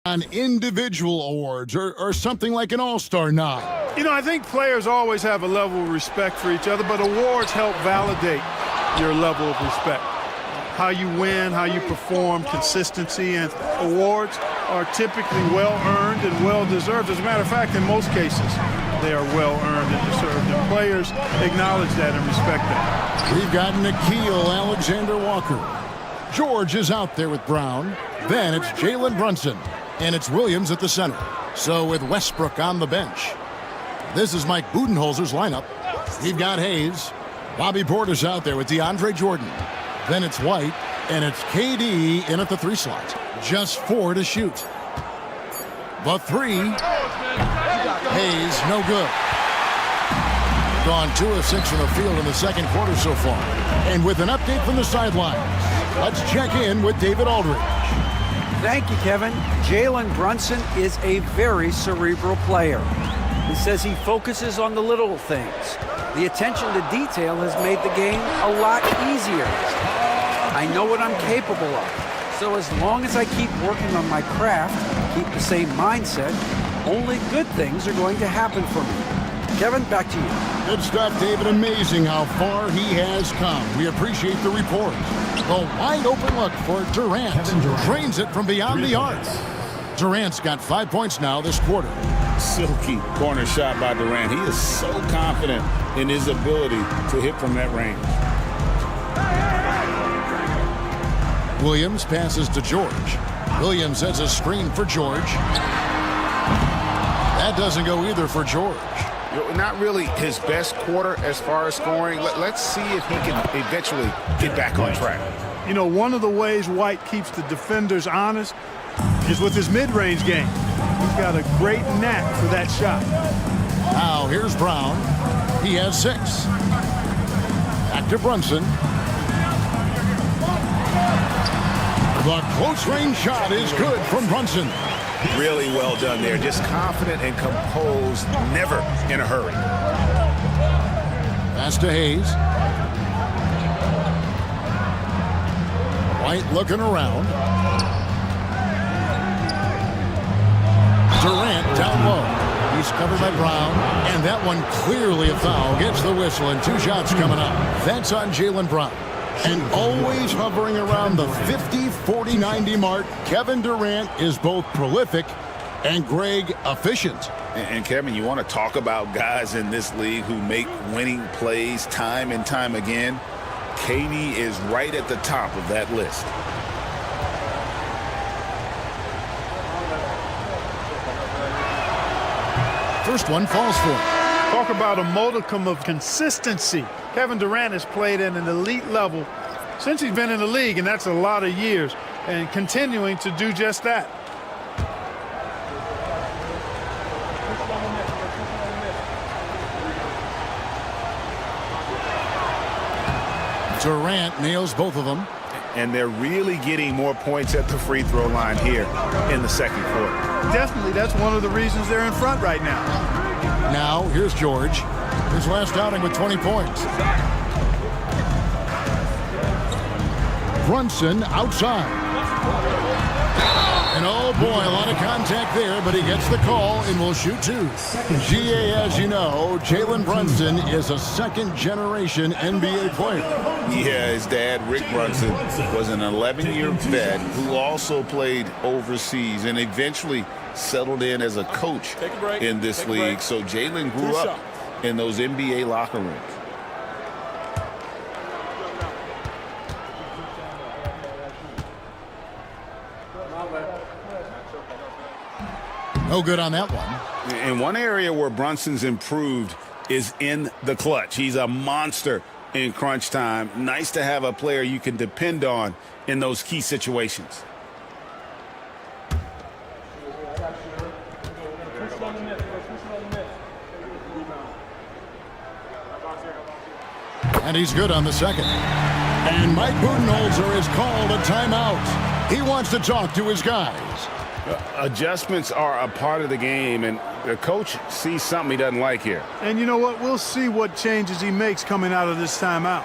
On individual awards or something like an all-star nod? You know, I think players always have a level of respect for each other, but awards help validate your level of respect. How you win, how you perform, consistency, and awards are typically well-earned and well-deserved. As a matter of fact, in most cases, they are well-earned and deserved, and players acknowledge that and respect that. We've got N'Keal Alexander-Walker. George is out there with Brown. Then it's Jalen Brunson. And it's Williams at the center. So with Westbrook on the bench. This is Mike Budenholzer's lineup. We've got Hayes. Bobby Porter's out there with DeAndre Jordan. Then it's White, and it's KD in at the 3 slot. Just 4 to shoot. The 3. Hayes, no good. Gone 2 of 6 from the field in the second quarter so far. And with an update from the sidelines, let's check in with David Aldridge. Thank you, Kevin. Jalen Brunson is a very cerebral player. He says he focuses on the little things. The attention to detail has made the game a lot easier. I know what I'm capable of. So as long as I keep working on my craft, keep the same mindset, only good things are going to happen for me. Kevin, back to you. Good stuff, David. Amazing how far he has come. We appreciate the report. A wide open look for Durant. Drains it from beyond the arc. Durant's got 5 points now this quarter. Silky corner shot by Durant. He is so confident in his ability to hit from that range. Williams passes to George. Williams has a screen for George. That doesn't go either for George. Not really his best quarter as far as scoring. Let's see if he can eventually get back on track. You know, one of the ways White keeps the defenders honest is with his mid-range game. He's got a great knack for that shot. Now here's Brown. He has 6. Back to Brunson. The close-range shot is good from Brunson. Really well done there. Just confident and composed, never in a hurry. Pass to Hayes. White looking around. Durant down low. He's covered by Brown. And that one clearly a foul. Gets the whistle and 2 shots coming up. That's on Jaylen Brown. And always hovering around the 50, 40, 90 mark, Kevin Durant is both prolific and, Greg, efficient. And Kevin, you want to talk about guys in this league who make winning plays time and time again? KD is right at the top of that list. First one falls for him. Talk about a modicum of consistency. Kevin Durant has played at an elite level since he's been in the league, and that's a lot of years, and continuing to do just that. Durant nails both of them. And they're really getting more points at the free throw line here in the second quarter. Definitely, that's one of the reasons they're in front right now. Now, here's George. His last outing with 20 points. Brunson outside. And oh boy, a lot of contact there, but he gets the call and will shoot 2. GA, as you know, Jalen Brunson is a second-generation NBA player. Yeah, his dad, Rick Brunson, was an 11-year vet who also played overseas and eventually settled in as a coach in this league. So Jalen grew up in those NBA locker rooms. No good on that one. And one area where Brunson's improved is in the clutch. He's a monster in crunch time. Nice to have a player you can depend on in those key situations. And he's good on the second. And Mike Budenholzer has called a timeout. He wants to talk to his guys. Adjustments are a part of the game, and the coach sees something he doesn't like here. And you know what? We'll see what changes he makes coming out of this timeout.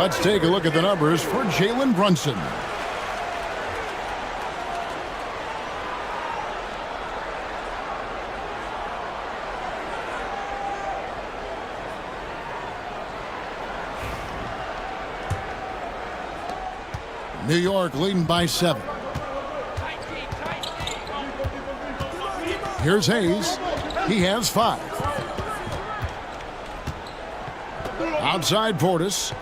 Let's take a look at the numbers for Jalen Brunson. New York leading by 7. Here's Hayes. He has 5. Outside Portis.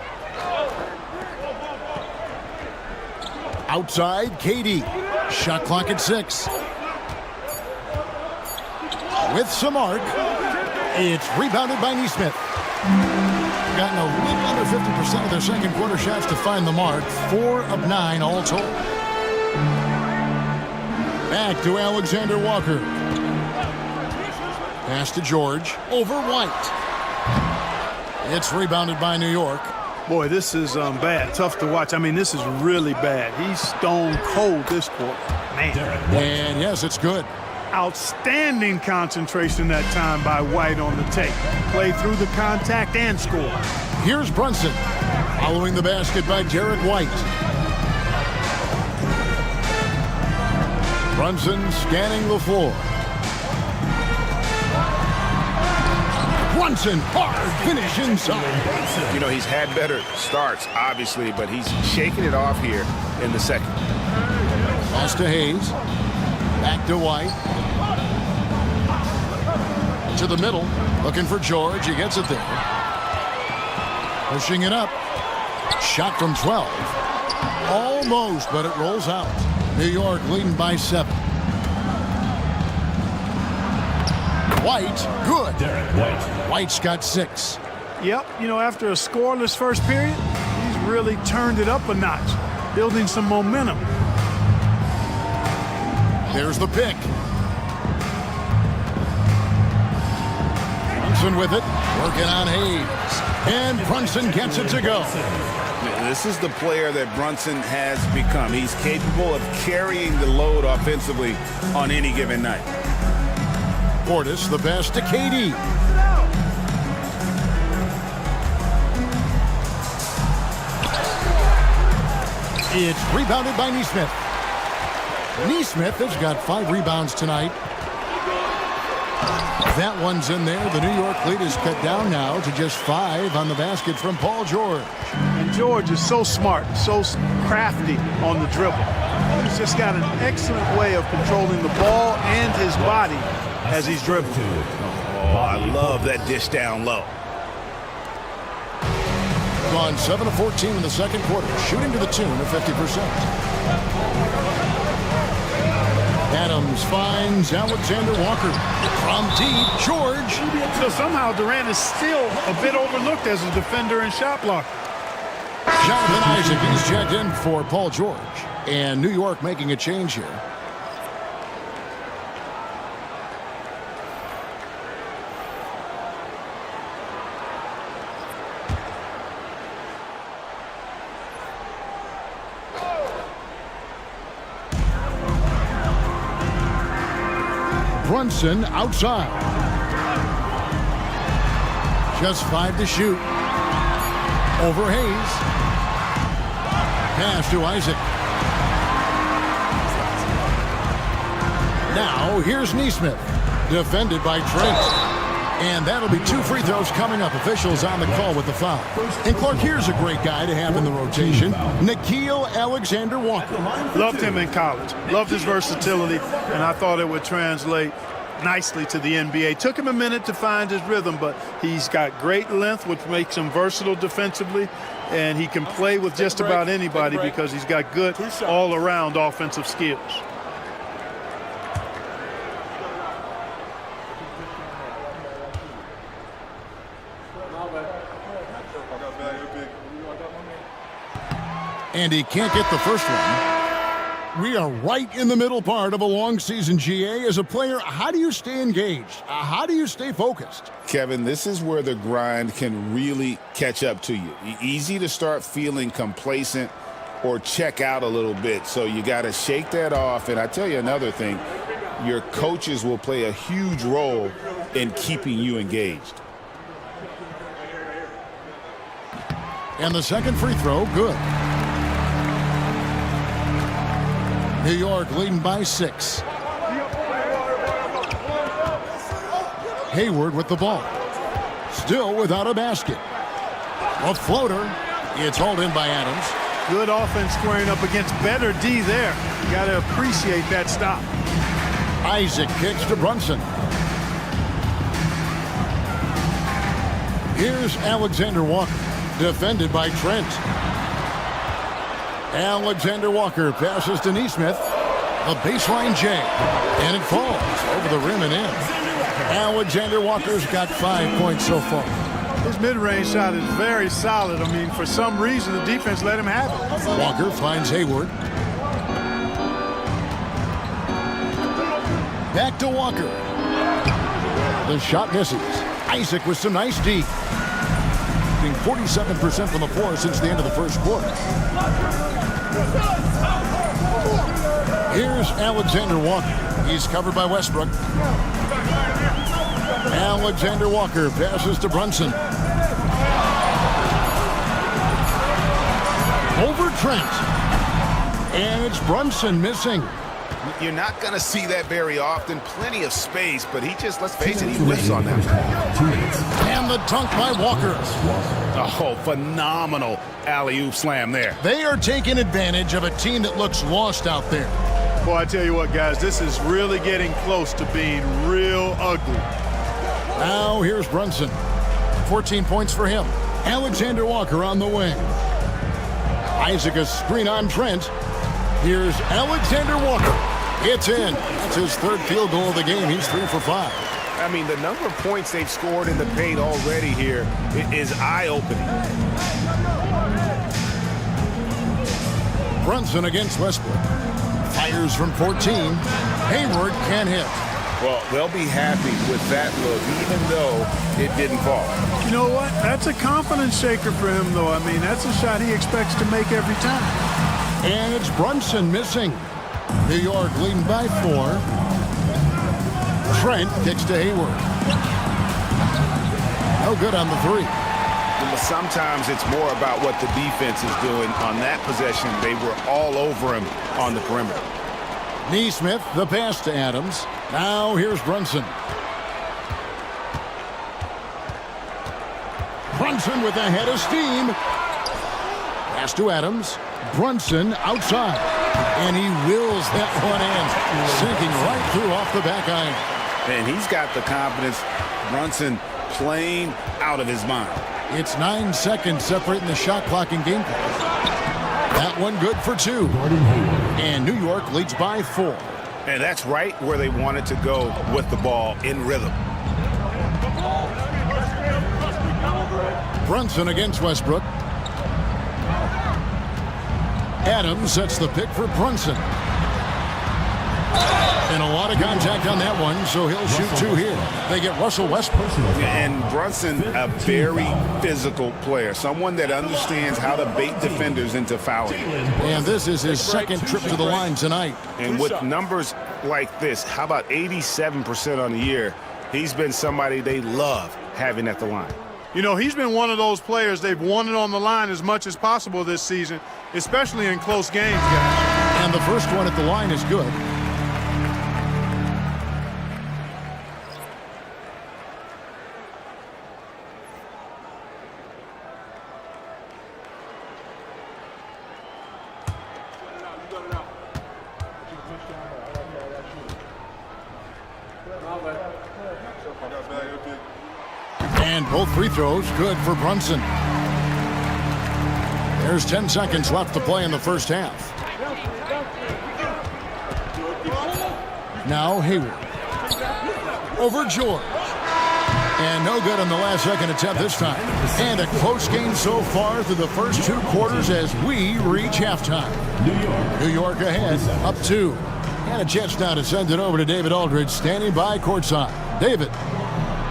Outside, KD. Shot clock at 6. With some arc. It's rebounded by Neesmith. Gotten a little under 50% of their second quarter shots to find the mark. 4 of 9 all told. Back to Alexander Walker. Pass to George. Over White. It's rebounded by New York. Boy, this is bad. Tough to watch. I mean, this is really bad. He's stone cold this quarter. Man. And yes, it's good. Outstanding concentration that time by White on the take. Play through the contact and score. Here's Brunson. Following the basket by Derek White. Brunson scanning the floor. Brunson, hard finish inside. You know, he's had better starts, obviously, but he's shaking it off here in the second. Pass to Hayes. Back to White. To the middle. Looking for George. He gets it there. Pushing it up. Shot from 12. Almost, but it rolls out. New York leading by 7. White, good. White's got 6. Yep, you know, after a scoreless first period, he's really turned it up a notch, building some momentum. There's the pick. Brunson with it, working on Hayes. And Brunson gets it to go. This is the player that Brunson has become. He's capable of carrying the load offensively on any given night. Portis, the pass to KD. It's rebounded by Neesmith. Neesmith has got 5 rebounds tonight. That one's in there. The New York lead is cut down now to just 5 on the basket from Paul George. And George is so smart, so crafty on the dribble. He's just got an excellent way of controlling the ball and his body as he's dribbling. Oh, I love that dish down low. Gone 7 of 14 in the second quarter, shooting to the tune of 50%. Adams finds Alexander Walker. From deep, George. So somehow Durant is still a bit overlooked as a defender and shot blocker. Jonathan Isaac is checked in for Paul George. And New York making a change here. Brunson outside. Just 5 to shoot. Over Hayes. Pass to Isaac. Now here's Neesmith. Defended by Trent. And that'll be 2 free throws coming up. Officials on the call with the foul. And Clark, here's a great guy to have in the rotation. Nickeil Alexander-Walker. Loved him in college. Loved his versatility, and I thought it would translate nicely to the NBA. Took him a minute to find his rhythm, but he's got great length, which makes him versatile defensively, and he can play with just about anybody because he's got good all-around offensive skills. And he can't get the first one. We are right in the middle part of a long season, GA. As a player, how do you stay engaged? How do you stay focused? Kevin, this is where the grind can really catch up to you. Easy to start feeling complacent or check out a little bit. So you got to shake that off. And I tell you another thing, your coaches will play a huge role in keeping you engaged. And the second free throw, good. New York leading by 6. Hayward with the ball. Still without a basket. A floater. It's hauled in by Adams. Good offense squaring up against better D there. You got to appreciate that stop. Isaac kicks to Brunson. Here's Alexander-Walker. Defended by Trent. Alexander-Walker passes to Neesmith. A baseline J. And it falls over the rim and in. Alexander-Walker's got 5 points so far. His mid-range shot is very solid. I mean, for some reason, the defense let him have it. Walker finds Hayward. Back to Walker. The shot misses. Isaac with some nice D. 47% from the floor since the end of the first quarter. Here's Alexander-Walker. He's covered by Westbrook. Alexander-Walker passes to Brunson. Over Trent. And it's Brunson missing. You're not going to see that very often. Plenty of space, but he just, let's face it, he whiffs on that. And the dunk by Walker. Oh, phenomenal alley-oop slam there. They are taking advantage of a team that looks lost out there. Boy, I tell you what, guys, this is really getting close to being real ugly. Now here's Brunson. 14 points for him. Alexander-Walker on the wing. Isaac a screen on Trent. Here's Alexander-Walker. It's in. That's his third field goal of the game. He's 3 for 5. I mean, the number of points they've scored in the paint already here is eye-opening. Brunson against Westbrook. Fires from 14. Hayward can't hit. Well, they'll be happy with that look, even though it didn't fall. You know what? That's a confidence shaker for him, though. I mean, that's a shot he expects to make every time. And it's Brunson missing. New York leading by 4. Trent kicks to Hayward. No good on the 3. But sometimes it's more about what the defense is doing. On that possession, they were all over him on the perimeter. Neesmith, the pass to Adams. Now here's Brunson. Brunson with a head of steam. Pass to Adams. Brunson outside. And he wills that one in. Sinking right through off the back iron. And he's got the confidence. Brunson playing out of his mind. It's 9 seconds separating the shot clock and game clock. That one good for 2. And New York leads by 4. And that's right where they wanted to go with the ball, in rhythm. Brunson against Westbrook. Adams sets the pick for Brunson. And a lot of contact on that one, so he'll shoot 2 here. They get Russell Westbrook. And Brunson, a very physical player, someone that understands how to bait defenders into fouling. And this is his second trip to the line tonight. And with numbers like this, how about 87% on the year? He's been somebody they love having at the line. You know, he's been one of those players they've wanted on the line as much as possible this season, especially in close games, guys. And the first one at the line is good. And both free throws good for Brunson. There's 10 seconds left to play in the first half. Now Hayward. Over George. And no good on the last second attempt this time. And a close game so far through the first 2 quarters as we reach halftime. New York ahead, up 2. And a chance now to send it over to David Aldridge, standing by courtside. David.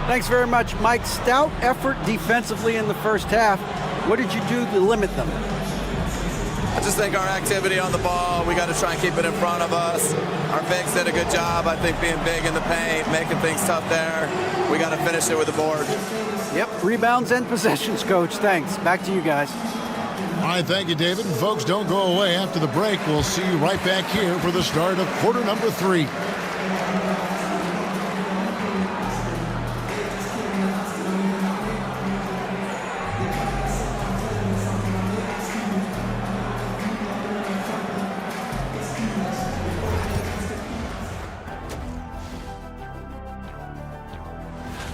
Thanks very much, Mike. Stout effort defensively in the first half. What did you do to limit them? I just think our activity on the ball, we got to try and keep it in front of us. Our bigs did a good job, I think, being big in the paint, making things tough there. We got to finish it with the board. Yep, rebounds and possessions, Coach. Thanks. Back to you guys. All right, thank you, David. And folks, don't go away. After the break, we'll see you right back here for the start of quarter number 3.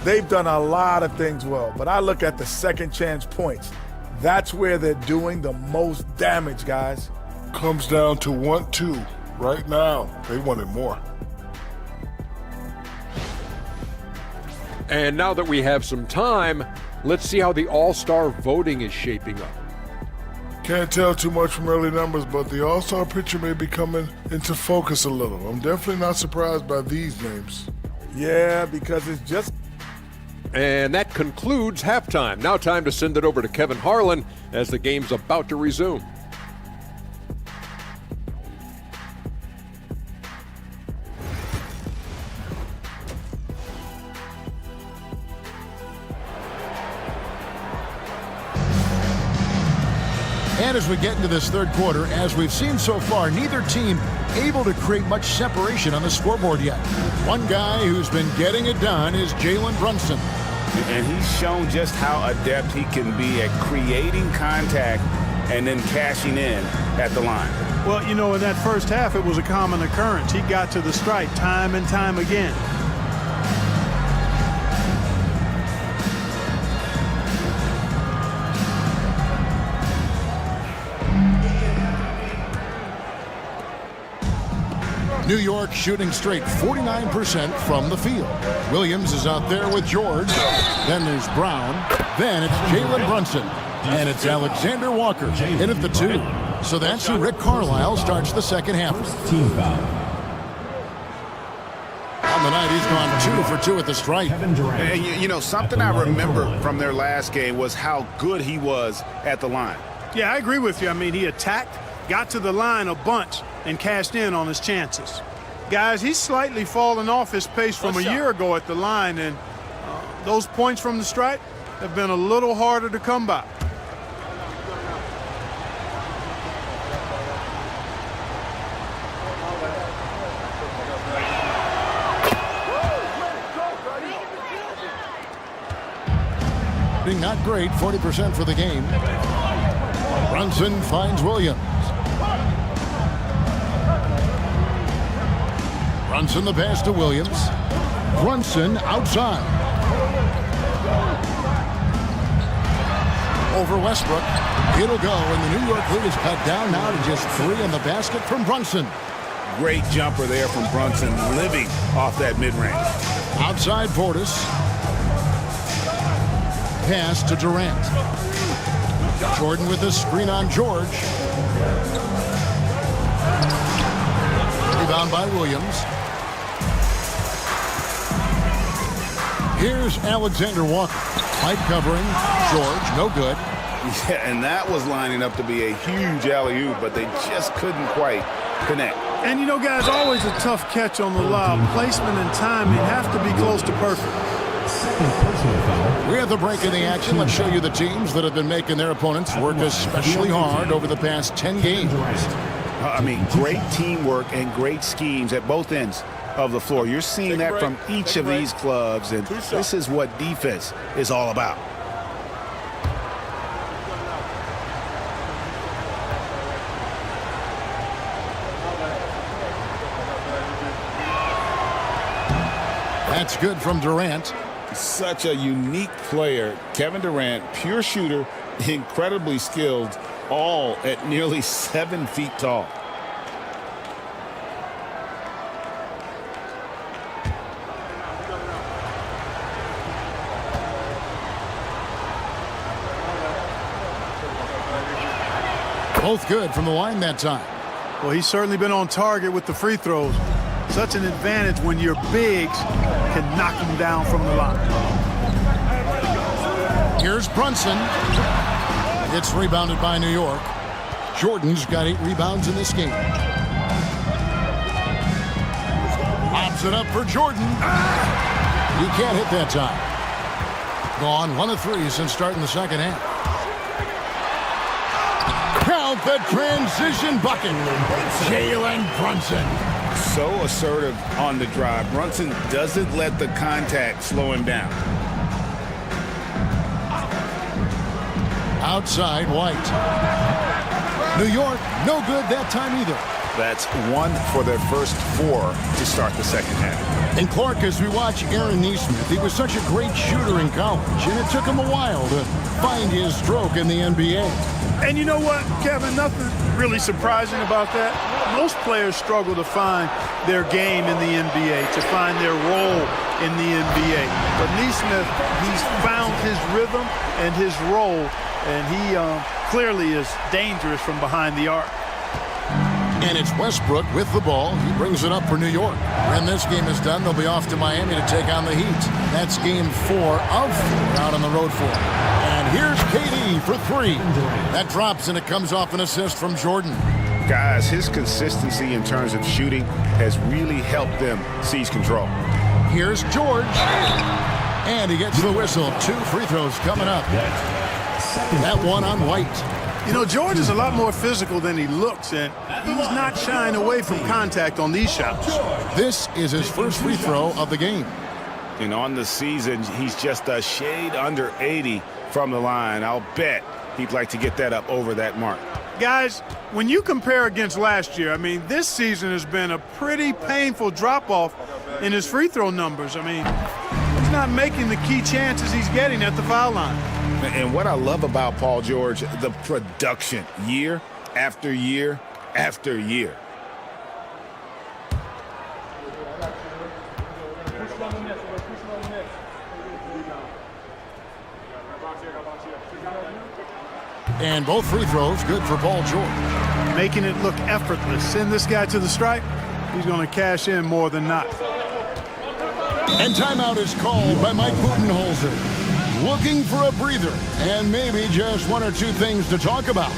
They've done a lot of things well, but I look at the second chance points. That's where they're doing the most damage, guys. Comes down to 1-2. Right now, they wanted more. And now that we have some time, let's see how the All-Star voting is shaping up. Can't tell too much from early numbers, but the All-Star picture may be coming into focus a little. I'm definitely not surprised by these names. Yeah, because it's just... And that concludes halftime. Now time to send it over to Kevin Harlan as the game's about to resume. And as we get into this third quarter, as we've seen so far, neither team able to create much separation on the scoreboard yet. One guy who's been getting it done is Jalen Brunson. And he's shown just how adept he can be at creating contact and then cashing in at the line. Well, you know, in that first half, it was a common occurrence. He got to the stripe time and time again. New York shooting straight 49% from the field. Williams is out there with George. Then there's Brown. Then it's Jalen Brunson. And it's Alexander Walker in at the 2. So that's who Rick Carlisle starts the second half. On the night, he's gone 2 for 2 at the stripe. And you know, something I remember from their last game was how good he was at the line. Yeah, I agree with you. I mean, he attacked, got to the line a bunch, and cashed in on his chances. Guys, he's slightly fallen off his pace from a year ago at the line, and those points from the stripe have been a little harder to come by. Not great, 40% for the game. Brunson finds Williams. Brunson the pass to Williams. Brunson outside. Over Westbrook. It'll go, and the New York lead is cut down now to just 3 in the basket from Brunson. Great jumper there from Brunson, living off that mid-range. Outside Portis. Pass to Durant. Jordan with a screen on George. Rebound by Williams. Here's Alexander Walker. Tight covering. George, no good. Yeah, and that was lining up to be a huge alley-oop, but they just couldn't quite connect. And you know, guys, always a tough catch on the lob. Placement and timing have to be close to perfect. We're at the break in the action. Let's show you the teams that have been making their opponents work especially hard over the past 10 games. I mean, great teamwork and great schemes at both ends of the floor. You're seeing that from each of these clubs, and this is what defense is all about. That's good from Durant. Such a unique player. Kevin Durant, pure shooter, incredibly skilled, all at nearly 7 feet tall. Both good from the line that time. Well, he's certainly been on target with the free throws. Such an advantage when your bigs can knock him down from the line. Here's Brunson. It's rebounded by New York. Jordan's got 8 rebounds in this game. Pops it up for Jordan. You can't hit that time. Gone 1 of 3 since starting the second half. Count the transition bucket. Jalen Brunson. So assertive on the drive. Brunson doesn't let the contact slow him down. Outside, White. New York, no good that time either. That's 1 for their first 4 to start the second half. And Clark, as we watch Aaron Nesmith, he was such a great shooter in college, and it took him a while to find his stroke in the NBA. And you know what, Kevin, nothing really surprising about that. Most players struggle to find their game in the NBA, to find their role in the NBA. But Nesmith, he's found his rhythm and his role, and he clearly is dangerous from behind the arc. And it's Westbrook with the ball. He brings it up for New York. When this game is done, they'll be off to Miami to take on the Heat. That's game 4 of 4 out on the road for. And here's KD for 3. That drops, and it comes off an assist from Jordan. Guys, his consistency in terms of shooting has really helped them seize control. Here's George. And he gets the whistle. 2 free throws coming up. That one on White. You know, George is a lot more physical than he looks, and he's not shying away from contact on these shots. This is his first free throw of the game. And on the season, he's just a shade under 80 from the line. I'll bet he'd like to get that up over that mark. Guys, when you compare against last year, I mean, this season has been a pretty painful drop-off in his free throw numbers. I mean, he's not making the key chances he's getting at the foul line. And what I love about Paul George, the production, year after year after year. And both free throws good for Paul George. Making it look effortless. Send this guy to the stripe, he's going to cash in more than not. And timeout is called by Mike Budenholzer. Looking for a breather and maybe just 1 or 2 things to talk about.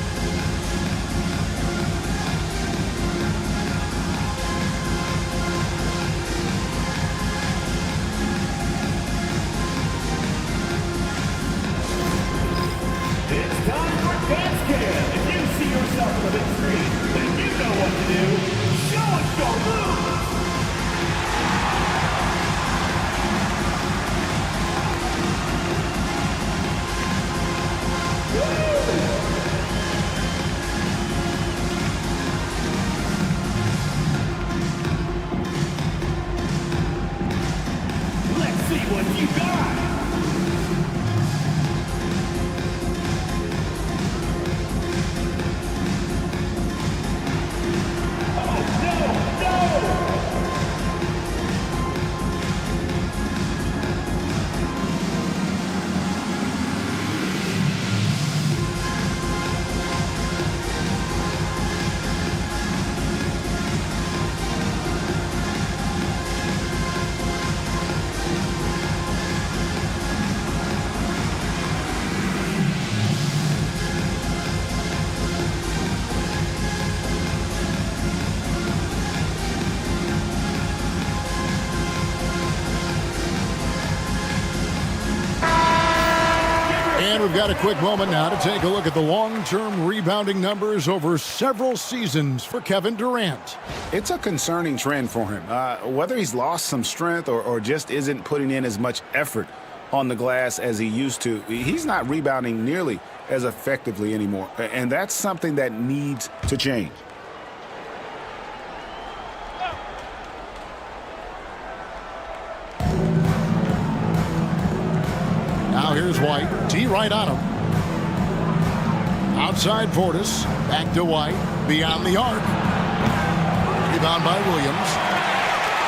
It's time for Dance Cam. If you see yourself on the big screen, then you know what to do. Show us your moves. Let's see what you got. And we've got a quick moment now to take a look at the long-term rebounding numbers over several seasons for Kevin Durant. It's a concerning trend for him. Whether he's lost some strength or just isn't putting in as much effort on the glass as he used to, he's not rebounding nearly as effectively anymore. And that's something that needs to change. Now here's White. T right on him. Outside Portis. Back to White. Beyond the arc. Rebound by Williams.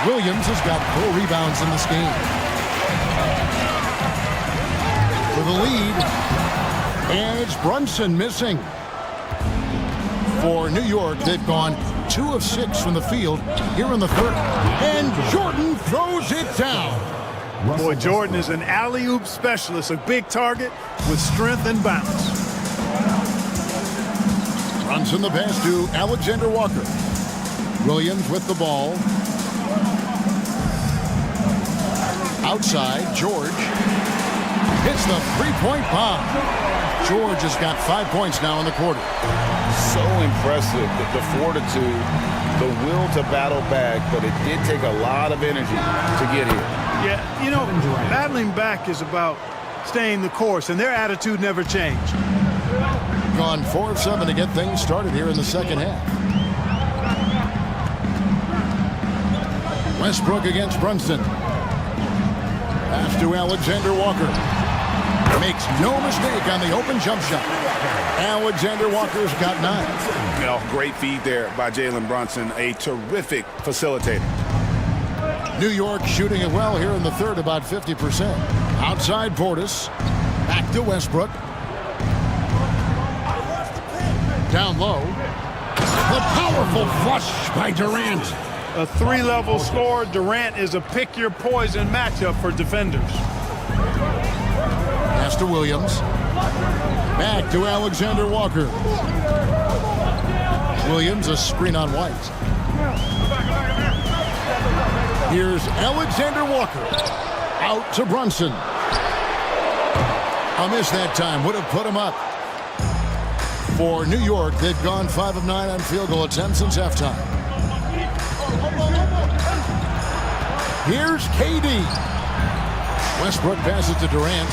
Williams has got 4 rebounds in this game. For the lead. And it's Brunson missing. For New York, they've gone 2 of 6 from the field here in the third. And Jordan throws it down. Boy, Jordan is an alley-oop specialist, a big target with strength and bounce. Brunson the pass to Alexander Walker. Williams with the ball. Outside, George hits the three-point bomb. George has got 5 points now in the quarter. So impressive, the fortitude, the will to battle back, but it did take a lot of energy to get here. Yeah, you know, battling back is about staying the course, and their attitude never changed. Gone 4 of 7 to get things started here in the second half. Westbrook against Brunson. Pass to Alexander Walker. Makes no mistake on the open jump shot. Alexander Walker's got 9. Great feed there by Jalen Brunson, a terrific facilitator. New York shooting it well here in the third, about 50%. Outside Portis. Back to Westbrook. Down low. The powerful flush by Durant. A 3-level scorer, Durant is a pick-your-poison matchup for defenders. Pass to Williams. Back to Alexander Walker. Williams, a screen on White. Here's Alexander Walker. Out to Brunson. A miss that time. Would have put him up. For New York, they've gone 5 of 9 on field goal attempts since halftime. Here's KD. Westbrook passes to Durant.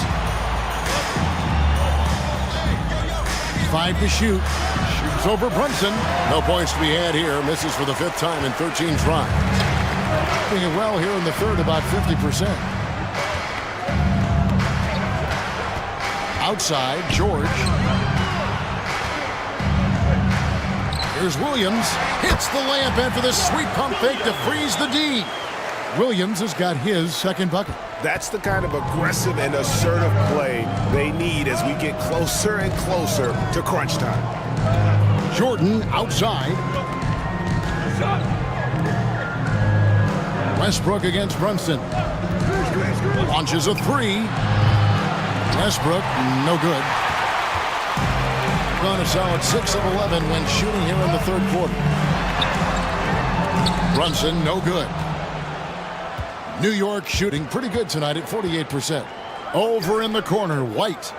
5 to shoot. Shoots over Brunson. No points to be had here. Misses for the 5th time in 13 tries. Doing it well here in the third, about 50%. Outside, George. Here's Williams. Hits the layup after the sweet pump fake to freeze the D. Williams has got his second bucket. That's the kind of aggressive and assertive play they need as we get closer and closer to crunch time. Jordan outside. Westbrook against Brunson. Launches a 3. Westbrook, no good. Gone a solid 6 of 11 when shooting here in the third quarter. Brunson, no good. New York shooting pretty good tonight at 48%. Over in the corner, White.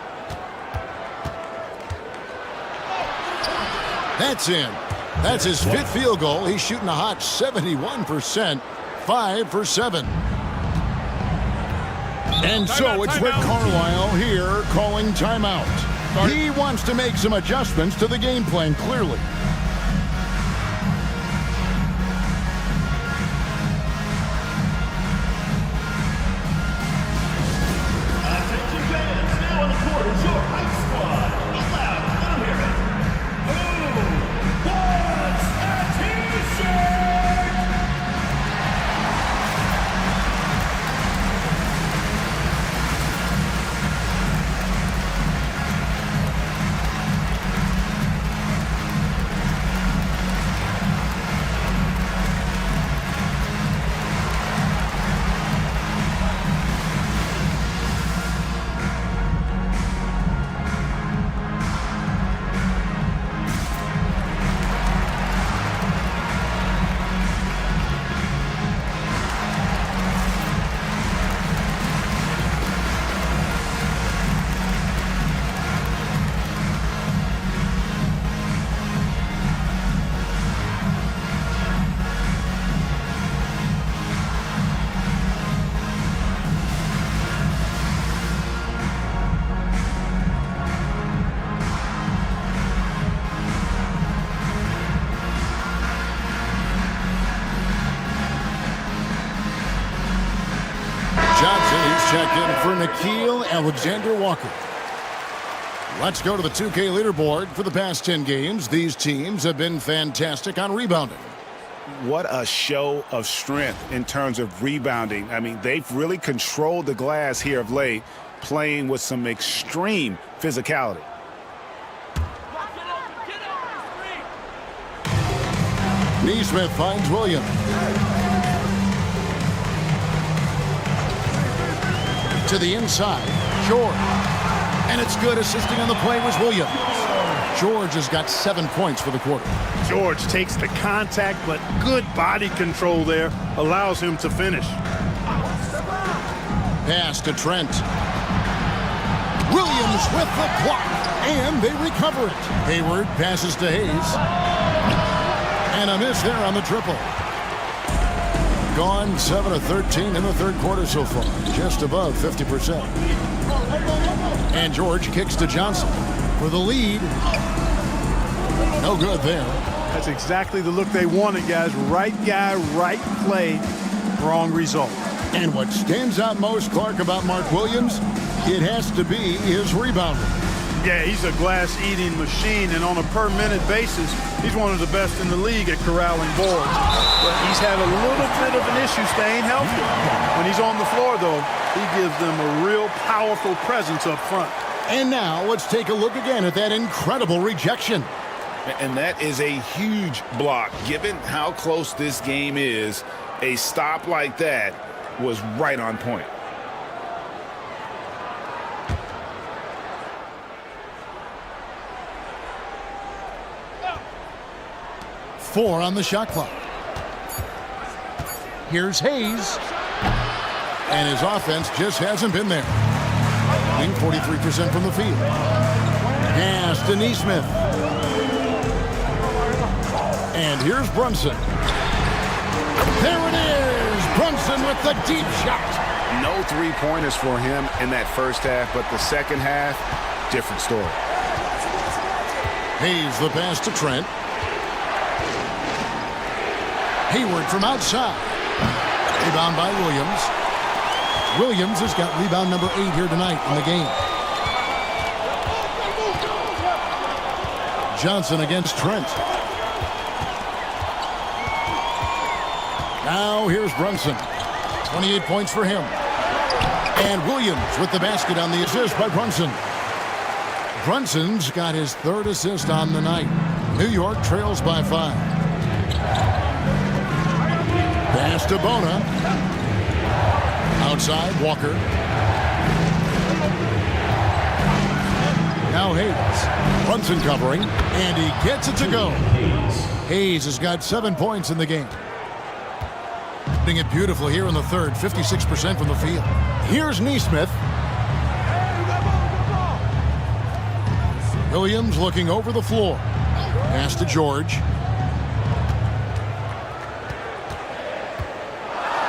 That's in. That's his 5th field goal. He's shooting a hot 71%. 5 for 7. And so it's Rick Carlisle here calling timeout. He wants to make some adjustments to the game plan, clearly. Nickeil Alexander-Walker. Let's go to the 2K leaderboard. For the past 10 games, these teams have been fantastic on rebounding. What a show of strength in terms of rebounding. I mean, they've really controlled the glass here of late, playing with some extreme physicality. Neesmith finds Williams. To the inside, George. And it's good. Assisting on the play was Williams. George has got 7 points for the quarter. George takes the contact, but good body control there allows him to finish. Pass to Trent. Williams with the block, and they recover it. Hayward passes to Hayes. And a miss there on the triple. Gone 7 of 13 in the third quarter so far, just above 50%. And George kicks to Johnson for the lead. No good there. That's exactly the look they wanted, guys. Right guy, right play, wrong result. And what stands out most, Clark, about Mark Williams, it has to be his rebounding. Yeah, he's a glass-eating machine, and on a per-minute basis, he's one of the best in the league at corralling boards. But he's had a little bit of an issue staying healthy. When he's on the floor, though, he gives them a real powerful presence up front. And now let's take a look again at that incredible rejection. And that is a huge block. Given how close this game is, a stop like that was right on point. Four on the shot clock. Here's Hayes. And his offense just hasn't been there. Being 43% from the field. Pass to Neesmith. And here's Brunson. There it is! Brunson with the deep shot. No three-pointers for him in that first half, but the second half, different story. Hayes the pass to Trent. Hayward from outside. Rebound by Williams. Williams has got rebound number 8 here tonight in the game. Johnson against Trent. Now here's Brunson. 28 points for him. And Williams with the basket on the assist by Brunson. Brunson's got his 3rd assist on the night. New York trails by 5. Pass to Bona. Outside, Walker. Now Hayes. Brunson covering, and he gets it to go. Hayes has got 7 points in the game. Doing it beautifully here in the third, 56% from the field. Here's Neesmith. Williams looking over the floor. Pass to George.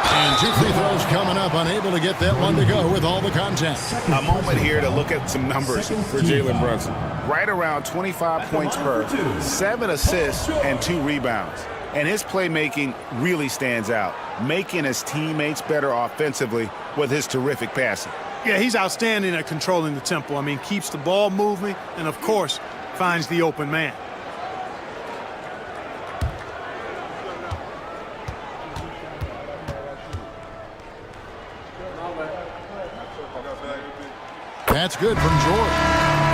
And 2 free throws coming up, unable to get that one to go with all the contact. A moment here to look at some numbers for Jalen Brunson. Right around 25 points per, 7 assists, and 2 rebounds. And his playmaking really stands out, making his teammates better offensively with his terrific passing. Yeah, he's outstanding at controlling the tempo. I mean, keeps the ball moving and, of course, finds the open man. That's good from George.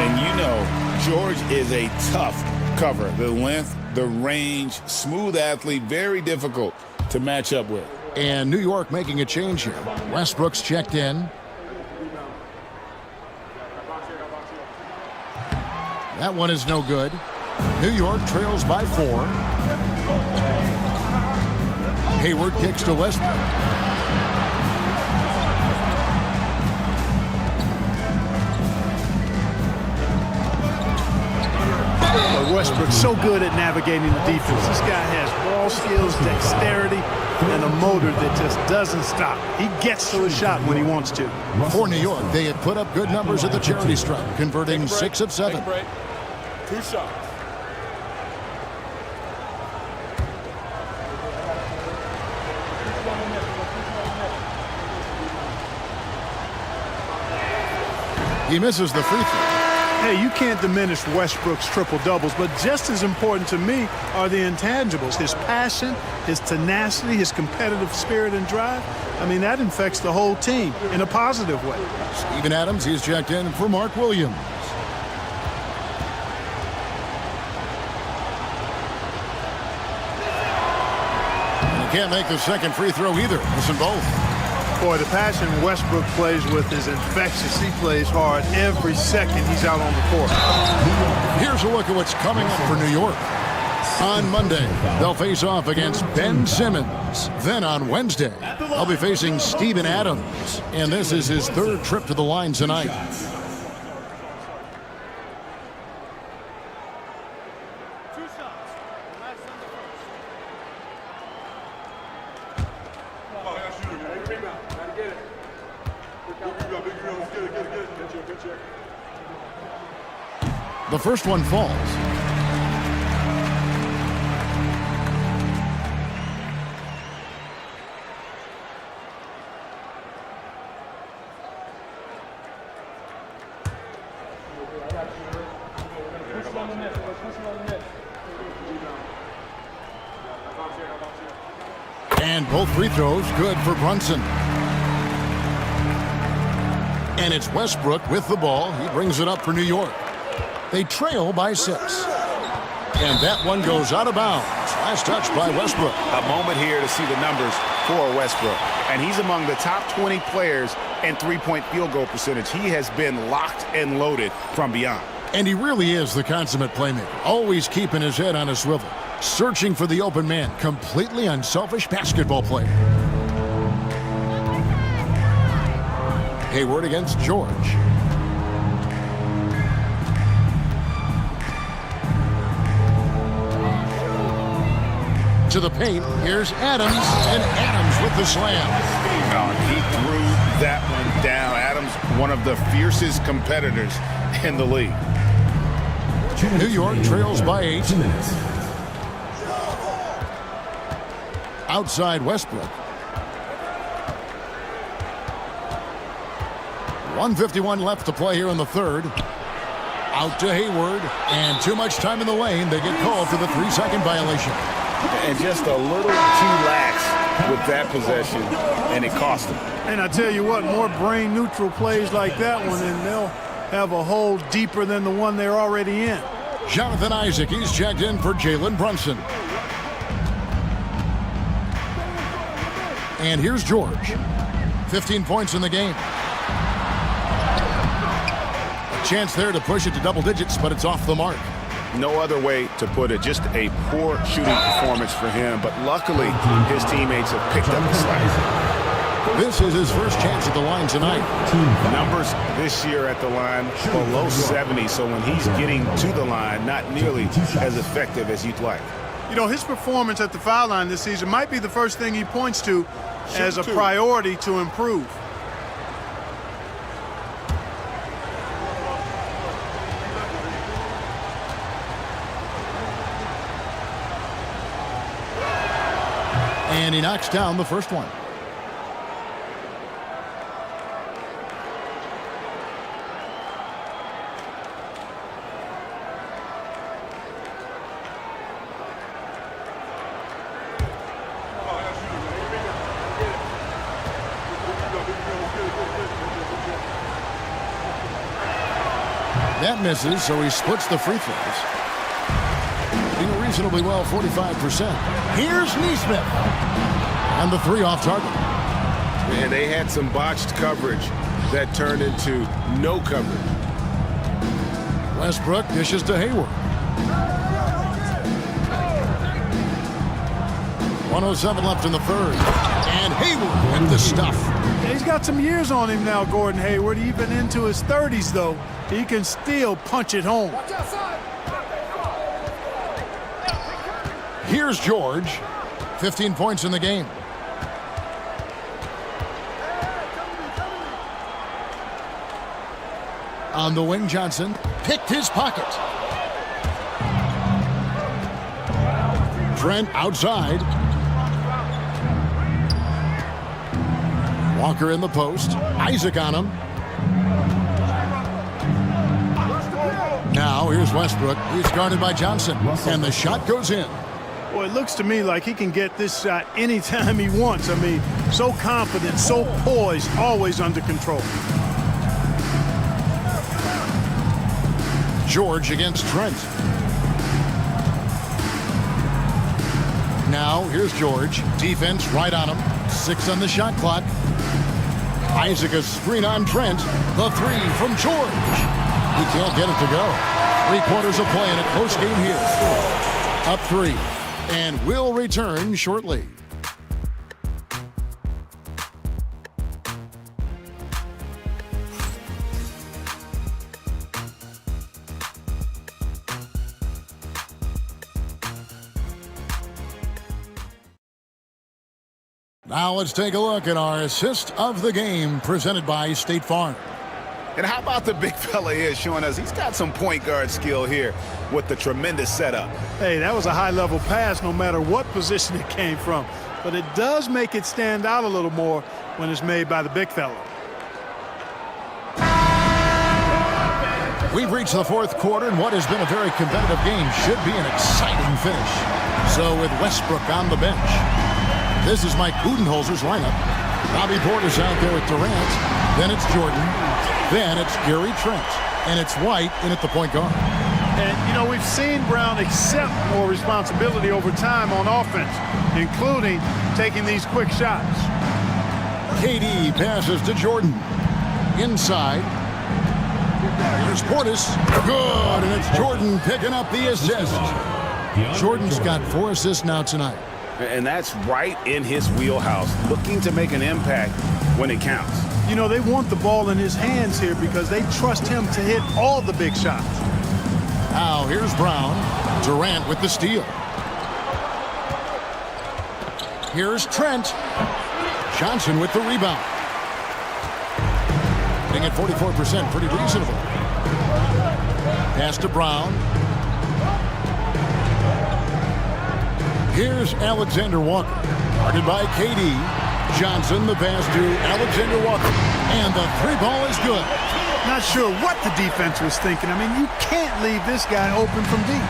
And you know, George is a tough cover. The length, the range, smooth athlete, very difficult to match up with. And New York making a change here. Westbrook's checked in. That one is no good. New York trails by 4. Hayward kicks to Westbrook. Westbrook's so good at navigating the defense. This guy has ball skills, dexterity, and a motor that just doesn't stop. He gets to a shot when he wants to. For New York, they have put up good numbers at the charity stripe, converting 6 of 7. 2 shots. He misses the free throw. Hey, you can't diminish Westbrook's triple-doubles, but just as important to me are the intangibles. His passion, his tenacity, his competitive spirit and drive. I mean, that infects the whole team in a positive way. Steven Adams, he's checked in for Mark Williams. And he can't make the second free throw either. Missing both. Boy, the passion Westbrook plays with is infectious. He plays hard every second he's out on the court. Here's a look at what's coming up for New York. On Monday, they'll face off against Ben Simmons. Then on Wednesday, they'll be facing Steven Adams. And this is his third trip to the line tonight. The first one falls. And both free throws good for Brunson. And it's Westbrook with the ball. He brings it up for New York. They trail by 6. And that one goes out of bounds. Last touch by Westbrook. A moment here to see the numbers for Westbrook. And he's among the top 20 players in three-point field goal percentage. He has been locked and loaded from beyond. And he really is the consummate playmaker. Always keeping his head on a swivel. Searching for the open man. Completely unselfish basketball player. Hayward against George. To the paint, here's Adams, and Adams with the slam. He threw that one down. Adams, one of the fiercest competitors in the league. New York trails by 8. Outside Westbrook. 1:51 left to play here in the third. Out to Hayward, and too much time in the lane. They get called for the 3-second violation. And just a little too lax with that possession, and it cost them. And I tell you what, more brain-neutral plays like that one, and they'll have a hole deeper than the one they're already in. Jonathan Isaac, he's checked in for Jalen Brunson. And here's George. 15 points in the game. A chance there to push it to double digits, but it's off the mark. No other way to put it. Just a poor shooting performance for him, but luckily his teammates have picked up the slack. This is his first chance at the line tonight. Numbers this year at the line below 70, so when he's getting to the line, not nearly as effective as you'd like. You know, his performance at the foul line this season might be the first thing he points to as a priority to improve. And he knocks down the first one. That misses, so he splits the free throws. Doing reasonably well, 45%. Here's Nesmith. And the 3 off target. Man, they had some botched coverage that turned into no coverage. Westbrook dishes to Hayward. 1:07 left in the third. And Hayward with the stuff. He's got some years on him now, Gordon Hayward. Even into his 30s, though. He can still punch it home. Here's George. 15 points in the game. On the wing, Johnson picked his pocket. Trent outside. Walker in the post. Isaac on him. Here's Westbrook. He's guarded by Johnson. And the shot goes in. Well, it looks to me like he can get this shot anytime he wants. I mean, so confident, so poised, always under control. George against Trent. Now, here's George. Defense right on him. 6 on the shot clock. Isaac a screen on Trent. The 3 from George. He can't get it to go. 3/4 of play in a close game here. Up 3. And will return shortly. Now let's take a look at our assist of the game presented by State Farm. And how about the big fella here showing us he's got some point guard skill here with the tremendous setup. Hey, that was a high-level pass no matter what position it came from. But it does make it stand out a little more when it's made by the big fella. We've reached the 4th quarter, and what has been a very competitive game should be an exciting finish. So with Westbrook on the bench, this is Mike Budenholzer's lineup. Bobby Portis out there with Durant. Then it's Jordan. Then it's Gary Trent. And it's White in at the point guard. And, you know, we've seen Brown accept more responsibility over time on offense, including taking these quick shots. KD passes to Jordan. Inside. Here's Portis. Good. And it's Jordan picking up the assist. Jordan's got 4 assists now tonight. And that's right in his wheelhouse, looking to make an impact when it counts. You know, they want the ball in his hands here because they trust him to hit all the big shots. Now here's Brown. Durant with the steal. Here's Trent. Johnson with the rebound. Hitting at 44%, pretty reasonable. Pass to Brown. Here's Alexander Walker. Guarded by KD. Johnson, the pass to Alexander Walker. And the 3-ball is good. Not sure what the defense was thinking. I mean, you can't leave this guy open from deep.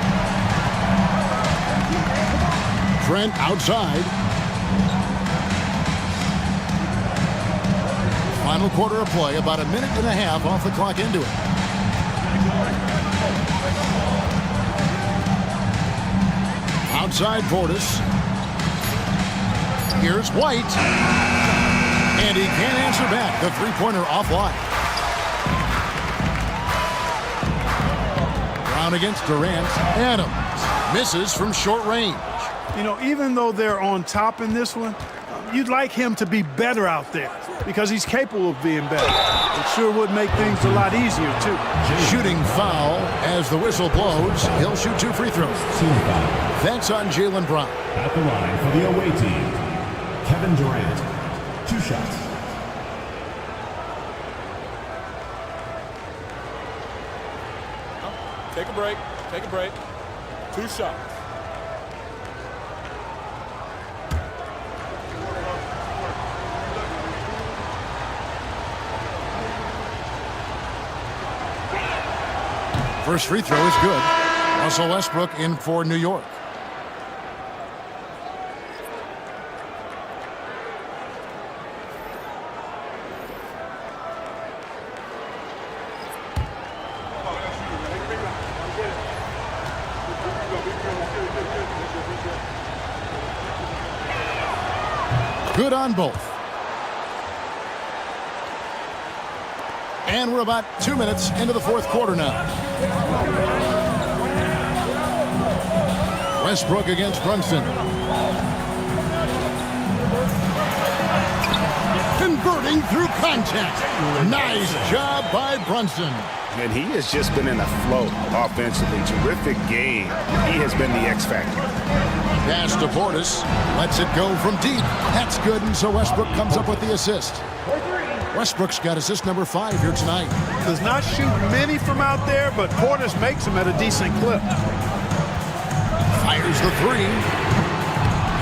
Trent outside. Final quarter of play, about a minute and a half off the clock into it. Outside Portis. Here's White. And he can't answer back. The 3-pointer offline. Brown against Durant. Adams misses from short range. You know, even though they're on top in this one, you'd like him to be better out there because he's capable of being better. It sure would make things a lot easier, too. Shooting foul as the whistle blows. He'll shoot 2 free throws. That's on Jaylen Brown. At the line for the away team, Kevin Durant. 2 shots. Take a break. Take a break. 2 shots. First free throw is good. Russell Westbrook in for New York. Good on both. And we're about 2 minutes into the 4th quarter now. Westbrook against Brunson. Converting through contact. Nice job by Brunson. And he has just been in a flow offensively. Terrific game. He has been the X factor. Pass to Portis. Lets it go from deep. That's good, and so Westbrook comes up with the assist. Westbrook's got assist number 5 here tonight. Does not shoot many from out there, but Portis makes them at a decent clip. Fires the 3.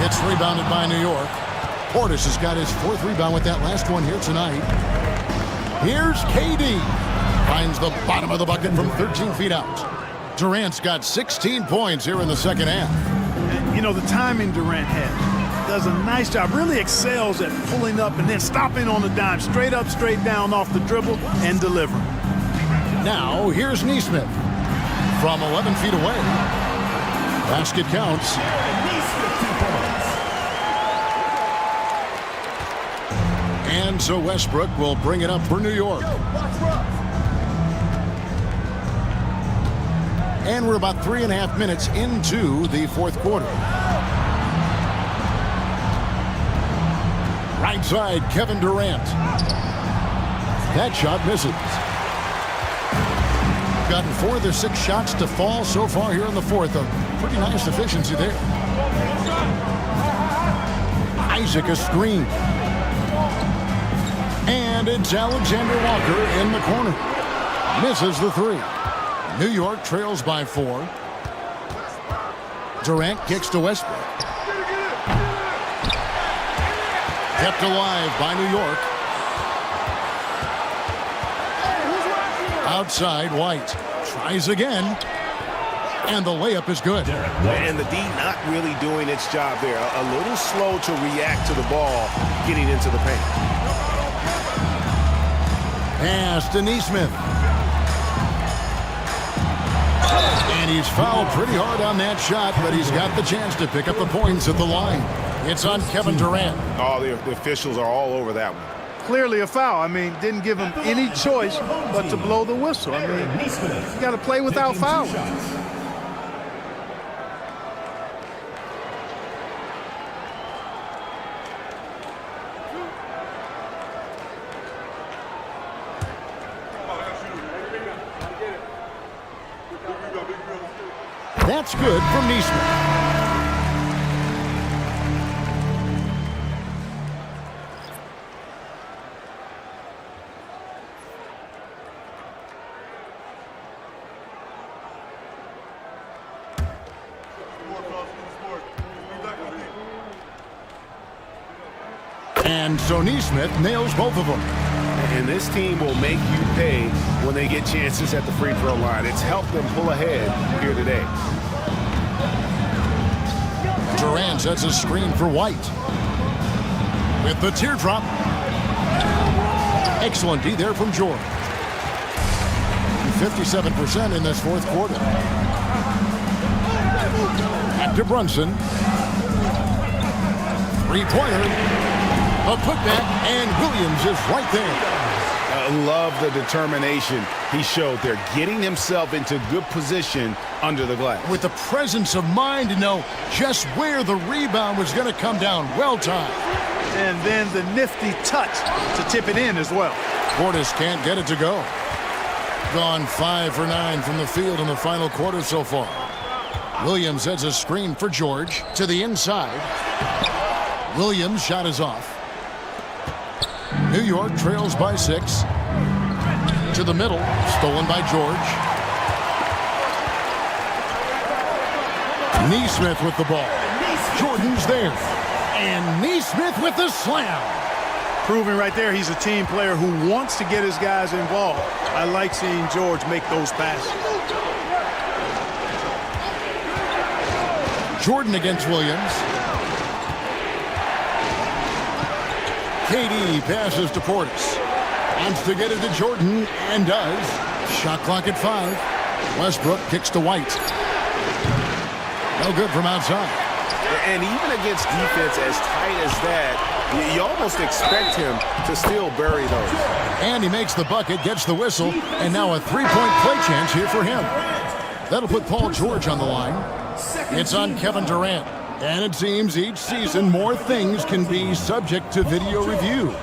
It's rebounded by New York. Portis has got his 4th rebound with that last one here tonight. Here's KD. Finds the bottom of the bucket from 13 feet out. Durant's got 16 points here in the second half. And, you know, the timing Durant has does a nice job, really excels at pulling up and then stopping on the dime, straight up, straight down off the dribble and delivering. Now, here's Neesmith from 11 feet away. Basket counts. And so Westbrook will bring it up for New York. And we're about 3.5 minutes into the fourth quarter. Right side, Kevin Durant. That shot misses. Gotten 4 of their 6 shots to fall so far here in the fourth. A pretty nice efficiency there. Isaac a screen. And it's Alexander Walker in the corner. Misses the 3. New York trails by 4. Durant kicks to Westbrook. Kept alive by New York. Outside, White tries again, and the layup is good. And the D not really doing its job there. A little slow to react to the ball getting into the paint. Pass to Neesmith. And he's fouled pretty hard on that shot, but he's got the chance to pick up the points at the line. It's on Kevin Durant. Oh, the officials are all over that one. Clearly a foul. I mean, didn't give him any choice but to blow the whistle. I mean, you got to play without fouling. That's good from Neesmith. And so Neesmith nails both of them. And this team will make you pay when they get chances at the free throw line. It's helped them pull ahead here today. Durant sets a screen for White. With the teardrop. Excellent D there from George. 57% in this fourth quarter. Back to Brunson. Three-pointer. A putback, and Williams is right there. I love the determination he showed there, getting himself into good position under the glass. With the presence of mind to know just where the rebound was going to come down. Well timed. And then the nifty touch to tip it in as well. Portis can't get it to go. Gone 5 for 9 from the field in the final quarter so far. Williams sets a screen for George to the inside. Williams' shot is off. New York trails by 6. To the middle, stolen by George. Neesmith with the ball. Jordan's there. And Neesmith with the slam. Proving right there he's a team player who wants to get his guys involved. I like seeing George make those passes. Jordan against Williams. KD passes to Portis. Wants to get it to Jordan, and does. Shot clock at 5. Westbrook kicks to White. No good from outside. And even against defense as tight as that, you almost expect him to still bury those. And he makes the bucket, gets the whistle, and now a three-point play chance here for him. That'll put Paul George on the line. It's on Kevin Durant. And it seems each season more things can be subject to video review.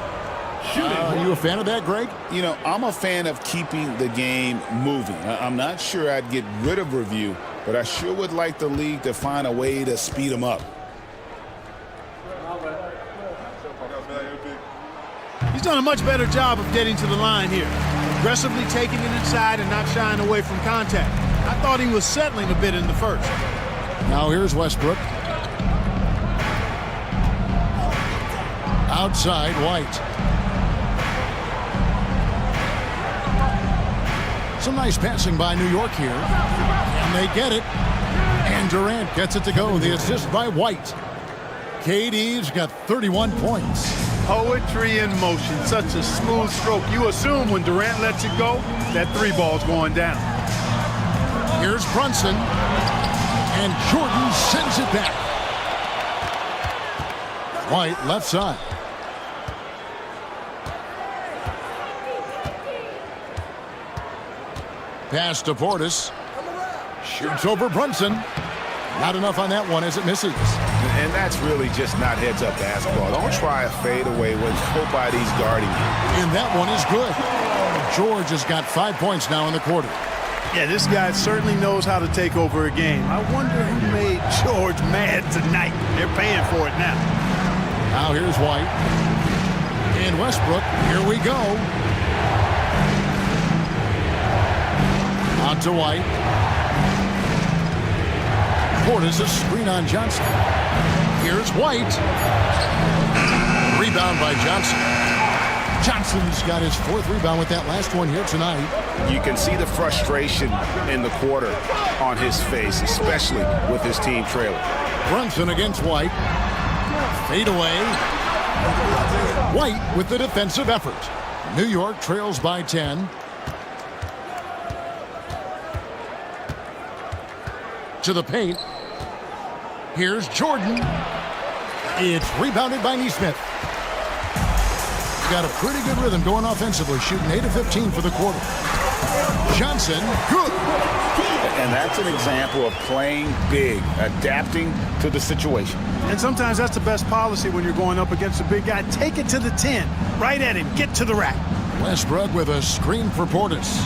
Are you a fan of that, Greg? You know, I'm a fan of keeping the game moving. I'm not sure I'd get rid of review, but I sure would like the league to find a way to speed them up. He's done a much better job of getting to the line here. Aggressively taking it inside and not shying away from contact. I thought he was settling a bit in the first. Now here's Westbrook. Outside, White. Some nice passing by New York here. And they get it. And Durant gets it to go. The assist by White. KD's got 31 points. Poetry in motion. Such a smooth stroke. You assume when Durant lets it go, that three ball's going down. Here's Brunson. And Jordan sends it back. White left side. Pass to Portis. Shoots over Brunson. Not enough on that one as it misses. And that's really just not heads-up basketball. Don't try a fadeaway when nobody's guarding you. And that one is good. George has got 5 points now in the quarter. Yeah, this guy certainly knows how to take over a game. I wonder who made George mad tonight. They're paying for it now. Now here's White. And Westbrook. Here we go. On to White. Portis, a screen on Johnson. Here's White. Rebound by Johnson. Johnson's got his 4th rebound with that last one here tonight. You can see the frustration in the quarter on his face, especially with his team trailing. Brunson against White. Fade away. White with the defensive effort. New York trails by 10. To the paint. Here's Jordan. It's rebounded by Nesmith. Got a pretty good rhythm going offensively, shooting 8 of 15 for the quarter. Johnson, good. And that's an example of playing big, adapting to the situation. And sometimes that's the best policy when you're going up against a big guy. Take it to the 10. Right at him. Get to the rack. Westbrook with a screen for Portis.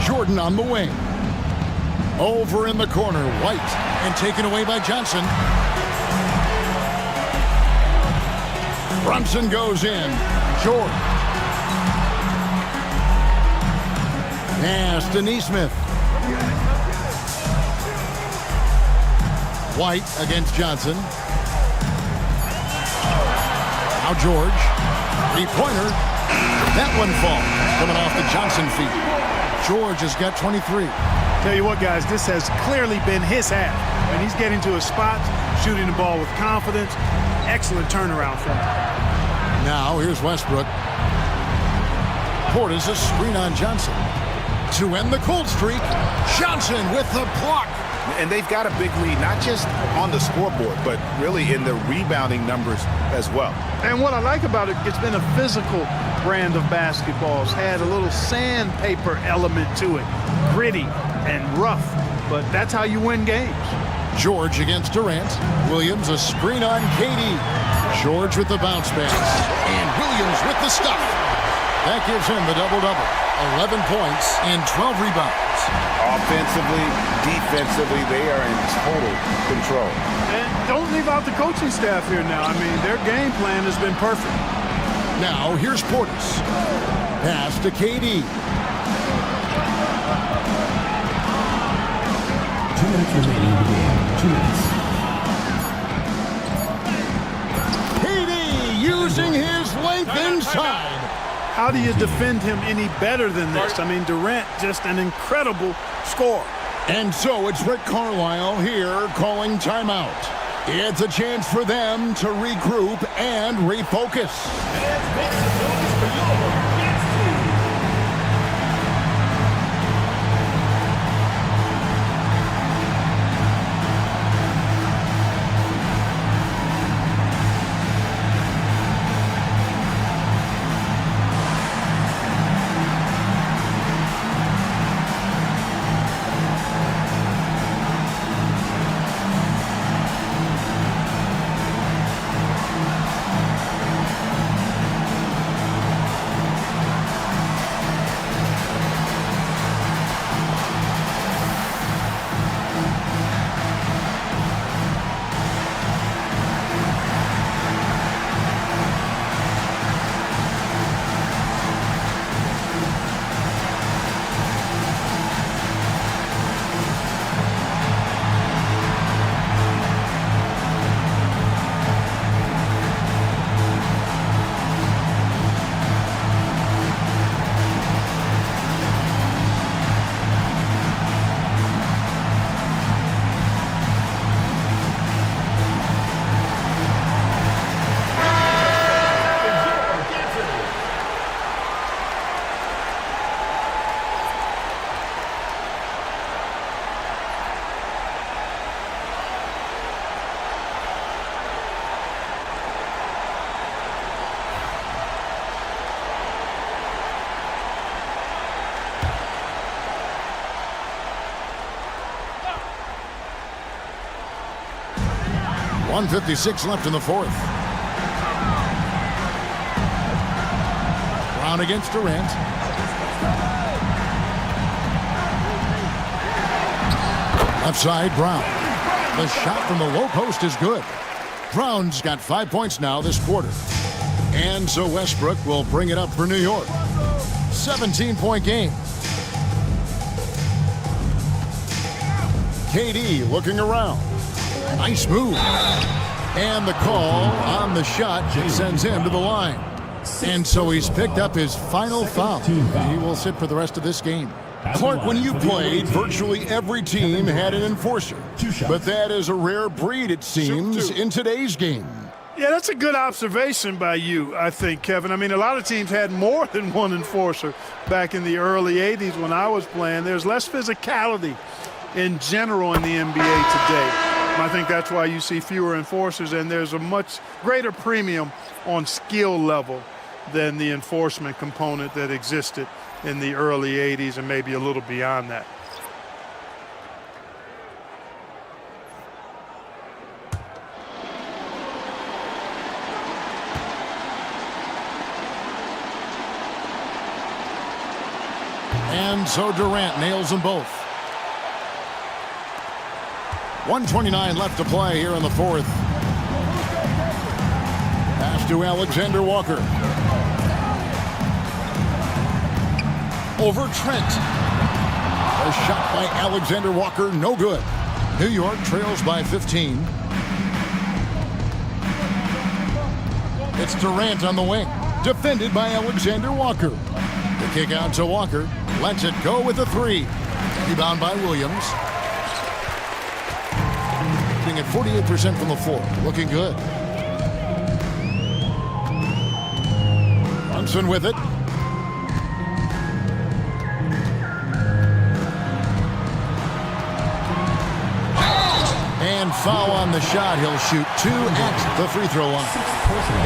Jordan on the wing. Over in the corner, White, and taken away by Johnson. Brunson goes in. George. Pass to Nesmith. White against Johnson. Now George. 3-pointer. That one falls. Coming off the Johnson feet. George has got 23. Tell you what, guys, this has clearly been his half. And he's getting to his spot, shooting the ball with confidence. Excellent turnaround from him. Now here's Westbrook. Portis a screen on Johnson. To end the cold streak, Johnson with the block. And they've got a big lead, not just on the scoreboard, but really in the rebounding numbers as well. And what I like about it, it's been a physical brand of basketball. It's had a little sandpaper element to it. Gritty and rough, but that's how you win games. George against Durant. Williams a screen on KD. George with the bounce pass. And Williams with the stuff. That gives him the double-double. 11 points and 12 rebounds. Offensively, defensively, they are in total control. And don't leave out the coaching staff here now. I mean, their game plan has been perfect. Now, here's Portis. Pass to KD. 2 minutes remaining in the game. 2 minutes. KD using his length inside. How do you defend him any better than this? I mean, Durant, just an incredible scorer. And so it's Rick Carlisle here calling timeout. It's a chance for them to regroup and refocus. 1:56 left in the fourth. Brown against Durant. Left side, Brown. The shot from the low post is good. Brown's got 5 points now this quarter. And so Westbrook will bring it up for New York. 17-point game. KD looking around. Nice move. And the call on the shot sends him to the line. And so he's picked up his final foul. He will sit for the rest of this game. Clark, when you played, virtually every team had an enforcer. But that is a rare breed, it seems, in today's game. Yeah, that's a good observation by you, I think, Kevin. I mean, a lot of teams had more than one enforcer back in the early 80s when I was playing. There's less physicality in general in the NBA today. I think that's why you see fewer enforcers, and there's a much greater premium on skill level than the enforcement component that existed in the early 80s and maybe a little beyond that. And so Durant nails them both. 1:29 left to play here in the fourth. Pass to Alexander Walker. Over Trent. A shot by Alexander Walker, no good. New York trails by 15. It's Durant on the wing, defended by Alexander Walker. The kick out to Walker, lets it go with a three. Rebound by Williams. Shooting at 48% from the floor, looking good. Brunson with it. And foul on the shot. He'll shoot 2 at the free throw line.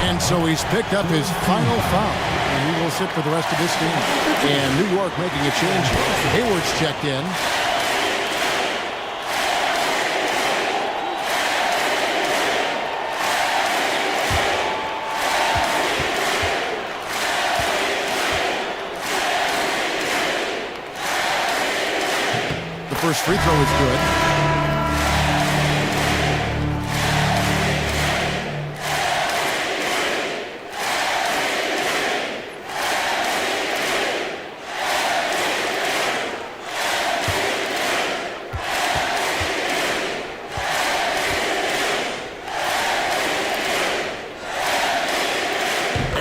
And so he's picked up his final foul. And he will sit for the rest of this game. And New York making a change. Hayward's checked in. The first free throw is good.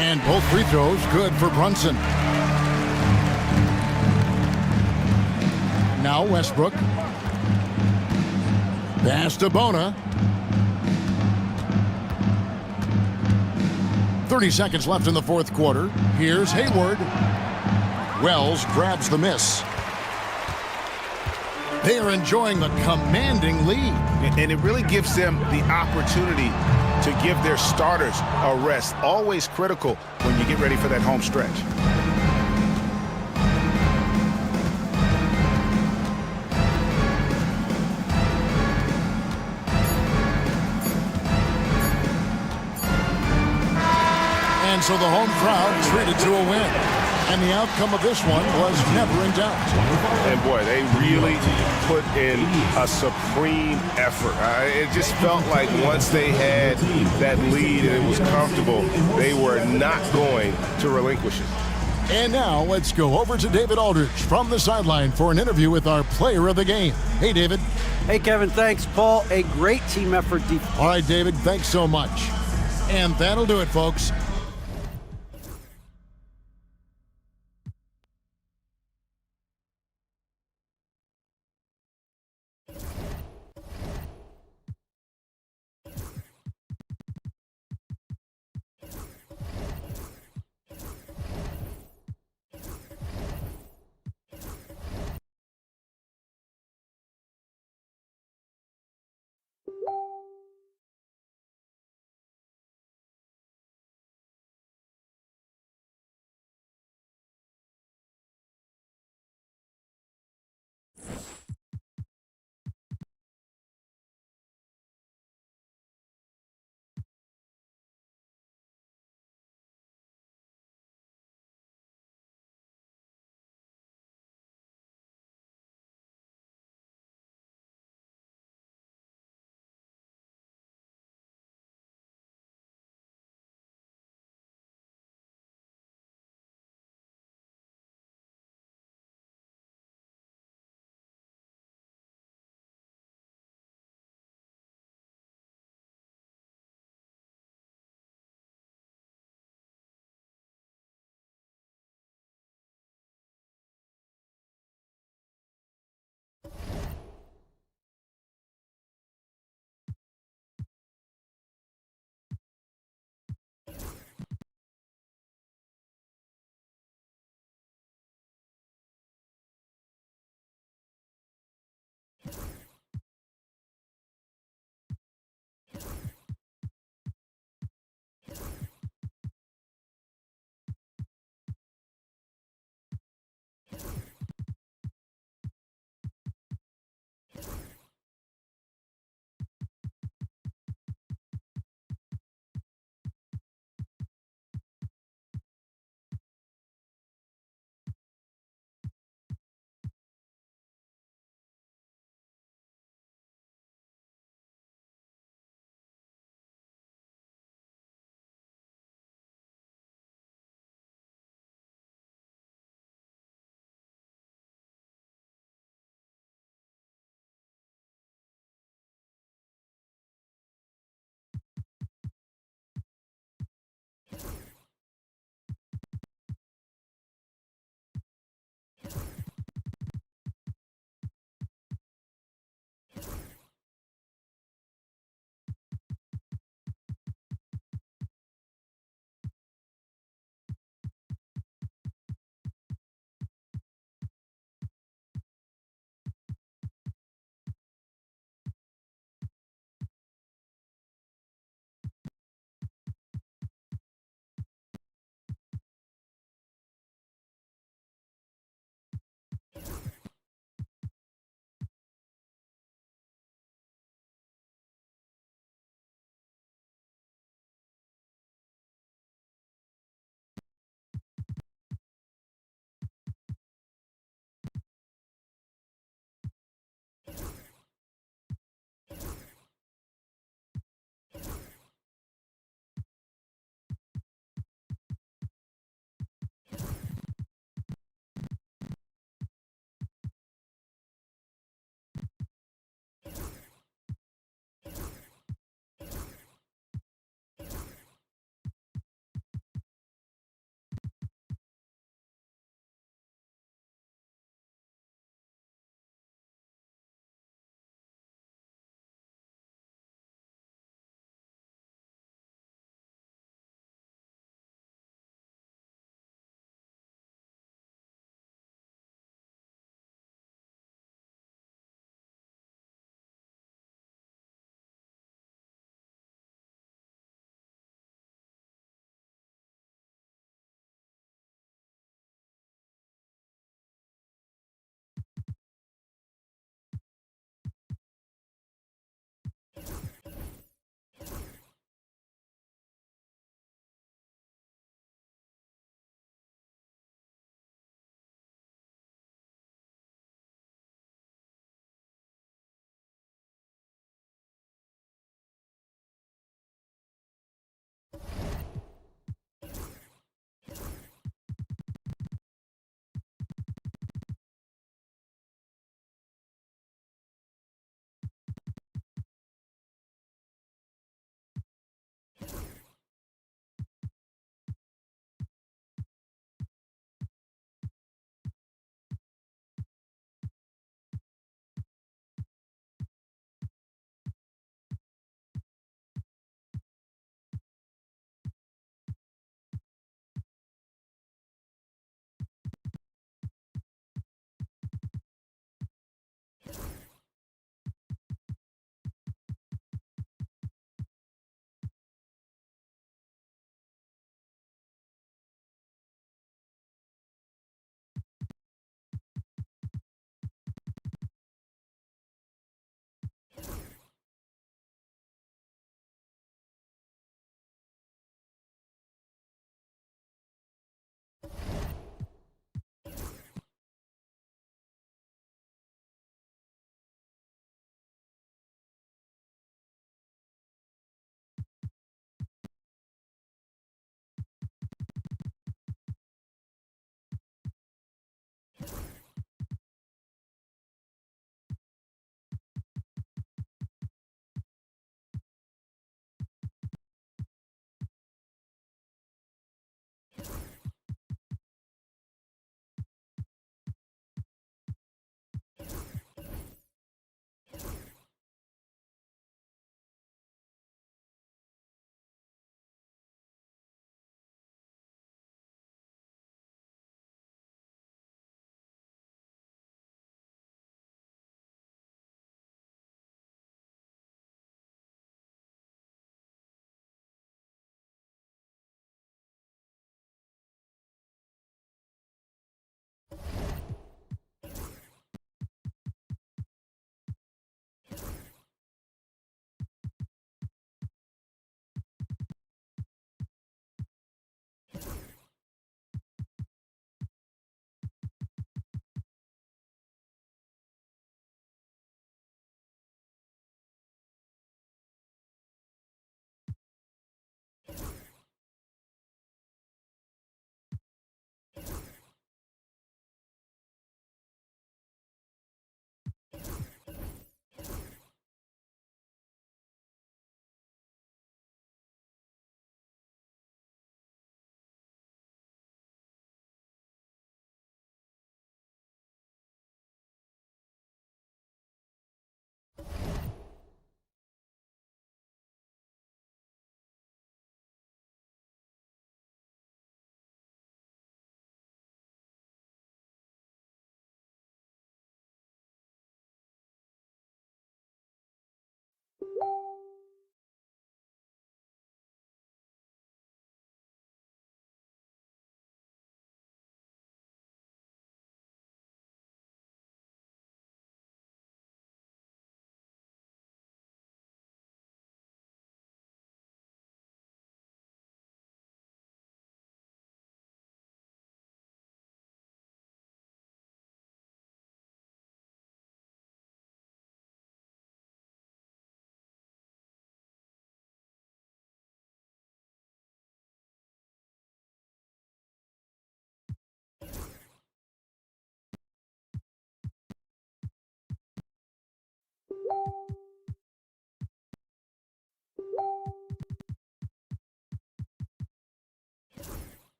And both free throws good for Brunson. Now Westbrook. Pass to Bona. 30 seconds left in the fourth quarter. Here's Hayward. Wells grabs the miss. They are enjoying the commanding lead. And it really gives them the opportunity to give their starters a rest. Always critical when you get ready for that home stretch. And so the home crowd treated to a win. And the outcome of this one was never in doubt. And boy, they really put in a supreme effort. It just felt like once they had that lead and it was comfortable, they were not going to relinquish it. And now let's go over to David Aldridge from the sideline for an interview with our player of the game. Hey, David. Hey, Kevin. Thanks, Paul. A great team effort. All right, David. Thanks so much. And that'll do it, folks.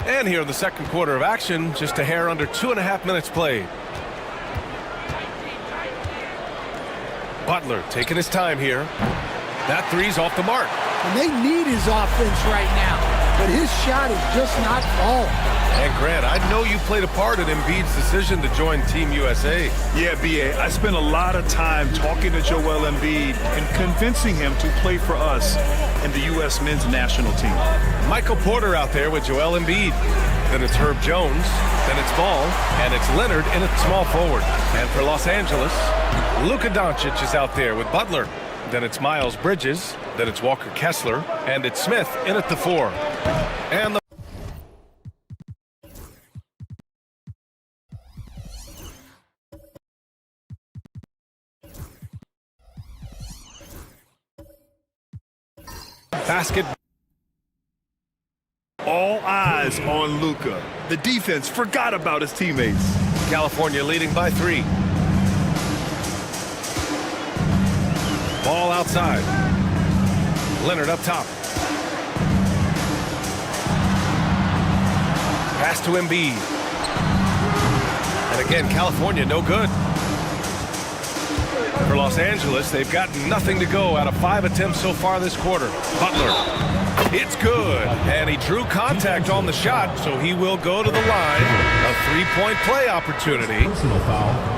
And here in the second quarter of action, just a hair under 2.5 minutes played. Butler taking his time here. That three's off the mark. And they need his offense right now, but his shot is just not falling. And Grant, I know you played a part in Embiid's decision to join Team USA. Yeah, B.A., I spent a lot of time talking to Joel Embiid and convincing him to play for us in the U.S. men's national team. Michael Porter out there with Joel Embiid. Then it's Herb Jones, then it's Ball, and it's Leonard in at small forward. And for Los Angeles, Luka Doncic is out there with Butler. Then it's Miles Bridges, then it's Walker Kessler, and it's Smith in at the 4. And the basket. All eyes on Luka. The defense forgot about his teammates. California leading by 3. Ball outside. Leonard up top. Pass to Embiid. And again, California no good. For Los Angeles, they've got nothing to go out of 5 attempts so far this quarter. Butler. It's good. And he drew contact on the shot, so he will go to the line. A 3-point play opportunity.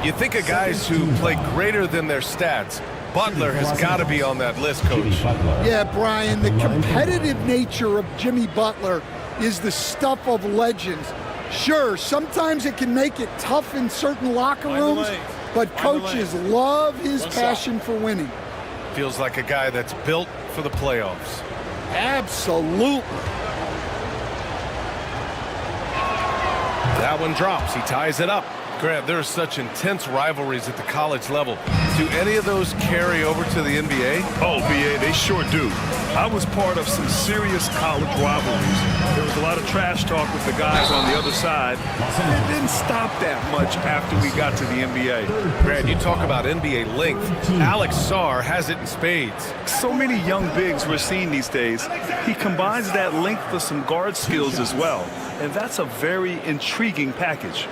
You think of guys who play greater than their stats. Butler has got to be on that list, Coach. Yeah, Brian, the competitive nature of Jimmy Butler is the stuff of legends. Sure, sometimes it can make it tough in certain locker rooms, but coaches love his passion for winning. Feels like a guy that's built for the playoffs. Absolutely. That one drops. He ties it up. Grant, there are such intense rivalries at the college level. Do any of those carry over to the NBA? Oh, BA, they sure do. I was part of some serious college rivalries. There was a lot of trash talk with the guys on the other side. It didn't stop that much after we got to the NBA. Grant, you talk about NBA length. Alex Sarr has it in spades. So many young bigs we're seeing these days. He combines that length with some guard skills as well. And that's a very intriguing package.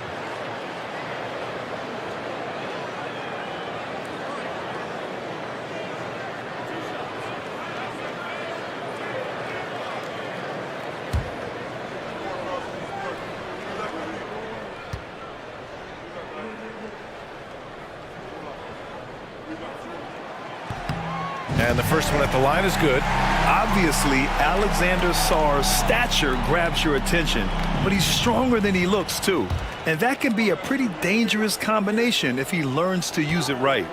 And the first one at the line is good. Obviously, Alexander Sarr's stature grabs your attention, but he's stronger than he looks, too. And that can be a pretty dangerous combination if he learns to use it right.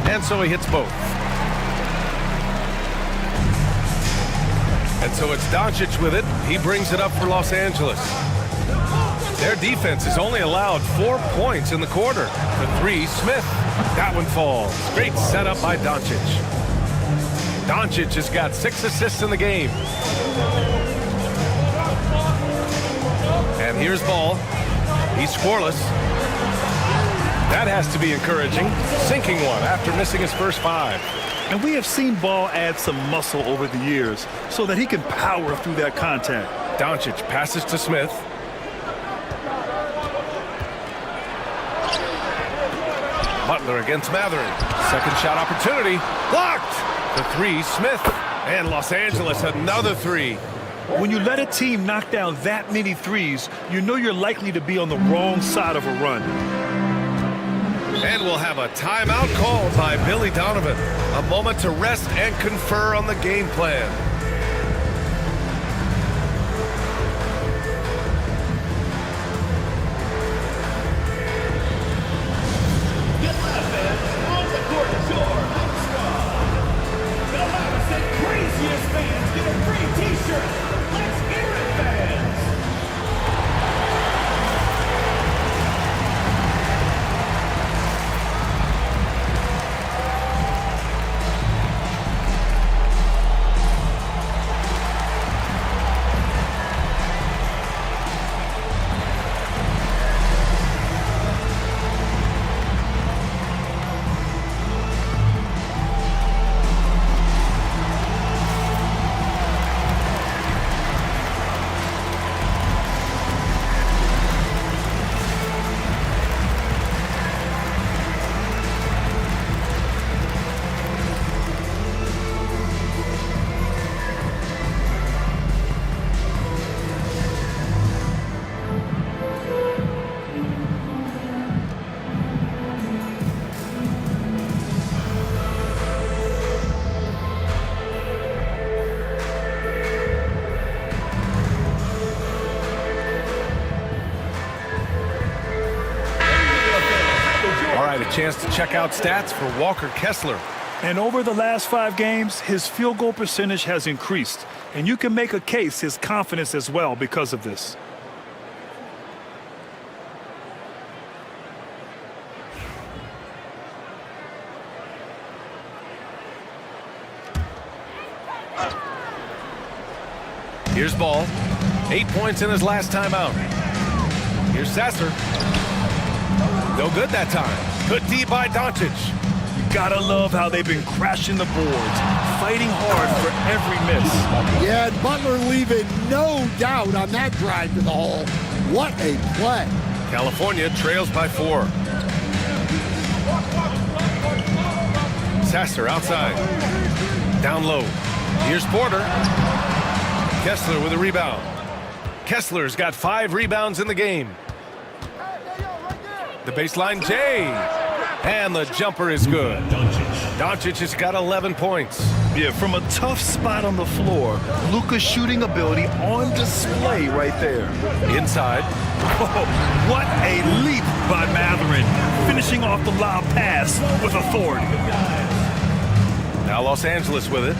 And so he hits both. And so it's Doncic with it. He brings it up for Los Angeles. Their defense has only allowed 4 points in the quarter. The three, Smith. That one falls. Great setup by Doncic. Doncic has got 6 assists in the game. And here's Ball. He's scoreless. That has to be encouraging. Sinking one after missing his first 5. And we have seen Ball add some muscle over the years so that he can power through that contact. Doncic passes to Smith. Butler against Matherin. Second shot opportunity. Blocked! The three, Smith. And Los Angeles, another 3. When you let a team knock down that many threes, you know you're likely to be on the wrong side of a run. And we'll have a timeout called by Billy Donovan. A moment to rest and confer on the game plan. Chance to check out stats for Walker Kessler. And over the last 5 games, his field goal percentage has increased. And you can make a case his confidence as well because of this. Here's Ball. 8 points in his last time out. Here's Sasser. No good that time. Good D by Doncic. You gotta love how they've been crashing the boards, fighting hard for every miss. Yeah, and Butler leaving no doubt on that drive to the hole. What a play. California trails by 4. Sasser outside. Down low. Here's Porter. Kessler with a rebound. Kessler's got 5 rebounds in the game. The baseline J. And the jumper is good. Doncic has got 11 points. Yeah, from a tough spot on the floor, Luka's shooting ability on display right there. Inside. Oh, what a leap by Matherin, finishing off the lob pass with authority. Now Los Angeles with it.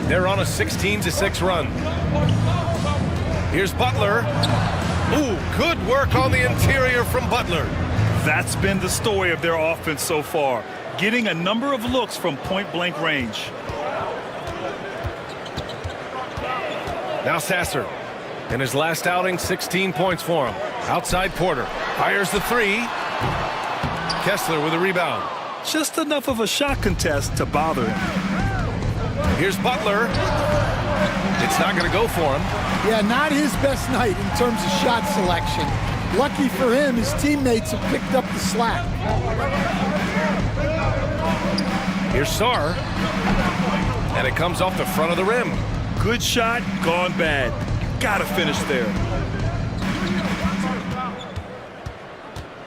They're on a 16-6 run. Here's Butler. Ooh, good work on the interior from Butler. That's been the story of their offense so far, getting a number of looks from point-blank range. Now Sasser. In his last outing, 16 points for him. Outside Porter. Fires the three. Kessler with a rebound. Just enough of a shot contest to bother him. Here's Butler. It's not going to go for him. Yeah, not his best night in terms of shot selection. Lucky for him, his teammates have picked up the slack. Here's Sarr. And it comes off the front of the rim. Good shot, gone bad. Gotta finish there.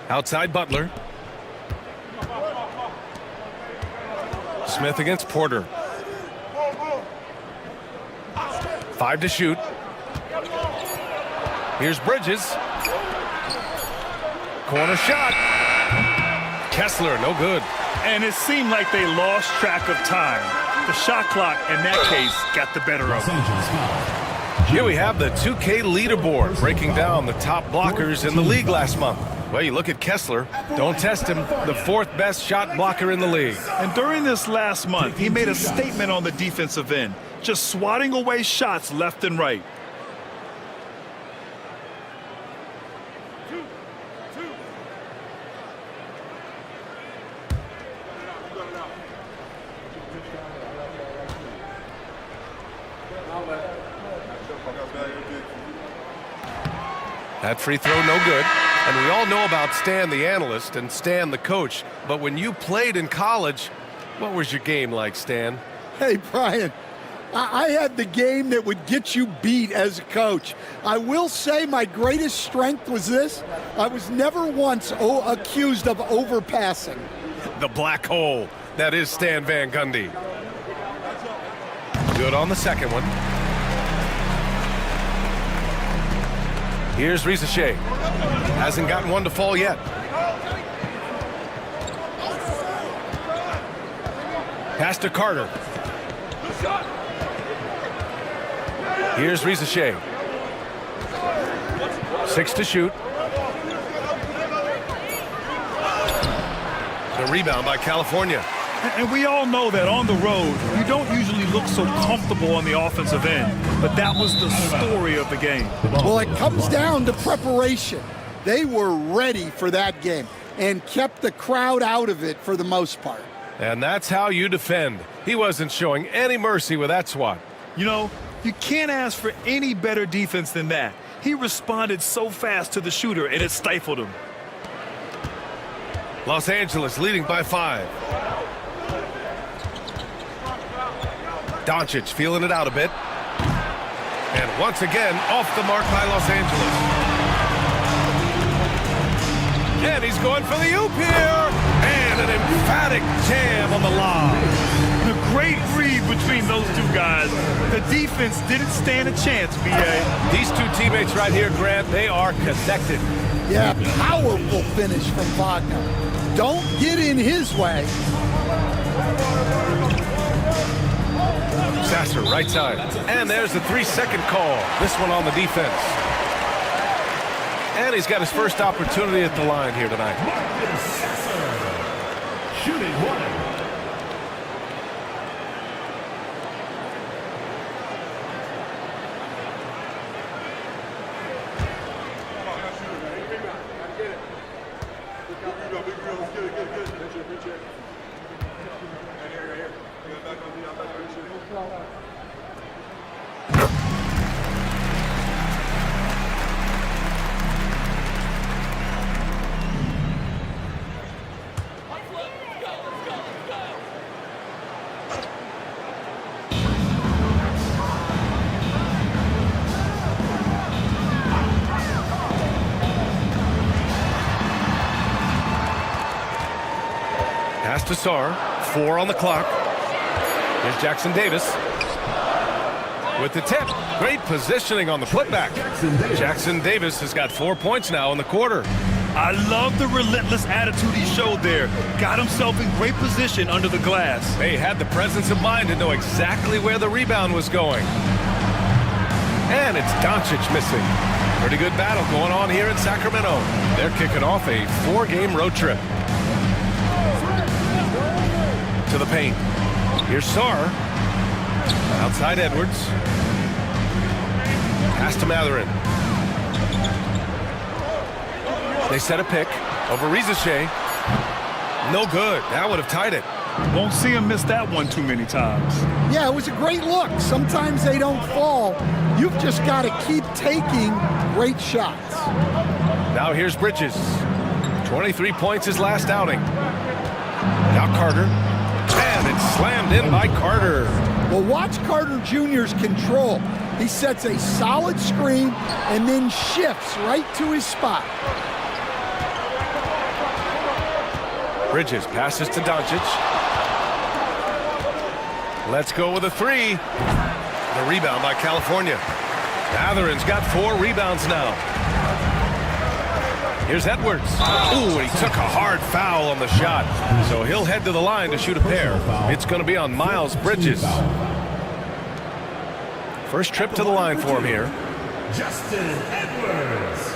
Outside Butler. Smith against Porter. 5 to shoot. Here's Bridges. Corner shot. Kessler, no good. And it seemed like they lost track of time. The shot clock, in that case, got the better of them. Here we have the 2K leaderboard breaking down the top blockers in the league last month. Well, you look at Kessler. Don't test him. The 4th best shot blocker in the league. And during this last month, he made a statement on the defensive end, just swatting away shots left and right. That free throw, no good. And we all know about Stan the analyst and Stan the coach. But when you played in college, what was your game like, Stan? Hey, Brian, I had the game that would get you beat as a coach. I will say my greatest strength was this. I was never once accused of overpassing. The black hole. That is Stan Van Gundy. Good on the second one. Here's Rizachet. Hasn't gotten one to fall yet. Pass to Carter. Here's Rizachet. 6 to shoot. The rebound by California. And we all know that on the road, you don't usually look so comfortable on the offensive end. But that was the story of the game. Well, it comes down to preparation. They were ready for that game and kept the crowd out of it for the most part. And that's how you defend. He wasn't showing any mercy with that swat. You know, you can't ask for any better defense than that. He responded so fast to the shooter, and it stifled him. Los Angeles leading by 5. Doncic feeling it out a bit. And once again, off the mark by Los Angeles. And he's going for the oop here. And an emphatic jam on the lob. A great read between those two guys. The defense didn't stand a chance, B.A. These two teammates right here, Grant, they are connected. Yeah, powerful finish from Wagner. Don't get in his way. Sasser, right side. And there's the 3-second call. This one on the defense. And he's got his first opportunity at the line here tonight. Shooting 1. Pass to Sarr. 4 on the clock. Here's Jackson Davis with the tip. Great positioning on the putback. Jackson Davis has got 4 points now in the quarter. I love the relentless attitude he showed there. Got himself in great position under the glass. They had the presence of mind to know exactly where the rebound was going. And it's Doncic missing. Pretty good battle going on here in Sacramento. They're kicking off a 4-game road trip. To the paint. Here's Sarr. Outside Edwards. Pass to Matherin. They set a pick over Rizeshe. No good. That would have tied it. Won't see him miss that one too many times. Yeah, it was a great look. Sometimes they don't fall. You've just got to keep taking great shots. Now here's Bridges. 23 points his last outing. Now Carter. And it's slammed in by Carter. Well, watch Carter Jr.'s control. He sets a solid screen and then shifts right to his spot. Bridges passes to Doncic. Let's go with a 3. The rebound by California. Matherin's got 4 rebounds now. Here's Edwards. Ooh, he took a hard foul on the shot. So he'll head to the line to shoot a pair. It's going to be on Miles Bridges. First trip to the line for him here. Justin Edwards.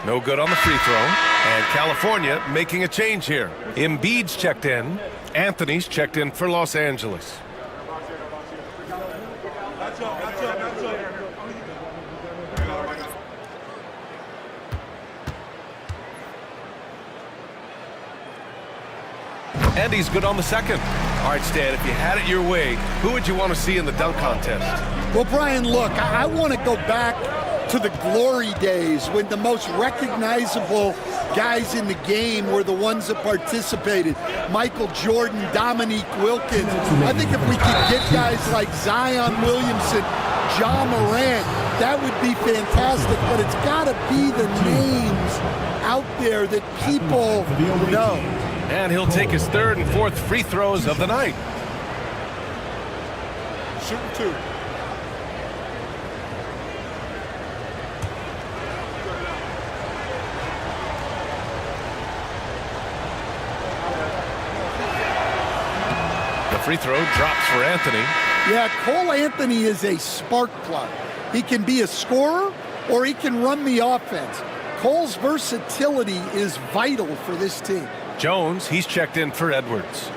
No good on the free throw. And California making a change here. Embiid's checked in. Anthony's checked in for Los Angeles. And he's good on the second. All right, Stan, if you had it your way, who would you want to see in the dunk contest? Well, Brian, look, I want to go back to the glory days when the most recognizable guys in the game were the ones that participated. Michael Jordan, Dominique Wilkins. I think if we could get guys like Zion Williamson, Ja Morant, that would be fantastic, but it's got to be the names out there that people know. And he'll take his 3rd and 4th free throws of the night. Shooting 2. The free throw drops for Anthony. Yeah, Cole Anthony is a spark plug. He can be a scorer or he can run the offense. Cole's versatility is vital for this team. Jones, he's checked in for Edwards.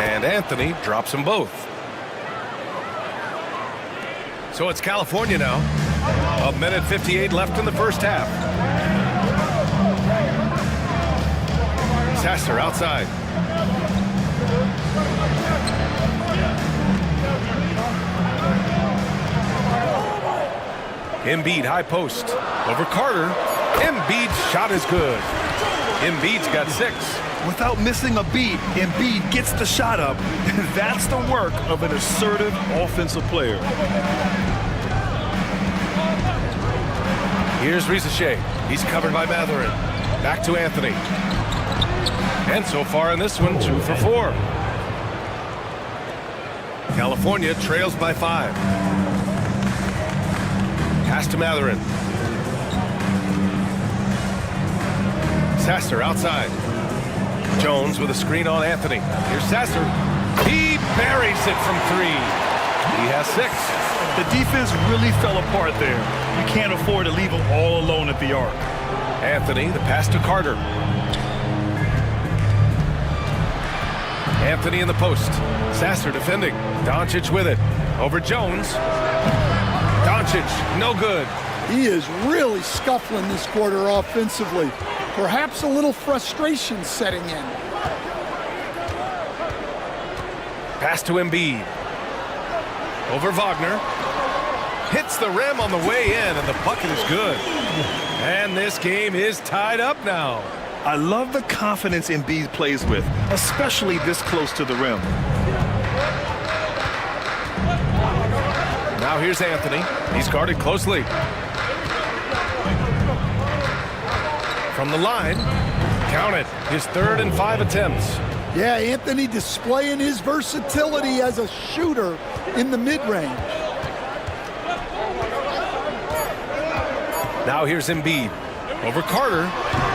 And Anthony drops them both. So it's California now. 1:58 left in the first half. Sasser outside. Embiid high post over Carter. Embiid's shot is good. Embiid's got 6. Without missing a beat, Embiid gets the shot up. That's the work of an assertive offensive player. Here's Rizeshe. He's covered by Matherin. Back to Anthony. And so far in this one, 2 for 4. California trails by 5. Pass to Matherin. Sasser outside. Jones with a screen on Anthony. Here's Sasser. He buries it from 3. He has 6. The defense really fell apart there. You can't afford to leave them all alone at the arc. Anthony, the pass to Carter. Anthony in the post. Sasser defending. Doncic with it. Over Jones. Doncic, no good. He is really scuffling this quarter offensively. Perhaps a little frustration setting in. Pass to Embiid. Over Wagner. Hits the rim on the way in, and the bucket is good. And this game is tied up now. I love the confidence Embiid plays with, especially this close to the rim. Now here's Anthony. He's guarded closely. from the line. Count it. His 3rd and 5 attempts. Yeah, Anthony displaying his versatility as a shooter in the mid-range. Now here's Embiid. Over Carter.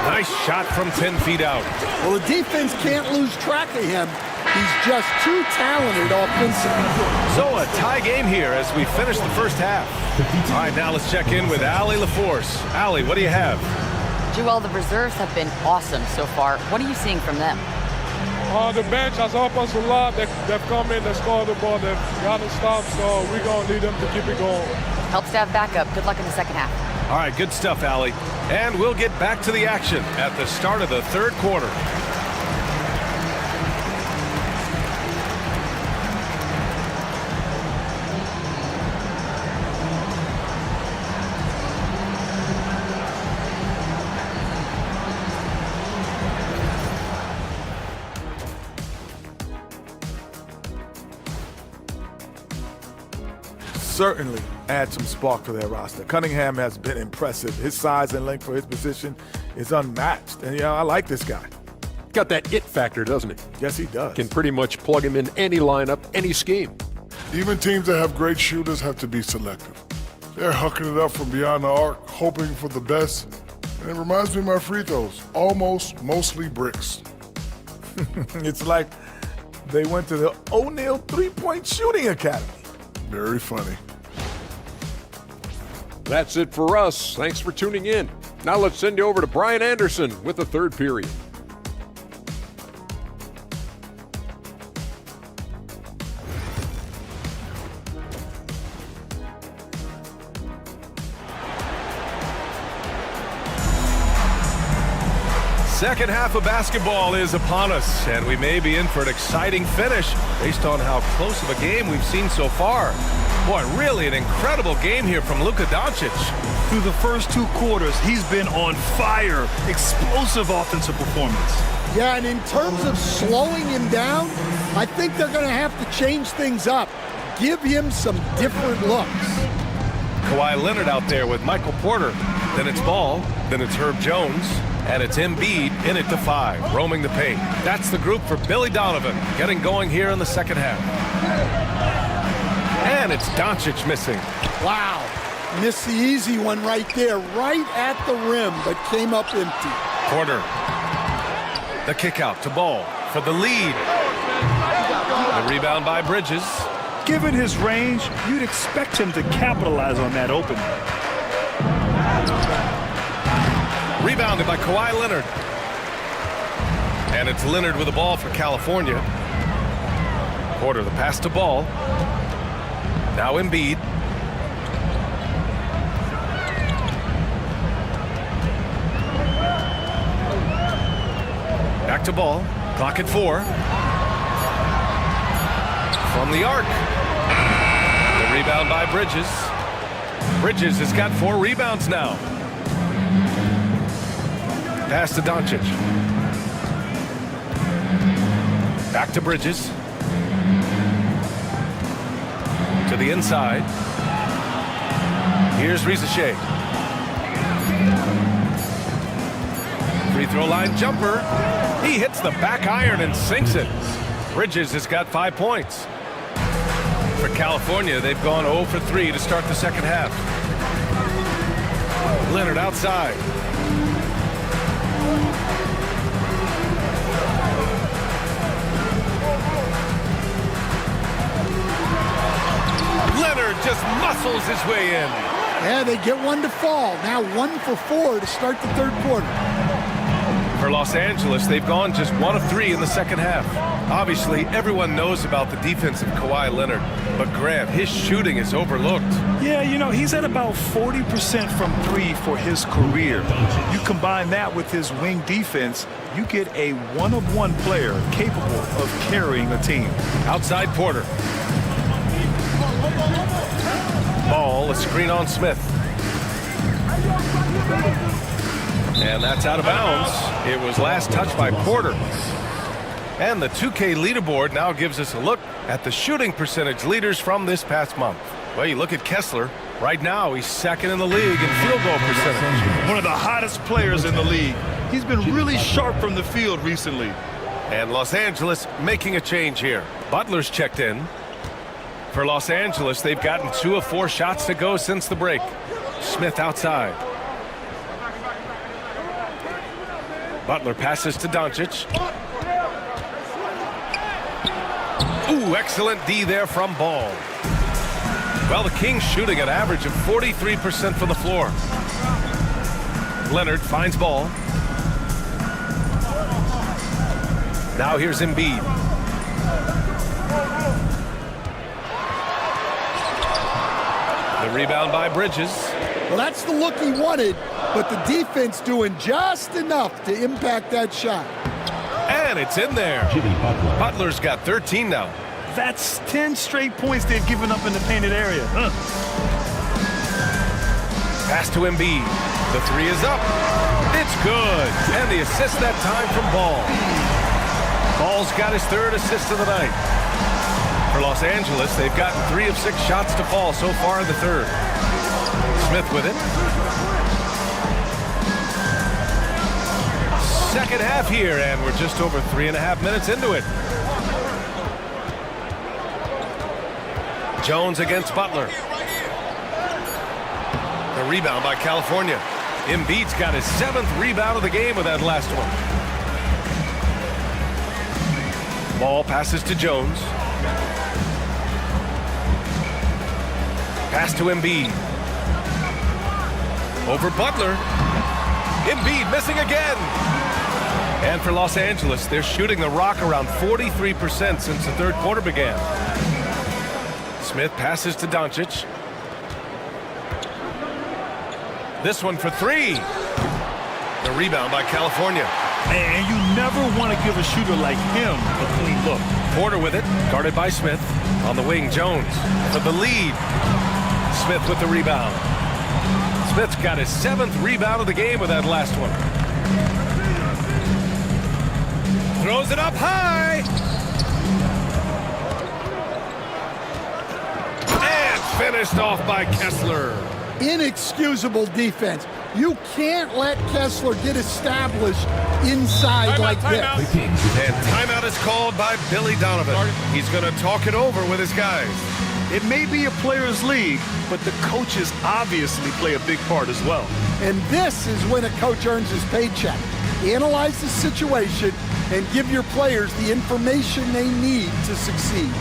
Nice shot from 10 feet out. Well, the defense can't lose track of him. He's just too talented offensively. So a tie game here as we finish the first half. All right, now let's check in with Allie LaForce. Allie, what do you have? Joel, the reserves have been awesome so far. What are you seeing from them? The bench has helped us a lot. They've come in, they scored the ball, they've got to stop, so we're going to need them to keep it going. Helps to have backup. Good luck in the second half. All right, good stuff, Allie. And we'll get back to the action at the start of the 3rd quarter. Certainly add some spark to their roster. Cunningham has been impressive. His size and length for his position is unmatched. And, I like this guy. Got that it factor, doesn't he? Yes, he does. Can pretty much plug him in any lineup, any scheme. Even teams that have great shooters have to be selective. They're hucking it up from beyond the arc, hoping for the best. And it reminds me of my free throws. Almost, mostly bricks. It's like they went to the O'Neal three-point shooting academy. Very funny. That's it for us. Thanks for tuning in. Now let's send you over to Brian Anderson with the 3rd period. Second half of basketball is upon us, and we may be in for an exciting finish based on how close of a game we've seen so far. Boy, really an incredible game here from Luka Doncic. Through the first 2 quarters, he's been on fire. Explosive offensive performance. Yeah, and in terms of slowing him down, I think they're going to have to change things up. Give him some different looks. Kawhi Leonard out there with Michael Porter. Then it's Ball. Then it's Herb Jones. And it's Embiid in it to 5, roaming the paint. That's the group for Billy Donovan, getting going here in the second half. And it's Doncic missing. Wow. Missed the easy one right there, right at the rim, but came up empty. Porter. The kick out to Ball for the lead. The rebound by Bridges. Given his range, you'd expect him to capitalize on that opening. Rebounded by Kawhi Leonard. And it's Leonard with the ball for California. Porter the pass to Ball. Now Embiid. Back to Ball. Clock at 4. From the arc. The rebound by Bridges. Bridges has got 4 rebounds now. Pass to Doncic. Back to Bridges. To the inside. Here's Rizachet. Free throw line jumper. He hits the back iron and sinks it. Bridges has got 5 points. For California, they've gone 0 for 3 to start the second half. Leonard outside. Leonard just muscles his way in. Yeah, they get one to fall. Now 1 for 4 to start the 3rd quarter. For Los Angeles, they've gone just 1 of 3 in the second half. Obviously, everyone knows about the defense of Kawhi Leonard, but Grant, his shooting is overlooked. Yeah, he's at about 40% from 3 for his career. You combine that with his wing defense, you get a one-of-one player capable of carrying a team. Outside Porter. Ball, a screen on Smith. And that's out of bounds. It was last touched by Porter. And the 2K leaderboard now gives us a look at the shooting percentage leaders from this past month. Well, you look at Kessler. Right now, he's second in the league in field goal percentage. One of the hottest players in the league. He's been really sharp from the field recently. And Los Angeles making a change here. Butler's checked in. For Los Angeles, they've gotten 2 of 4 shots to go since the break. Smith outside. Butler passes to Doncic. Ooh, excellent D there from Ball. Well, the Kings shooting an average of 43% from the floor. Leonard finds Ball. Now here's Embiid. The rebound by Bridges. Well, that's the look he wanted, but the defense doing just enough to impact that shot. And it's in there. Butler's got 13 now. That's 10 straight points they've given up in the painted area. Pass to Embiid. The 3 is up. It's good. And the assist that time from Ball. Ball's got his 3rd assist of the night. For Los Angeles, they've gotten 3 of 6 shots to fall so far in the 3rd. Smith with it. Second half here, and we're just over 3.5 minutes into it. Jones against Butler. The rebound by California. Embiid's got his 7th rebound of the game with that last one. Ball passes to Jones. Pass to Embiid. Over Butler. Embiid missing again. And for Los Angeles, they're shooting the rock around 43% since the 3rd quarter began. Smith passes to Doncic. This one for 3. The rebound by California. And you never want to give a shooter like him a clean look. Porter with it, guarded by Smith. On the wing, Jones for the lead. Smith with the rebound. Smith's got his 7th rebound of the game with that last one. Throws it up high. And finished off by Kessler. Inexcusable defense. You can't let Kessler get established inside like this. And timeout is called by Billy Donovan. He's going to talk it over with his guys. It may be a players' league, but the coaches obviously play a big part as well. And this is when a coach earns his paycheck. Analyze the situation and give your players the information they need to succeed.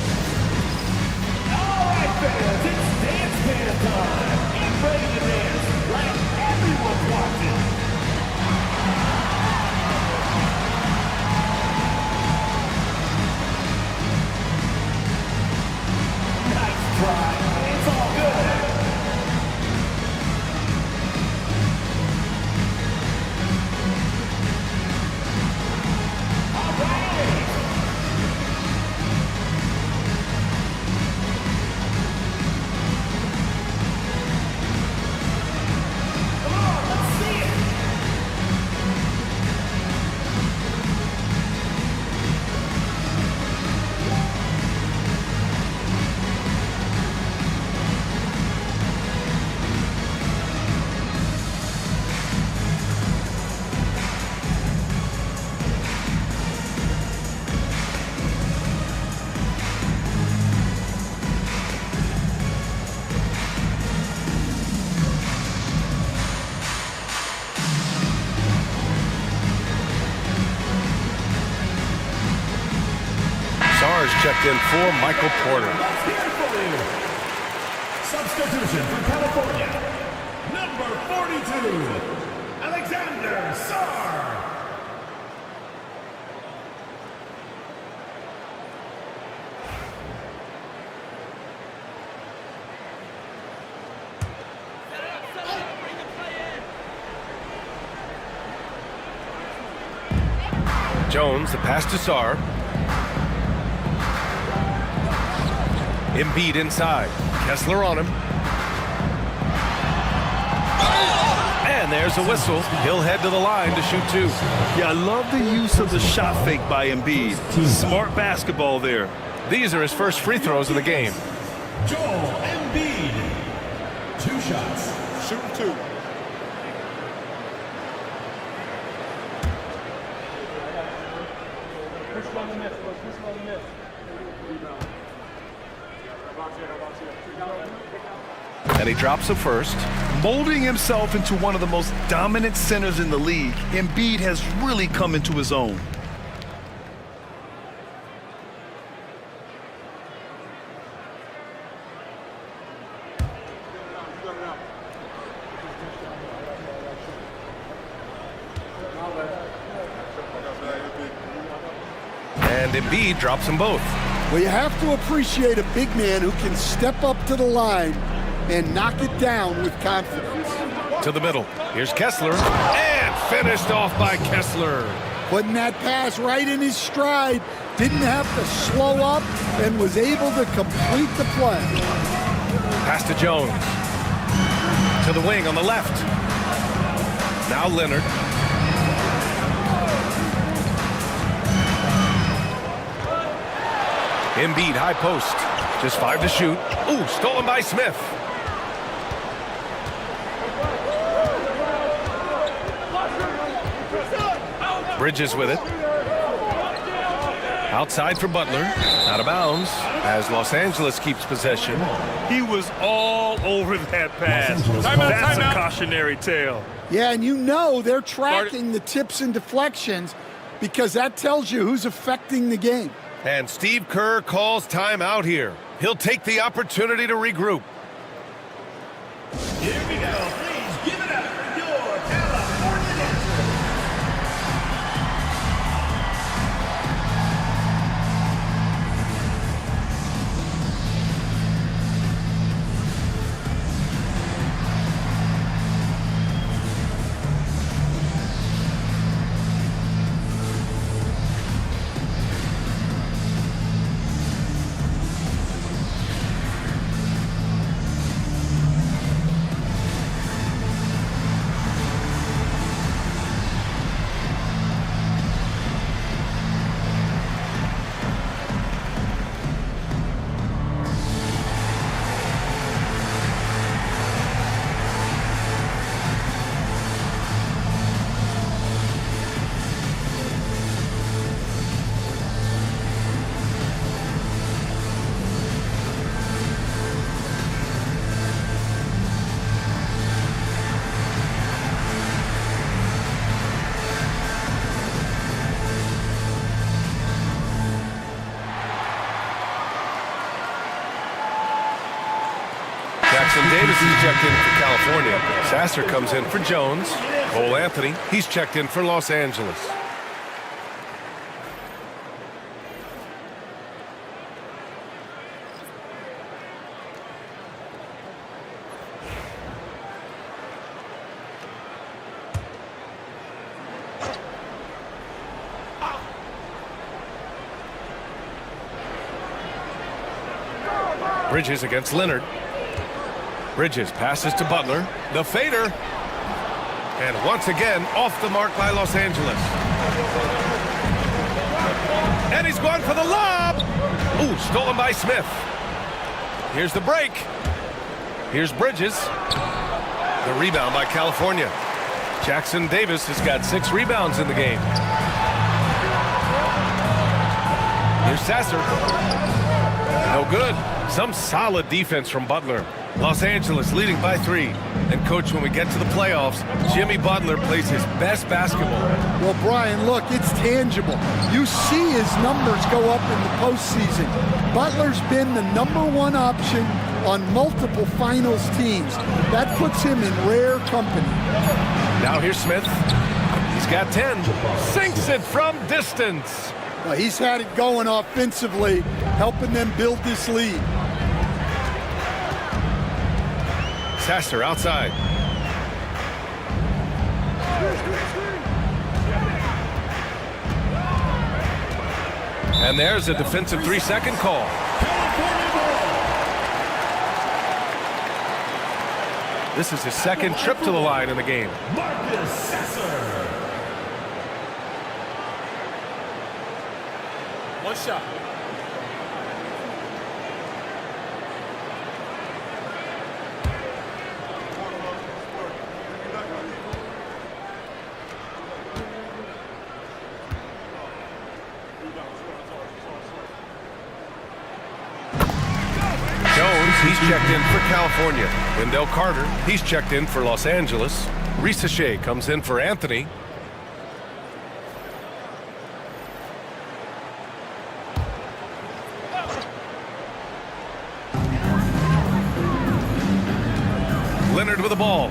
All right, fans, it's dance band time. Get ready to dance like everyone's watching. Nice try. It's all good. All right. Come on, let's see it. Sarge checked in for Michael Porter. Let's hear it for you. Substitution for California. Number 42, Alexander Sarr. Jones, the pass to Sarr. Embiid inside. Kessler on him. And there's a whistle. He'll head to the line to shoot 2. Yeah, I love the use of the shot fake by Embiid. Smart basketball there. These are his first free throws of the game. Joel Embiid. 2 shots. Shooting 2. And he drops the first. Molding himself into one of the most dominant centers in the league, Embiid has really come into his own. And Embiid drops them both. Well, you have to appreciate a big man who can step up to the line and knock it down with confidence. To the middle. Here's Kessler. And finished off by Kessler. Putting that pass right in his stride. Didn't have to slow up and was able to complete the play. Pass to Jones. To the wing on the left. Now Leonard. Embiid, high post. Just 5 to shoot. Ooh, stolen by Smith. Bridges with it. Outside for Butler. Out of bounds as Los Angeles keeps possession. He was all over that pass. That's a cautionary tale. Yeah, and you know they're tracking the tips and deflections because that tells you who's affecting the game. And Steve Kerr calls timeout here. He'll take the opportunity to regroup. Here we go. Please give it up for your California dancer. Davis is checked in for California. Sasser comes in for Jones. Cole Anthony, he's checked in for Los Angeles. Bridges against Leonard. Bridges passes to Butler. The fader. And once again, off the mark by Los Angeles. And he's going for the lob. Ooh, stolen by Smith. Here's the break. Here's Bridges. The rebound by California. Jackson Davis has got 6 rebounds in the game. Here's Sasser. No good. Some solid defense from Butler. Los Angeles leading by 3. And, Coach, when we get to the playoffs, Jimmy Butler plays his best basketball. Well, Brian, look, it's tangible. You see his numbers go up in the postseason. Butler's been the #1 option on multiple finals teams. That puts him in rare company. Now here's Smith. He's got 10. Sinks it from distance. Well, he's had it going offensively, helping them build this lead. Sasser outside. And there's a defensive 3-second call. This is his second trip to the line in the game. Marcus Sasser. One shot. checked in for California. Wendell Carter, he's checked in for Los Angeles. Risa Shea comes in for Anthony. Leonard with the ball.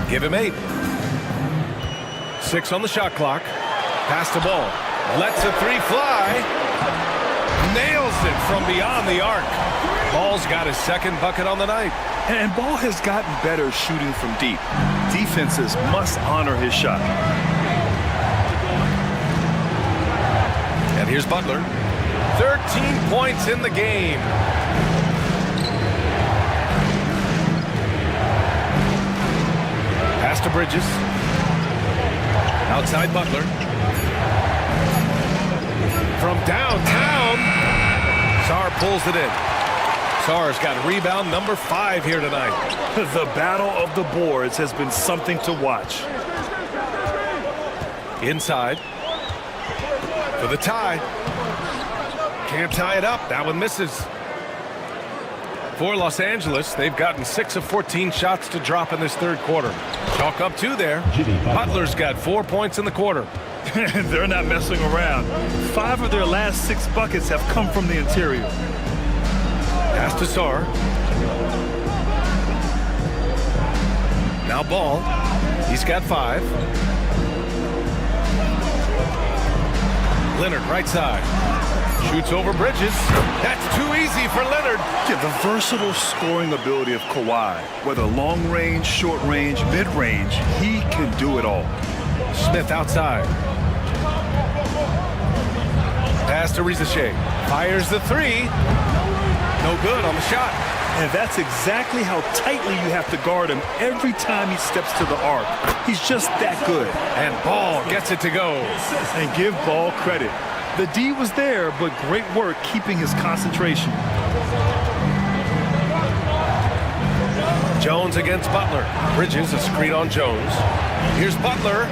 Give him 8. 6 on the shot clock. Pass the ball. Lets a 3 fly. Nails it from beyond the arc. Ball's got his second bucket on the night. And Ball has gotten better shooting from deep. Defenses must honor his shot. And here's Butler. 13 points in the game. Pass to Bridges. Outside Butler. From downtown, Sarr pulls it in. Sarr's got rebound number 5 here tonight. The battle of the boards has been something to watch. Inside. For the tie. Can't tie it up. That one misses. For Los Angeles, they've gotten 6 of 14 shots to drop in this third quarter. Chalk up 2 there. Butler's got 4 points in the quarter. They're not messing around. 5 of their last 6 buckets have come from the interior. Pass to Sarr. Now Ball. He's got 5. Leonard right side. Shoots over Bridges. That's too easy for Leonard. Yeah, the versatile scoring ability of Kawhi. Whether long range, short range, mid range, he can do it all. Smith outside. Pass to Risa Shea. Fires the 3. No good on the shot. And that's exactly how tightly you have to guard him every time he steps to the arc. He's just that good. And Ball gets it to go. And give Ball credit. The D was there, but great work keeping his concentration. Jones against Butler. Bridges, a screen on Jones. Here's Butler.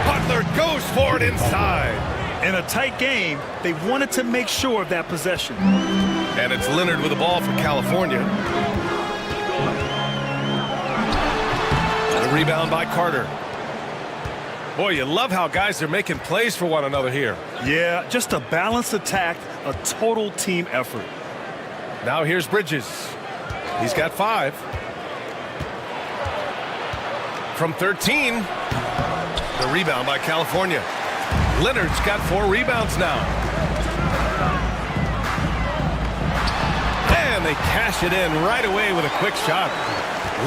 Butler goes for it inside. In a tight game, they wanted to make sure of that possession. And it's Leonard with the ball for California. The rebound by Carter. Boy, you love how guys are making plays for one another here. Yeah, just a balanced attack, a total team effort. Now here's Bridges. He's got 5. From 13. The rebound by California. Leonard's got 4 rebounds now. And they cash it in right away with a quick shot.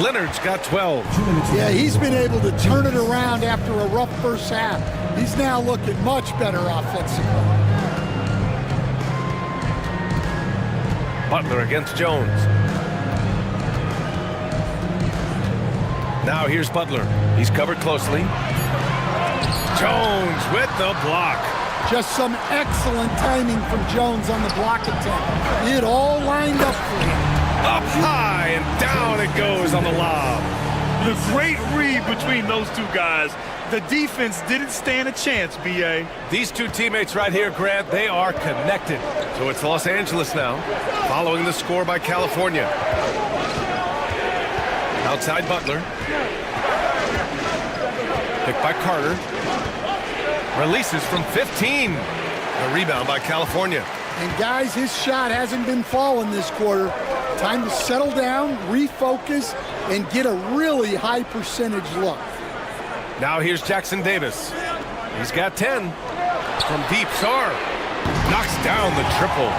Leonard's got 12. Yeah, he's been able to turn it around after a rough first half. He's now looking much better offensively. Butler against Jones. Now here's Butler. He's covered closely. Jones with the block. Just some excellent timing from Jones on the block attempt. It all lined up for him. Up high and down it goes on the lob. The great read between those two guys. The defense didn't stand a chance, B.A. These two teammates right here, Grant, they are connected. So it's Los Angeles now, following the score by California. Outside Butler. Picked by Carter. Releases from 15. The rebound by California. And guys, his shot hasn't been falling this quarter. Time to settle down, refocus, and get a really high percentage look. Now here's Jackson Davis. He's got 10. From deep, Sarr knocks down the triple.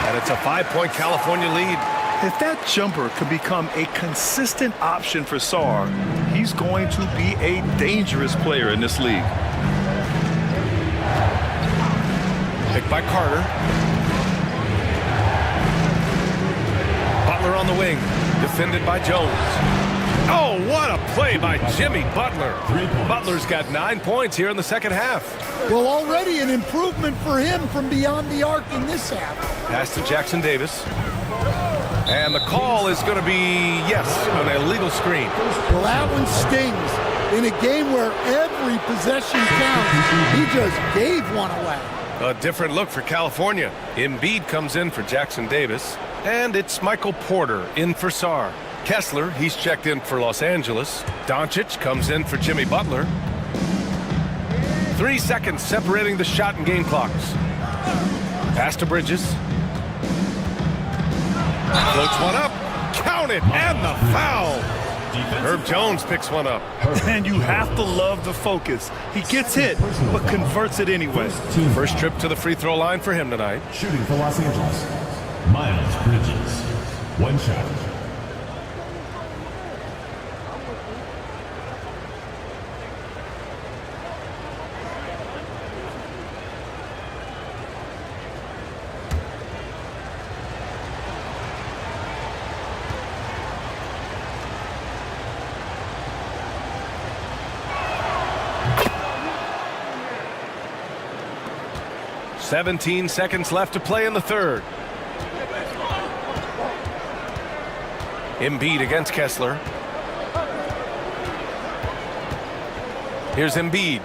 And it's a 5-point California lead. If that jumper could become a consistent option for Sarr, he's going to be a dangerous player in this league. Picked by Carter. Butler on the wing, defended by Jones. Oh, what a play by Jimmy Butler. Butler's got 9 points here in the second half. Well, already an improvement for him from beyond the arc in this half. Pass to Jackson Davis. And the call is going to be, yes, an illegal screen. Well, that one stings. In a game where every possession counts, he just gave one away. A different look for California. Embiid comes in for Jackson Davis. And it's Michael Porter in for Sarr. Kessler, he's checked in for Los Angeles. Doncic comes in for Jimmy Butler. 3 seconds separating the shot and game clocks. Pass to Bridges. Floats one up. Count it, and the foul. Herb Jones picks one up. And you have to love the focus. He gets hit, but converts it anyway. First trip to the free throw line for him tonight. Shooting for Los Angeles, Miles Bridges. 1 shot. "17 seconds left to play in the third. Embiid against Kessler. Here's Embiid.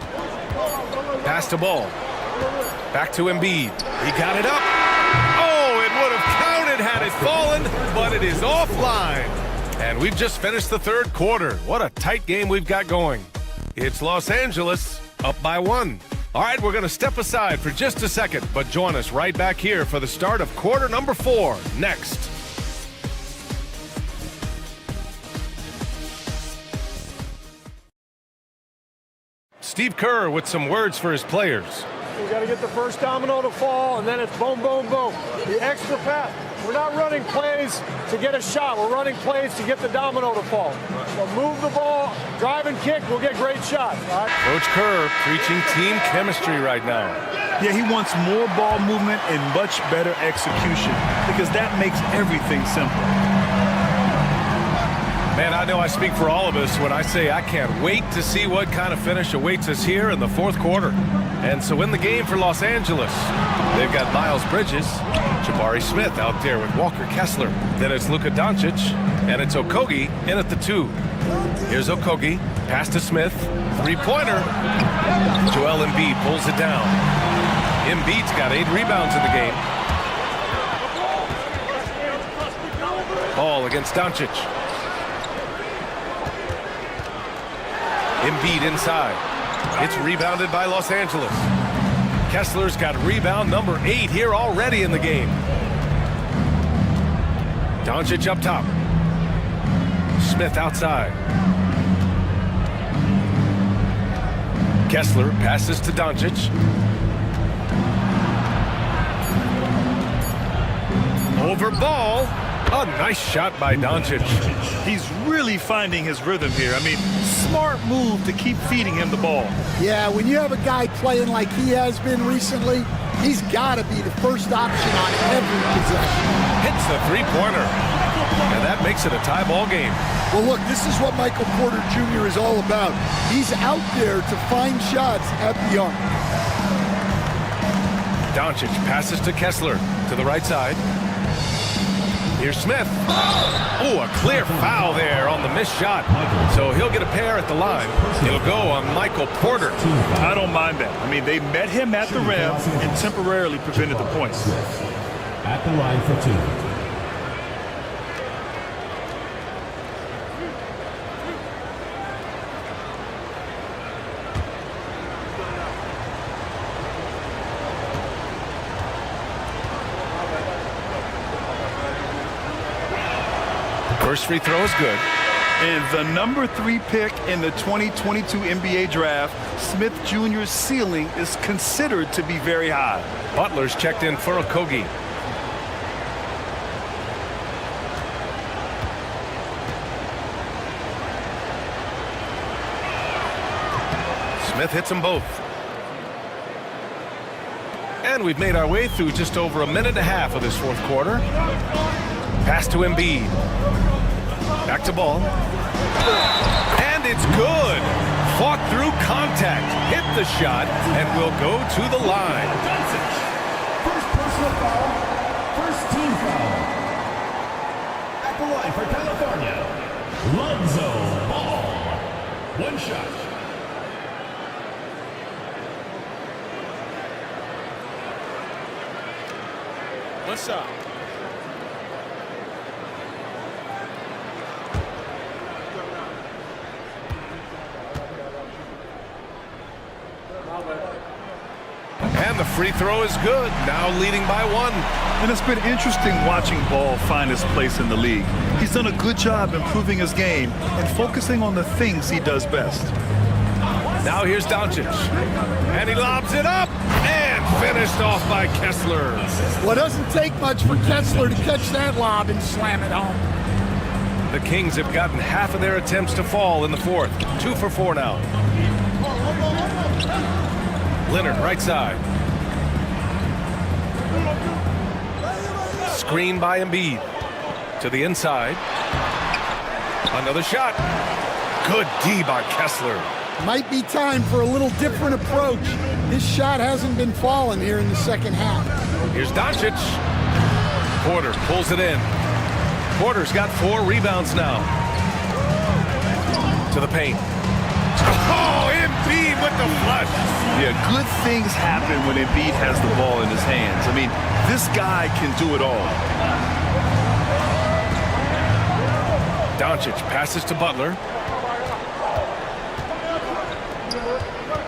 Pass to Ball. Back to Embiid. He got it up. Oh, it would have counted had it fallen, but it is offline. And we've just finished the third quarter. What a tight game we've got going. It's Los Angeles up by 1. All right, we're going to step aside for just a second, but join us right back here for the start of quarter number 4 next. Steve Kerr with some words for his players. We got to get the first domino to fall, and then it's boom, boom, boom. The extra pass. We're not running plays to get a shot. We're running plays to get the domino to fall. So move the ball, drive and kick, we'll get great shots. All right? Coach Kerr preaching team chemistry right now. Yeah, he wants more ball movement and much better execution because that makes everything simple. Man, I know I speak for all of us when I say I can't wait to see what kind of finish awaits us here in the fourth quarter. And so in the game for Los Angeles, they've got Miles Bridges, Jabari Smith out there with Walker Kessler. Then it's Luka Doncic, and it's Okogie in at the 2. Here's Okogie, pass to Smith, 3-pointer. Joel Embiid pulls it down. Embiid's got 8 rebounds in the game. Ball against Doncic. Embiid inside. It's rebounded by Los Angeles. Kessler's got rebound number 8 here already in the game. Doncic up top. Smith outside. Kessler passes to Doncic. Over Ball. A nice shot by Doncic. He's really finding his rhythm here. I mean, smart move to keep feeding him the ball. Yeah, when you have a guy playing like he has been recently, he's got to be the first option on every possession. Hits the 3-pointer. And that makes it a tie ball game. Well, look, this is what Michael Porter Jr. is all about. He's out there to find shots at the arc. Doncic passes to Kessler to the right side. Here's Smith. Oh, a clear foul there on the missed shot. So he'll get a pair at the line. It'll go on Michael Porter. I don't mind that. I mean, they met him at the rim and temporarily prevented the points. At the line for 2. First free throw is good. And the number 3 pick in the 2022 NBA draft, Smith Jr.'s ceiling is considered to be very high. Butler's checked in for Okogie. Smith hits them both. And we've made our way through just over a minute and a half of this fourth quarter. Pass to Embiid. Back to Ball. And it's good. Fought through contact. Hit the shot and will go to the line. First personal foul. First team foul. At the line for California, Lonzo Ball. 1 shot. One shot. And the free throw is good. Now leading by 1. And it's been interesting watching Ball find his place in the league. He's done a good job improving his game and focusing on the things he does best. Now here's Doncic. And he lobs it up and finished off by Kessler. Well, it doesn't take much for Kessler to catch that lob and slam it home. The Kings have gotten half of their attempts to fall in the fourth. 2 for 4 now. Leonard, right side. Screen by Embiid. To the inside. Another shot. Good D by Kessler. Might be time for a little different approach. His shot hasn't been falling here in the second half. Here's Doncic. Porter pulls it in. Porter's got 4 rebounds now. To the paint. Oh, Embiid with the flush. Yeah, good things happen when Embiid has the ball in his hands. I mean, this guy can do it all. Doncic passes to Butler.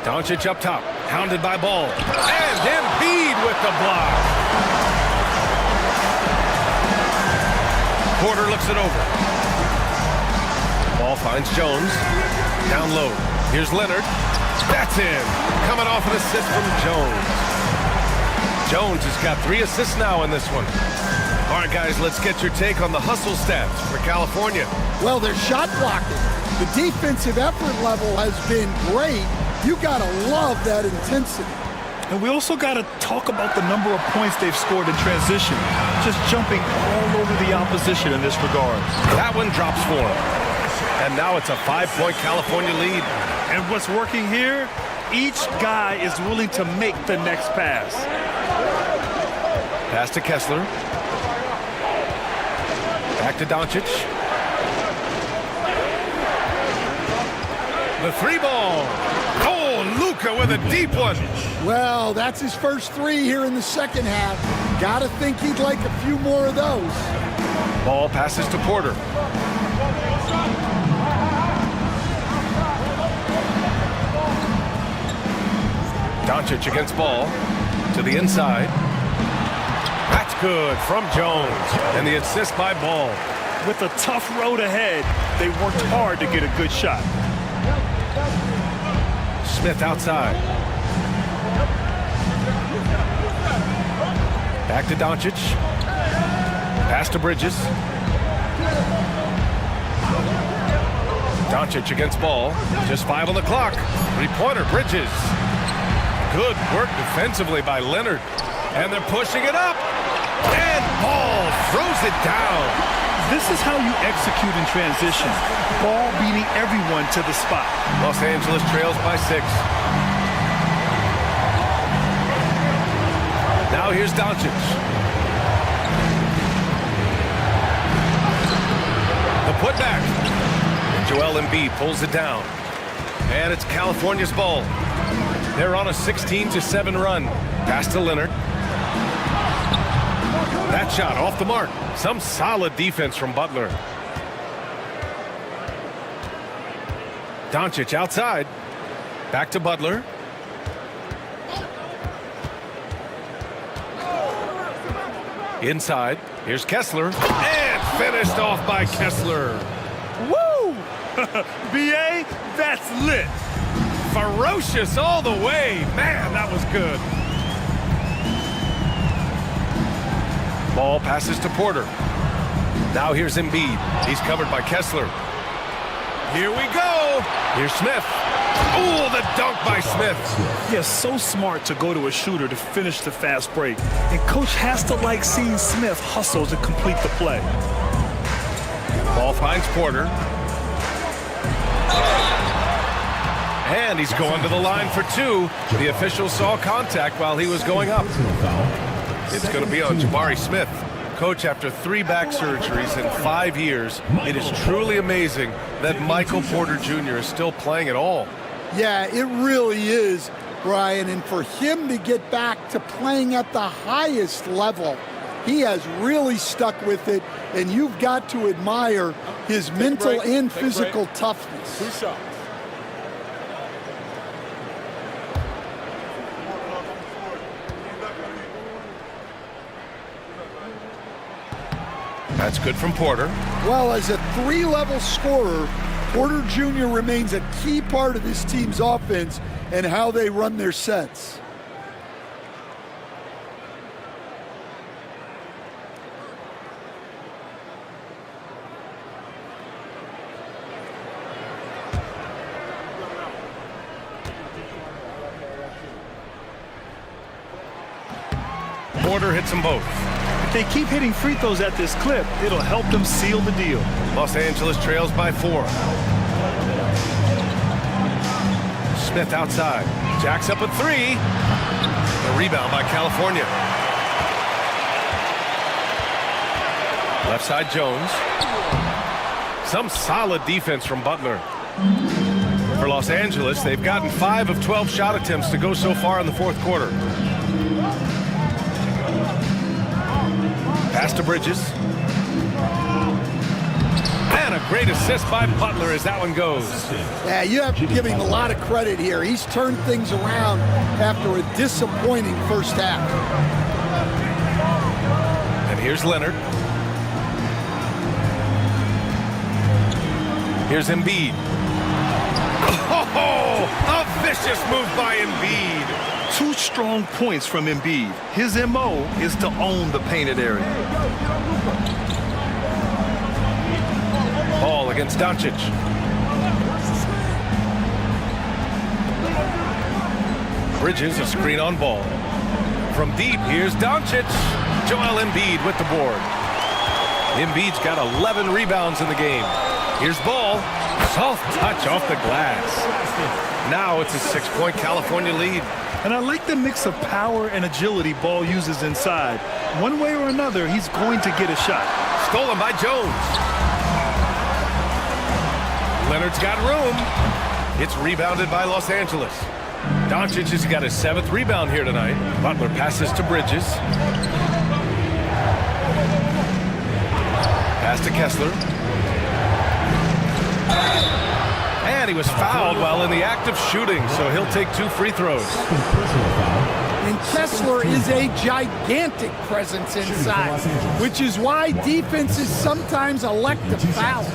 Doncic up top, hounded by Ball. And Embiid with the block. Porter looks it over. Ball finds Jones. Down low. Here's Leonard. That's in. Coming off an assist from Jones. Jones has got 3 assists now in this one. All right, guys, let's get your take on the hustle stats for California. Well, they're shot blocking. The defensive effort level has been great. You got to love that intensity. And we also got to talk about the number of points they've scored in transition, just jumping all over the opposition in this regard. That one drops for him. And now it's a 5-point California lead. And what's working here, each guy is willing to make the next pass. Pass to Kessler. Back to Doncic. The 3-ball. Oh, Luka with a deep one. Well, that's his first 3 here in the second half. Got to think he'd like a few more of those. Ball passes to Porter. Doncic against Ball. To the inside. That's good from Jones. And the assist by Ball. With a tough road ahead, they worked hard to get a good shot. Smith outside. Back to Doncic. Pass to Bridges. Doncic against Ball. Just 5 on the clock. 3-pointer, Bridges. Good work defensively by Leonard. And they're pushing it up. And Ball throws it down. This is how you execute in transition. Ball beating everyone to the spot. Los Angeles trails by 6. Now here's Doncic. The putback. Joel Embiid pulls it down. And it's California's ball. They're on a 16-7 run. Pass to Leonard. That shot off the mark. Some solid defense from Butler. Doncic outside. Back to Butler. Inside. Here's Kessler. And finished off by Kessler. Woo! B.A., that's lit. Ferocious all the way. Man, that was good. Ball passes to Porter. Now here's Embiid. He's covered by Kessler. Here we go. Here's Smith. Oh, the dunk by Smith. Yeah, so smart to go to a shooter to finish the fast break. And coach has to like seeing Smith hustle to complete the play. Ball finds Porter. And he's going to the line for 2. The official saw contact while he was going up. It's going to be on Jabari Smith. Coach, after 3 back surgeries in 5 years, it is truly amazing that Michael Porter Jr. is still playing at all. Yeah, it really is, Brian. And for him to get back to playing at the highest level He has really stuck with it, and you've got to admire his mental and physical toughness. 2 shots. That's good from Porter. Well, as a 3-level scorer, Porter Jr. remains a key part of this team's offense and how they run their sets. Porter hits them both. If they keep hitting free throws at this clip, it'll help them seal the deal. Los Angeles trails by 4. Smith outside. Jacks up a 3. A rebound by California. Left side Jones. Some solid defense from Butler. For Los Angeles, they've gotten 5 of 12 shot attempts to go so far in the 4th quarter. Pass to Bridges. And a great assist by Butler as that one goes. Yeah, you have to give him a lot of credit here. He's turned things around after a disappointing first half. And here's Leonard. Here's Embiid. Oh, a vicious move by Embiid. 2 strong points from Embiid. His MO is to own the painted area. Ball against Doncic. Bridges, a screen on ball. From deep, here's Doncic. Joel Embiid with the board. Embiid's got 11 rebounds in the game. Here's Ball. Soft touch off the glass. Now it's a 6-point California lead. And I like the mix of power and agility Ball uses inside. One way or another, he's going to get a shot. Stolen by Jones. Leonard's got room. It's rebounded by Los Angeles. Doncic has got his 7th rebound here tonight. Butler passes to Bridges. Pass to Kessler. And he was fouled while in the act of shooting, so he'll take 2 free throws. And Kessler is a gigantic presence inside, which is why defenses sometimes elect to foul.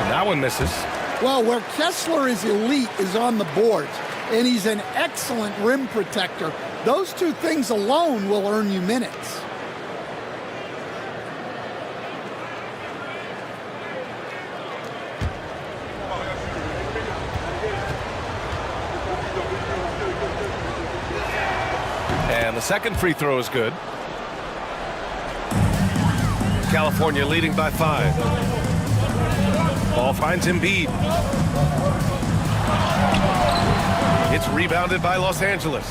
That one misses. Well, where Kessler is elite is on the boards, and he's an excellent rim protector. Those 2 things alone will earn you minutes. And the second free throw is good. California leading by 5. Ball finds Embiid. It's rebounded by Los Angeles.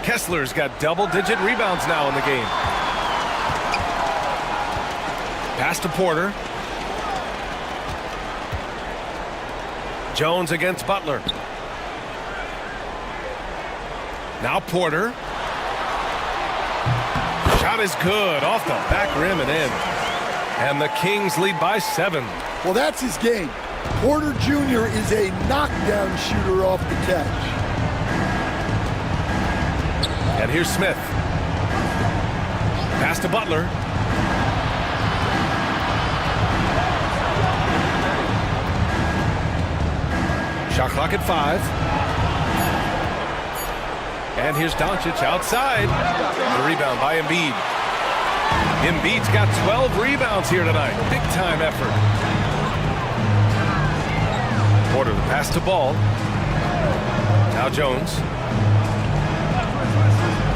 Kessler's got double-digit rebounds now in the game. Pass to Porter. Jones against Butler. Now Porter. Shot is good off the back rim and in. And the Kings lead by 7. Well, that's his game. Porter Jr. is a knockdown shooter off the catch. And here's Smith. Pass to Butler. Shot clock at 5. And here's Doncic outside. The rebound by Embiid. Embiid's got 12 rebounds here tonight. Big time effort. Porter the pass to Ball. Now Jones.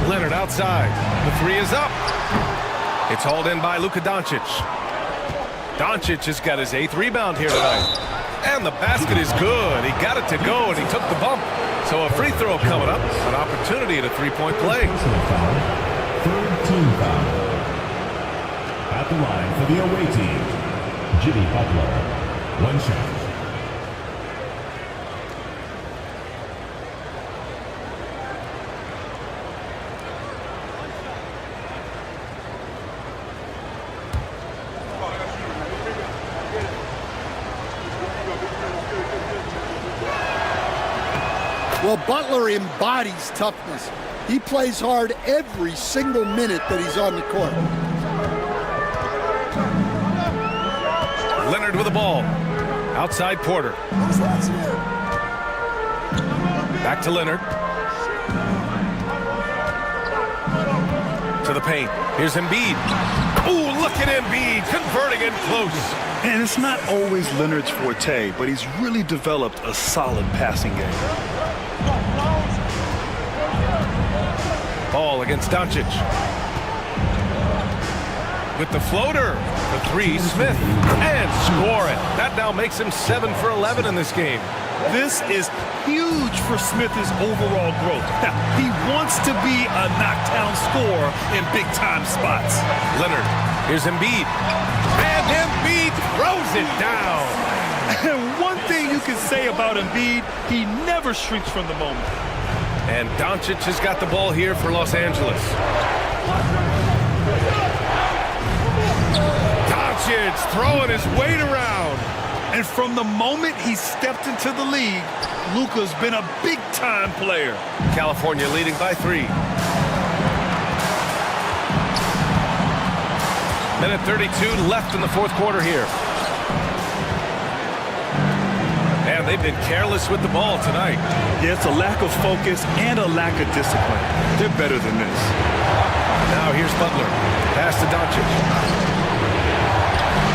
Leonard outside. The 3 is up. It's hauled in by Luka Doncic. Doncic has got his 8th rebound here tonight. And the basket is good. He got it to go, and he took the bump. So a free throw coming up. An opportunity at a three-point play. Third team foul. At the line for the away team, Jimmy Butler. One shot. Well, Butler embodies toughness. He plays hard every single minute that he's on the court. Leonard with the ball. Outside Porter. Back to Leonard. To the paint. Here's Embiid. Ooh, look at Embiid converting in close. And it's not always Leonard's forte, but he's really developed a solid passing game. Ball against Doncic. With the floater. The three, Smith. And score it. That now makes him 7 for 11 in this game. This is huge for Smith's overall growth. Now, he wants to be a knockdown scorer in big-time spots. Leonard. Here's Embiid. And Embiid throws it down. And one thing you can say about Embiid, he never shrinks from the moment. And Doncic has got the ball here for Los Angeles. Doncic throwing his weight around. And from the moment he stepped into the league, Luka's been a big-time player. California leading by 3. Minute 32 left in the fourth quarter here. And they've been careless with the ball tonight. Yeah, it's a lack of focus and a lack of discipline. They're better than this. Now here's Butler. Pass to Doncic.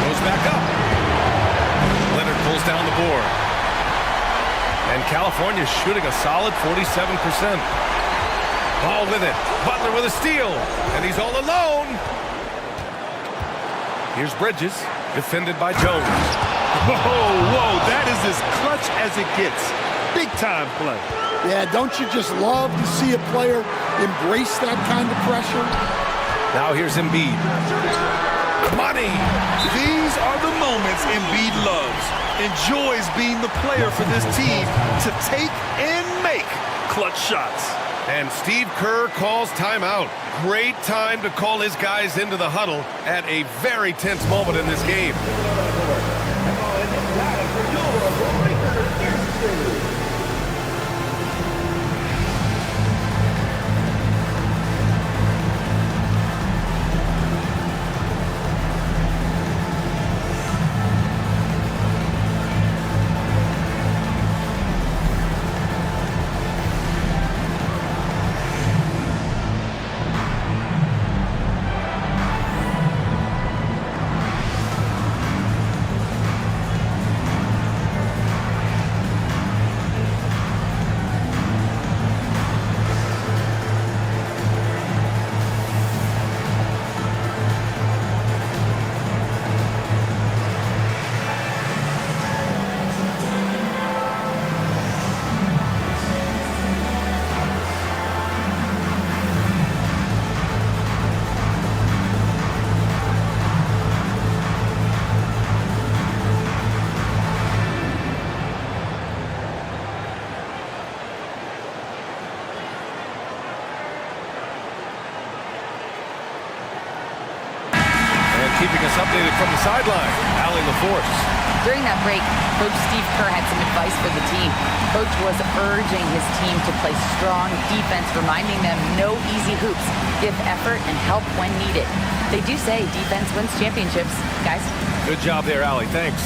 Goes back up. Leonard pulls down the board. And California's shooting a solid 47%. Ball with it. Butler with a steal. And he's all alone. Here's Bridges. Defended by Jones. Whoa, that is as clutch as it gets. Big-time play. Yeah, don't you just love to see a player embrace that kind of pressure? Now here's Embiid. Money! These are the moments Embiid loves. Enjoys being the player for this team to take and make clutch shots. And Steve Kerr calls timeout. Great time to call his guys into the huddle at a very tense moment in this game. Keeping us updated from the sideline, Allie LaForce. During that break, Coach Steve Kerr had some advice for the team. Coach was urging his team to play strong defense, reminding them no easy hoops, give effort and help when needed. They do say defense wins championships, guys. Good job there, Allie. Thanks.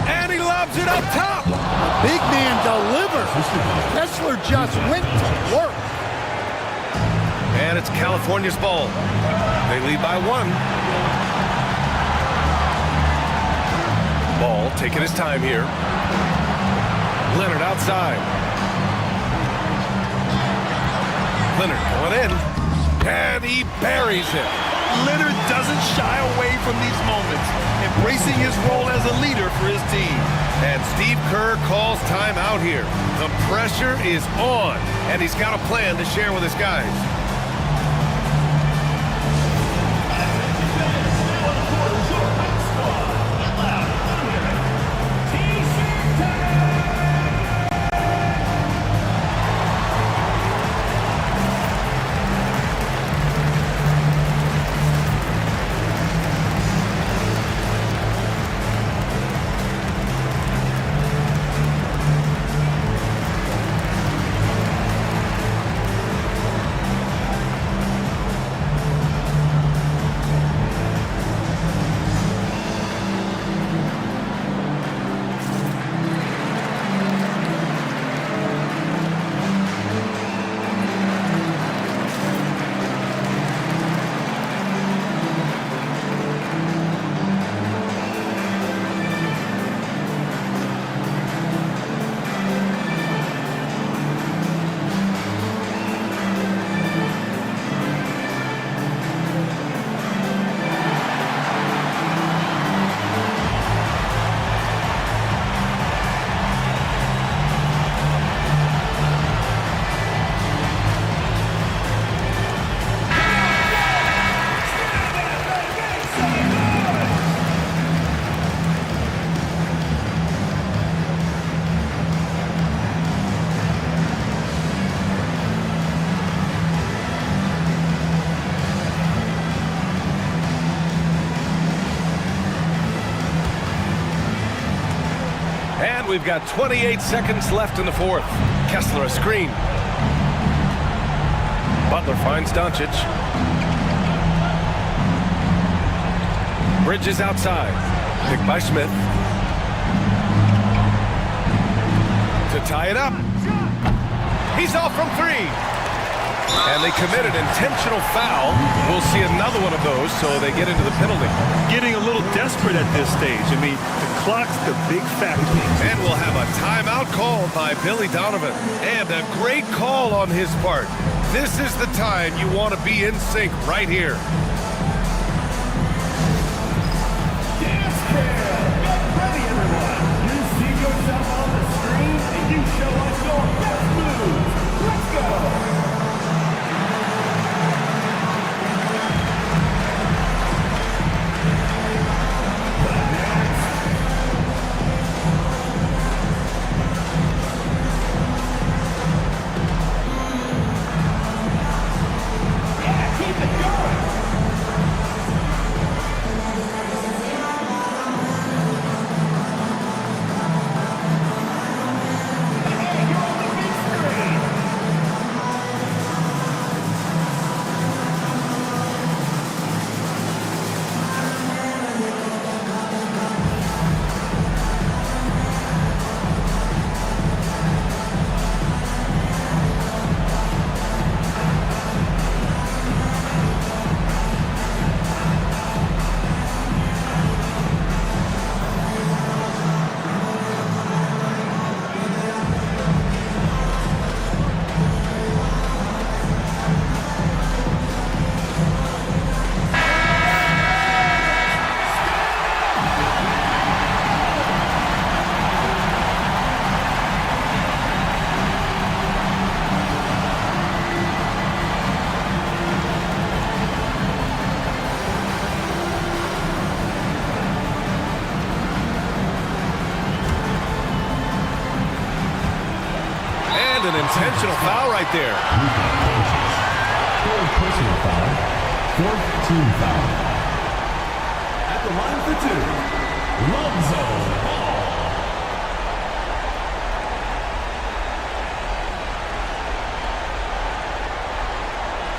And he lobs it up top. The big man delivers. Kessler just went to work. And it's California's ball. They lead by 1. Ball taking his time here. Leonard outside. Leonard going in. And he buries it. Leonard doesn't shy away from these moments, embracing his role as a leader for his team. And Steve Kerr calls timeout here. The pressure is on, and he's got a plan to share with his guys. We've got 28 seconds left in the fourth. Kessler a screen. Butler finds Doncic. Bridges outside. Picked by Smith. To tie it up. He's off from three. And they commit an intentional foul. We'll see another one of those, so they get into the penalty. Getting a little desperate at this stage. I mean, the clock's the big factor. And we'll have a timeout called by Billy Donovan. And a great call on his part. This is the time you want to be in sync right here. Dance Cam! Get ready, everyone! You see yourself on the screen, and you show us your best moves. Let's go! An intentional foul right there. Fourth personal foul. Fourth team foul. At the line for two, Lonzo Ball.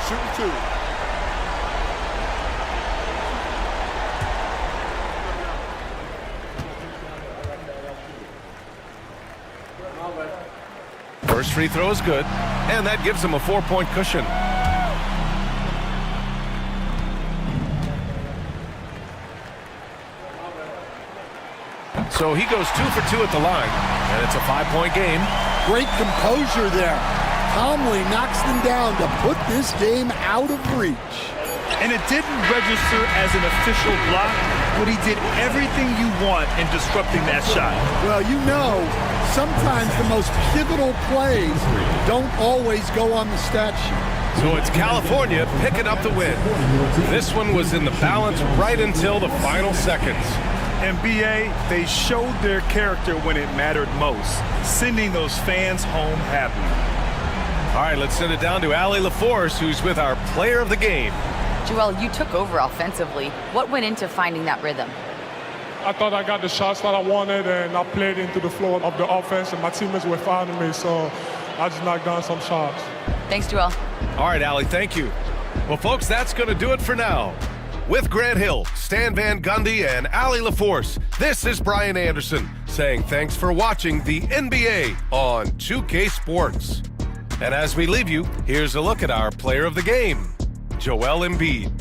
Shooting two. First free throw is good, and that gives him a 4-point cushion. So he goes 2 for 2 at the line, and it's a 5-point game. Great composure there. calmly knocks them down to put this game out of reach. And it didn't register as an official block, but he did everything you want in disrupting that shot. Well, you know, sometimes the most pivotal plays don't always go on the stat sheet. So it's California picking up the win. This one was in the balance right until the final seconds. NBA, they showed their character when it mattered most, sending those fans home happy. All right, let's send it down to Allie LaForce, who's with our player of the game. Joel, you took over offensively. What went into finding that rhythm? I thought I got the shots that I wanted, and I played into the flow of the offense, and my teammates were finding me, so I just knocked down some shots. Thanks, Joel. All right, Allie, thank you. Well, folks, that's going to do it for now. With Grant Hill, Stan Van Gundy, and Allie LaForce, this is Brian Anderson saying thanks for watching the NBA on 2K Sports. And as we leave you, here's a look at our player of the game, Joel Embiid.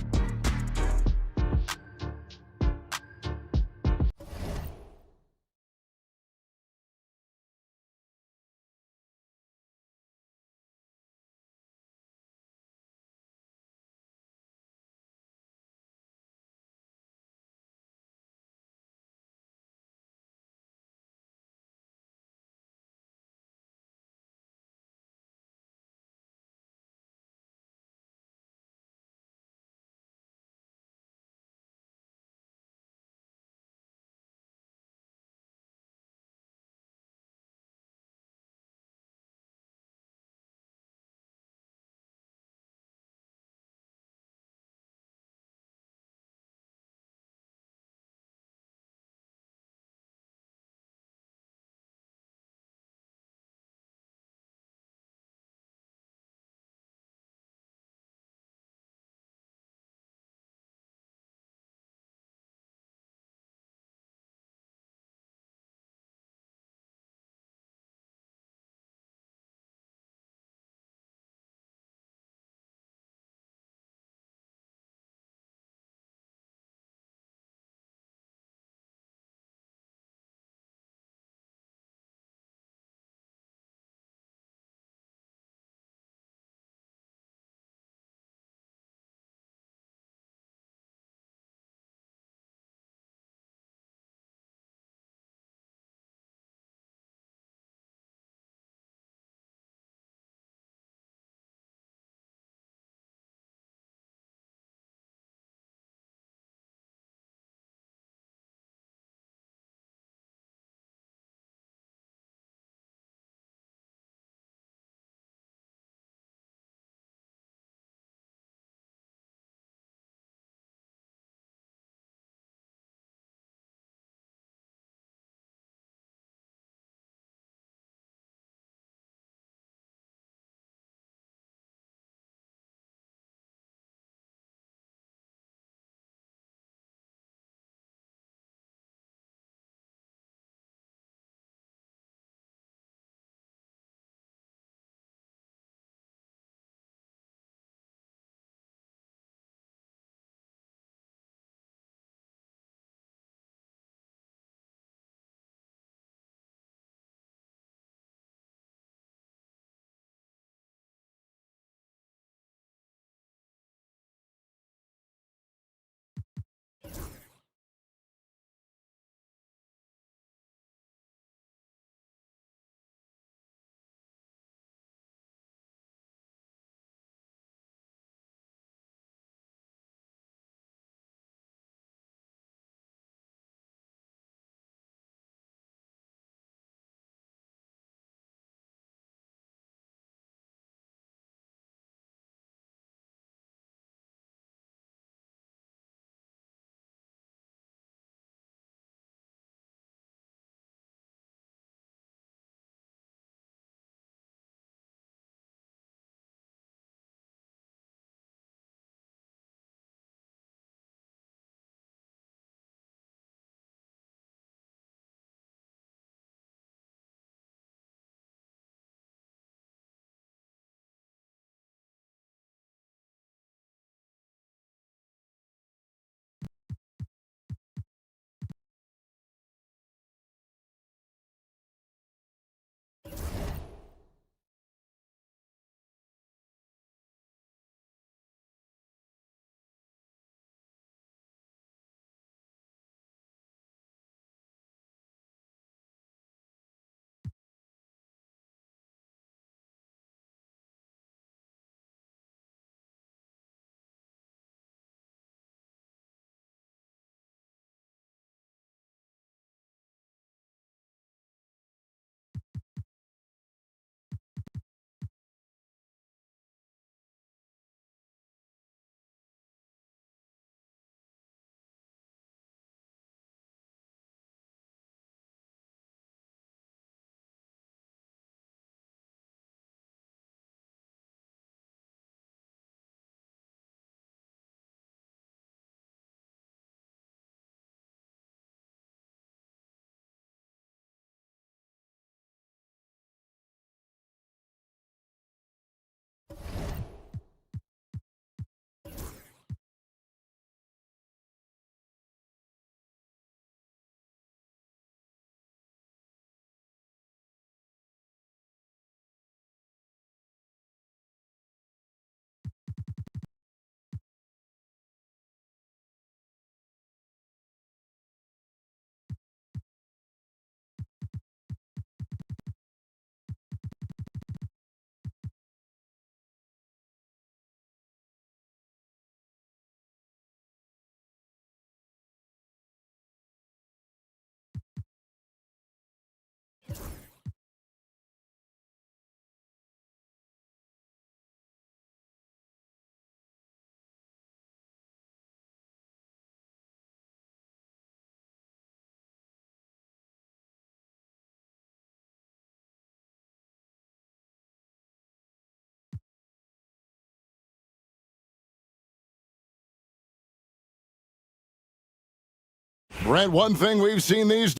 Brent, one thing we've seen these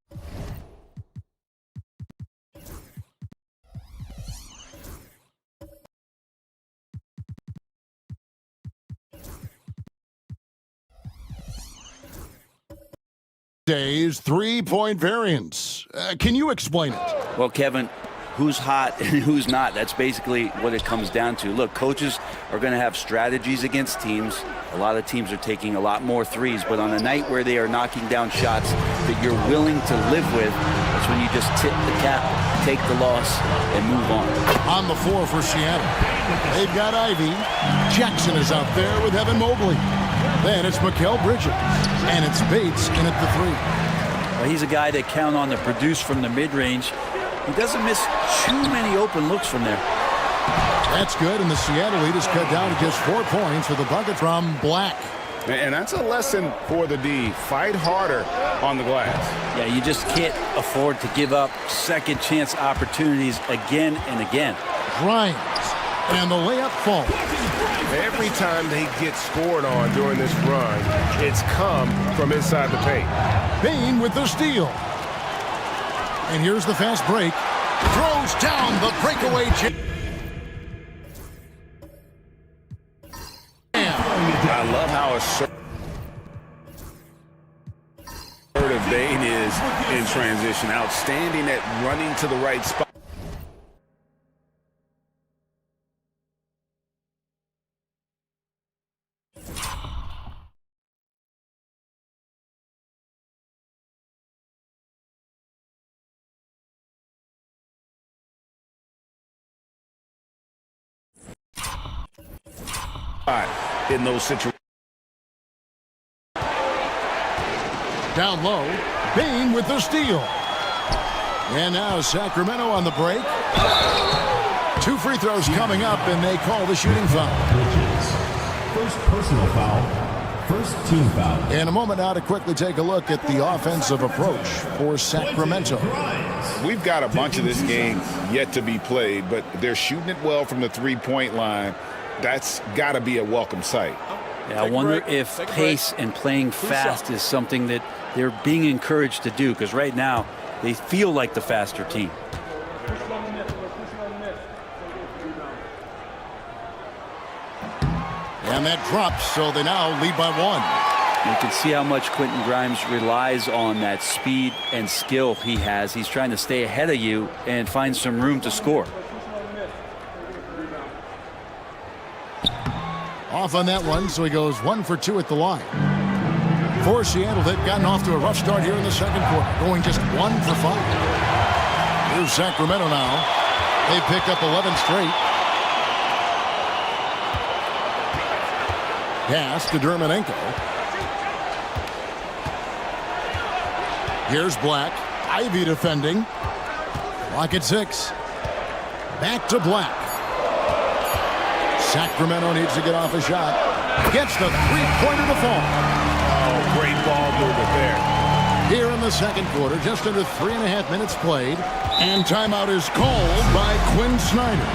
days, 3-point variance. Can you explain it? Well, Kevin, who's hot and who's not, that's basically what it comes down to. Look, coaches are going to have strategies against teams. A lot of teams are taking a lot more threes, but on a night where they are knocking down shots that you're willing to live with, that's when you just tip the cap, take the loss, and move on. On the floor for Seattle, they've got Ivy. Jackson is out there with Evan Mobley. Then it's Mikal Bridges, and it's Bates in at the three. Well, he's a guy that count on to produce from the mid-range. He doesn't miss too many open looks from there. That's good, and the Seattle lead is cut down to just 4 points with a bucket from Black. And that's a lesson for the D. Fight harder on the glass. Yeah, you just can't afford to give up second chance opportunities again and again. Grimes, and the layup falls. Every time they get scored on during this run, it's come from inside the paint. Bain with the steal. And here's the fast break. Throws down the breakaway. I love how assertive Bain is in transition. Outstanding at running to the right spot. In those situations. Down low, Bain with the steal. And now Sacramento on the break. 2 free throws coming up, and they call the shooting foul. First personal foul, first team foul. In a moment now to quickly take a look at the offensive approach for Sacramento. We've got a bunch of this game yet to be played, but they're shooting it well from the three-point line. That's got to be a welcome sight. Yeah, I wonder if pace and playing fast is something that they're being encouraged to do, because right now they feel like the faster team. And that drops, so they now lead by 1. You can see how much Quentin Grimes relies on that speed and skill he has. He's trying to stay ahead of you and find some room to score. Off on that one, so he goes 1 for 2 at the line. For Seattle, they've gotten off to a rough start here in the second quarter, going just 1 for 5. Here's Sacramento now. They pick up 11 straight. Pass to Dermanenko. Here's Black. Ivy defending. Clock at 6. Back to Black. Sacramento needs to get off a shot. Gets the three-pointer to fall. Oh, great ball movement there. Here in the second quarter, just under 3.5 minutes played. And timeout is called by Quinn Snyder.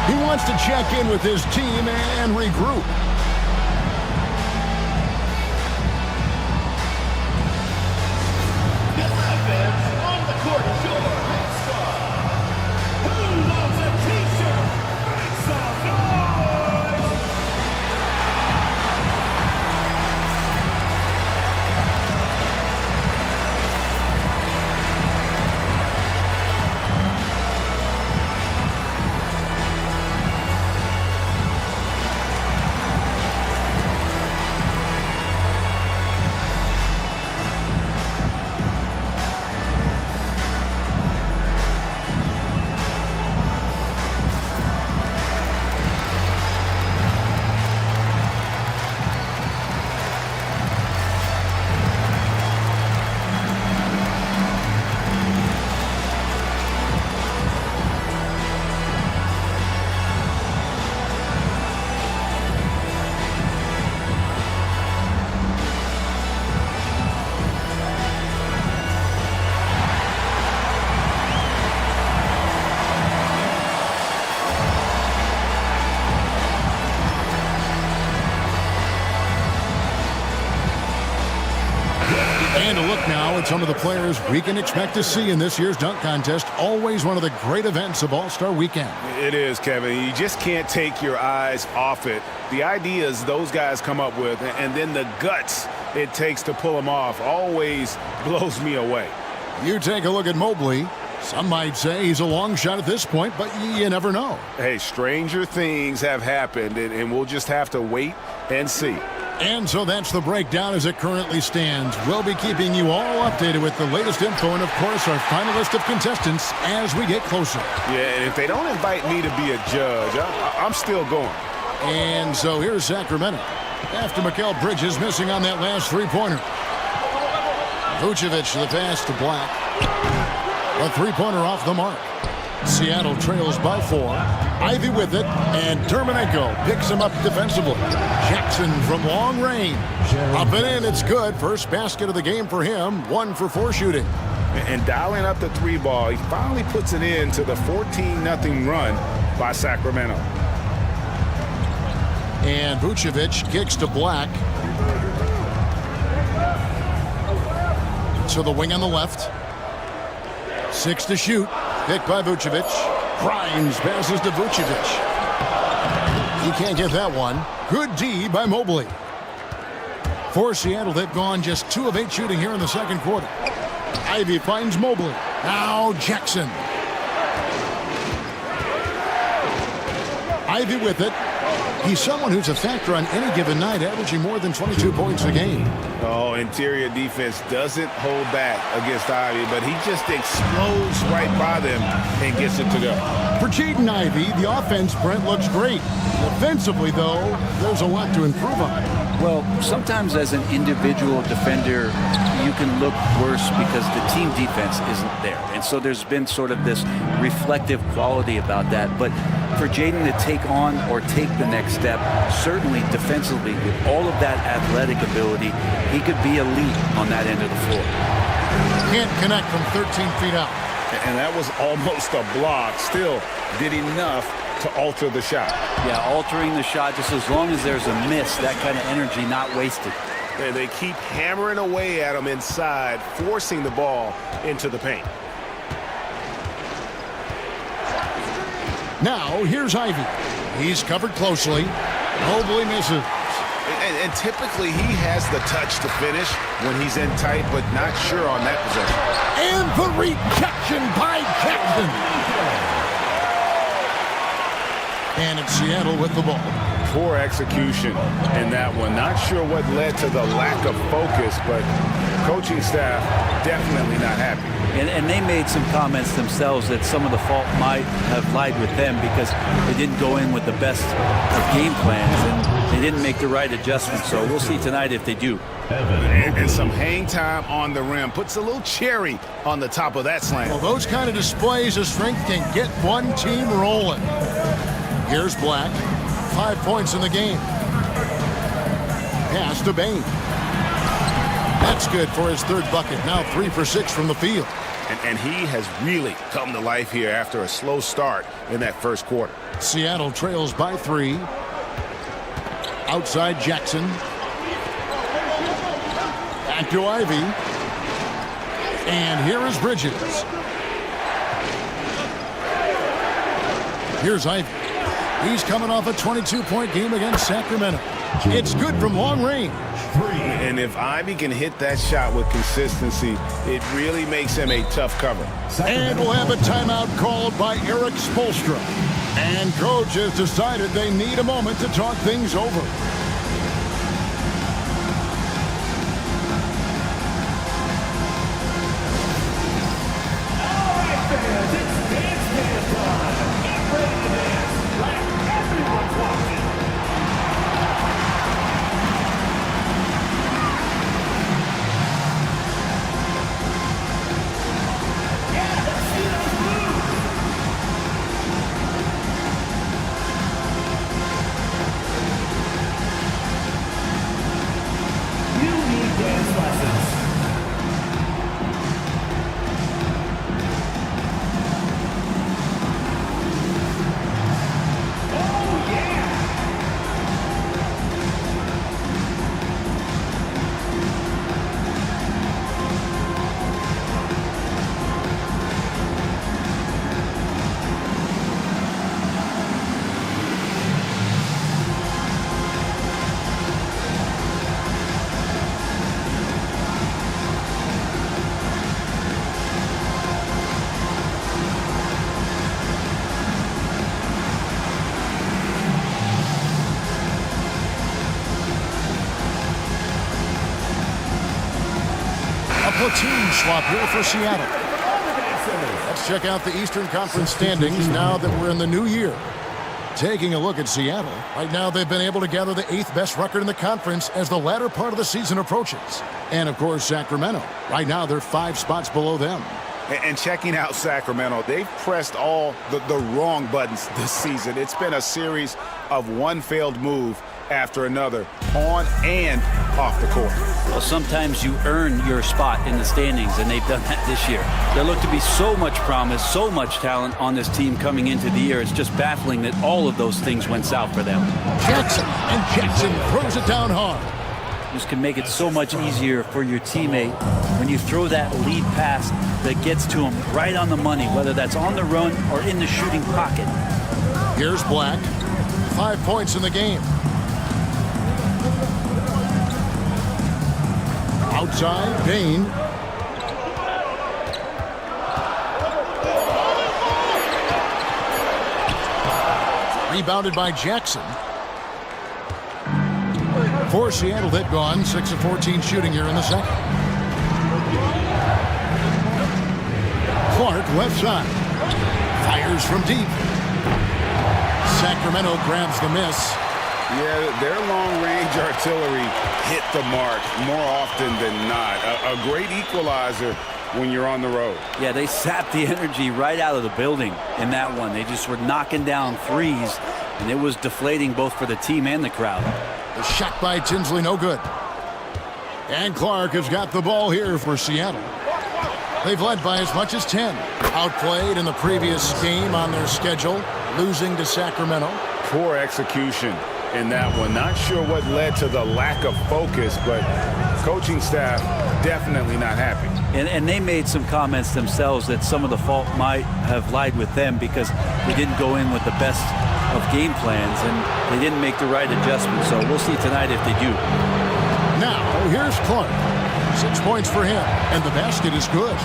He wants to check in with his team and regroup. On the court, your rock star. Who loves a t-shirt? Make some noise! And a look now at some of the players we can expect to see in this year's dunk contest. Always one of the great events of All-Star Weekend. It is, Kevin. You just can't take your eyes off it. The ideas those guys come up with, and then the guts it takes to pull them off, always blows me away. You take a look at Mobley. Some might say he's a long shot at this point, but you never know. Hey, stranger things have happened, and we'll just have to wait and see. And so that's the breakdown as it currently stands. We'll be keeping you all updated with the latest info and, of course, our final list of contestants as we get closer. Yeah, and if they don't invite me to be a judge, I'm still going. And so here's Sacramento. After Mikal Bridges missing on that last three-pointer. Vucevic the pass to Black. A three-pointer off the mark. Seattle trails by 4. Ivy with it, and Terminenko picks him up defensively. Jackson from long range. Up and in, it's good. First basket of the game for him. 1 for 4 shooting. And dialing up the 3 ball, he finally puts it in to the 14-0 run by Sacramento. And Vucevic kicks to Black. To the wing on the left. 6 to shoot. Picked by Vucevic. Grimes passes to Vucevic. He can't get that one. Good D by Mobley. For Seattle, they've gone just 2 of 8 shooting here in the second quarter. Ivy finds Mobley. Now Jackson. Ivy with it. He's someone who's a factor on any given night, averaging more than 22 points a game. Oh, interior defense doesn't hold back against Ivy, but he just explodes right by them and gets it to go. For Jaden Ivey, the offense, Brent, looks great. Defensively, though, there's a lot to improve on. Well, sometimes as an individual defender, you can look worse because the team defense isn't there. And so there's been sort of this reflective quality about that. But for Jaden to take on or take the next step, certainly defensively, with all of that athletic ability, he could be elite on that end of the floor. Can't connect from 13 feet out. And that was almost a block. Still did enough to alter the shot. Yeah, altering the shot, just as long as there's a miss, that kind of energy not wasted. And they keep hammering away at him inside, forcing the ball into the paint. Now, here's Ivy. He's covered closely. Mobley misses. And typically he has the touch to finish when he's in tight, but not sure on that possession. And the rejection by Jackson. And it's Seattle with the ball. Poor execution in that one. Not sure what led to the lack of focus, but coaching staff definitely not happy. And they made some comments themselves that some of the fault might have lied with them because they didn't go in with the best of game plans and they didn't make the right adjustments. So we'll see tonight if they do. And some hang time on the rim. Puts a little cherry on the top of that slam. Well, those kind of displays of strength can get one team rolling. Here's Black. 5 points in the game. Pass to Bain. That's good for his 3rd bucket. Now 3 for 6 from the field. And he has really come to life here after a slow start in that first quarter. Seattle trails by 3. Outside Jackson. Back to Ivy. And here is Bridges. Here's Ivy. He's coming off a 22-point game against Sacramento. It's good from long range. And if Ivy can hit that shot with consistency, it really makes him a tough cover. And we'll have a timeout called by Eric Spoelstra. And coach has decided they need a moment to talk things over. A platoon swap here for Seattle. Let's check out the Eastern Conference standings now that we're in the new year. Taking a look at Seattle, right now they've been able to gather the 8th best record in the conference as the latter part of the season approaches. And of course, Sacramento. Right now they're 5 spots below them. And checking out Sacramento, they've pressed all the wrong buttons this season. It's been a series of one failed move after another, on and off the court. Well, sometimes you earn your spot in the standings, and they've done that this year. There looked to be so much promise, so much talent on this team coming into the year. It's just baffling that all of those things went south for them. Jackson throws it down hard. This can make it so much easier for your teammate when you throw that lead pass that gets to him right on the money, whether that's on the run or in the shooting pocket. Here's Black. 5 points in the game. Outside, Bain. Rebounded by Jackson. For Seattle, they've gone 6 of 14 shooting here in the second. Clark, left side. Fires from deep. Sacramento grabs the miss. Yeah, their long-range artillery hit the mark more often than not. A great equalizer when you're on the road. Yeah, they sapped the energy right out of the building in that one. They just were knocking down threes, and it was deflating both for the team and the crowd. The shot by Tinsley, no good. And Clark has got the ball here for Seattle. They've led by as much as 10. Outplayed in the previous game on their schedule, losing to Sacramento. Poor execution in that one. Not sure what led to the lack of focus, but coaching staff definitely not happy. And they made some comments themselves that some of the fault might have lied with them because they didn't go in with the best of game plans and they didn't make the right adjustments. So we'll see tonight if they do. Now, here's Clark. 6 points for him, and the basket is good.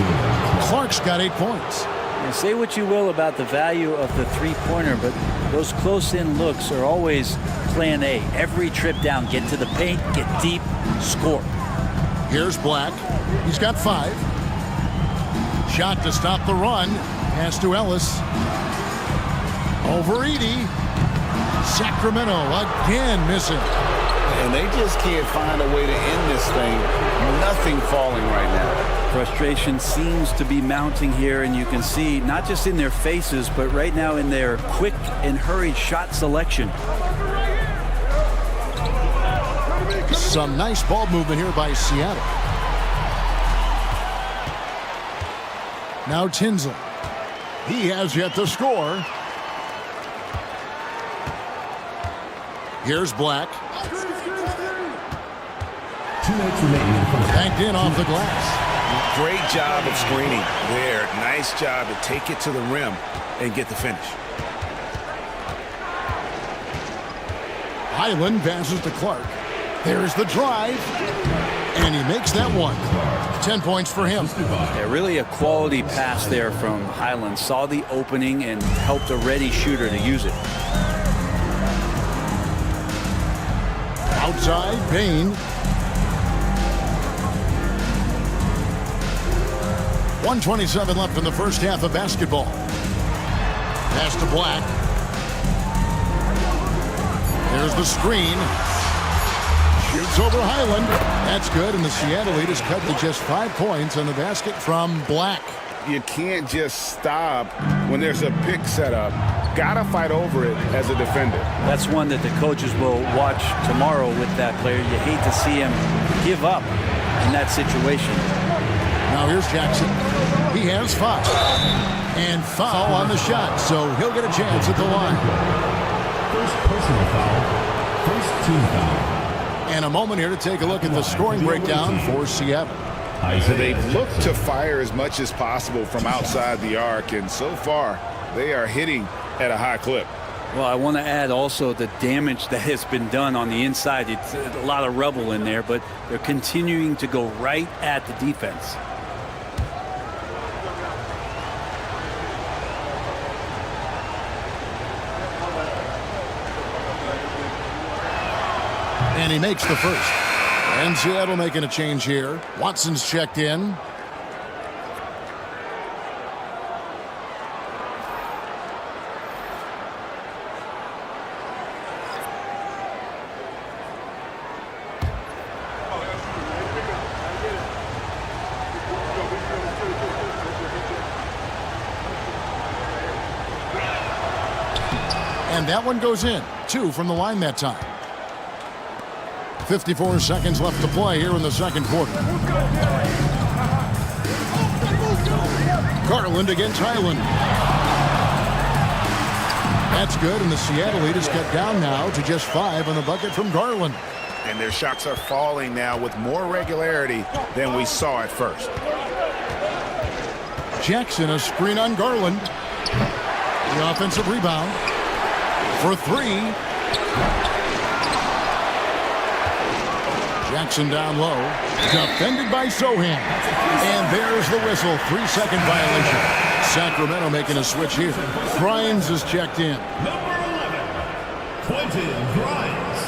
Clark's got 8 points. And say what you will about the value of the three-pointer, but those close-in looks are always plan A. Every trip down, get to the paint, get deep, score. Here's Black. He's got 5. Shot to stop the run. Pass to Ellis. Over Edey. Sacramento again missing. And they just can't find a way to end this thing. Nothing falling right now. Frustration seems to be mounting here, and you can see not just in their faces, but right now in their quick and hurried shot selection. Some nice ball movement here by Seattle. Now Tinsley. He has yet to score. Here's Black. Banked in off the glass. Great job of screening there. Nice job to take it to the rim and get the finish. Highland passes to Clark. There's the drive. And he makes that one. 10 points for him. Yeah, really a quality pass there from Highland. Saw the opening and helped a ready shooter to use it. Outside, Bain. 1:27 left in the first half of basketball. Pass to Black. There's the screen. Shoots over Highland. That's good, and the Seattle lead is cut to just 5 points on the basket from Black. You can't just stop when there's a pick set up. Gotta fight over it as a defender. That's one that the coaches will watch tomorrow with that player. You hate to see him give up in that situation. Now here's Jackson. He has 5. And foul on the shot, so he'll get a chance at the line. First personal foul. First team foul. And a moment here to take a look at the scoring breakdown for Seattle. They've looked to fire as much as possible from outside the arc, and so far they are hitting at a high clip. Well, I want to add also the damage that has been done on the inside. It's a lot of rubble in there, but they're continuing to go right at the defense. And he makes the first. And Seattle making a change here. Watson's checked in. And that one goes in. 2 from the line that time. 54 seconds left to play here in the second quarter. Garland against Highland. That's good, and the Seattle lead is cut down now to just 5 on the bucket from Garland. And their shots are falling now with more regularity than we saw at first. Jackson, a screen on Garland. The offensive rebound for 3. Jackson down low. Defended by Sohan. And there's the whistle. 3-second violation. Sacramento making a switch here. Grimes is checked in. Number 11, Quentin Grimes.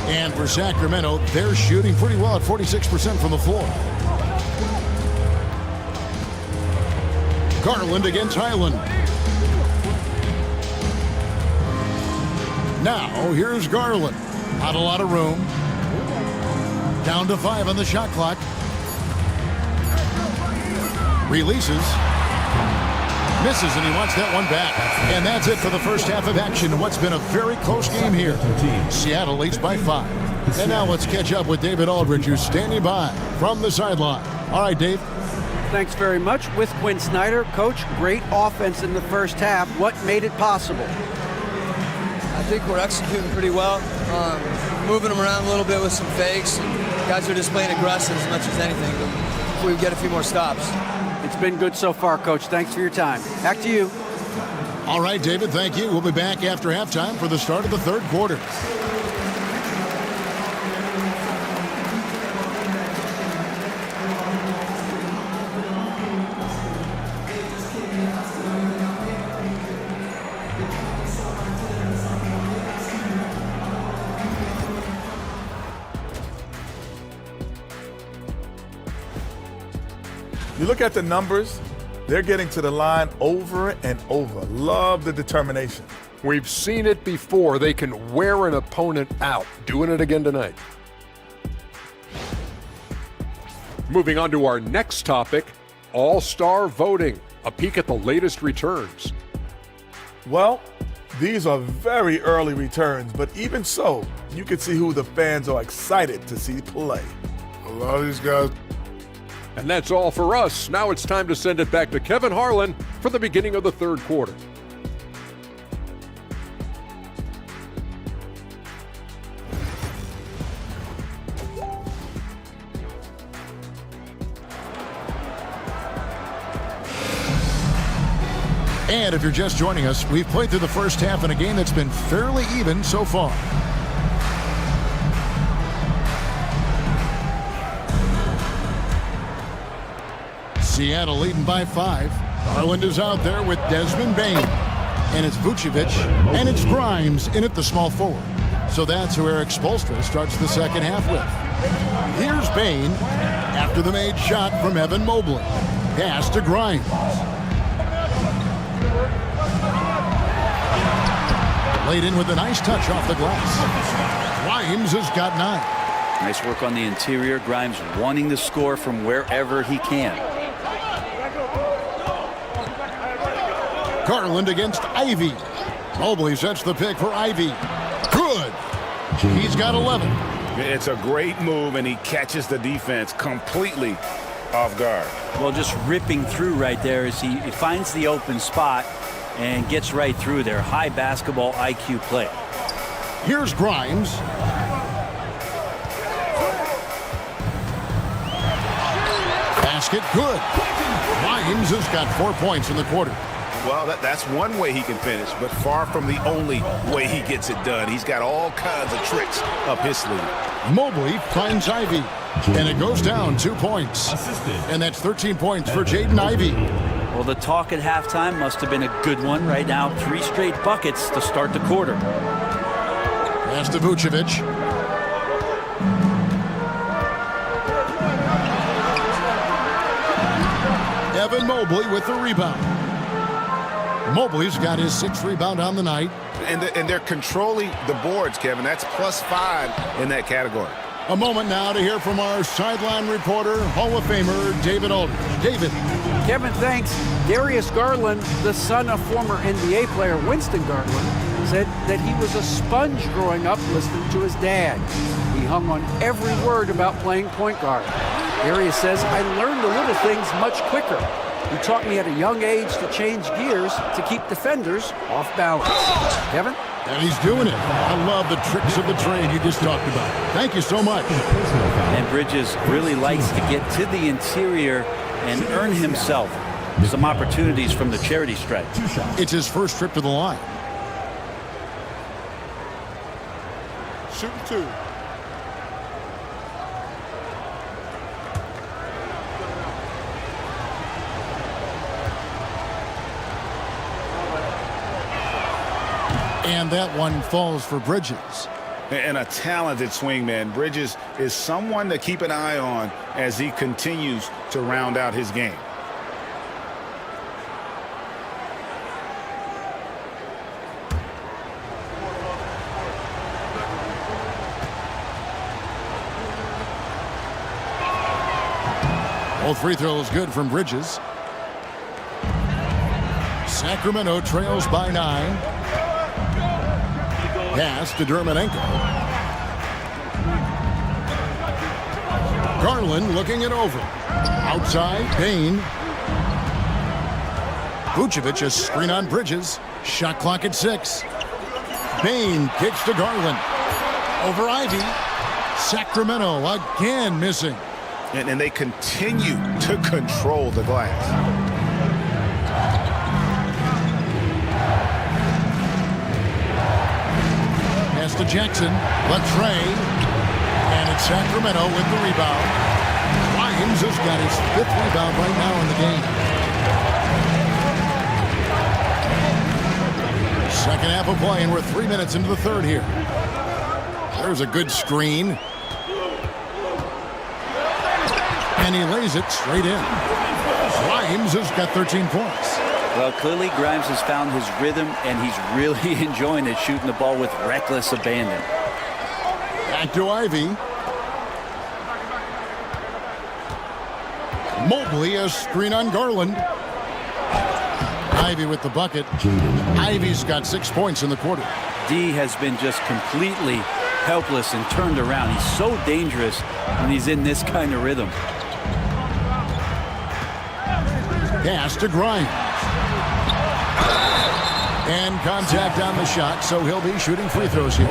And for Sacramento, they're shooting pretty well at 46% from the floor. Garland against Highland. Now, here's Garland. Not a lot of room. Down to 5 on the shot clock. Releases. Misses, and he wants that one back. And that's it for the first half of action. What's been a very close game here. Seattle leads by 5. And now let's catch up with David Aldridge, who's standing by from the sideline. All right, Dave. Thanks very much. With Quinn Snyder, Coach, great offense in the first half. What made it possible? I think we're executing pretty well. Moving them around a little bit with some fakes. Guys are just playing aggressive as much as anything. If we get a few more stops. It's been good so far, Coach. Thanks for your time. Back to you. All right, David, thank you. We'll be back after halftime for the start of the third quarter. You look at the numbers, they're getting to the line over and over. Love the determination. We've seen it before. They can wear an opponent out. Doing it again tonight. Moving on to our next topic, All-Star voting. A peek at the latest returns. Well, these are very early returns, but even so, you can see who the fans are excited to see play. A lot of these guys. And that's all for us. Now it's time to send it back to Kevin Harlan for the beginning of the third quarter. And if you're just joining us, we've played through the first half in a game that's been fairly even so far. Seattle leading by 5. Garland is out there with Desmond Bain. And it's Vucevic, and it's Grimes in at the small forward. So that's who Eric Spoelstra starts the second half with. Here's Bain after the made shot from Evan Mobley. Pass to Grimes. Laid in with a nice touch off the glass. Grimes has got 9. Nice work on the interior. Grimes wanting to score from wherever he can. Garland against Ivy. Mobley sets the pick for Ivy. Good. He's got 11. It's a great move, and he catches the defense completely off guard. Well, just ripping through right there as he finds the open spot and gets right through there. High basketball IQ play. Here's Grimes. Basket good. Grimes has got 4 points in the quarter. Well, that's one way he can finish, but far from the only way he gets it done. He's got all kinds of tricks up his sleeve. Mobley finds Ivy, and it goes down 2 points. And that's 13 points for Jaden Ivey. Well, the talk at halftime must have been a good one. Right now, 3 straight buckets to start the quarter. Pass to Vucevic. Evan Mobley with the rebound. Mobley's got his 6th rebound on the night. And they're controlling the boards, Kevin. That's +5 in that category. A moment now to hear from our sideline reporter, Hall of Famer David Aldridge. David. Kevin, thanks. Darius Garland, the son of former NBA player Winston Garland, said that he was a sponge growing up listening to his dad. He hung on every word about playing point guard. Darius says, I learned the little things much quicker. He taught me at a young age to change gears to keep defenders off balance. Kevin? And he's doing it. I love the tricks of the trade you just talked about. Thank you so much. And Bridges really likes to get to the interior and earn himself some opportunities from the charity stripe. It's his first trip to the line. Shoot 2. And that one falls for Bridges. And a talented swingman. Bridges is someone to keep an eye on as he continues to round out his game. Both free throws good from Bridges. Sacramento trails by 9. Pass to Dermonenko. Garland looking it over. Outside, Payne. Vucevic a screen on Bridges. Shot clock at 6. Payne kicks to Garland. Over Ivy. Sacramento again missing. And they continue to control the glass. To Jackson, Latre, and it's Sacramento with the rebound. Williams has got his 5th rebound right now in the game. Second half of play, and we're 3 minutes into the third here. There's a good screen. And he lays it straight in. Williams has got 13 points. Well, clearly Grimes has found his rhythm, and he's really enjoying it, shooting the ball with reckless abandon. Back to Ivy. Mobley a screen on Garland. Ivy with the bucket. Ivy's got 6 points in the quarter. D has been just completely helpless and turned around. He's so dangerous when he's in this kind of rhythm. Pass to Grimes. And contact on the shot, so he'll be shooting free throws here.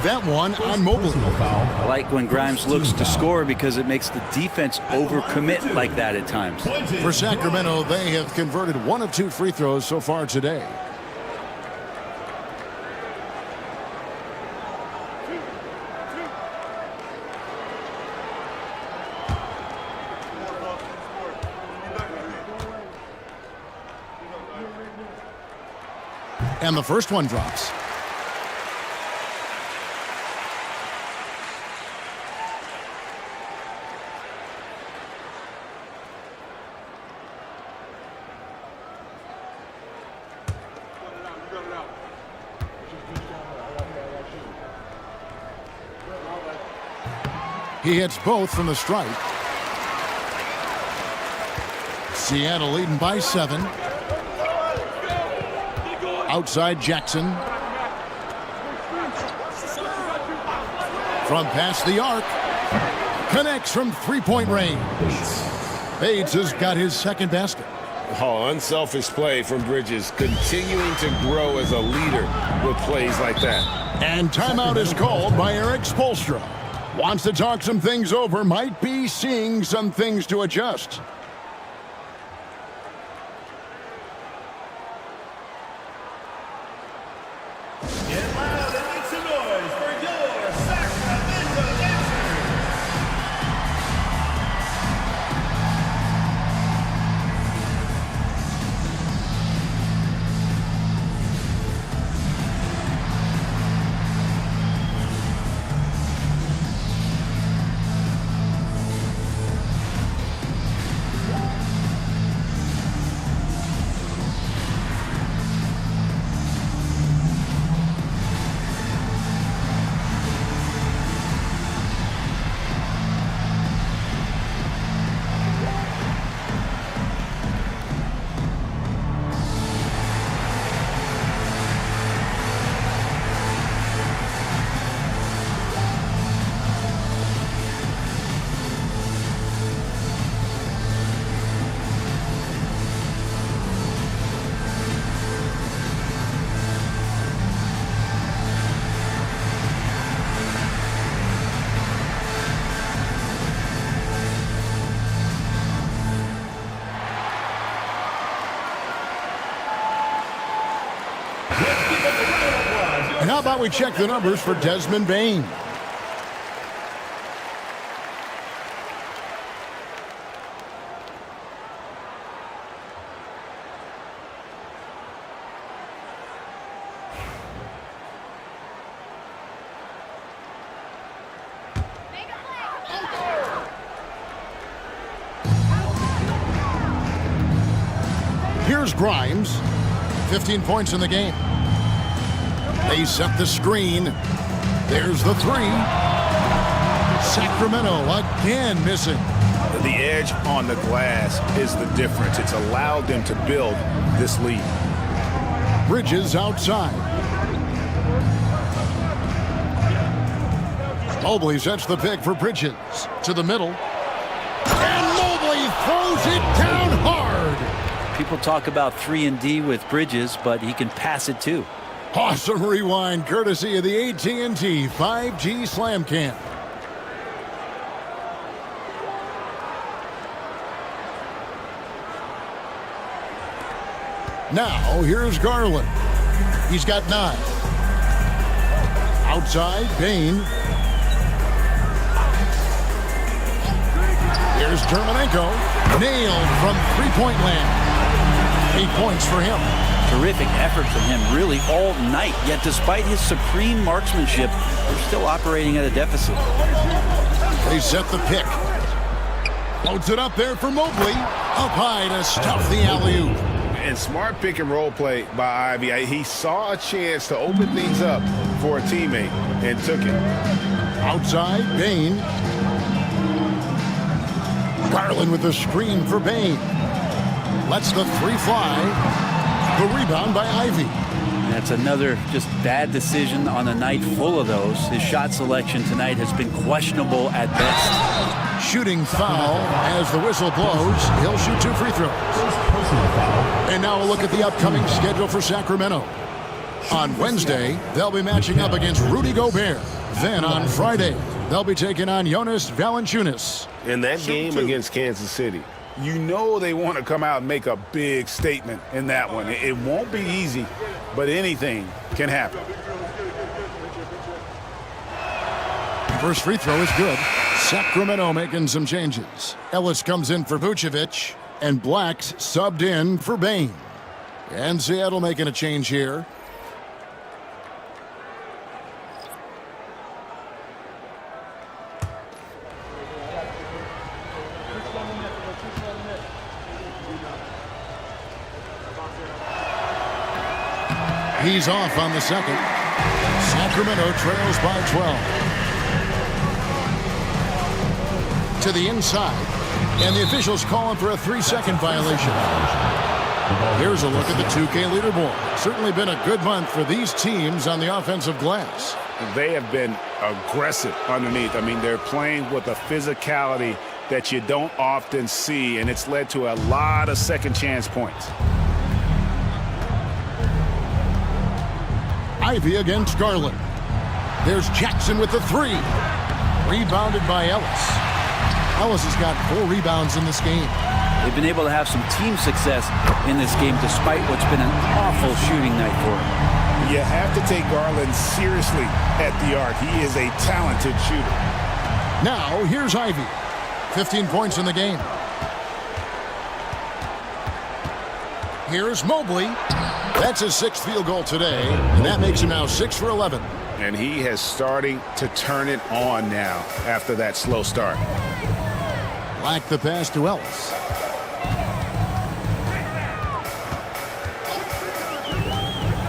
That one on Mobley. I like when Grimes looks to score because it makes the defense overcommit like that at times. For Sacramento, they have converted 1 of 2 free throws so far today. And the first one drops. He hits both from the stripe. Seattle leading by 7. Outside Jackson. From past the arc. Connects from three-point range. Bates has got his second basket. Oh, unselfish play from Bridges, continuing to grow as a leader with plays like that. And timeout is called by Eric Spoelstra. Wants to talk some things over, might be seeing some things to adjust. And how about we check the numbers for Desmond Bain? Here's Grimes, 15 points in the game. They set the screen. There's the three. Sacramento again missing. The edge on the glass is the difference. It's allowed them to build this lead. Bridges outside. Mobley sets the pick for Bridges. To the middle. And Mobley throws it down hard. People talk about 3-and-D with Bridges, but he can pass it too. Awesome rewind courtesy of the AT&T 5G Slam Cam. Now here's Garland. He's got 9. Outside, Bain. Here's Dermanenko. Nailed from three-point land. 8 points for him. Terrific effort from him really all night, yet despite his supreme marksmanship, they're still operating at a deficit. They set the pick. Loads it up there for Mobley. Up high to stuff the alley-oop. And smart pick and roll play by Ivy. He saw a chance to open things up for a teammate and took it. Outside, Bain. Garland with the screen for Bain. Lets the three fly. The rebound by Ivy. That's another just bad decision on a night full of those. His shot selection tonight has been questionable at best. Shooting foul as the whistle blows. He'll shoot 2 free throws. And now a look at the upcoming schedule for Sacramento. On Wednesday, they'll be matching up against Rudy Gobert. Then on Friday, they'll be taking on Jonas Valanciunas. In that game against Kansas City, you know they want to come out and make a big statement in that one. It won't be easy, but anything can happen. First free throw is good. Sacramento making some changes. Ellis comes in for Vucevic, and Black's subbed in for Bain. And Seattle making a change here. He's off on the second. Sacramento trails by 12. To the inside. And the officials calling for a 3-second violation. Here's a look at the 2K leaderboard. Certainly been a good month for these teams on the offensive glass. They have been aggressive underneath. I mean, they're playing with a physicality that you don't often see, and it's led to a lot of second chance points. Ivy against Garland. There's Jackson with the three. Rebounded by Ellis. Ellis has got 4 rebounds in this game. They've been able to have some team success in this game despite what's been an awful shooting night for him. You have to take Garland seriously at the arc. He is a talented shooter. Now, here's Ivy. 15 points in the game. Here's Mobley. That's his 6th field goal today, and that makes him now 6 for 11. And he has starting to turn it on now after that slow start. Black the pass to Ellis.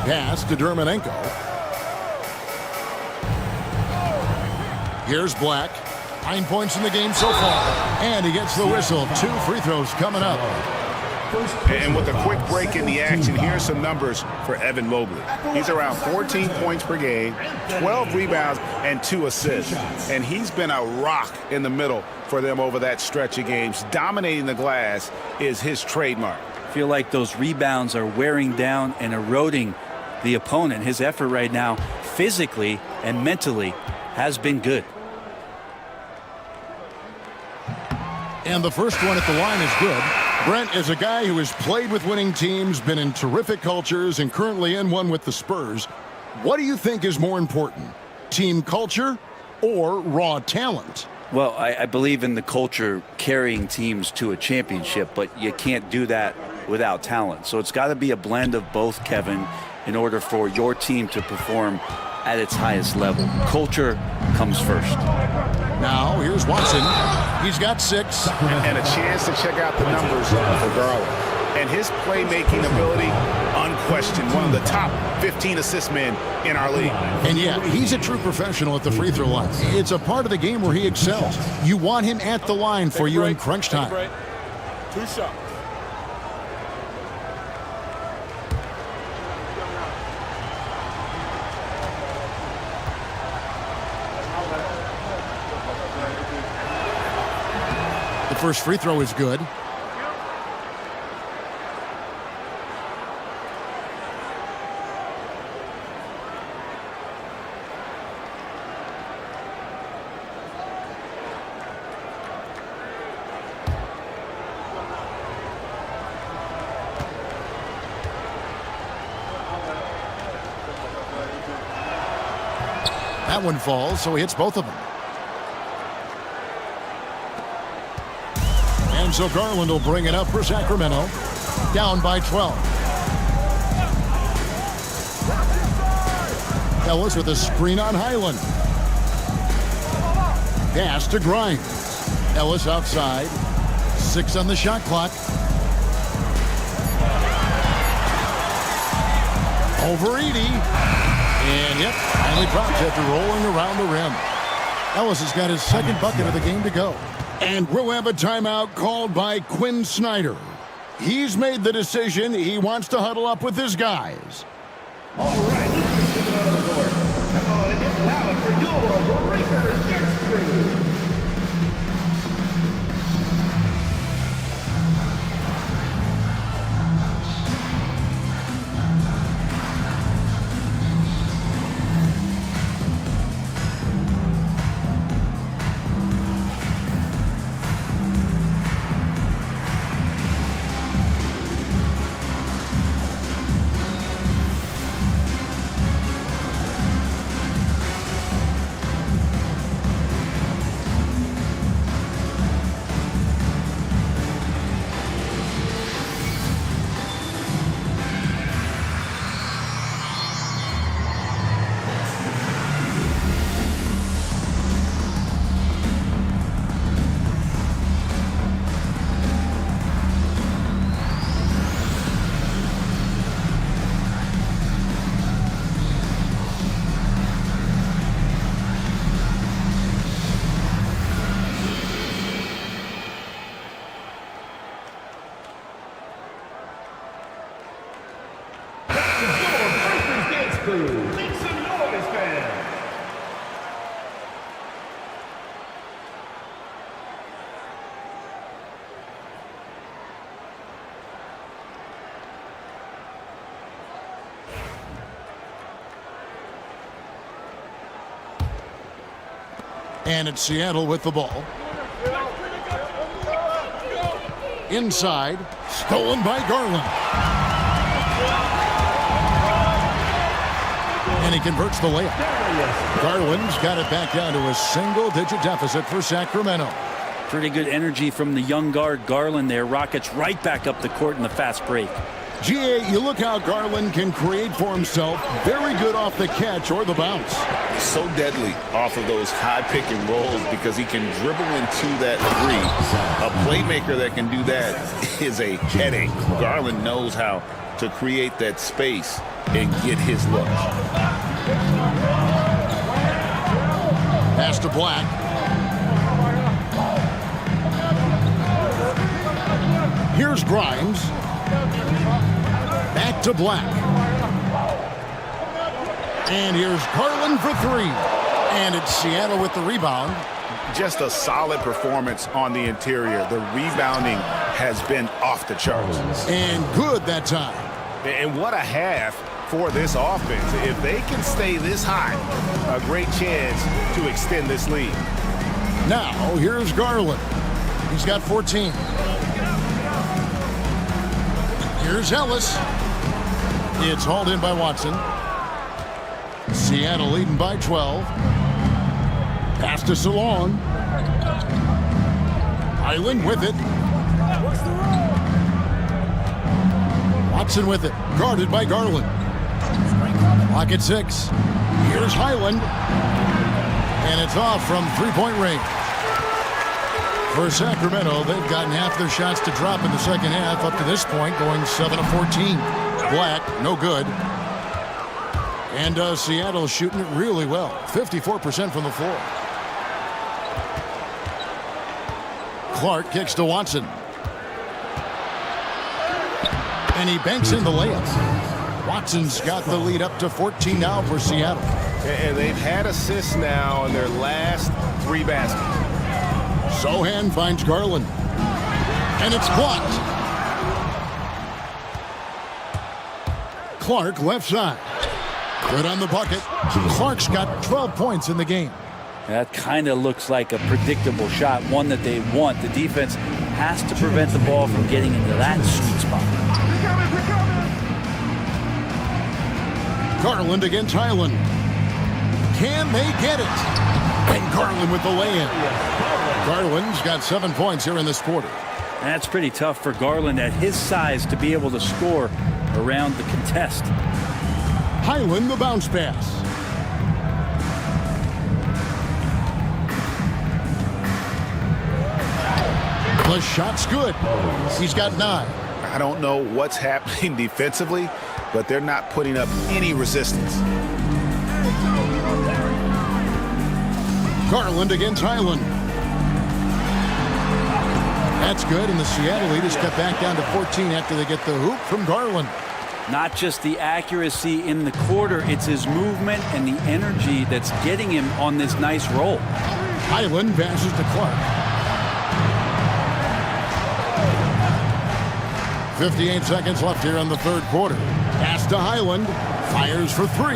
Pass to Dermanenko. Here's Black. 9 points in the game so far. And he gets the whistle. 2 free throws coming up. And with a quick break in the action, here's some numbers for Evan Mobley. He's around 14 points per game, 12 rebounds, and 2 assists. And he's been a rock in the middle for them over that stretch of games. Dominating the glass is his trademark. I feel like those rebounds are wearing down and eroding the opponent. His effort right now, physically and mentally, has been good. And the first one at the line is good. Brent is a guy who has played with winning teams, been in terrific cultures, and currently in one with the Spurs. What do you think is more important, team culture or raw talent? Well, I believe in the culture carrying teams to a championship, but you can't do that without talent. So it's got to be a blend of both, Kevin, in order for your team to perform at its highest level. Culture comes first. Now, here's Watson. He's got 6. And a chance to check out the numbers for Garland. And his playmaking ability, unquestioned, one of the top 15 assist men in our league. And yeah, he's a true professional at the free throw line. It's a part of the game where he excels. You want him at the line for you in crunch time. 2 shots. The first free throw is good. That one falls, so he hits both of them. And so Garland will bring it up for Sacramento. Down by 12. Ellis with a screen on Highland. Pass to Grimes. Ellis outside. 6 on the shot clock. Over Edey. And yep, finally drops after rolling around the rim. Ellis has got his second bucket of the game to go. And we'll have a timeout called by Quinn Snyder. He's made the decision. He wants to huddle up with his guys. All right, let's get out of the door. Come on and get loud for your Breakers Dance Crew. Make some noise, fans! And it's Seattle with the ball. Inside, stolen by Garland. And he converts the layup. Garland's got it back down to a single-digit deficit for Sacramento. Pretty good energy from the young guard Garland there. Rockets right back up the court in the fast break. GA, you look how Garland can create for himself. Very good off the catch or the bounce. So deadly off of those high pick and rolls because he can dribble into that three. A playmaker that can do that is a headache. Garland knows how to create that space and get his look. Pass to Black. Here's Grimes. Back to Black. And here's Garland for 3. And it's Seattle with the rebound. Just a solid performance on the interior. The rebounding has been off the charts. And good that time. And what a half for this offense. If they can stay this high, a great chance to extend this lead. Now, here's Garland. He's got 14. Here's Ellis. It's hauled in by Watson. Seattle leading by 12. Pass to Salon. Highland with it. Watson with it. Guarded by Garland. Clock at 6. Here's Highland. And it's off from three-point range. For Sacramento, they've gotten half their shots to drop in the second half up to this point, going 7 of 14. Black, no good. And Seattle shooting it really well, 54% from the floor. Clark kicks to Watson. And he banks in the layup. Watson's got the lead up to 14 now for Seattle. And they've had assists now in their last 3 baskets. Sohan finds Garland. And it's blocked. Clark left side. Good on the bucket. Clark's got 12 points in the game. That kind of looks like a predictable shot, one that they want. The defense has to prevent the ball from getting into that sweet spot. Garland against Highland. Can they get it? And Garland with the lay-in. Garland's got 7 points here in this quarter. That's pretty tough for Garland at his size to be able to score around the contest. Highland the bounce pass. The shot's good. He's got 9. I don't know what's happening defensively, but they're not putting up any resistance. Garland against Highland. That's good, and the Seattle lead is cut back down to 14 after they get the hoop from Garland. Not just the accuracy in the quarter, it's his movement and the energy that's getting him on this nice roll. Highland passes to Clark. 58 seconds left here in the third quarter. Pass to Highland. Fires for 3.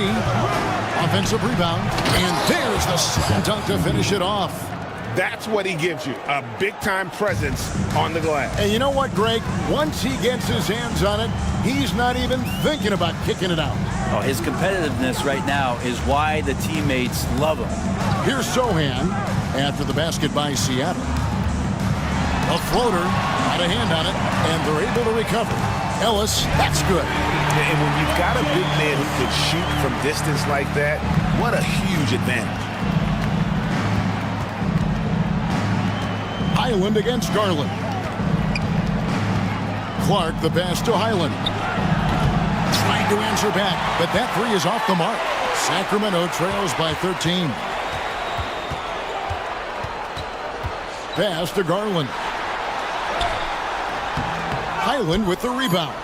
Offensive rebound. And there's the slam dunk to finish it off. That's what he gives you, a big-time presence on the glass. And you know what, Greg? Once he gets his hands on it, he's not even thinking about kicking it out. Oh, his competitiveness right now is why the teammates love him. Here's Sohan after the basket by Seattle. A floater, got a hand on it, and they're able to recover. Ellis, that's good. And when you've got a big man who can shoot from distance like that, what a huge advantage. Highland against Garland. Clark the pass to Highland. Trying to answer back, but that 3 is off the mark. Sacramento trails by 13. Pass to Garland. Highland with the rebound.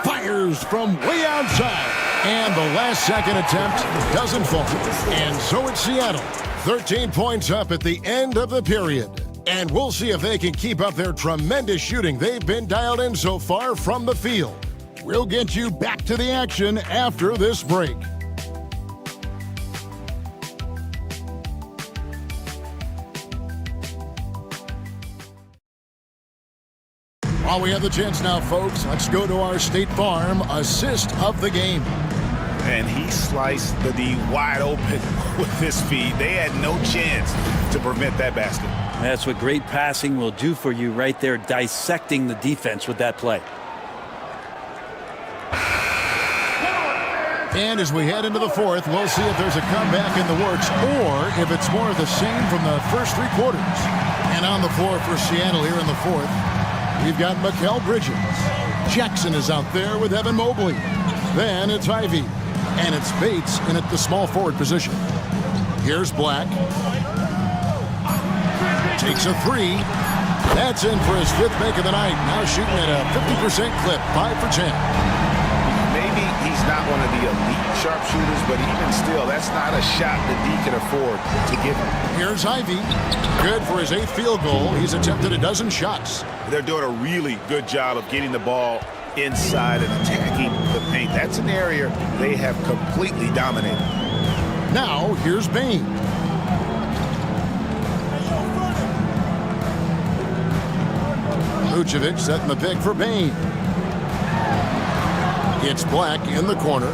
Fires from way outside. And the last second attempt doesn't fall. And so it's Seattle. 13 points up at the end of the period. And we'll see if they can keep up their tremendous shooting they've been dialed in so far from the field. We'll get you back to the action after this break. While we have the chance now, folks, let's go to our State Farm assist of the game. And he sliced the D wide open with his feet. They had no chance to prevent that basket. That's what great passing will do for you right there, dissecting the defense with that play. And as we head into the fourth, we'll see if there's a comeback in the works or if it's more of the same from the first 3 quarters. And on the floor for Seattle here in the fourth, we've got Mikal Bridges. Jackson is out there with Evan Mobley. Then it's Ivy. And it's Bates in at the small forward position. Here's Black. Takes a 3. That's in for his 5th make of the night. Now shooting at a 50% clip, 5 for 10. Maybe he's not one of the elite sharpshooters, but even still, that's not a shot that D can afford to give him. Here's Ivy. Good for his 8th field goal. He's attempted a dozen shots. They're doing a really good job of getting the ball inside and attacking the paint. That's an area they have completely dominated. Now, here's Bain. Vucevic setting the pick for Bain. It's Black in the corner.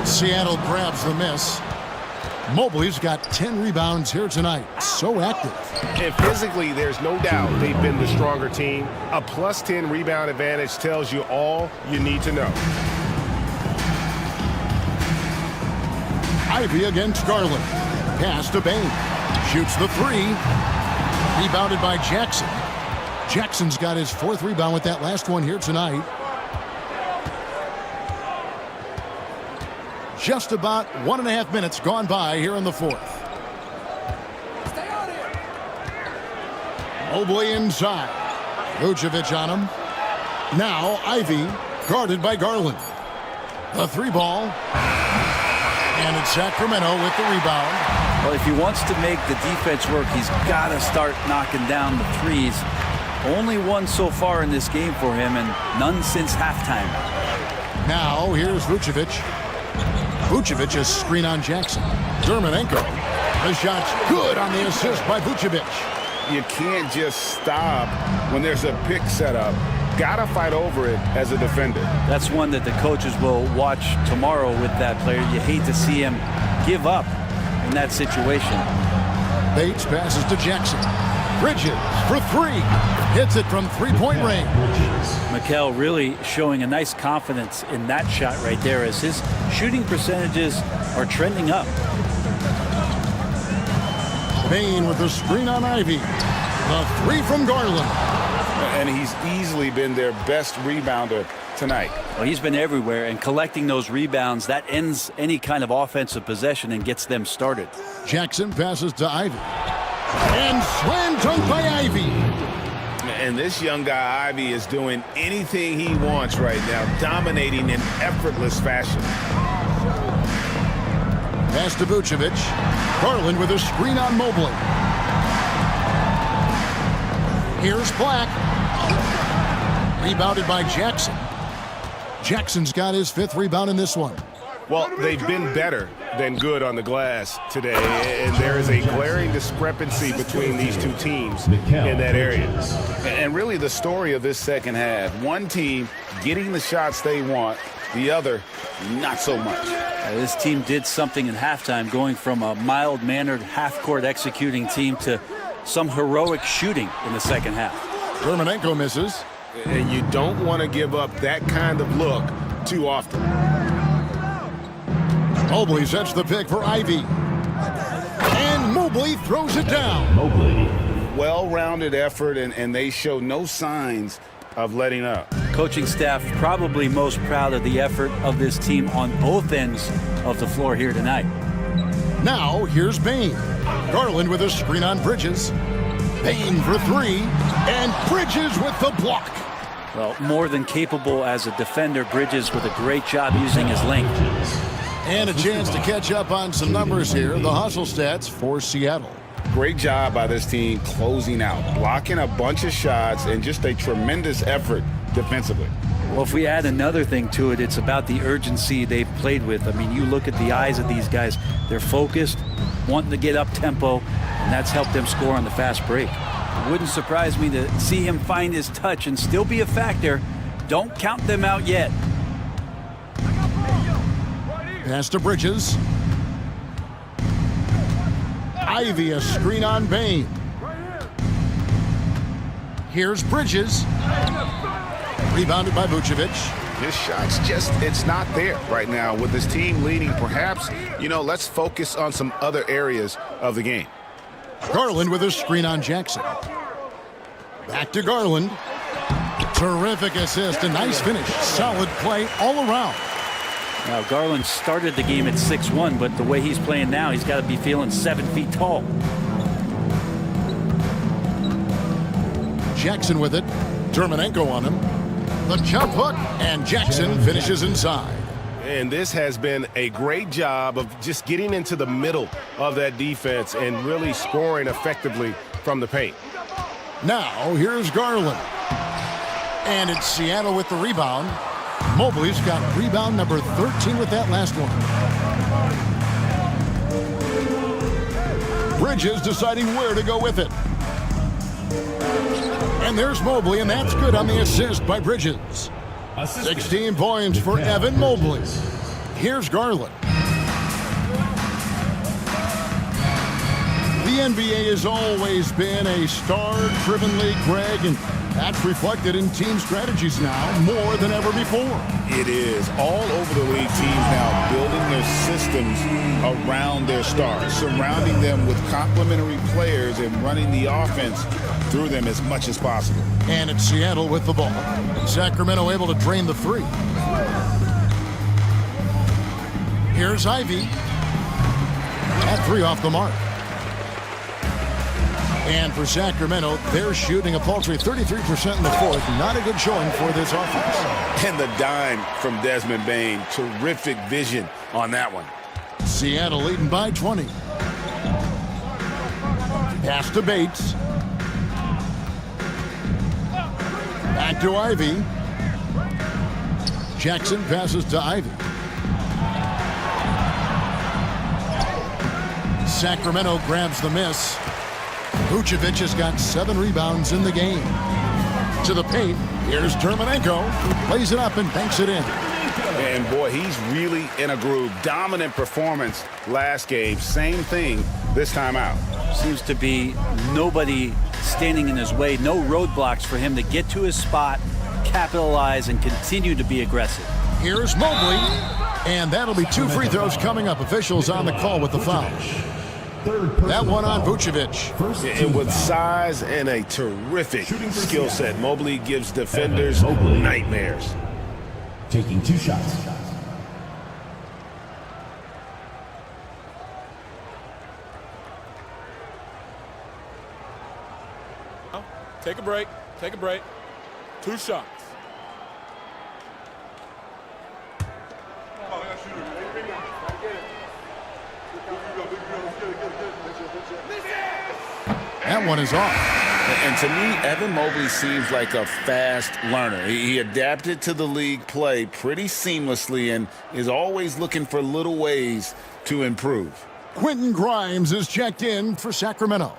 Seattle grabs the miss. Mobley's got 10 rebounds here tonight. So active. And physically, there's no doubt they've been the stronger team. A plus 10 rebound advantage tells you all you need to know. Ivy against Garland. Pass to Bain. Shoots the three. Rebounded by Jackson. Jackson's got his 4th rebound with that last one here tonight. Just about 1.5 minutes gone by here in the 4th. Mobley inside. Vucevic on him. Now Ivy guarded by Garland. The 3-ball. And it's Sacramento with the rebound. Well, if he wants to make the defense work, he's got to start knocking down the threes. Only one so far in this game for him, and none since halftime. Now here's Vucevic. Vucevic a screen on Jackson. Dermanenko. The shot's good on the assist by Vucevic. You can't just stop when there's a pick set up. Gotta fight over it as a defender. That's one that the coaches will watch tomorrow with that player. You hate to see him give up in that situation. Bates passes to Jackson. Bridges for 3. Hits it from 3-point range. Mikal really showing a nice confidence in that shot right there as his shooting percentages are trending up. Bain with the screen on Ivy. The 3 from Garland. And he's easily been their best rebounder tonight. Well, he's been everywhere, and collecting those rebounds, that ends any kind of offensive possession and gets them started. Jackson passes to Ivy. And slam dunk by Ivy. And this young guy, Ivy, is doing anything he wants right now, dominating in effortless fashion. Pass to Vucevic. Garland with a screen on Mobley. Here's Black. Rebounded by Jackson. Jackson's got his 5th rebound in this one. Well, they've been better than good on the glass today, and there is a glaring discrepancy between these two teams in that area. And really the story of this second half, one team getting the shots they want, the other not so much. This team did something in halftime, going from a mild-mannered half-court executing team to some heroic shooting in the second half. Dermanenko misses. And you don't want to give up that kind of look too often. Mobley sets the pick for Ivy. And Mobley throws it down. Well-rounded effort, and they show no signs of letting up. Coaching staff probably most proud of the effort of this team on both ends of the floor here tonight. Now here's Bain. Garland with a screen on Bridges. Bain for 3. And Bridges with the block. Well, more than capable as a defender, Bridges with a great job using his length. And a chance to catch up on some numbers here. The hustle stats for Seattle. Great job by this team closing out, blocking a bunch of shots, and just a tremendous effort defensively. Well, if we add another thing to it, it's about the urgency they've played with. I mean, you look at the eyes of these guys. They're focused, wanting to get up tempo, and that's helped them score on the fast break. It wouldn't surprise me to see him find his touch and still be a factor. Don't count them out yet. Pass to Bridges. Ivy a screen on Bain. Here's Bridges. Rebounded by Vucevic. His shot's just, it's not there right now with his team leading. Perhaps, let's focus on some other areas of the game. Garland with a screen on Jackson. Back to Garland. Terrific assist, a nice finish. Solid play all around. Now, Garland started the game at 6'1", but the way he's playing now, he's got to be feeling 7 feet tall. Jackson with it. Dermanenko on him. The jump hook, and Jackson finishes inside. And this has been a great job of just getting into the middle of that defense and really scoring effectively from the paint. Now, here's Garland. And it's Seattle with the rebound. Mobley's got rebound number 13 with that last one. Bridges deciding where to go with it. And there's Mobley, and that's good on the assist by Bridges. 16 points for Evan Mobley. Here's Garland. The NBA has always been a star-driven league, Greg, and that's reflected in team strategies now more than ever before. It is. All over the league, teams now building their systems around their stars, surrounding them with complementary players and running the offense through them as much as possible. And it's Seattle with the ball. Sacramento able to drain the three. Here's Ivy. At three off the mark. And for Sacramento, they're shooting a paltry 33% in the fourth. Not a good showing for this offense. And the dime from Desmond Bane. Terrific vision on that one. Seattle leading by 20. Pass to Bates. Back to Ivy. Jackson passes to Ivy. Sacramento grabs the miss. Vucevic has got 7 rebounds in the game. To the paint, here's Terminenko. Plays it up and banks it in. And boy, he's really in a groove. Dominant performance last game. Same thing this time out. Seems to be nobody standing in his way. No roadblocks for him to get to his spot, capitalize, and continue to be aggressive. Here's Mobley. And that'll be 2 free throws coming up. Officials on the call with the foul. That one on Vucevic. And with size and a terrific skill set, Mobley gives defenders nightmares. Taking 2 shots. Take a break. Take a break. 2 shots. That one is off. And to me, Evan Mobley seems like a fast learner. He adapted to the league play pretty seamlessly and is always looking for little ways to improve. Quentin Grimes is checked in for Sacramento.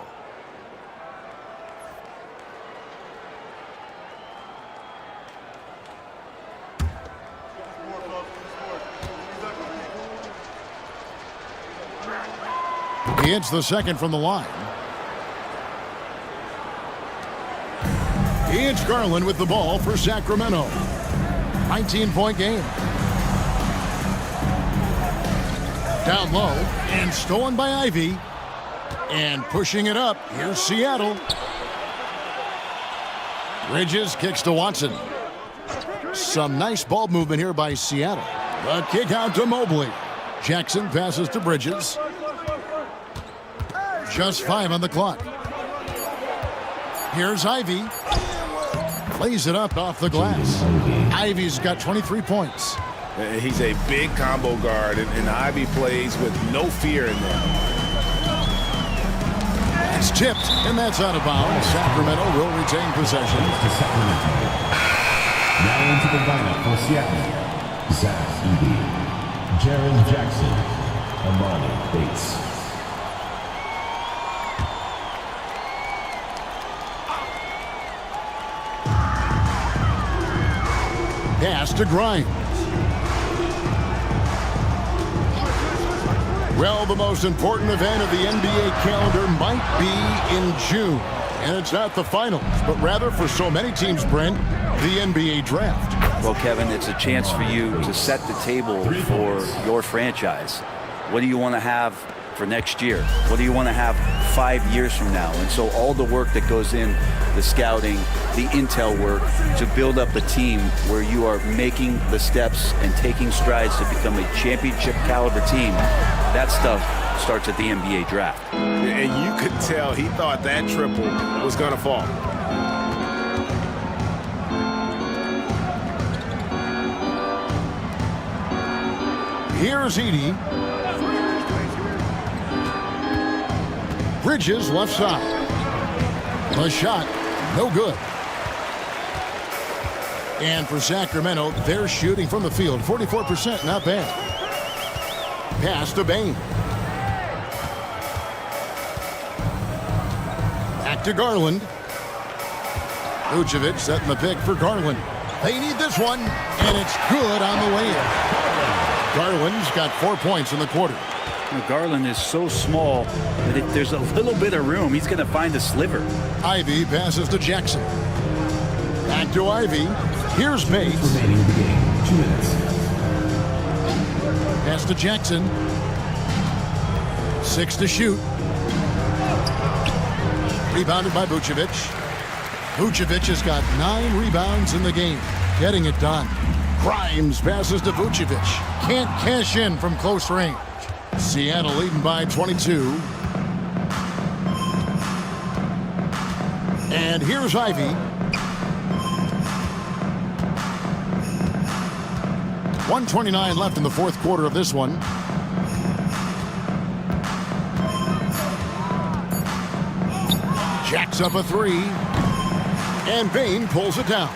He hits the second from the line. It's Garland with the ball for Sacramento. 19-point game. Down low and stolen by Ivy. And pushing it up, here's Seattle. Bridges kicks to Watson. Some nice ball movement here by Seattle. The kick out to Mobley. Jackson passes to Bridges. Just 5 on the clock. Here's Ivy. Plays it up off the glass. Ivy's got 23 points. He's a big combo guard, and Ivy plays with no fear in there. It's tipped, and that's out of bounds. Sacramento will retain possession. Now into the lineup for Seattle. Zach Edey, Jaren Jackson, Amani Bates. Pass to Grimes. Well, the most important event of the NBA calendar might be in June. And it's not the finals, but rather for so many teams, Brent, the NBA draft. Well, Kevin, it's a chance for you to set the table for your franchise. What do you want to have for next year? What do you want to have 5 years from now? And so all the work that goes in, the scouting, the intel work to build up a team where you are making the steps and taking strides to become a championship caliber team, that stuff starts at the NBA draft. And you could tell he thought that triple was going to fall. Here's Edey. Bridges left side. The shot, no good. And for Sacramento, they're shooting from the field. 44%, not bad. Pass to Bane. Back to Garland. Vucevic setting the pick for Garland. They need this one, and it's good on the way in. Garland's got 4 points in the quarter. Garland is so small that if there's a little bit of room, he's going to find a sliver. Ivy passes to Jackson. Back to Ivy. Here's Bates. Remaining in the game, 2 minutes. Pass to Jackson. 6 to shoot. Rebounded by Vucevic. Vucevic has got 9 rebounds in the game. Getting it done. Grimes passes to Vucevic. Can't cash in from close range. Seattle leading by 22. And here's Ivy. 1:29 left in the fourth quarter of this one. Jacks up a 3. And Bain pulls it down.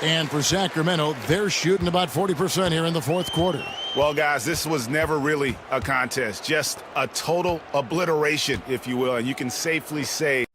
And for Sacramento, they're shooting about 40% here in the fourth quarter. Well, guys, this was never really a contest, just a total obliteration, if you will. And you can safely say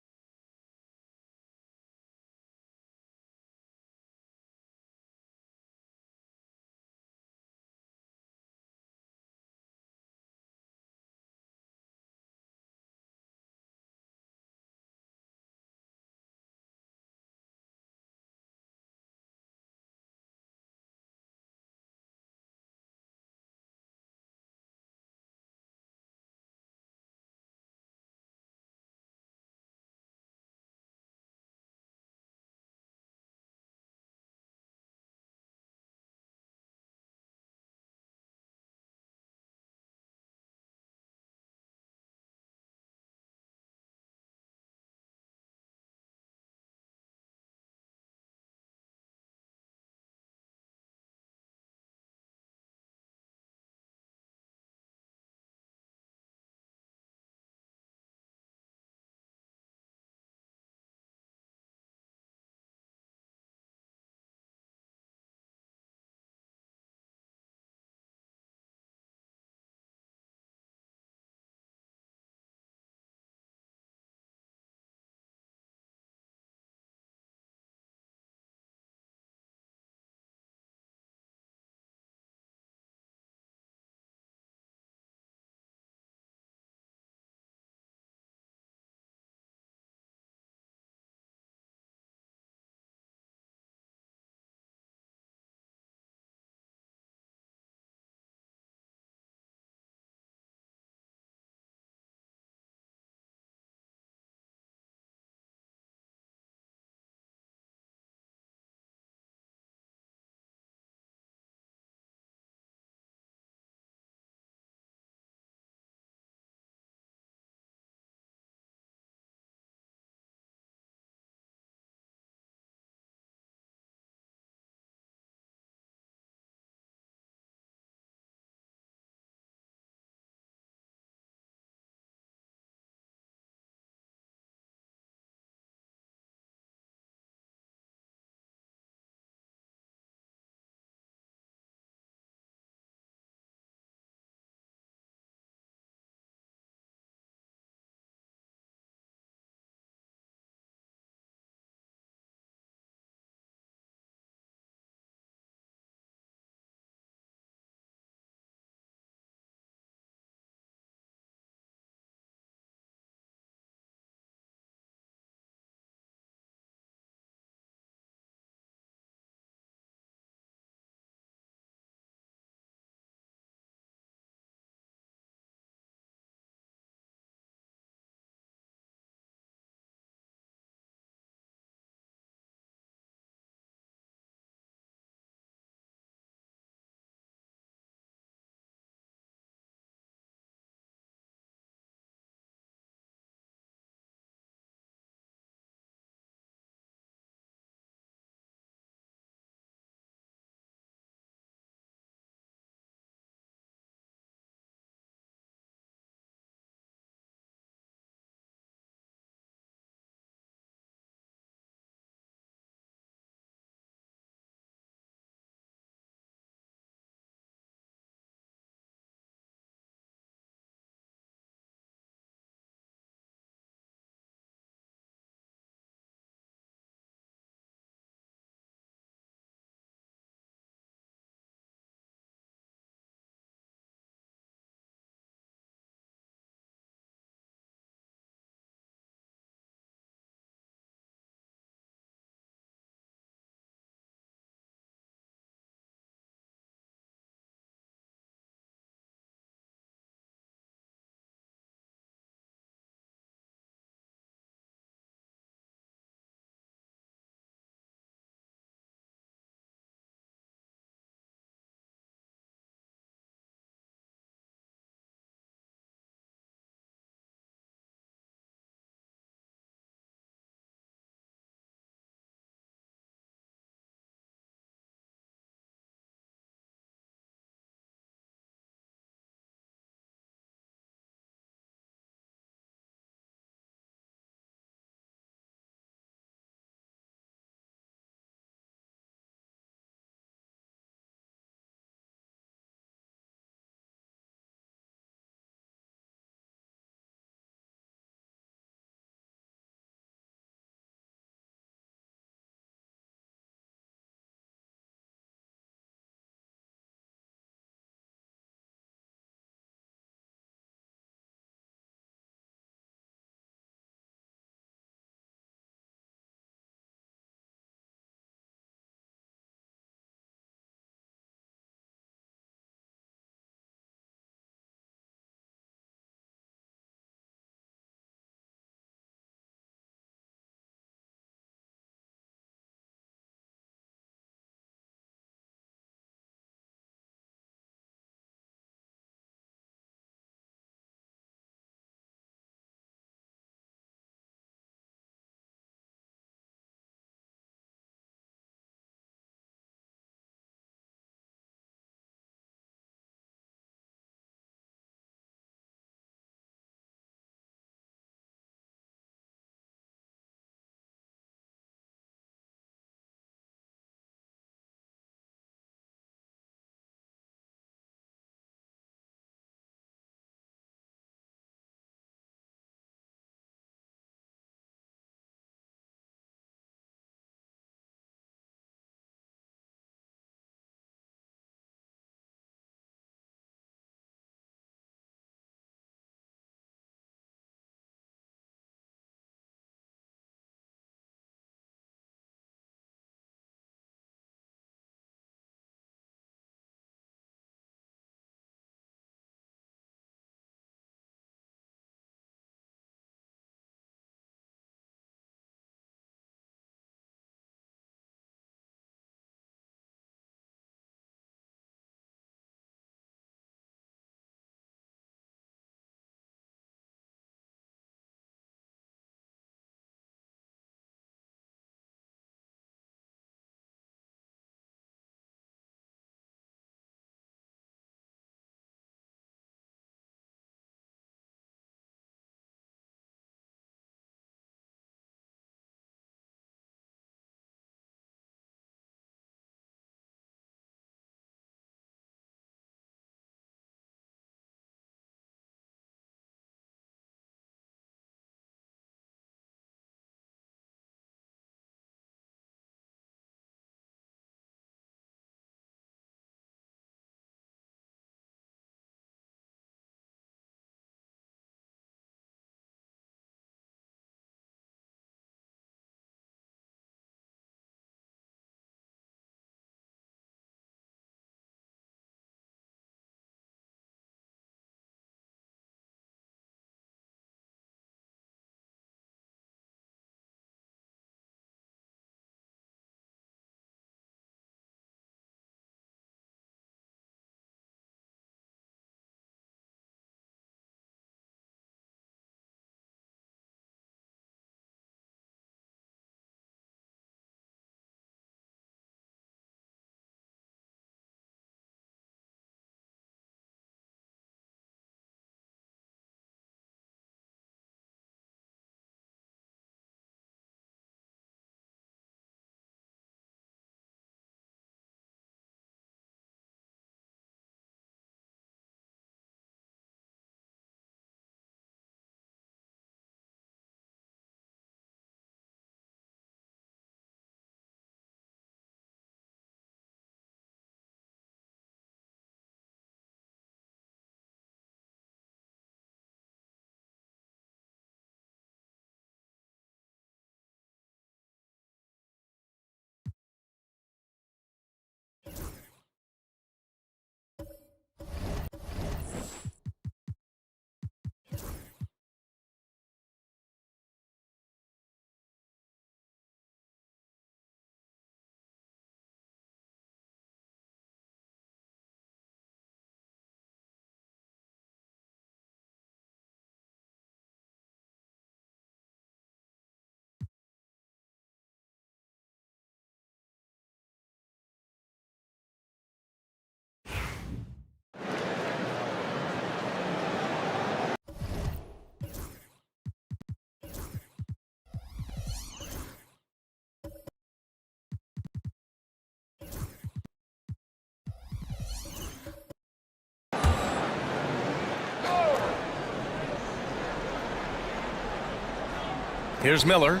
Here's Miller.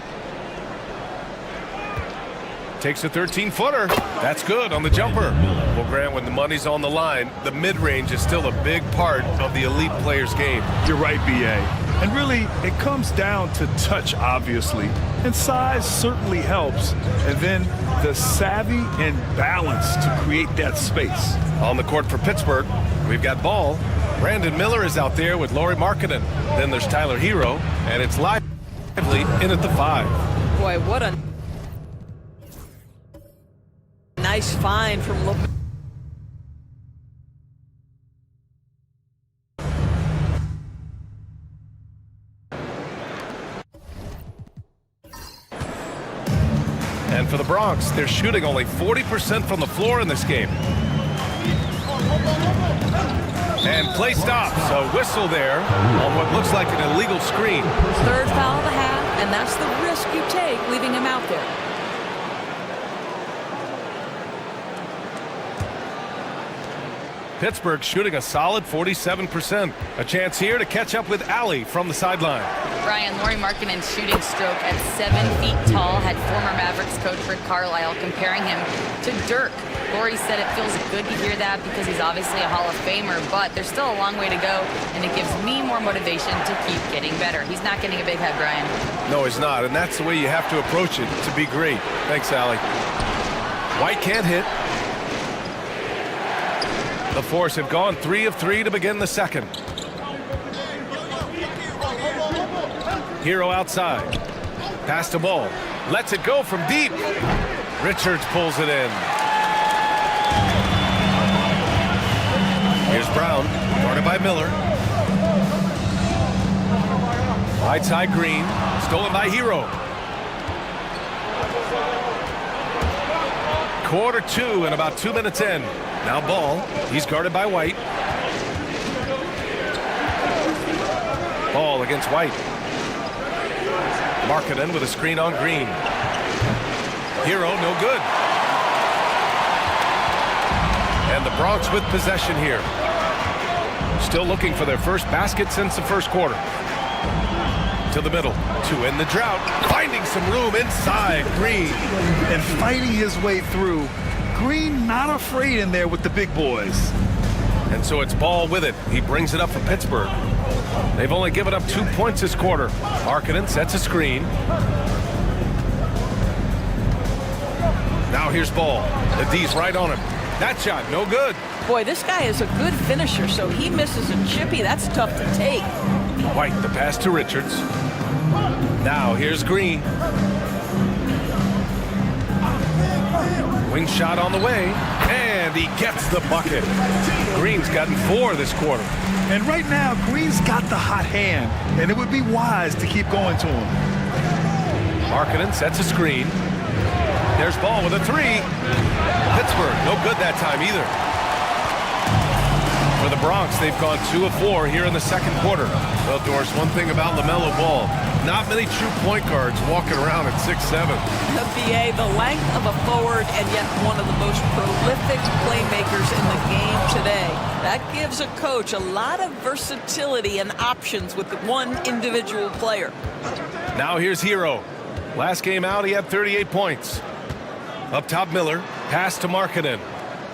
Takes a 13-footer. That's good on the jumper. Well, Grant, when the money's on the line, the mid-range is still a big part of the elite player's game. You're right, B.A. And really, it comes down to touch, obviously. And size certainly helps. And then the savvy and balance to create that space. On the court for Pittsburgh, we've got Ball. Brandon Miller is out there with Lauri Markkanen. Then there's Tyler Hero, and it's Lively in at the 5. Boy, what a nice find from Lopez. And for the Bronx, they're shooting only 40% from the floor in this game. And play stops. A whistle there on what looks like an illegal screen. Third foul of the half, and that's the risk you take leaving him out there. Pittsburgh shooting a solid 47%. A chance here to catch up with Allie from the sideline. Brian, Lauri Markkanen's shooting stroke at 7 feet tall had former Mavericks coach Rick Carlisle comparing him to Dirk. Lauri said it feels good to hear that because he's obviously a Hall of Famer, but there's still a long way to go, and it gives me more motivation to keep getting better. He's not getting a big head, Brian. No, he's not, and that's the way you have to approach it to be great. Thanks, Allie. White can't hit. The Force have gone 3 of 3 to begin the second. Hero outside. Pass the ball. Lets it go from deep. Richards pulls it in. Here's Brown, guarded by Miller. Right side Green, stolen by Hero. Quarter 2 and about 2 minutes in. Now Ball, he's guarded by White. Ball against White. Markkanen with a screen on Green. Hero, no good. And the Bronx with possession here. Still looking for their first basket since the first quarter. To the middle, to end the drought. Finding some room inside, Green. And fighting his way through. Green not afraid in there with the big boys. And so it's Ball with it. He brings it up for Pittsburgh. They've only given up 2 points this quarter. Markkanen sets a screen. Now here's Ball. The D's right on him. That shot, no good. Boy, this guy is a good finisher, so he misses a chippy. That's tough to take. White, the pass to Richards. Now here's Green. Wing shot on the way, and he gets the bucket. Green's gotten 4 this quarter. And right now, Green's got the hot hand, and it would be wise to keep going to him. Markkanen sets a screen. There's Ball with a 3. Pittsburgh, no good that time either. For the Bronx, they've gone 2 of 4 here in the second quarter. Well, Doris, one thing about LaMelo Ball, not many true point guards walking around at 6'7". The BA, the length of a forward, and yet one of the most prolific playmakers in the game today. That gives a coach a lot of versatility and options with one individual player. Now here's Hero. Last game out, he had 38 points. Up top, Miller. Pass to Markkanen.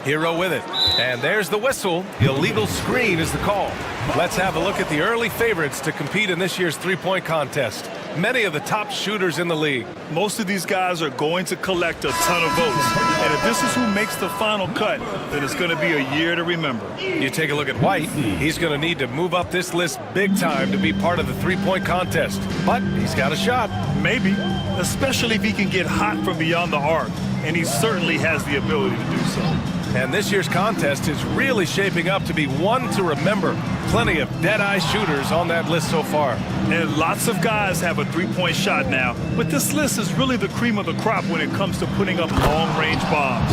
Hero with it. And there's the whistle. Illegal screen is the call. Let's have a look at the early favorites to compete in this year's three-point contest. Many of the top shooters in the league. Most of these guys are going to collect a ton of votes. And if this is who makes the final cut, then it's going to be a year to remember. You take a look at White. He's going to need to move up this list big time to be part of the three-point contest. But he's got a shot. Maybe, especially if he can get hot from beyond the arc. And he certainly has the ability to do so. And this year's contest is really shaping up to be one to remember. Plenty of dead-eye shooters on that list so far. And lots of guys have a three-point shot now. But this list is really the cream of the crop when it comes to putting up long-range bombs.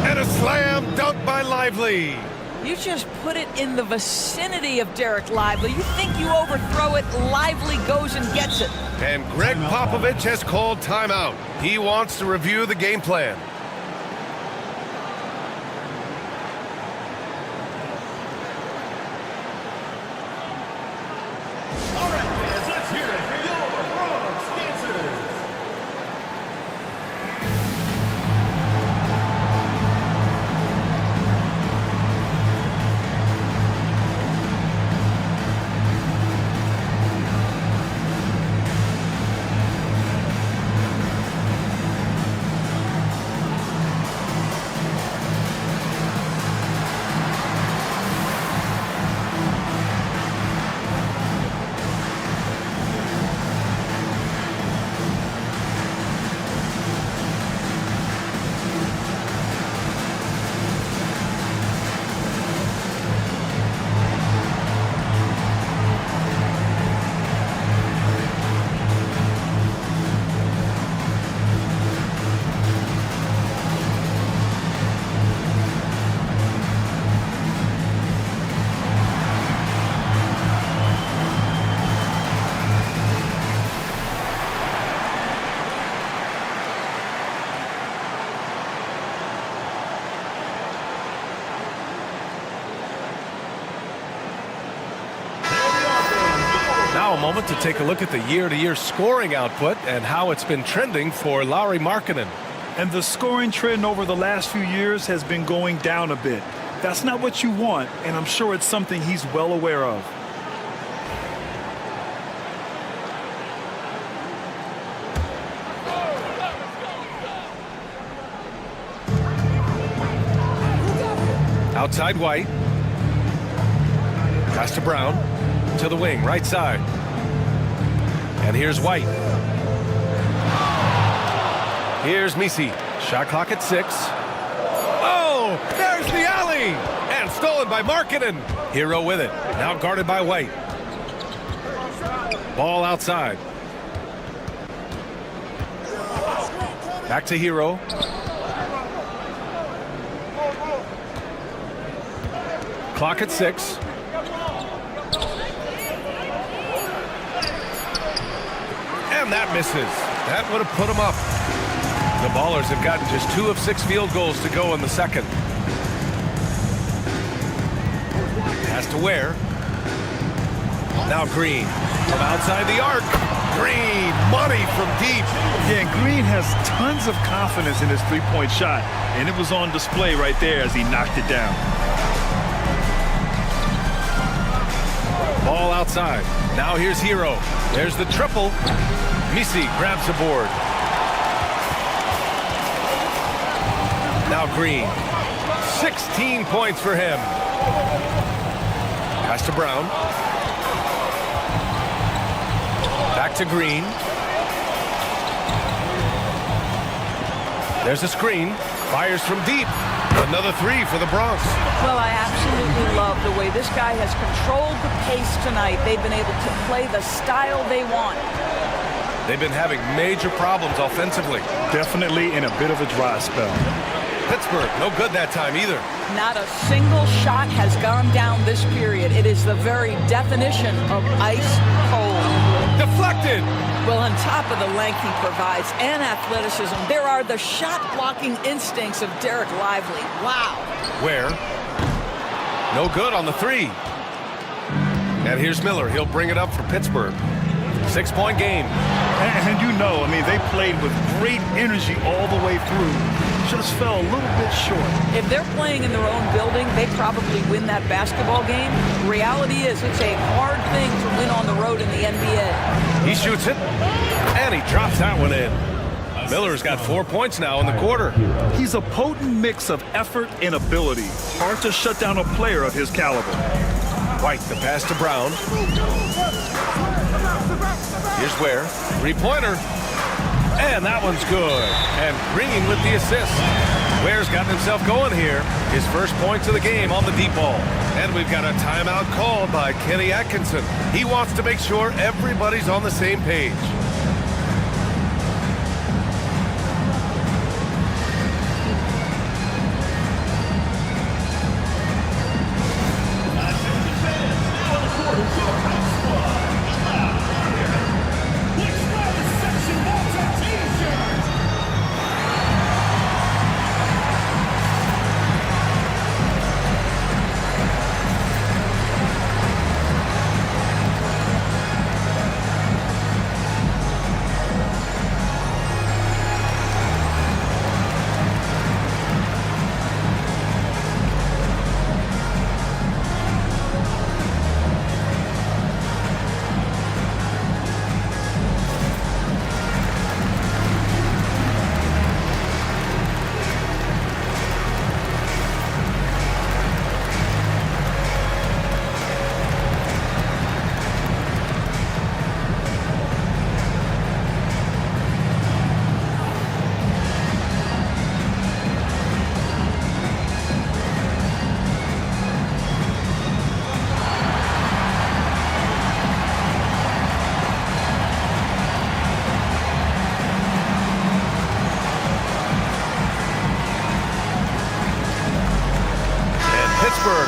And a slam dunk by Lively. You just put it in the vicinity of Derek Lively. You think you overthrow it, Lively goes and gets it. And Greg Popovich has called timeout. He wants to review the game plan. Now a moment to take a look at the year-to-year scoring output and how it's been trending for Lauri Markkanen. And the scoring trend over the last few years has been going down a bit. That's not what you want, and I'm sure it's something he's well aware of. Outside White. Pass to Brown. To the wing, right side. And here's White. Here's Misi. Shot clock at 6. Oh, there's the alley! And stolen by Markkanen. Hero with it. Now guarded by White. Ball outside. Back to Hero. Clock at 6. And that misses. That would have put him up. The Ballers have gotten just 2 of 6 field goals to go in the second. Has to Ware. Now Green from outside the arc. Green, money from deep. Yeah, and Green has tons of confidence in his three-point shot, and it was on display right there as he knocked it down. Ball outside. Now here's Hero. There's the triple. Misi grabs the board. Now Green. 16 points for him. Pass to Brown. Back to Green. There's a screen. Fires from deep. Another 3 for the Bronx. Well, I absolutely love the way this guy has controlled the pace tonight. They've been able to play the style they want. They've been having major problems offensively. Definitely in a bit of a dry spell. Pittsburgh, no good that time either. Not a single shot has gone down this period. It is the very definition of ice cold. Deflected! Well, on top of the length he provides and athleticism, there are the shot-blocking instincts of Derek Lively. Wow. Ware. No good on the 3. And here's Miller. He'll bring it up for Pittsburgh. 6-point game. And you know, I mean, they played with great energy all the way through. Just fell a little bit short. If they're playing in their own building, they probably win that basketball game. Reality is it's a hard thing to win on the road in the NBA. He shoots it, and he drops that one in. Miller's got 4 points now in the quarter. He's a potent mix of effort and ability. Hard to shut down a player of his caliber. White, the pass to Brown. Here's Ware. 3-pointer. And that one's good. And Green with the assist. Ware's gotten himself going here. His first points of the game on the deep ball. And we've got a timeout called by Kenny Atkinson. He wants to make sure everybody's on the same page.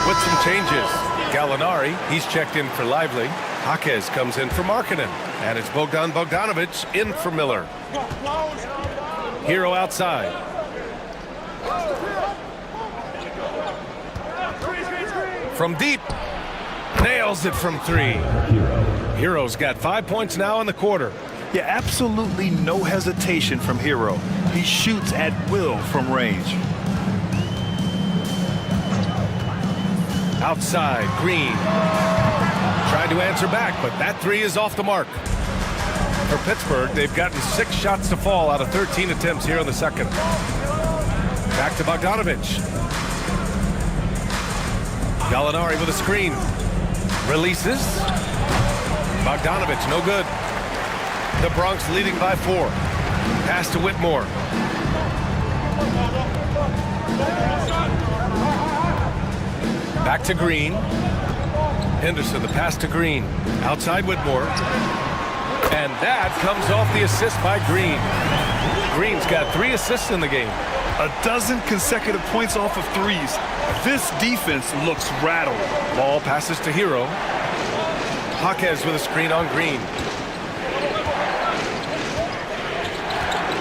With some changes. Gallinari, he's checked in for Lively. Jaquez comes in for Markkanen. And it's Bogdan Bogdanovic in for Miller. Hero outside. From deep. Nails it from 3. Hero's got 5 points now in the quarter. Yeah, absolutely no hesitation from Hero. He shoots at will from range. Outside, Green. Trying to answer back, but that 3 is off the mark. For Pittsburgh, they've gotten 6 shots to fall out of 13 attempts here in the second. Back to Bogdanovich. Gallinari with a screen. Releases. Bogdanovich, no good. The Bronx leading by 4. Pass to Whitmore. Back to Green. Henderson, the pass to Green. Outside Whitmore. And that comes off the assist by Green. Green's got 3 assists in the game. 12 consecutive points off of 3s. This defense looks rattled. Ball passes to Hero. Jaquez with a screen on Green.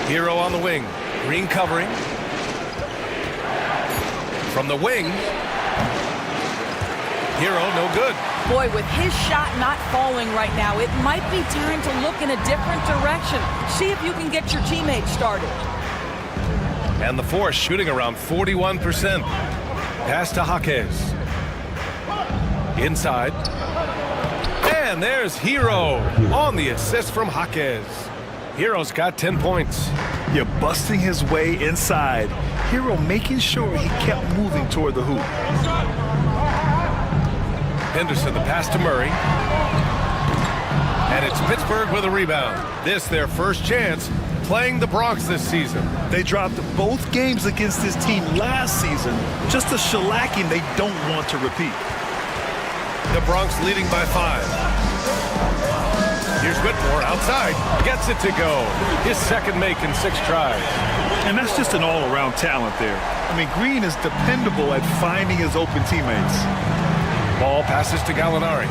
Hero on the wing. Green covering. From the wing. Hero, no good. Boy, with his shot not falling right now, it might be time to look in a different direction. See if you can get your teammates started. And the Force shooting around 41%. Pass to Jaquez. Inside. And there's Hero on the assist from Jaquez. Hero's got 10 points. You're busting his way inside. Hero making sure he kept moving toward the hoop. Henderson, the pass to Murray. And it's Pittsburgh with a rebound. This their first chance playing the Bronx this season. They dropped both games against this team last season. Just a shellacking they don't want to repeat. The Bronx leading by 5. Here's Whitmore outside. Gets it to go. His second make in 6 tries. And that's just an all-around talent there. I mean, Green is dependable at finding his open teammates. Ball passes to Gallinari.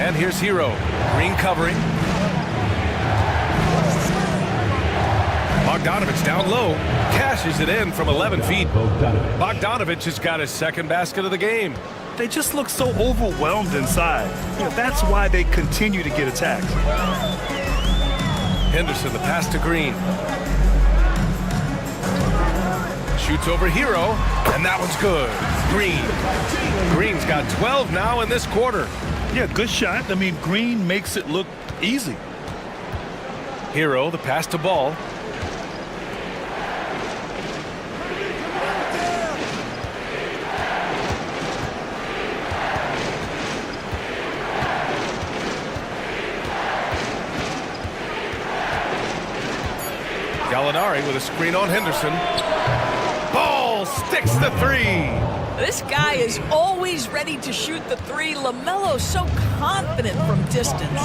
And here's Hero. Green covering. Bogdanovich down low. Cashes it in from 11 feet. Bogdanovich has got his second basket of the game. They just look so overwhelmed inside. You know, that's why they continue to get attacked. Henderson, the pass to Green. Shoots over Hero, and that one's good. Green. Green's got 12 now in this quarter. Yeah, good shot. I mean, Green makes it look easy. Hero, the pass to Ball. Gallinari with a screen on Henderson. Ball sticks the 3. This guy is always ready to shoot the 3. LaMelo's so confident from distance.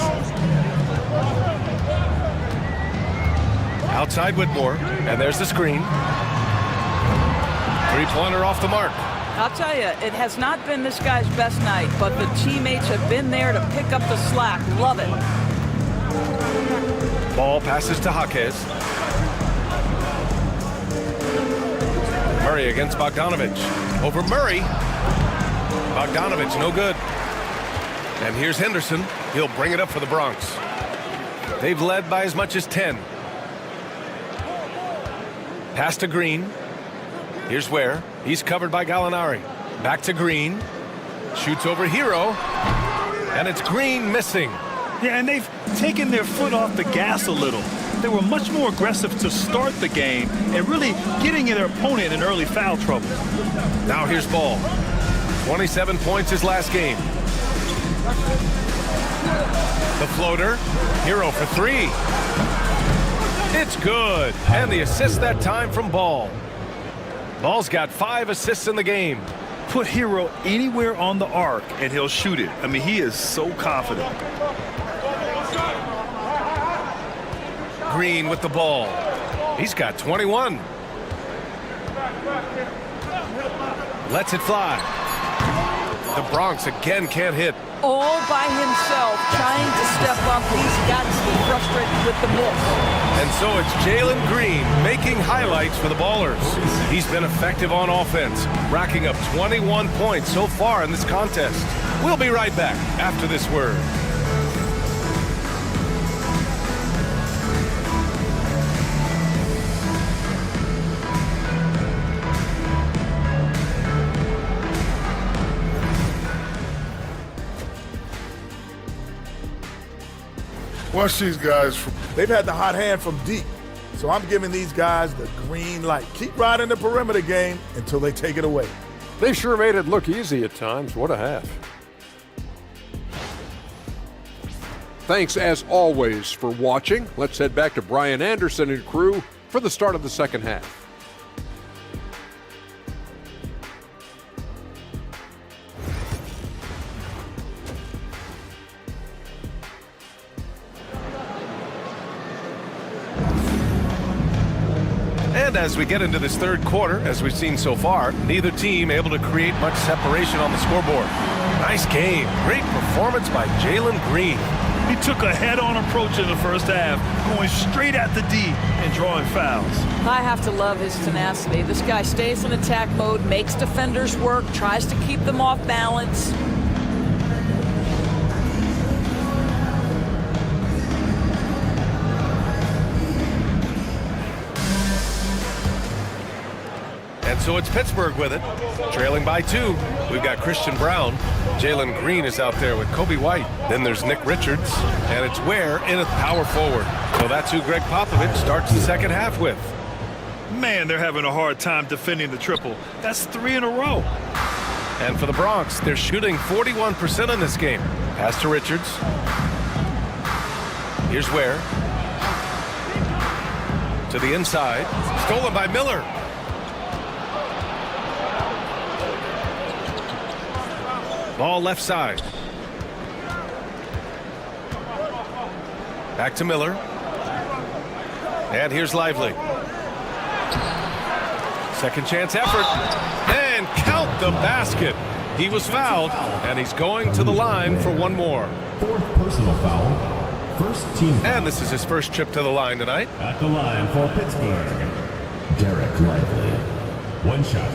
Outside Whitmore, and there's the screen. 3-pointer off the mark. I'll tell you, it has not been this guy's best night, but the teammates have been there to pick up the slack. Love it. Ball passes to Jaquez. Murray against Bogdanovich. Over Murray. Bogdanovich, no good. And here's Henderson. He'll bring it up for the Bronx. They've led by as much as 10. Pass to Green. Here's Ware. He's covered by Gallinari. Back to Green. Shoots over Hero. And it's Green missing. Yeah, and they've taken their foot off the gas a little. They were much more aggressive to start the game and really getting their opponent in early foul trouble. Now here's Ball. 27 points his last game. The floater. Hero for 3. It's good. And the assist that time from Ball. Ball's got 5 assists in the game. Put Hero anywhere on the arc and he'll shoot it. I mean, he is so confident. Green with the ball. He's got 21. Lets it fly. The Bronx again can't hit. All by himself, trying to step up. He's got to be frustrated with the miss. And so it's Jalen Green making highlights for the Ballers. He's been effective on offense, racking up 21 points so far in this contest. We'll be right back after this word. Watch these guys. They've had the hot hand from deep, so I'm giving these guys the green light. Keep riding the perimeter game until they take it away. They sure made it look easy at times. What a half. Thanks, as always, for watching. Let's head back to Brian Anderson and crew for the start of the second half. And as we get into this third quarter, as we've seen so far, neither team able to create much separation on the scoreboard. Nice game. Great performance by Jalen Green. He took a head-on approach in the first half, going straight at the D and drawing fouls. I have to love his tenacity. This guy stays in attack mode, makes defenders work, tries to keep them off balance. And so it's Pittsburgh with it, trailing by 2. We've got Christian Brown. Jalen Green is out there with Kobe White. Then there's Nick Richards, and it's Ware in at power forward. So that's who Greg Popovich starts the second half with. Man, they're having a hard time defending the triple. That's 3 in a row. And for the Bronx, they're shooting 41% in this game. Pass to Richards. Here's Ware. To the inside. Stolen by Miller. Ball left side. Back to Miller. And here's Lively. Second chance effort. And count the basket. He was fouled, and he's going to the line for one more. Fourth personal foul. First team foul. And this is his first trip to the line tonight. At the line for Pittsburgh, Derek Lively. One shot.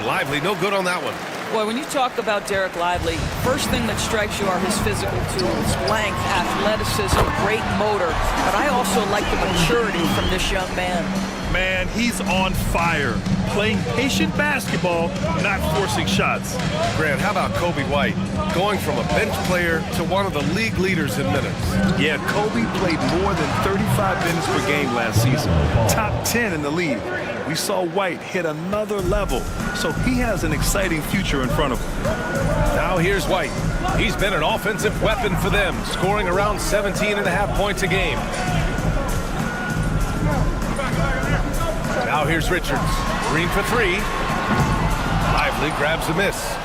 Lively, no good on that one. Boy, when you talk about Derek Lively, first thing that strikes you are his physical tools, length, athleticism, great motor. But I also like the maturity from this young man. Man, he's on fire. Playing patient basketball, not forcing shots. Grant, how about Kobe White? Going from a bench player to one of the league leaders in minutes. Yeah, Kobe played more than 35 minutes per game last season. Top 10 in the league. We saw White hit another level, so he has an exciting future in front of him. Now here's White. He's been an offensive weapon for them, scoring around 17.5 points a game. Now here's Richards. Green for 3. Lively grabs a miss.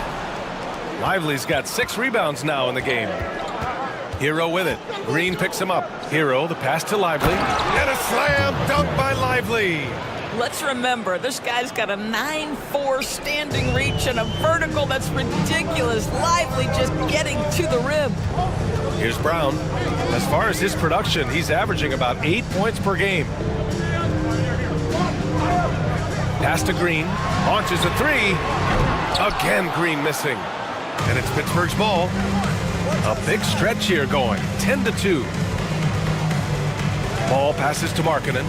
Lively's got 6 rebounds now in the game. Hero with it. Green picks him up. Hero, the pass to Lively. And a slam dunk by Lively. Let's remember, this guy's got a 9'4" standing reach and a vertical that's ridiculous. Lively just getting to the rim. Here's Brown. As far as his production, he's averaging about 8 points per game. Pass to Green. Launches a 3. Again, Green missing. And it's Pittsburgh's ball. A big stretch here going. 10-2. Ball passes to Markkanen.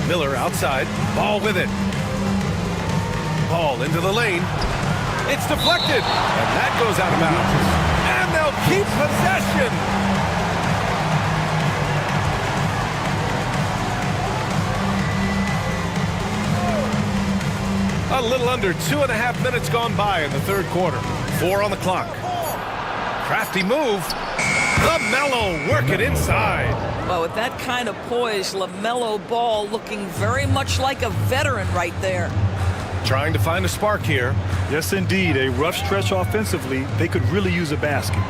Miller outside. Ball with it. Ball into the lane. It's deflected. And that goes out of bounds. And they'll keep possession. A little under 2.5 minutes gone by in the third quarter. 4 on the clock. Crafty move. LaMelo working inside. Well, with that kind of poise, LaMelo Ball looking very much like a veteran right there. Trying to find a spark here. Yes, indeed. A rough stretch offensively. They could really use a basket.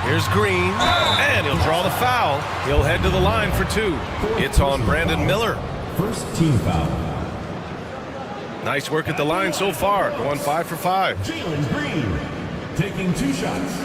Here's Green, and he'll draw the foul. He'll head to the line for 2. It's on Brandon Miller. First team foul. Nice work at the line so far, going 5 for 5. Jalen Green taking 2 shots.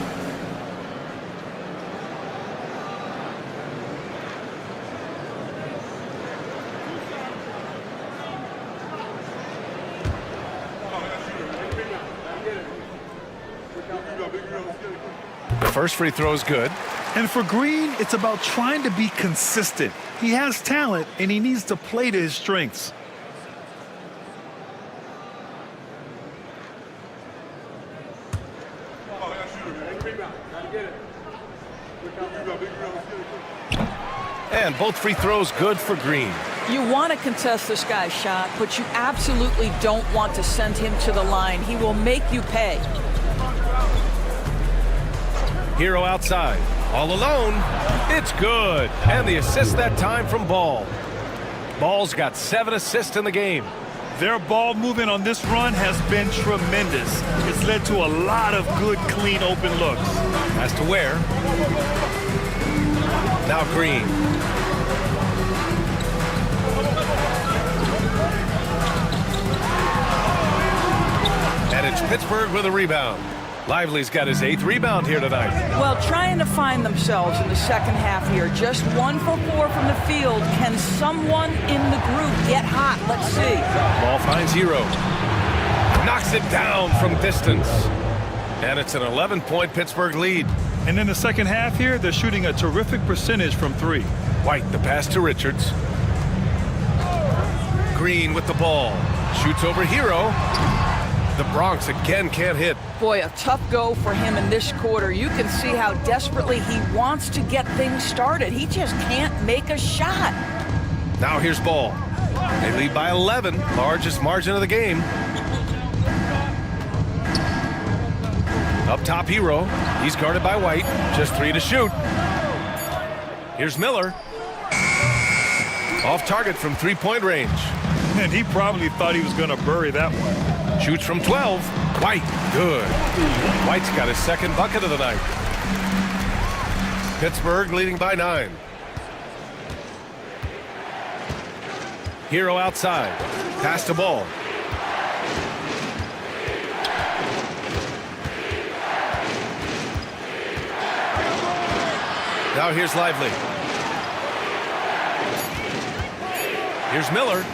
First free throw is good. And for Green, it's about trying to be consistent. He has talent, and he needs to play to his strengths. And both free throws good for Green. You want to contest this guy's shot, but you absolutely don't want to send him to the line. He will make you pay. Hero outside, all alone. It's good. And the assist that time from Ball. Ball's got 7 assists in the game. Their ball movement on this run has been tremendous. It's led to a lot of good, clean, open looks. Has to wear. Now Green. And it's Pittsburgh with a rebound. Lively's got his 8th rebound here tonight. Well, trying to find themselves in the second half here. Just 1 for 4 from the field. Can someone in the group get hot? Let's see. Ball finds Hero. Knocks it down from distance. And it's an 11-point Pittsburgh lead. And in the second half here, they're shooting a terrific percentage from 3. White, the pass to Richards. Green with the ball. Shoots over Hero. The Bronx again can't hit. Boy, a tough go for him in this quarter. You can see how desperately he wants to get things started. He just can't make a shot. Now here's Ball. They lead by 11, largest margin of the game. Up top, Hero. He's guarded by White. Just 3 to shoot. Here's Miller. Off target from 3-point range. And he probably thought he was going to bury that one. Shoots from 12. White, good. White's got his 2nd bucket of the night. Pittsburgh leading by 9. Hero outside. Pass to Ball. Now here's Lively. Here's Miller.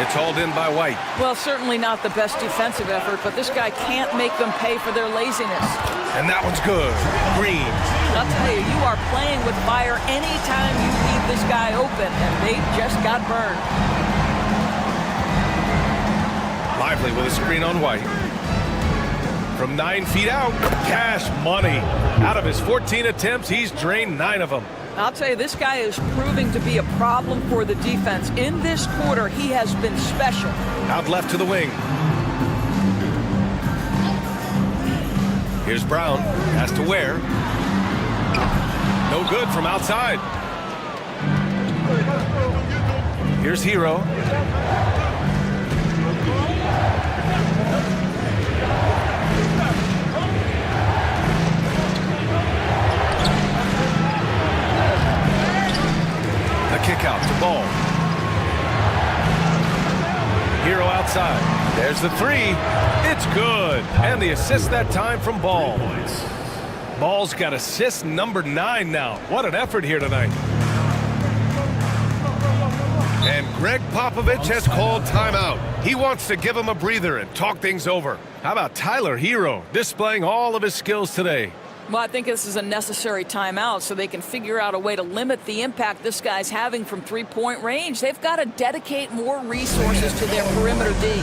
It's hauled in by White. Well, certainly not the best defensive effort, but this guy can't make them pay for their laziness. And that one's good. Green. I'll tell you, you are playing with fire anytime you leave this guy open, and they just got burned. Lively with a screen on White. From 9 feet out, cash money. Out of his 14 attempts, he's drained 9 of them. I'll tell you, this guy is proving to be a problem for the defense. In this quarter, he has been special. Out left to the wing. Here's Brown. Has to wear. No good from outside. Here's Hero. Kick out to Ball. Hero outside. There's the 3. It's good. And the assist that time from Ball. Ball's got assist number 9 now. What an effort here tonight. And Greg Popovich has called timeout. He wants to give him a breather and talk things over. How about Tyler Hero displaying all of his skills today? Well, I think this is a necessary timeout so they can figure out a way to limit the impact this guy's having from 3-point range. They've got to dedicate more resources to their perimeter D.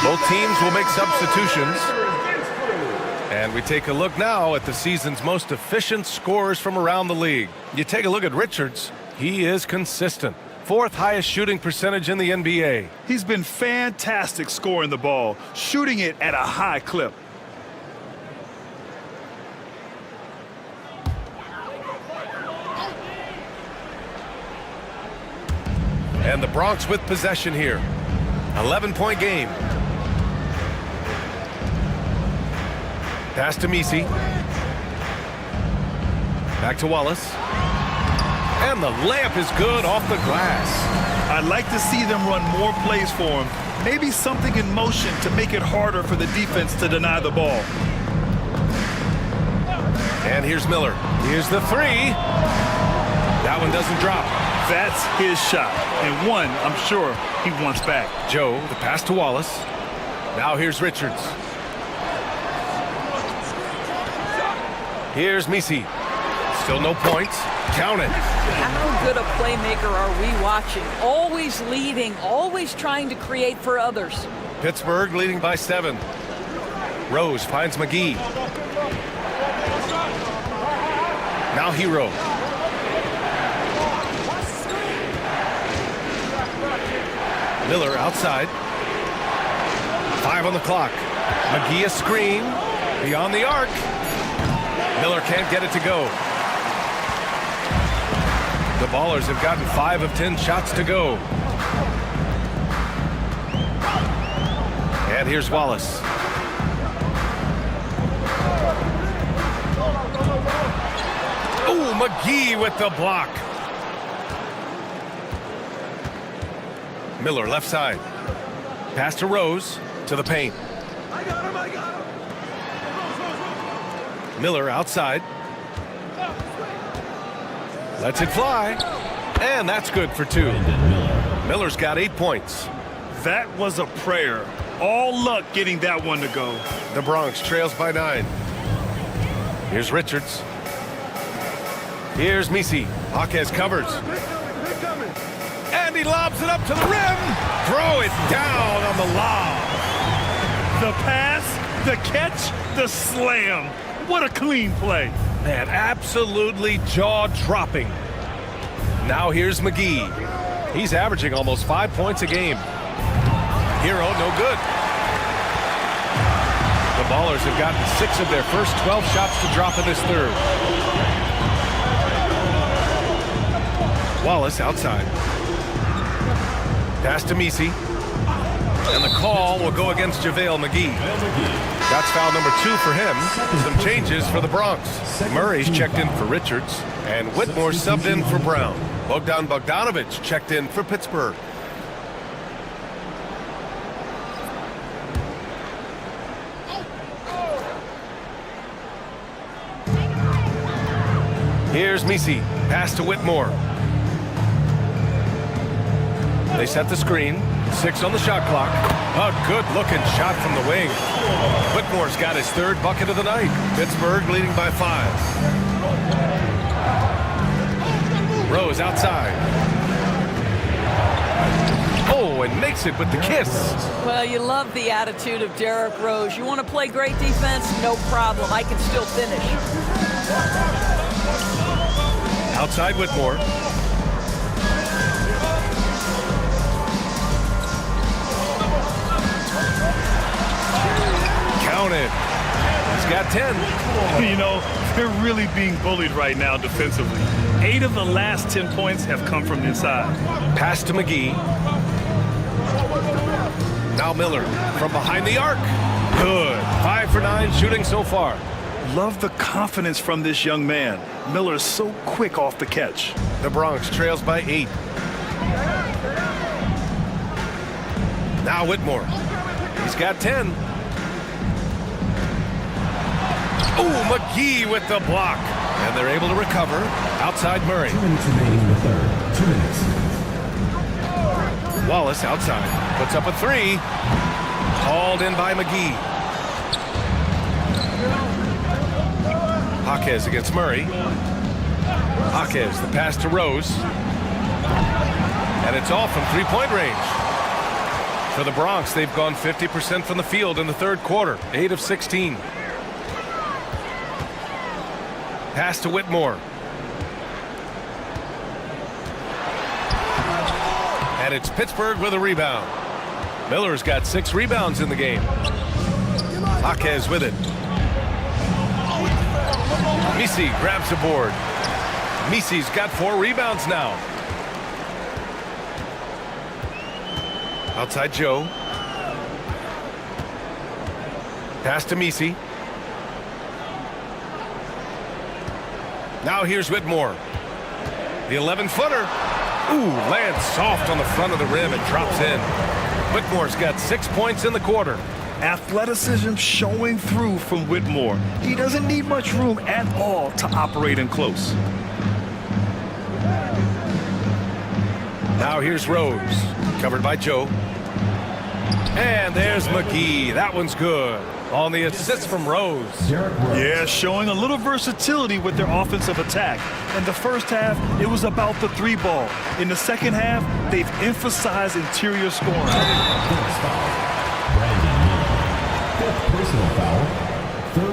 Both teams will make substitutions. And we take a look now at the season's most efficient scorers from around the league. You take a look at Richards. He is consistent. 4th highest shooting percentage in the NBA. He's been fantastic scoring the ball, shooting it at a high clip. And the Bronx with possession here. 11-point game. Pass to Messi. Back to Wallace. And the layup is good off the glass. I'd like to see them run more plays for him. Maybe something in motion to make it harder for the defense to deny the ball. And here's Miller. Here's the three. That one doesn't drop. That's his shot, and one I'm sure he wants back. Joe, the pass to Wallace. Now here's Richards. Here's Messi. Still no points. Count it. How good a playmaker are we watching? Always leading, always trying to create for others. Pittsburgh leading by 7. Rose finds McGee. Now Hero. Miller outside. 5 on the clock. McGee a screen. Beyond the arc. Miller can't get it to go. The Ballers have gotten 5 of 10 shots to go. And here's Wallace. Oh, McGee with the block. Miller left side. Pass to Rose to the paint. Miller outside. Lets it fly. And that's good for 2. Miller's got 8 points. That was a prayer. All luck getting that one to go. The Bronx trails by 9. Here's Richards. Here's Messi. Jaquez covers. And he lobs it up to the rim. Throw it down on the lob. The pass, the catch, the slam. What a clean play. Man, absolutely jaw-dropping. Now here's McGee. He's averaging almost 5 points a game. Hero, no good. The Ballers have gotten 6 of their first 12 shots to drop in this third. Wallace outside. Pass to Messi. And the call will go against JaVale McGee. That's foul number 2 for him. Some changes for the Bronx. Murray's checked in for Richards. And Whitmore subbed in for Brown. Bogdan Bogdanović checked in for Pittsburgh. Here's Messi. Pass to Whitmore. They set the screen. 6 on the shot clock. A good-looking shot from the wing. Whitmore's got his 3rd bucket of the night. Pittsburgh leading by 5. Rose outside. Oh, and makes it with the kiss. Well, you love the attitude of Derrick Rose. You want to play great defense? No problem. I can still finish. Outside Whitmore. Counted. He's got 10. You know, they're really being bullied right now defensively. 8 of the last 10 points have come from inside. Pass to McGee. Now Miller from behind the arc. Good. 5 for 9 shooting so far. Love the confidence from this young man. Miller is so quick off the catch. The Bronx trails by 8. Now Whitmore. He's got 10. Oh, McGee with the block. And they're able to recover. Outside Murray. 2 minutes remaining in the third. 2 minutes. Wallace outside. Puts up a 3. Hauled in by McGee. Jaquez against Murray. Jaquez, the pass to Rose. And it's off from 3-point range. For the Bronx, they've gone 50% from the field in the third quarter, 8 of 16. Pass to Whitmore. And it's Pittsburgh with a rebound. Miller's got 6 rebounds in the game. Jaquez with it. Misi grabs the board. Misi's got 4 rebounds now. Outside Joe. Pass to Misi. Now here's Whitmore. The 11-footer. Ooh, lands soft on the front of the rim and drops in. Whitmore's got 6 points in the quarter. Athleticism showing through from Whitmore. He doesn't need much room at all to operate in close. Now here's Rose, covered by Joe. And there's McGee. That one's good. On the assist from Rose. Yeah, showing a little versatility with their offensive attack. In the first half, it was about the 3-ball. In the second half, they've emphasized interior scoring.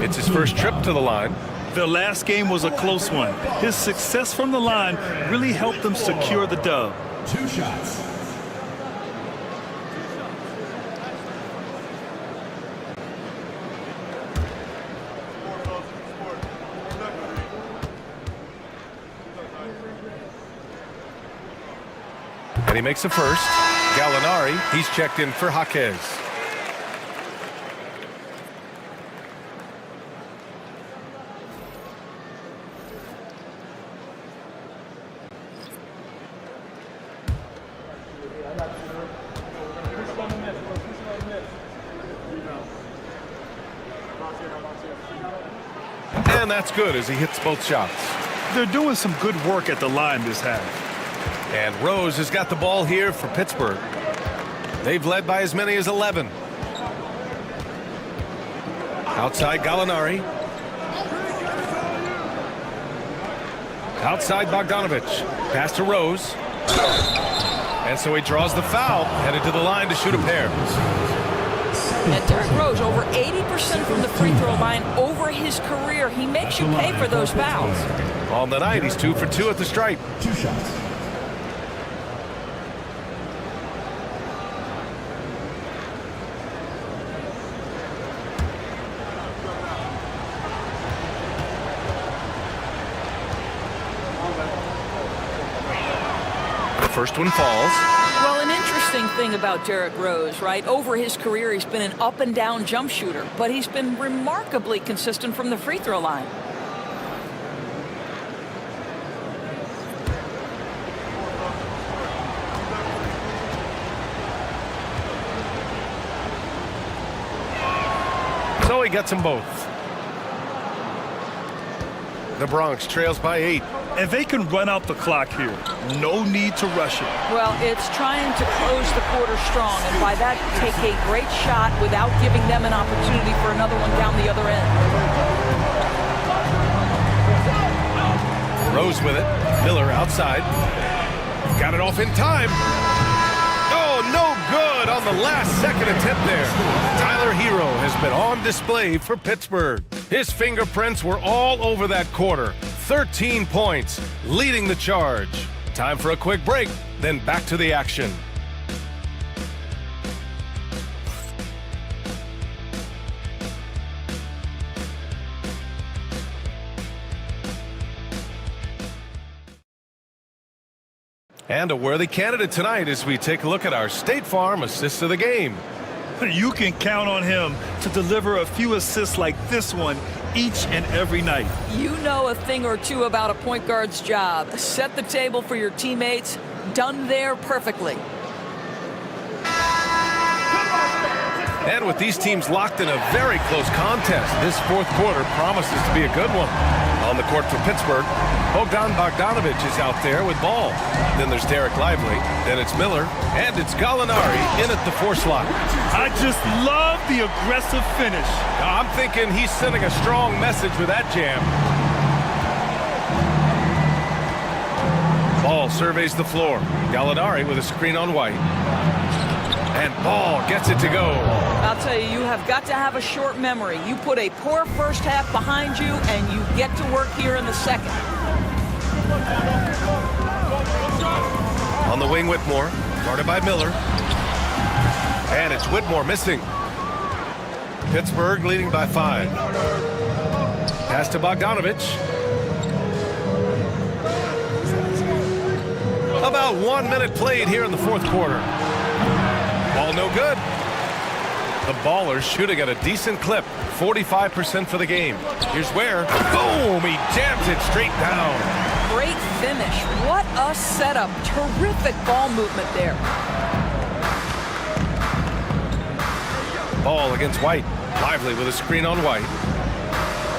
It's his first trip to the line. Their last game was a close one. His success from the line really helped them secure the dub. 2 shots. And he makes the first. Gallinari, he's checked in for Jaquez. And that's good as he hits both shots. They're doing some good work at the line this half. And Rose has got the ball here for Pittsburgh. They've led by as many as 11. Outside Gallinari. Outside Bogdanovich. Pass to Rose. And so he draws the foul, headed to the line to shoot a pair. And Derrick Rose, over 80% from the free throw line over his career. He makes you pay for those fouls. On the night, he's 2 for 2 at the stripe. 2 shots. The first one falls. Well, an interesting thing about Derrick Rose, right? Over his career, he's been an up and down jump shooter, but he's been remarkably consistent from the free throw line. So he gets them both. The Bronx trails by 8. And they can run out the clock here. No need to rush it. Well, it's trying to close the quarter strong, and by that, take a great shot without giving them an opportunity for another one down the other end. Rose with it. Miller outside. Got it off in time. Oh, no good on the last second attempt there. Tyler Hero has been on display for Pittsburgh. His fingerprints were all over that quarter. 13 points, leading the charge. Time for a quick break, then back to the action. And a worthy candidate tonight as we take a look at our State Farm assist of the game. You can count on him to deliver a few assists like this one each and every night. You know a thing or two about a point guard's job. Set the table for your teammates. Done there perfectly. And with these teams locked in a very close contest, this fourth quarter promises to be a good one. On the court for Pittsburgh, Bogdanovich is out there with ball. Then there's Derek Lively, then it's Miller, and it's Gallinari in at the 4 slot. I just love the aggressive finish. I'm thinking he's sending a strong message with that jam. Ball surveys the floor. Gallinari with a screen on White. And Ball gets it to go. I'll tell you, you have got to have a short memory. You put a poor first half behind you, and you get to work here in the second. On the wing, Whitmore, guarded by Miller. And it's Whitmore missing. Pittsburgh leading by 5. Pass to Bogdanovich. About 1 minute played here in the fourth quarter. Ball no good. The Ballers shooting at a decent clip. 45% for the game. Here's where. Boom! He jams it straight down. Great finish. What a setup. Terrific ball movement there. Ball against White. Lively with a screen on White.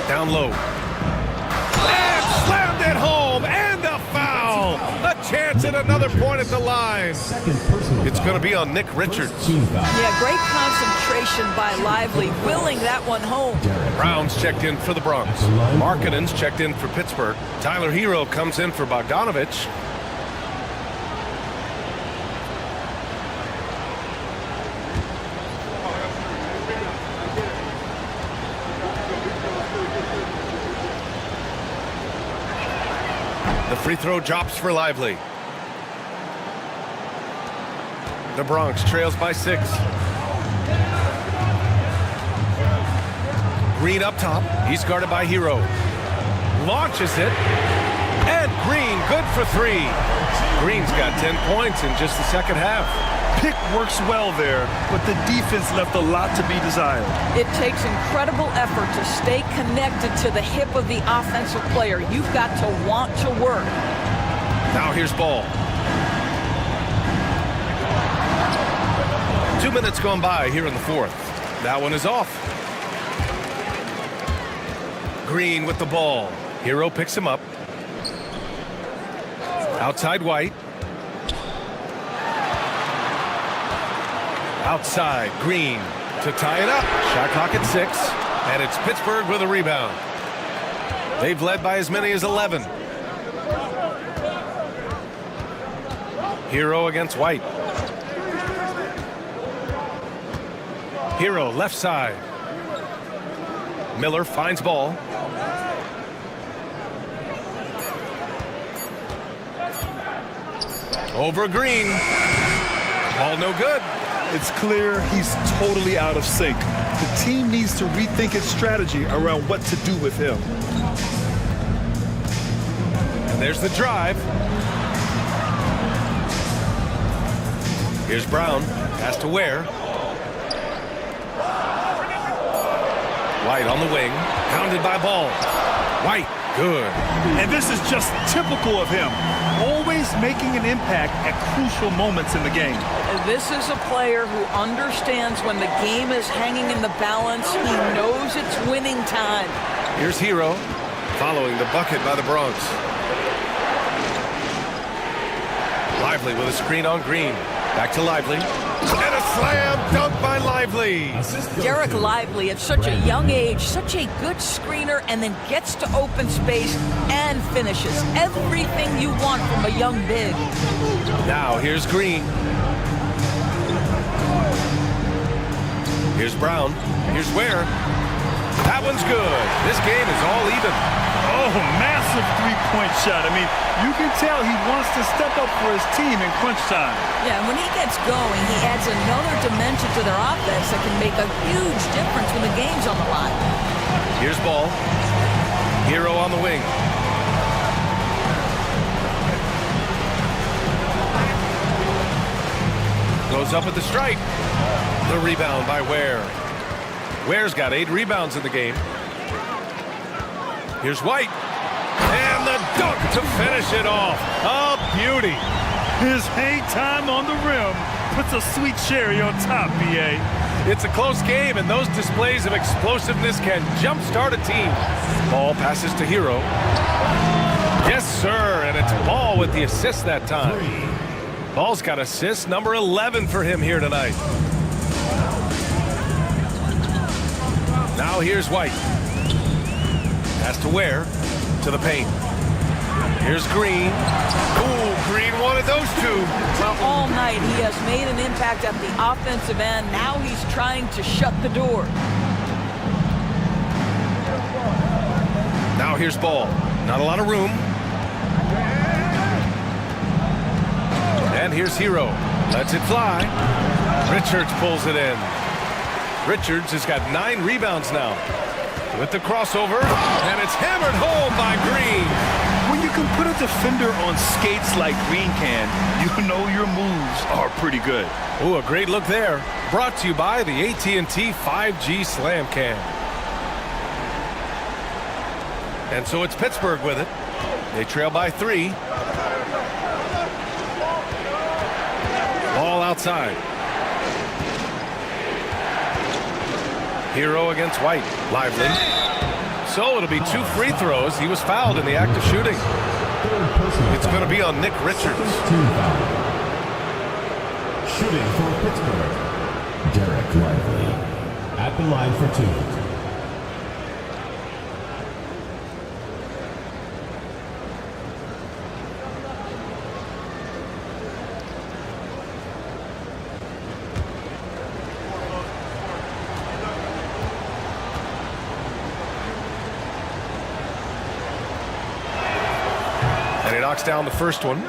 Down low. And slammed it home. And a foul. A chance at another point at the line. It's going to be on Nick Richards. Yeah, great concentration by Lively, willing that one home. Brown's checked in for the Bronx. Markkanen's checked in for Pittsburgh. Tyler Hero comes in for Bogdanovich. The free throw drops for Lively. The Bronx trails by 6. Green up top. He's guarded by Hero. Launches it. And Green good for 3. Green's got 10 points in just the second half. Pick works well there, but the defense left a lot to be desired. It takes incredible effort to stay connected to the hip of the offensive player. You've got to want to work. Now here's Ball. 2 minutes gone by here in the fourth. That one is off. Green with the ball. Hero picks him up. Outside White. Outside Green to tie it up. Shot clock at 6. And it's Pittsburgh with a rebound. They've led by as many as 11. Hero against White. Hero left side. Miller finds Ball. Over Green. Ball no good. It's clear he's totally out of sync. The team needs to rethink its strategy around what to do with him. And there's the drive. Here's Brown. Pass to Ware. White on the wing. Pounded by Ball. White. Good. And this is just typical of him. Always making an impact at crucial moments in the game. This is a player who understands when the game is hanging in the balance. He knows it's winning time. Here's Hero following the bucket by the Bronx. Lively with a screen on Green. Back to Lively. And a slam dunk by Lively. Derek Lively at such a young age, such a good screener, and then gets to open space and finishes. Everything you want from a young big. Now here's Green. Here's Brown. Here's Ware. That one's good. This game is all even. Oh, massive three-point shot. I mean, you can tell he wants to step up for his team in crunch time. Yeah, when he gets going, he adds another dimension to their offense that can make a huge difference when the game's on the line. Here's Ball. Hero on the wing. Goes up at the stripe. The rebound by Ware. Ware's got 8 rebounds in the game. Here's White. And the dunk to finish it off. A beauty. His hang time on the rim puts a sweet cherry on top, B.A. It's a close game, and those displays of explosiveness can jumpstart a team. Ball passes to Hero. Yes, sir, and it's Ball with the assist that time. Ball's got assist number 11 for him here tonight. Now here's White. Pass to Ware, to the paint. Here's Green. Ooh, Green wanted those two. Well, all night he has made an impact at the offensive end. Now he's trying to shut the door. Now here's Ball. Not a lot of room. And here's Hero. Lets it fly. Richards pulls it in. Richards has got 9 rebounds now. With the crossover, and it's hammered home by Green. When you can put a defender on skates like Green can, you know your moves are pretty good. Ooh, a great look there. Brought to you by the AT&T 5G Slam Cam. And so it's Pittsburgh with it. They trail by 3. Ball outside. Hero against White. Lively. So it'll be 2 free throws. He was fouled in the act of shooting. It's going to be on Nick Richards. Shooting for Pittsburgh, Derek Lively at the line for 2. And he knocks down the first one.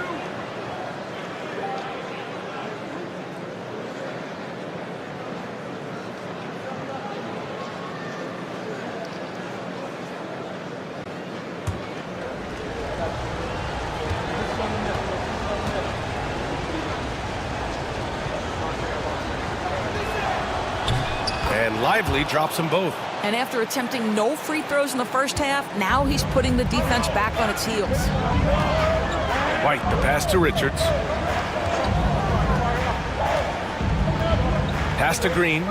And Lively drops them both. And after attempting no free throws in the first half, now he's putting the defense back on its heels. White, the pass to Richards. Pass to Green.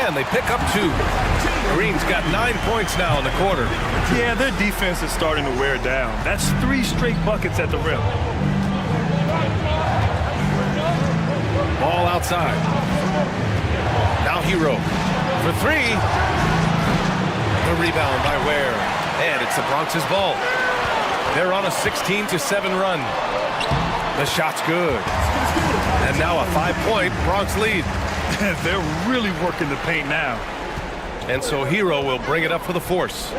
And they pick up 2. Green's got 9 points now in the quarter. Yeah, their defense is starting to wear down. That's 3 straight buckets at the rim. Ball outside. Now Hero for 3. The rebound by Ware. And it's the Bronx's ball. They're on a 16-7 run. The shot's good. And now a 5-point Bronx lead. They're really working the paint now. And so Hero will bring it up for the force.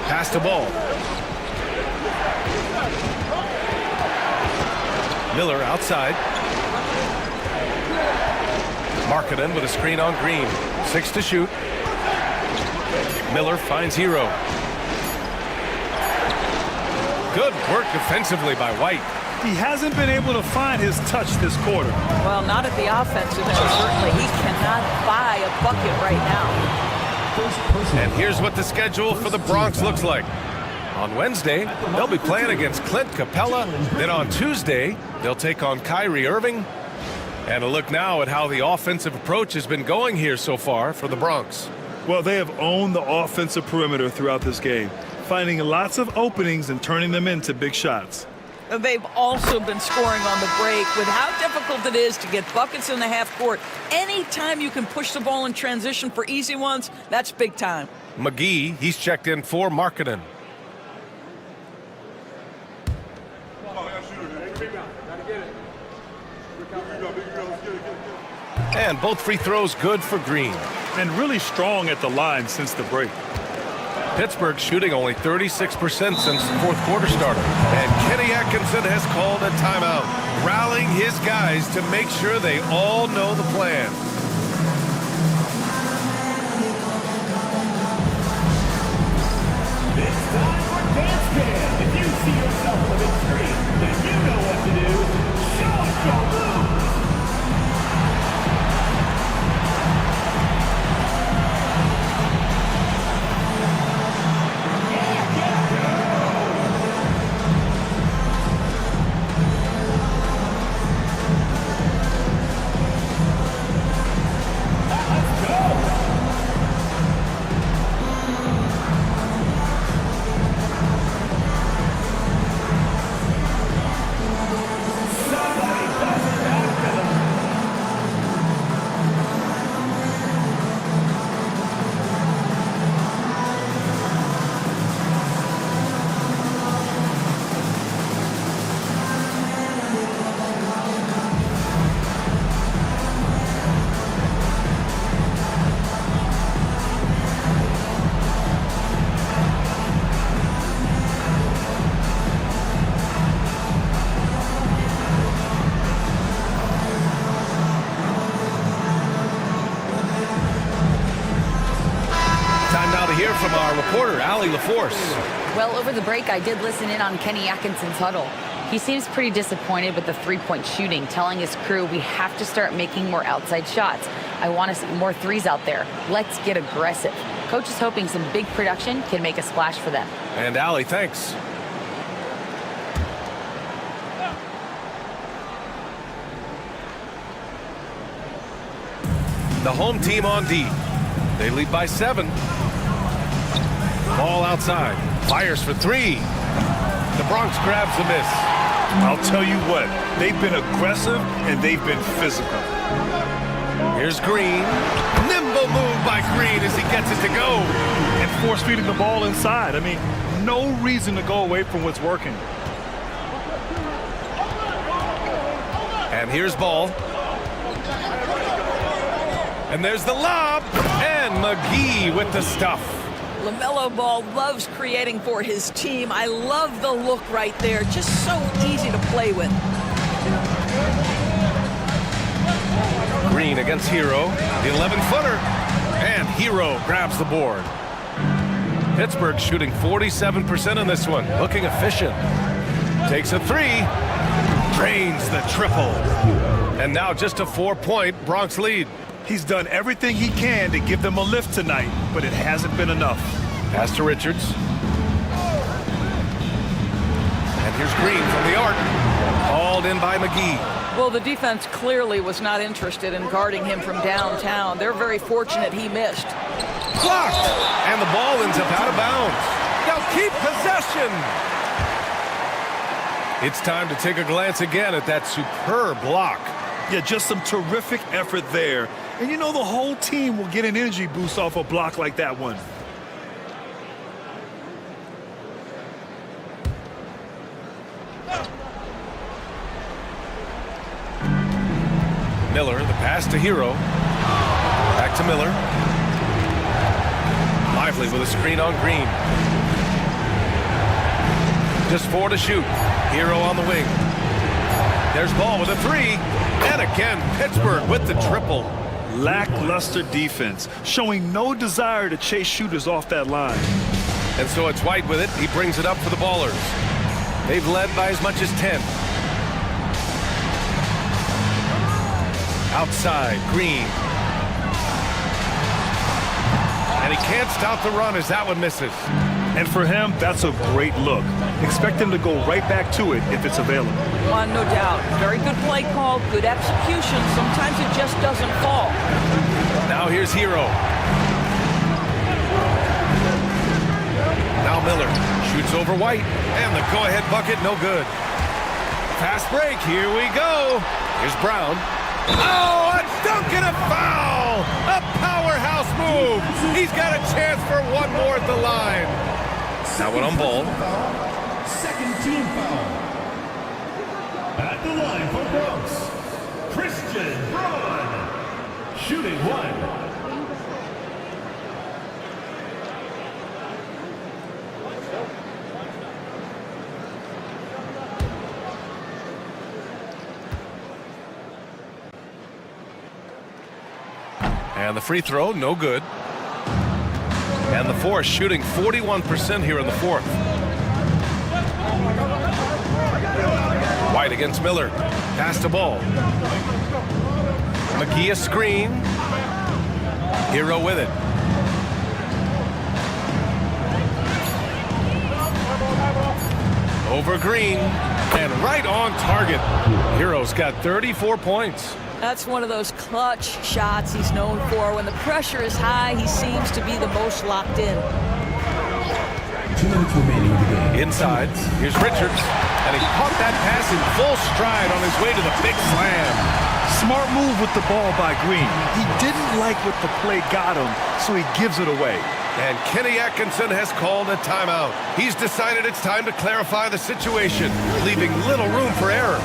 Pass the ball. Miller outside. Markkanen with a screen on Green. 6 to shoot. Miller finds Hero. Good work defensively by White. He hasn't been able to find his touch this quarter. Well, not at the offensive end, certainly. He cannot buy a bucket right now. And here's what the schedule for the Bronx looks like. On Wednesday, they'll be playing against Clint Capella. Then on Tuesday, they'll take on Kyrie Irving. And a look now at how the offensive approach has been going here so far for the Bronx. Well, they have owned the offensive perimeter throughout this game, finding lots of openings and turning them into big shots. They've also been scoring on the break. With how difficult it is to get buckets in the half court, anytime you can push the ball in transition for easy ones, that's big time. McGee, he's checked in for Markkanen. And both free throws good for Green. And really strong at the line since the break. Pittsburgh shooting only 36% since the fourth quarter started. And Kenny Atkinson has called a timeout, rallying his guys to make sure they all know the plan. It's time for Dance Cam. If you see yourself on the big screen, then you know what to do. Show us your moves. from our reporter, Allie LaForce. Well, over the break, I did listen in on Kenny Atkinson's huddle. He seems pretty disappointed with the three-point shooting, telling his crew, we have to start making more outside shots. I want to see more threes out there. Let's get aggressive. Coach is hoping some big production can make a splash for them. And Allie, thanks. The home team on D. They lead by 7. Ball outside. Fires for 3. The Bronx grabs the miss. I'll tell you what, they've been aggressive and they've been physical. Here's Green. Nimble move by Green as he gets it to go. And force feeding the ball inside. I mean, no reason to go away from what's working. And here's Ball. And there's the lob. And McGee with the stuff. LaMelo Ball loves creating for his team. I love the look right there. Just so easy to play with. Green against Hero. The 11-footer. And Hero grabs the board. Pittsburgh shooting 47% in this one. Looking efficient. Takes a 3. Drains the triple. And now just a 4-point Bronx lead. He's done everything he can to give them a lift tonight, but it hasn't been enough. Pass to Richards. And here's Green from the arc. Hauled in by McGee. Well, the defense clearly was not interested in guarding him from downtown. They're very fortunate he missed. Blocked! And the ball ends up out of bounds. Now keep possession! It's time to take a glance again at that superb block. Yeah, just some terrific effort there. And you know the whole team will get an energy boost off a block like that one. Miller, the pass to Hero. Back to Miller. Lively with a screen on Green. Just 4 to shoot. Hero on the wing. There's Ball with a 3. And again, Pittsburgh with the triple. Lackluster defense, showing no desire to chase shooters off that line. And so it's White with it. He brings it up for the Ballers. They've led by as much as 10. Outside, Green. And he can't stop the run as that one misses. And for him, that's a great look. Expect him to go right back to it if it's available. No doubt. Very good play call, good execution. Sometimes it just doesn't fall. Now here's Hero. Now Miller shoots over White. And the go-ahead bucket, no good. Fast break, here we go. Here's Brown. Oh, a dunk and a foul! A powerhouse move! He's got a chance for one more at the line. Now one on Ball. Second team foul. At the line for Bronx, Christian Braun. Shooting 1. And the free throw, no good. And the Force shooting 41% here in the fourth. White against Miller. Pass to Ball. McGee a screen. Hero with it. Over Green. And right on target. Hero's got 34 points. That's one of those clutch shots he's known for. When the pressure is high, he seems to be the most locked in. 2 minutes remaining in the game. Inside, here's Richards, and he caught that pass in full stride on his way to the big slam. Smart move with the ball by Green. He didn't like what the play got him, so he gives it away. And Kenny Atkinson has called a timeout. He's decided it's time to clarify the situation, leaving little room for error.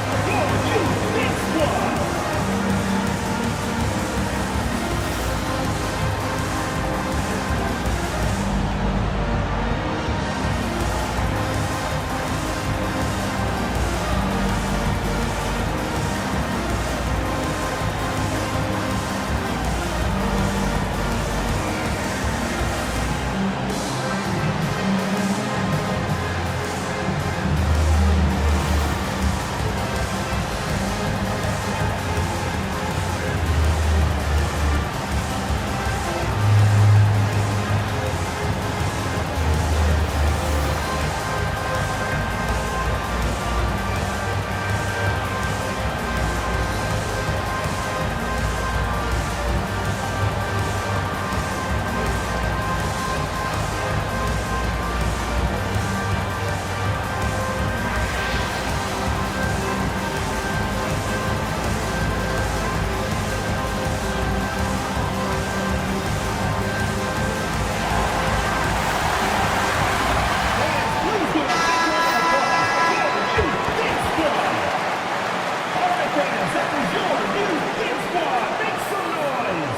That is your new hit squad. Make some noise.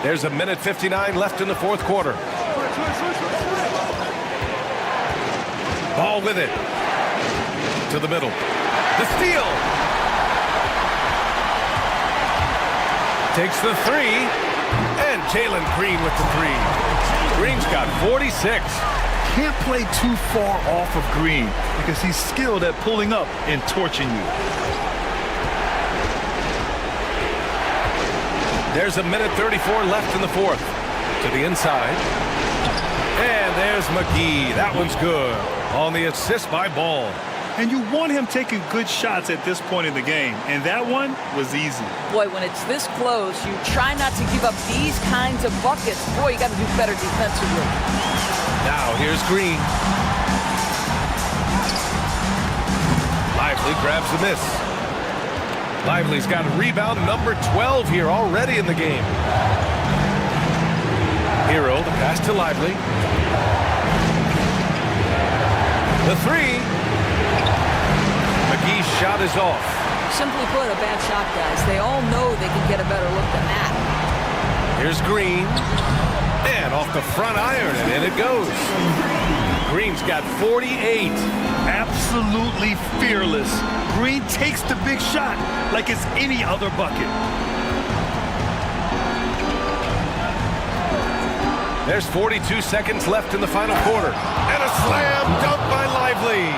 There's a minute 59 left in the fourth quarter. Ball with it. To the middle. The steal. Takes the three. And Jalen Green with the three. Green's got 46. Can't play too far off of Green because he's skilled at pulling up and torching you. There's a minute 34 left in the fourth. To the inside. And there's McGee. That one's good. On the assist by Ball. And you want him taking good shots at this point in the game. And that one was easy. Boy, when it's this close, you try not to give up these kinds of buckets. Boy, you got to do better defensively. Now here's Green. Lively grabs the miss. Lively's got rebound number 12 here already in the game. Hero, the pass to Lively. The three. McGee's shot is off. Simply put, a bad shot, guys. They all know they can get a better look than that. Here's Green. And off the front iron, and in it goes. Green's got 48. Absolutely fearless. Green takes the big shot like it's any other bucket. There's 42 seconds left in the final quarter. And a slam dunk by Lively.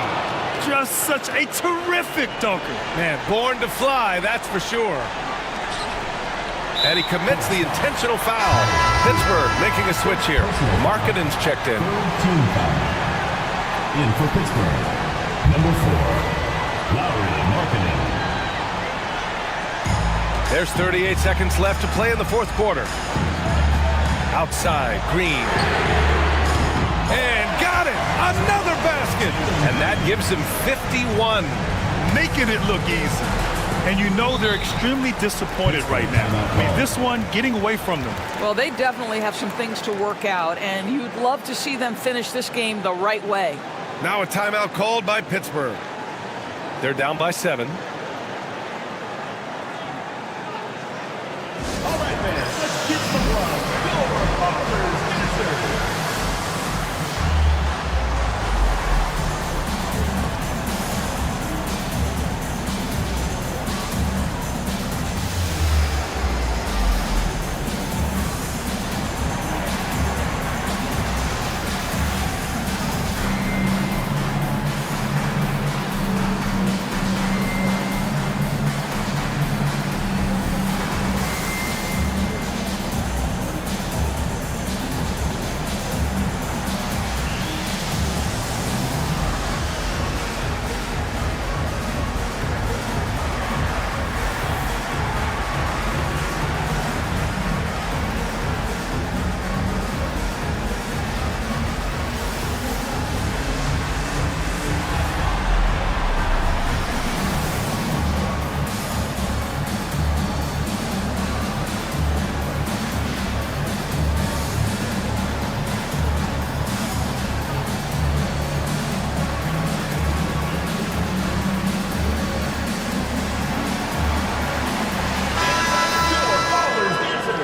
Just such a terrific dunker. Man, born to fly, that's for sure. And he commits the intentional foul. Pittsburgh making a switch here. Markkanen's checked in. Team foul. In for Pittsburgh, number 4, Lauri Markkanen. There's 38 seconds left to play in the fourth quarter. Outside, Green. And got it! Another basket! And that gives him 51. Making it look easy. And you know they're extremely disappointed right now. I mean, this one getting away from them. Well, they definitely have some things to work out, and you'd love to see them finish this game the right way. Now a timeout called by Pittsburgh. They're down by 7. All right, man, let's get some love. Your father's answer.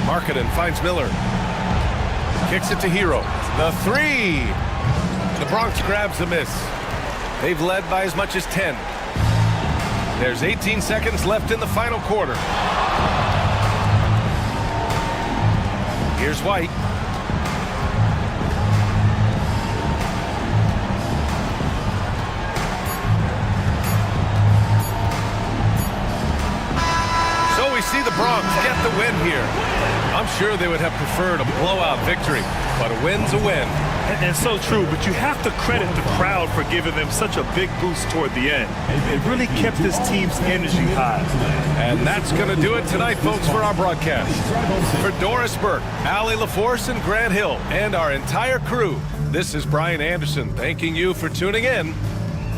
Markkanen finds Miller. Kicks it to Hero. The three. The Bronx grabs the miss. They've led by as much as 10. There's 18 seconds left in the final quarter. Here's White. So we see the Bronx get the win here. I'm sure they would have preferred a blowout victory, but a win's a win. And so true, but you have to credit the crowd for giving them such a big boost toward the end. It really kept this team's energy high. And that's going to do it tonight, folks, for our broadcast. For Doris Burke, Allie LaForce, and Grant Hill, and our entire crew, this is Brian Anderson thanking you for tuning in.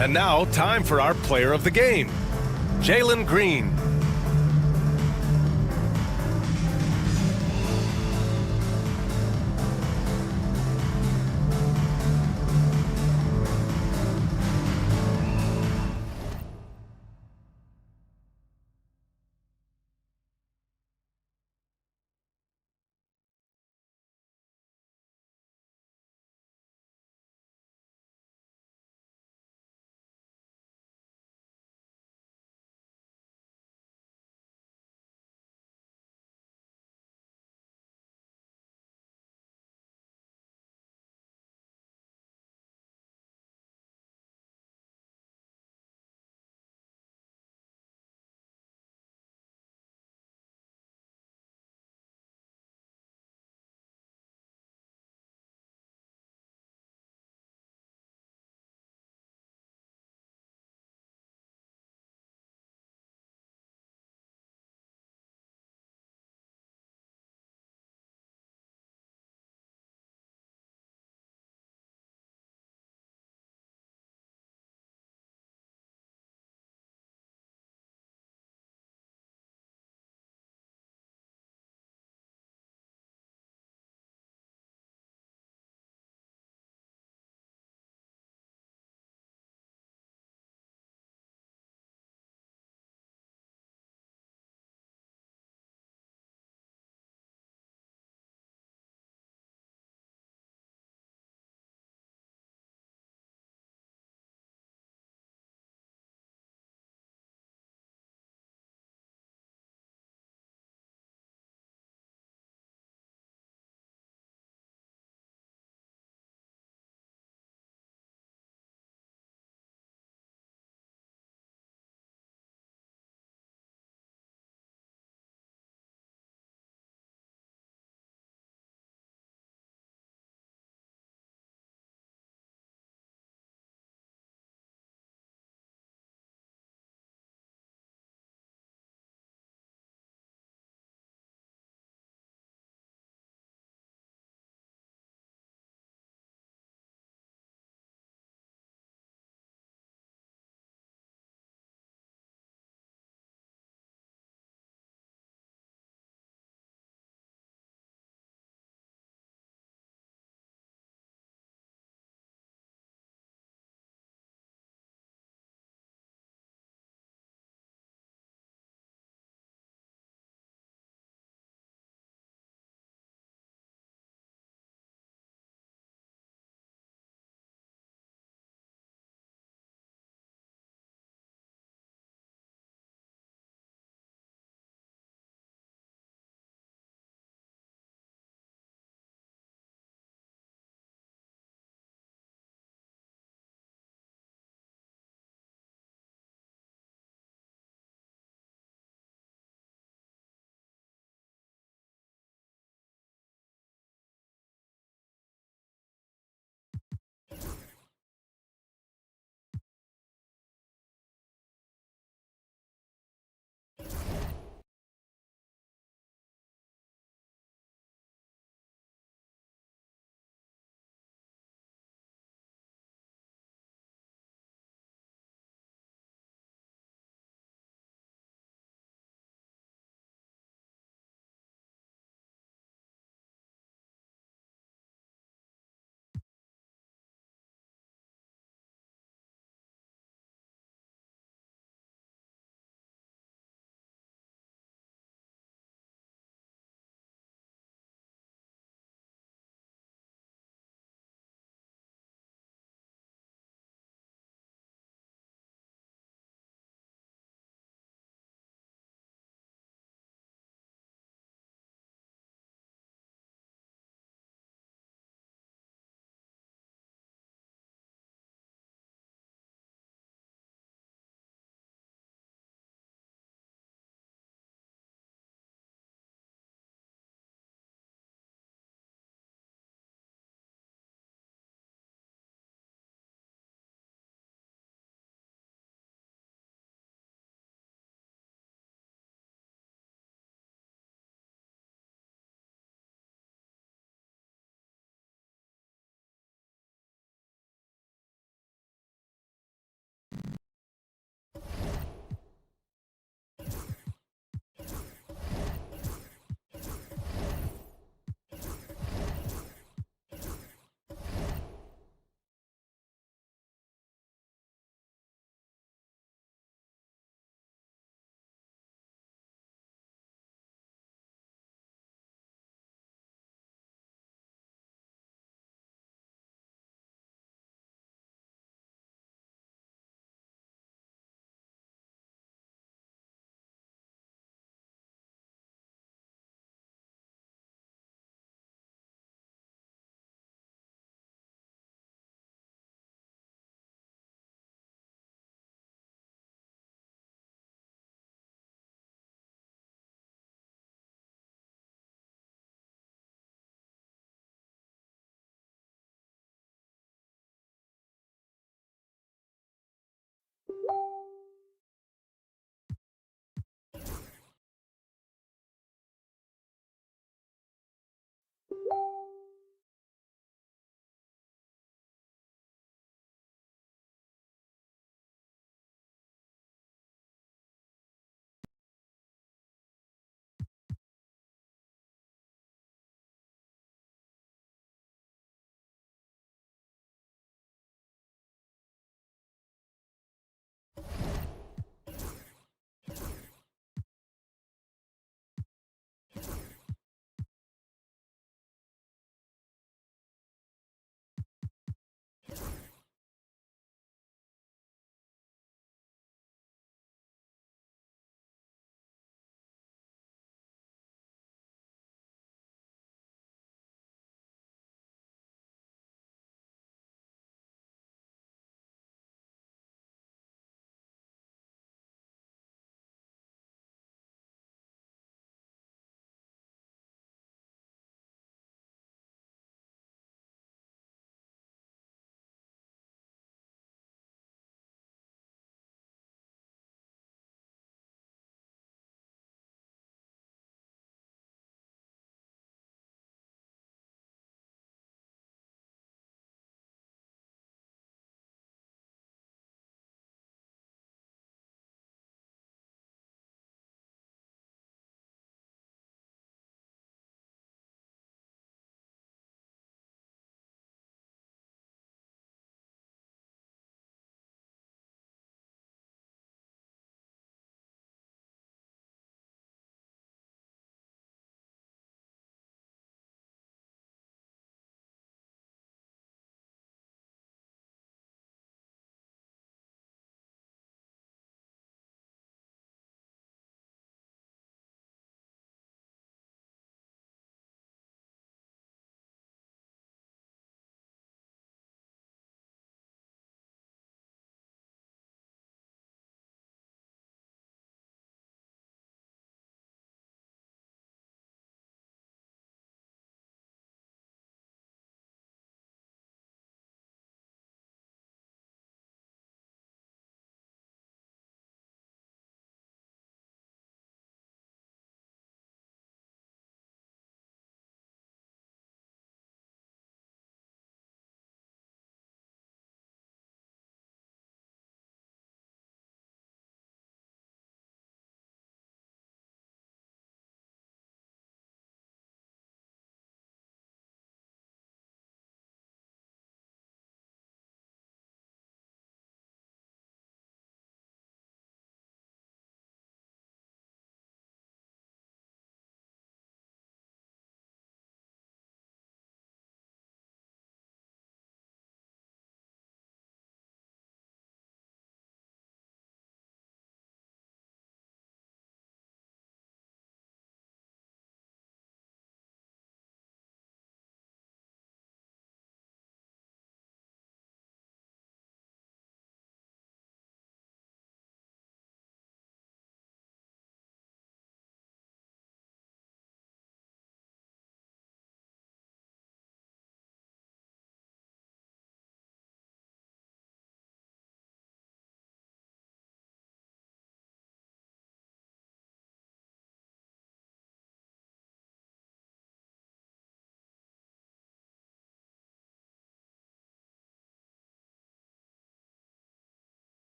And now, time for our player of the game, Jalen Green.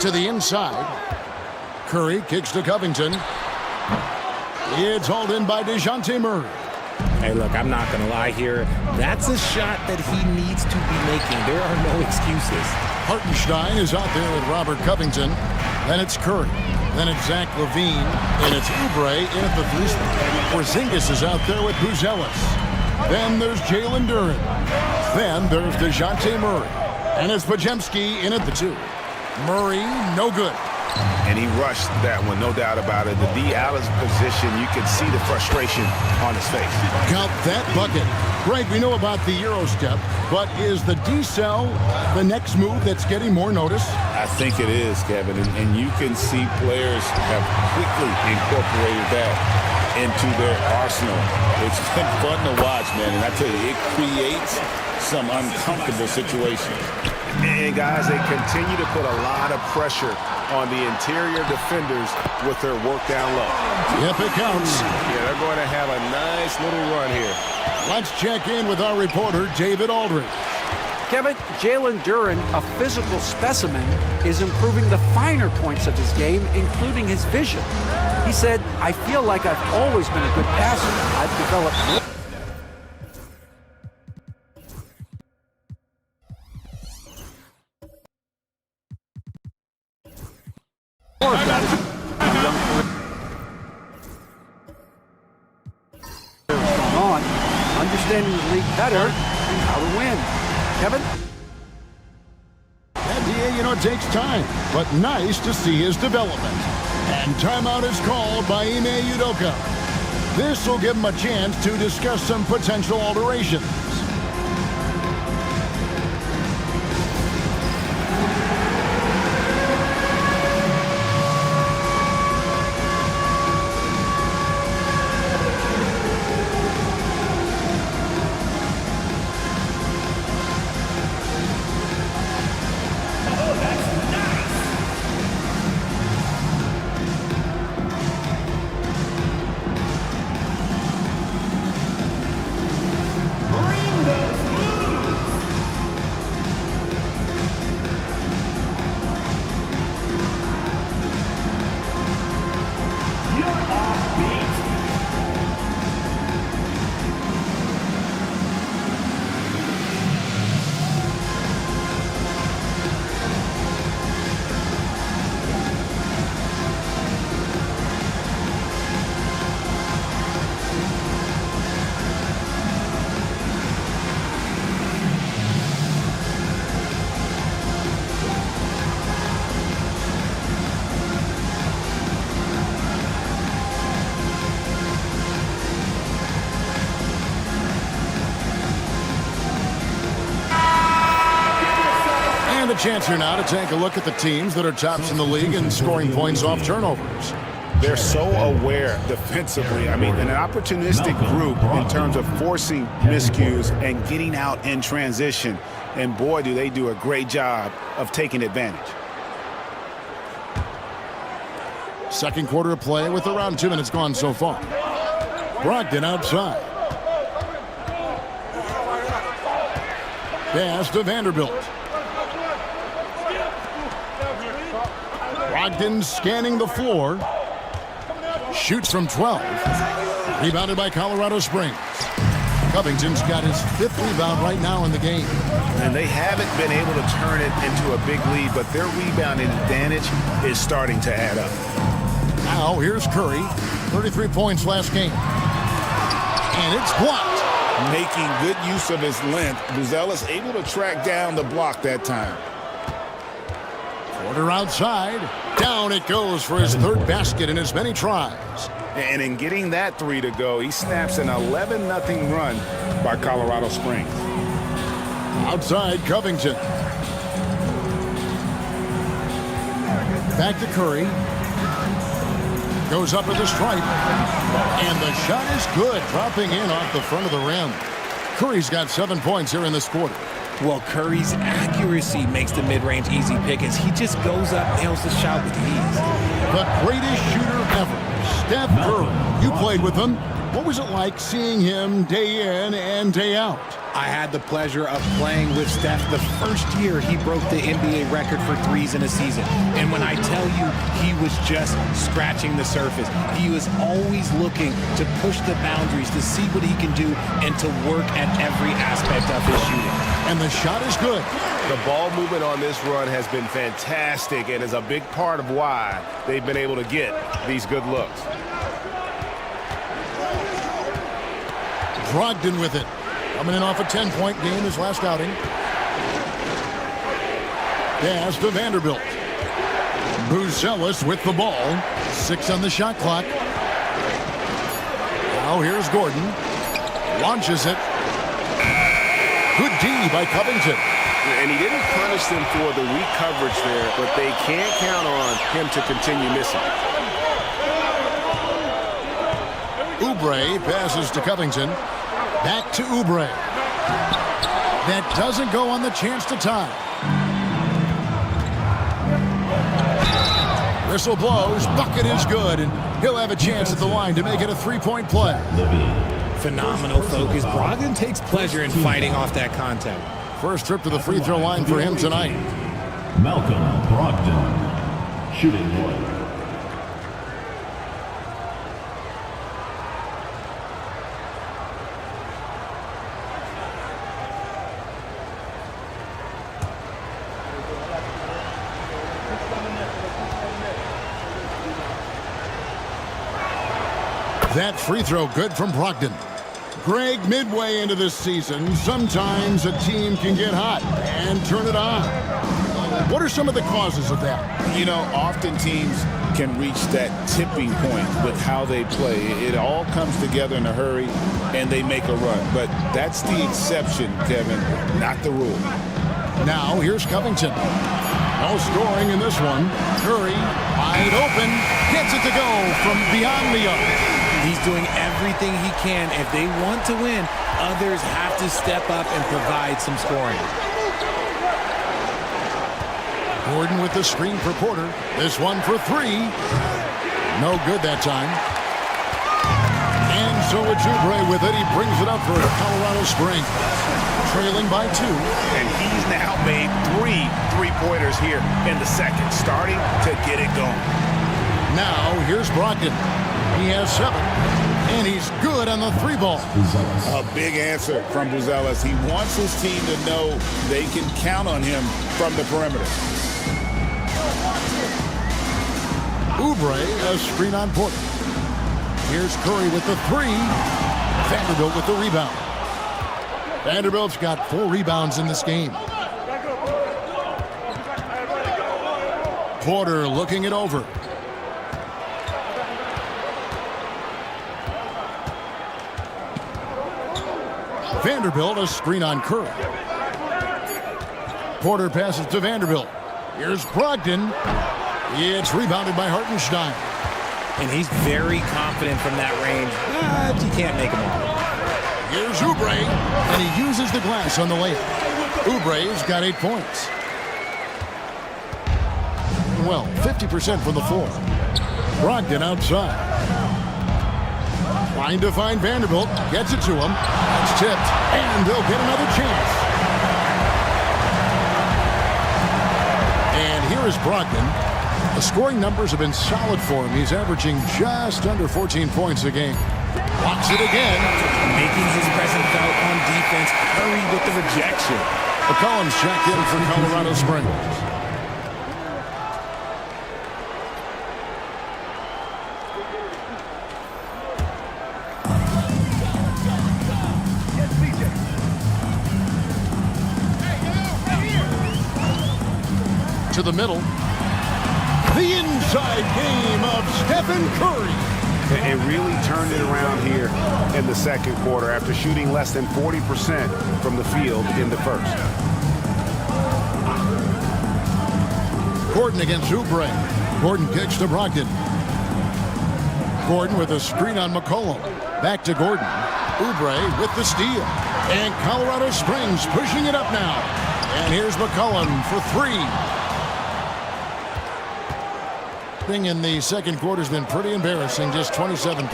To the inside. Curry kicks to Covington. It's hauled in by DeJounte Murray. Hey, look, I'm not going to lie here. That's a shot that he needs to be making. There are no excuses. Hartenstein is out there with Robert Covington. Then it's Curry. Then it's Zach LaVine. And it's Oubre in at the 3 spot. Porzingis is out there with Buzelis. Then there's Jalen Duren. Then there's DeJounte Murray. And it's Podziemski in at the 2. Murray, no good. And he rushed that one, no doubt about it. The D. Allen's position, you could see the frustration on his face. Count that bucket. Greg, we know about the Euro step, but is the D-cell the next move that's getting more notice? I think it is, Kevin, and you can see players have quickly incorporated that into their arsenal. It's been fun to watch, man, and I tell you, it creates some uncomfortable situations. And guys, they continue to put a lot of pressure on the interior defenders with their work down low. Yep, it counts. Yeah, they're going to have a nice little run here. Let's check in with our reporter, David Aldridge. Kevin, Jalen Duren, a physical specimen, is improving the finer points of his game, including his vision. He said, "I feel like I've always been a good passer. I've developed more." On, understanding the league better and how to win. Kevin? NBA, it takes time, but nice to see his development. And timeout is called by Ime Udoka. This will give him a chance to discuss some potential alterations. A chance here now to take a look at the teams that are tops in the league in scoring points off turnovers. They're so aware defensively. I mean, an opportunistic group in terms of forcing miscues and getting out in transition. And boy, do they do a great job of taking advantage. Second quarter of play with around 2 minutes gone so far. Brogdon outside. Pass to Vanderbilt. Brogdon scanning the floor. Shoots from 12. Rebounded by Colorado Springs. Covington's got his 5th rebound right now in the game. And they haven't been able to turn it into a big lead, but their rebounding advantage is starting to add up. Now here's Curry. 33 points last game. And it's blocked. Making good use of his length. Buzelis able to track down the block that time. Porter outside. Down it goes for his 3rd basket in as many tries. And in getting that 3 to go, he snaps an 11-0 run by Colorado Springs. Outside Covington. Back to Curry. Goes up at the stripe. And the shot is good, dropping in off the front of the rim. Curry's got 7 points here in this quarter. Well, Curry's accuracy makes the mid-range easy pick as he just goes up, nails the shot with ease. The greatest shooter ever, Steph Curry. You played with him. What was it like seeing him day in and day out? I had the pleasure of playing with Steph the first year he broke the NBA record for threes in a season. And when I tell you he was just scratching the surface, he was always looking to push the boundaries, to see what he can do, and to work at every aspect of his shooting. And the shot is good. The ball movement on this run has been fantastic and is a big part of why they've been able to get these good looks. Brogdon with it. Coming in off a 10-point game his last outing. Pass to Vanderbilt. Buzelis with the ball. 6 on the shot clock. Now here's Gordon. Launches it. Good D by Covington. And he didn't punish them for the weak coverage there, but they can't count on him to continue missing. Oubre passes to Covington. Back to Oubre. That doesn't go on the chance to tie. Whistle blows. Bucket is good, and he'll have a chance at the line to make it a 3-point play. Phenomenal focus. Brogdon takes pleasure in fighting off that contact. First trip to the free throw line for him tonight. Malcolm Brogdon, shooting one. That free throw good from Brogdon. Greg, midway into this season, sometimes a team can get hot and turn it on. What are some of the causes of that? You know, often teams can reach that tipping point with how they play. It all comes together in a hurry, and they make a run. But that's the exception, Kevin, not the rule. Now, here's Covington. No scoring in this one. Curry, wide open, gets it to go from beyond the arc. He's doing everything he can. If they want to win, others have to step up and provide some scoring. Gordon with the screen for Porter. This one for 3. No good that time. And so it's Oubre with it. He brings it up for Colorado Springs. Trailing by 2. And he's now made 3 3-pointers here in the second, starting to get it going. Now here's Brogdon. He has 7, and he's good on the 3-ball. A big answer from Buzelis. He wants his team to know they can count on him from the perimeter. Oubre, a screen on Porter. Here's Curry with the 3. Vanderbilt with the rebound. Vanderbilt's got 4 rebounds in this game. Porter looking it over. Vanderbilt, a screen on Curry. Porter passes to Vanderbilt. Here's Brogdon. It's rebounded by Hartenstein. And he's very confident from that range, but you can't make him all. Here's Oubre, and he uses the glass on the layup. Oubre's got 8 points. Well, 50% from the floor. Brogdon outside. Trying to find Vanderbilt. Gets it to him. That's tipped. And they'll get another chance. And here is Brogdon. The scoring numbers have been solid for him. He's averaging just under 14 points a game. Blocks it again. Making his presence felt on defense. Hurry with the rejection. McCollum's checked in for Colorado Springs. To the middle. The inside game of Stephen Curry. It really turned it around here in the second quarter after shooting less than 40% from the field in the first. Gordon against Oubre. Gordon kicks to Brogdon. Gordon with a screen on McCollum. Back to Gordon. Oubre with the steal. And Colorado Springs pushing it up now. And here's McCollum for 3. In the second quarter has been pretty embarrassing, just 27%.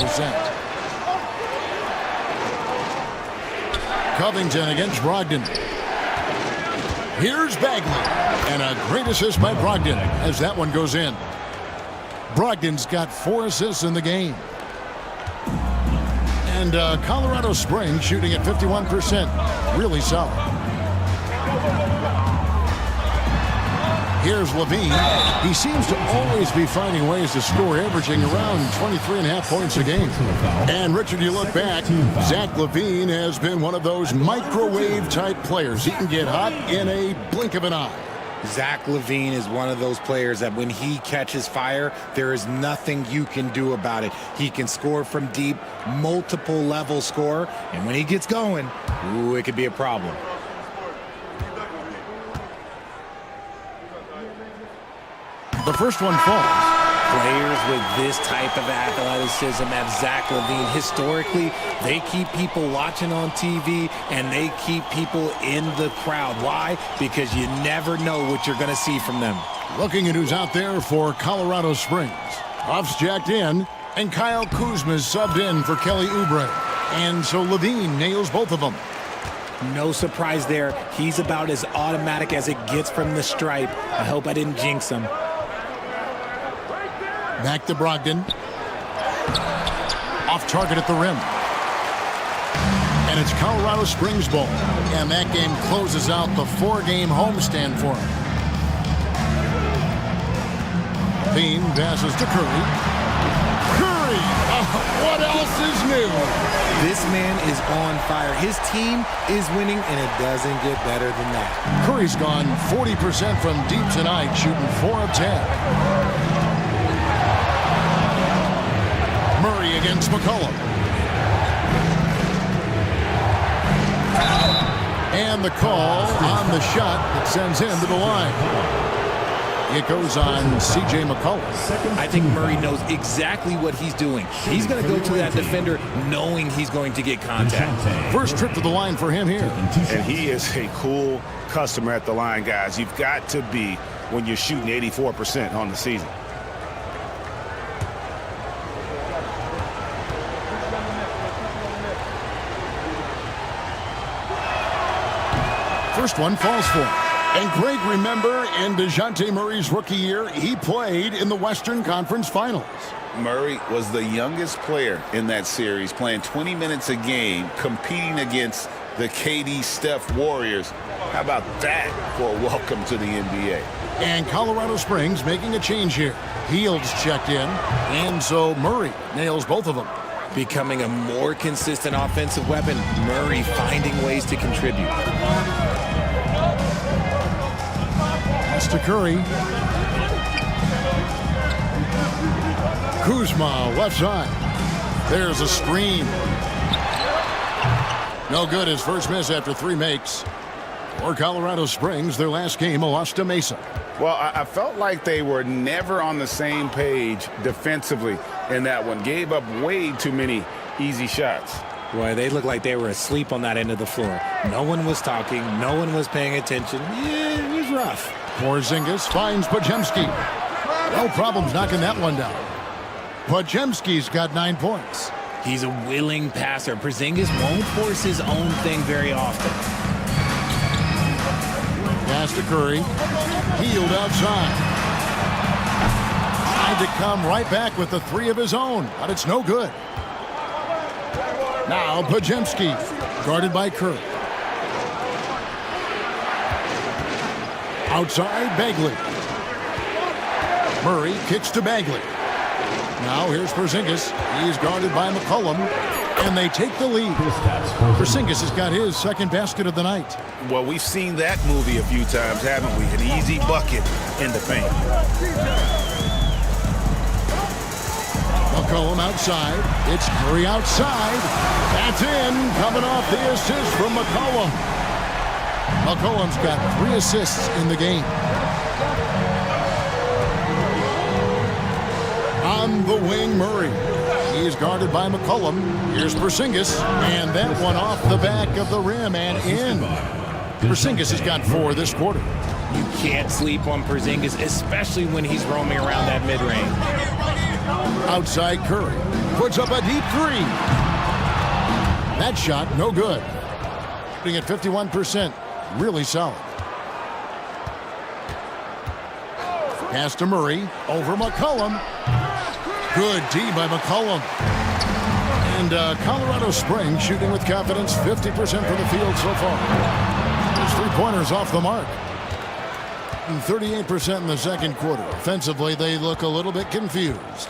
Covington against Brogdon. Here's Bagley. And a great assist by Brogdon as that one goes in. Brogdon's got 4 assists in the game. And Colorado Springs shooting at 51%. Really solid. Here's Levine. He seems to always be finding ways to score, averaging around 23.5 points a game. And Richard, you look back, Zach LaVine has been one of those microwave-type players. He can get hot in a blink of an eye. Zach LaVine is one of those players that when he catches fire, there is nothing you can do about it. He can score from deep, multiple level score, and when he gets going, ooh, it could be a problem. The first one falls. Players with this type of athleticism as Zach LaVine, historically, they keep people watching on TV and they keep people in the crowd. Why? Because you never know what you're going to see from them. Looking at who's out there for Colorado Springs. Huff's jacked in, and Kyle Kuzma's subbed in for Kelly Oubre. And so LaVine nails both of them. No surprise there. He's about as automatic as it gets from the stripe. I hope I didn't jinx him. Back to Brogdon. Off target at the rim. And it's Colorado Springs ball. And that game closes out the 4-game homestand for him. Bean passes to Curry. Curry! What else is new? This man is on fire. His team is winning, and it doesn't get better than that. Curry's gone 40% from deep tonight, shooting 4 of 10. Murray against McCollum. And the call on the shot that sends him to the line. It goes on C.J. McCollum. I think Murray knows exactly what he's doing. He's going to go to that defender knowing he's going to get contact. First trip to the line for him here. And he is a cool customer at the line, guys. You've got to be when you're shooting 84% on the season. First one falls for him. And Greg, remember, in DeJounte Murray's rookie year, he played in the Western Conference Finals. Murray was the youngest player in that series, playing 20 minutes a game, competing against the KD Steph Warriors. How about that for a welcome to the NBA? And Colorado Springs making a change here. Fields checked in, and so Murray nails both of them. Becoming a more consistent offensive weapon, Murray finding ways to contribute. Pass to Curry. Kuzma, left side. There's a screen. No good, his first miss after 3 makes. For Colorado Springs, their last game, a loss to Mesa. Well, I felt like they were never on the same page defensively in that one. Gave up way too many easy shots. Boy, they looked like they were asleep on that end of the floor. No one was talking. No one was paying attention. Yeah, it was rough. Porzingis finds Podziemski. No problems knocking that one down. Podziemski's got 9 points. He's a willing passer. Porzingis won't force his own thing very often. Pass to Curry. Healed outside. Tried to come right back with the 3 of his own, but it's no good. Now Podziemski, guarded by Curry. Outside, Bagley. Murray kicks to Bagley. Now here's Porzingis. He's guarded by McCollum, and they take the lead. Porzingis has got his second basket of the night. Well, we've seen that movie a few times, haven't we? An easy bucket in the paint. McCollum outside. It's Curry outside. That's in. Coming off the assist from McCollum. McCollum's got 3 assists in the game. On the wing, Murray. He's guarded by McCollum. Here's Porzingis, and that one off the back of the rim and in. Porzingis has got 4 this quarter. You can't sleep on Porzingis, especially when he's roaming around that mid-range. Outside, Curry puts up a deep 3. That shot, no good. Being at 51%. Really solid. Pass to Murray. Over McCollum. Good D by McCollum. And Colorado Springs shooting with confidence, 50% from the field so far. Those three-pointers off the mark. And 38% in the second quarter. Offensively, they look a little bit confused.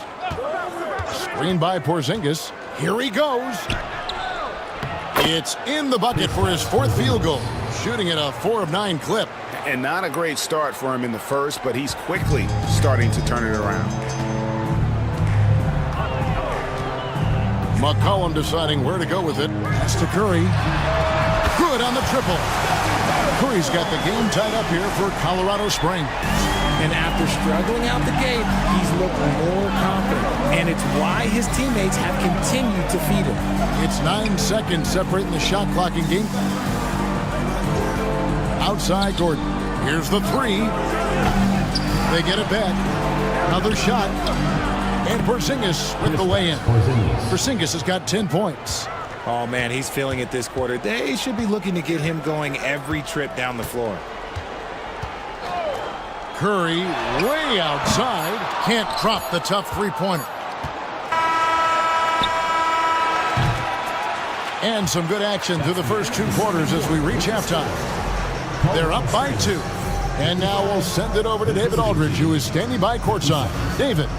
Screen by Porzingis. Here he goes. It's in the bucket for his fourth field goal. Shooting at a 4 of 9 clip. And not a great start for him in the first, but he's quickly starting to turn it around. McCollum deciding where to go with it. Pass to Curry. Good on the triple. Curry's got the game tied up here for Colorado Springs. And after struggling out the gate, he's looked more confident. And it's why his teammates have continued to feed him. It's 9 seconds separating the shot clock in game. Outside Gordon. Here's the three. They get it back. Another shot. And Porzingis with the lay-in. Porzingis has got 10 points. Oh, man, he's feeling it this quarter. They should be looking to get him going every trip down the floor. Curry way outside. Can't drop the tough three-pointer. And some good action through the first 2 quarters as we reach halftime. They're up by 2. And now we'll send it over to David Aldridge, who is standing by courtside. David.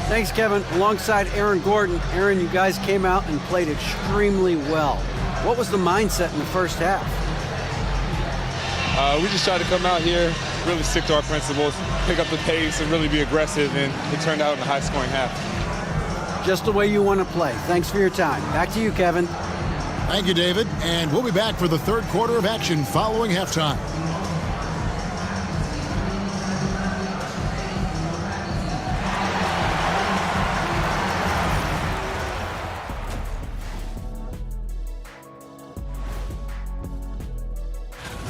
Thanks, Kevin. Alongside Aaron Gordon. Aaron, you guys came out and played extremely well. What was the mindset in the first half? We just tried to come out here, really stick to our principles, pick up the pace, and really be aggressive, and it turned out in a high-scoring half. Just the way you want to play. Thanks for your time. Back to you, Kevin. Thank you, David. And we'll be back for the third quarter of action following halftime.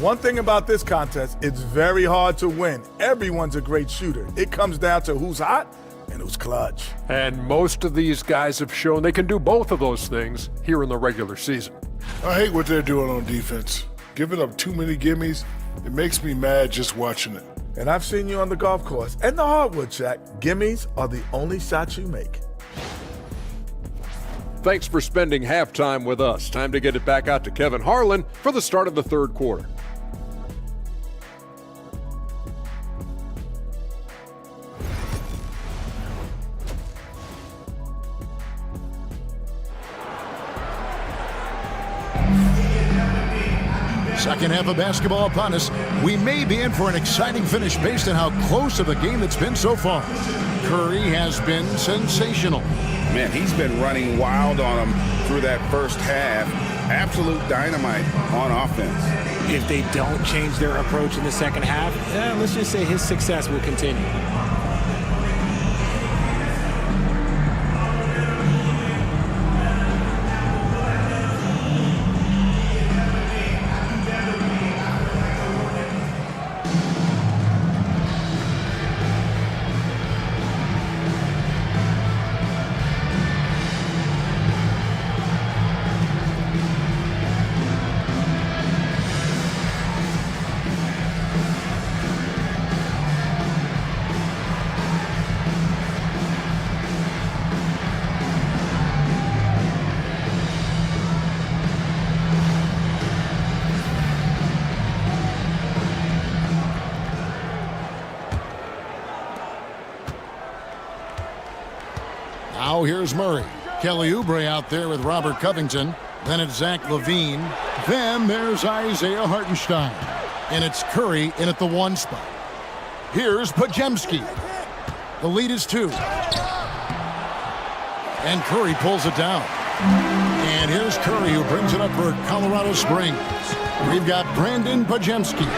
One thing about this contest, it's very hard to win. Everyone's a great shooter. It comes down to who's hot and who's clutch. And most of these guys have shown they can do both of those things here in the regular season. I hate what they're doing on defense. Giving up too many gimmies, it makes me mad just watching it. And I've seen you on the golf course and the hardwood shack. Gimmies are the only shots you make. Thanks for spending halftime with us. Time to get it back out to Kevin Harlan for the start of the third quarter. Second half of basketball upon us. We may be in for an exciting finish based on how close of a game it's been so far. Curry has been sensational. Man, he's been running wild on him through that first half. Absolute dynamite on offense. If they don't change their approach in the second half, let's just say his success will continue. Now here's Murray. Kelly Oubre out there with Robert Covington. Then it's Zach LaVine. Then there's Isaiah Hartenstein. And it's Curry in at the 1 spot. Here's Podziemski. The lead is 2. And Curry pulls it down. And here's Curry who brings it up for Colorado Springs. We've got Brandon Podziemski.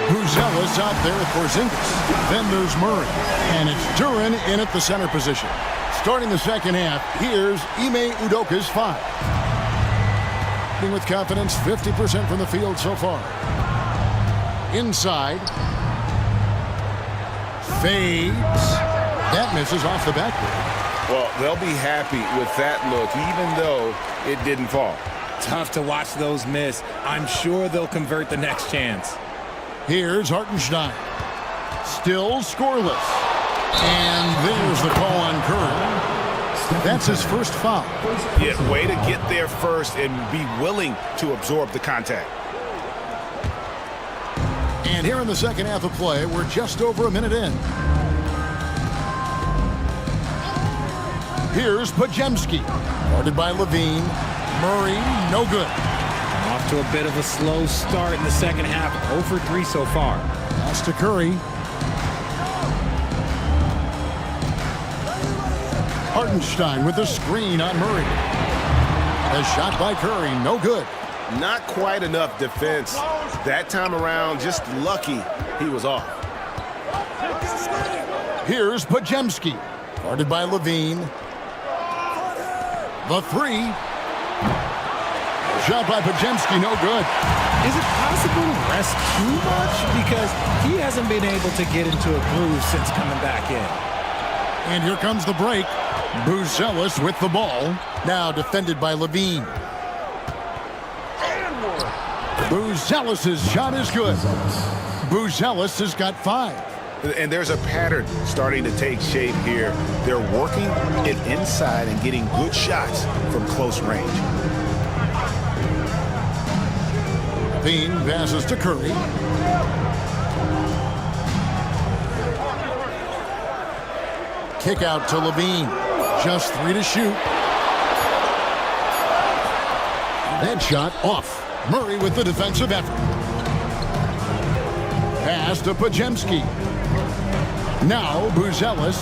Buzelis out there with Porzingis. Then there's Murray. And it's Duren in at the center position. Starting the second half, here's Ime Udoka's 5. With confidence, 50% from the field so far. Inside. Fades. That misses off the backboard. Well, they'll be happy with that look, even though it didn't fall. Tough to watch those miss. I'm sure they'll convert the next chance. Here's Hartenstein. Still scoreless. And there's the call on Curry. That's his first foul. Yeah, way to get there first and be willing to absorb the contact. And here in the second half of play, we're just over a minute in. Here's Podziemski. Guarded by Levine. Murray, no good. Off to a bit of a slow start in the second half. 0 for 3 so far. Pass to Curry. Hartenstein with the screen on Murray. A shot by Curry, no good. Not quite enough defense. That time around, just lucky he was off. Here's Podziemski. Guarded by Levine. The three. Shot by Podziemski, no good. Is it possible to rest too much? Because he hasn't been able to get into a groove since coming back in. And here comes the break. Buzelis with the ball. Now defended by Levine. Buzelis' shot is good. Buzelis has got 5. And there's a pattern starting to take shape here. They're working it inside and getting good shots from close range. Levine passes to Curry. Kick out to Levine. Just 3 to shoot. That shot off. Murray with the defensive effort. Pass to Podziemski. Now Buzelis.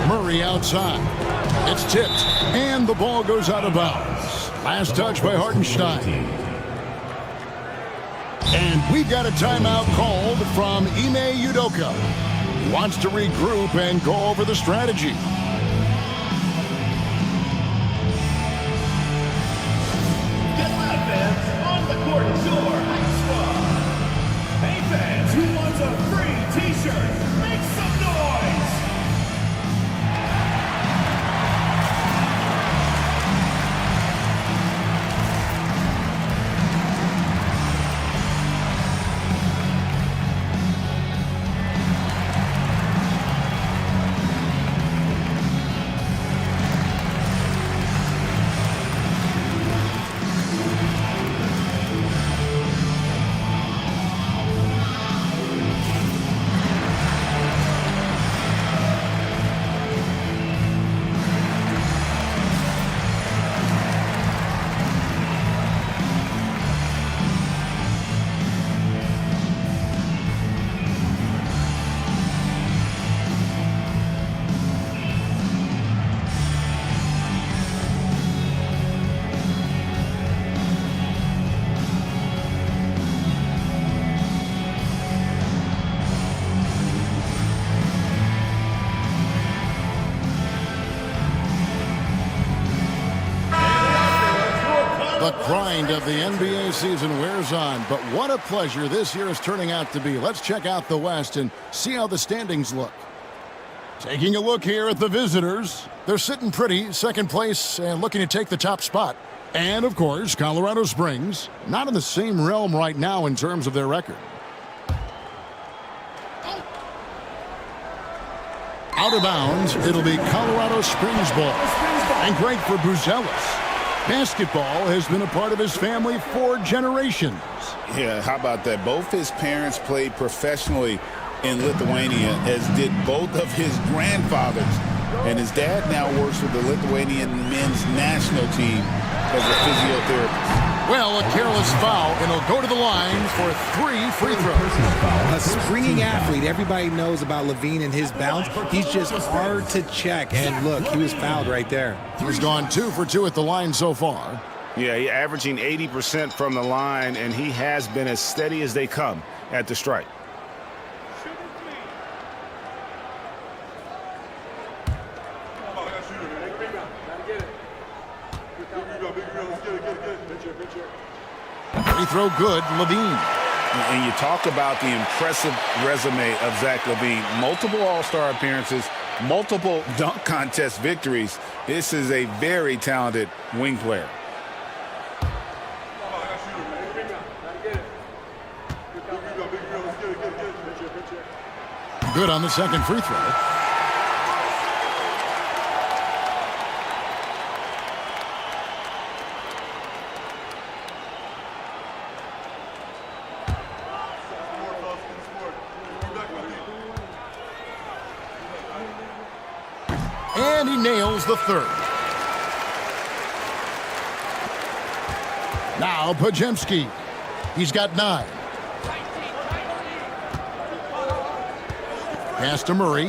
Murray outside. It's tipped, and the ball goes out of bounds. Last touch by Hartenstein. And we've got a timeout called from Ime Udoka. He wants to regroup and go over the strategy. Get loud, fans. On the court is your hype squad. Hey, fans, who wants a free t-shirt? Make some noise. The grind of the NBA season wears on, but what a pleasure this year is turning out to be. Let's check out the West and see how the standings look. Taking a look here at the visitors. They're sitting pretty, second place, and looking to take the top spot. And, of course, Colorado Springs, not in the same realm right now in terms of their record. Out of bounds, it'll be Colorado Springs ball. And great for Buzelis. Basketball has been a part of his family for generations. Yeah, how about that? Both his parents played professionally in Lithuania, as did both of his grandfathers. And his dad now works with the Lithuanian men's national team as a physiotherapist. Well, a careless foul, and he'll go to the line for 3 free throws. A springing athlete. Everybody knows about Levine and his bounce. He's just hard to check. And look, he was fouled right there. He's gone 2 for 2 at the line so far. Yeah, he's averaging 80% from the line, and he has been as steady as they come at the stripe. Free throw good, Levine. And you talk about the impressive resume of Zach LaVine. Multiple All-Star appearances, multiple dunk contest victories. This is a very talented wing player. Good on the second free throw. And he nails the third. Now Podziemski. He's got 9. Pass to Murray.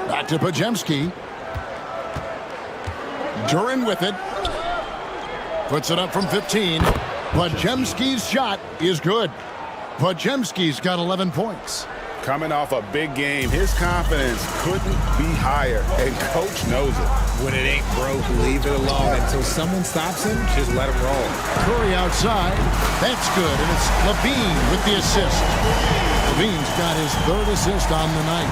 Back to Podziemski. Duran with it. Puts it up from 15. Podziemski's shot is good. Podziemski's got 11 points. Coming off a big game, his confidence couldn't be higher, and coach knows it. When it ain't broke, leave it alone. Until someone stops him, just let him roll. Curry outside. That's good, and it's LaVine with the assist. LaVine's got his 3rd assist on the night.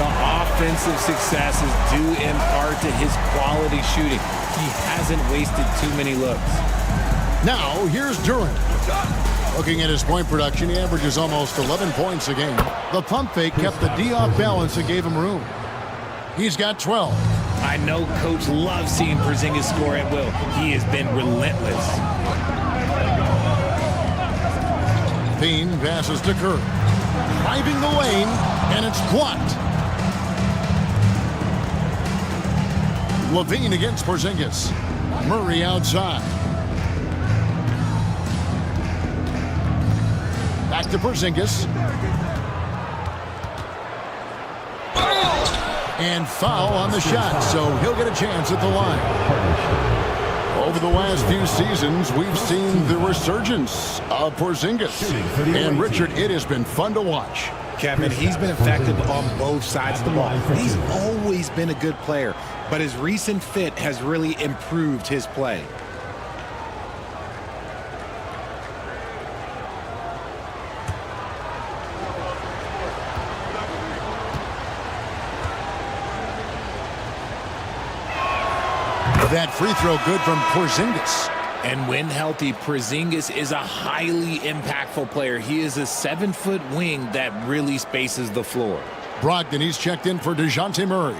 The offensive success is due in part to his quality shooting. He hasn't wasted too many looks. Now, here's Duran. Looking at his point production, he averages almost 11 points a game. The pump fake kept the D off balance and gave him room. He's got 12. I know Coach loves seeing Porzingis score at will. He has been relentless. Bean passes to Kerr. Driving the lane, and it's blocked. LaVine against Porzingis. Murray outside. Back to Porzingis. And foul on the shot, so he'll get a chance at the line. Over the last few seasons, we've seen the resurgence of Porzingis. And Richard, it has been fun to watch. Kevin, he's been effective on both sides of the ball. He's always been a good player, but his recent fit has really improved his play. That free throw good from Porzingis. And when healthy, Porzingis is a highly impactful player. He is a 7-foot wing that really spaces the floor. Brogdon, he's checked in for DeJounte Murray.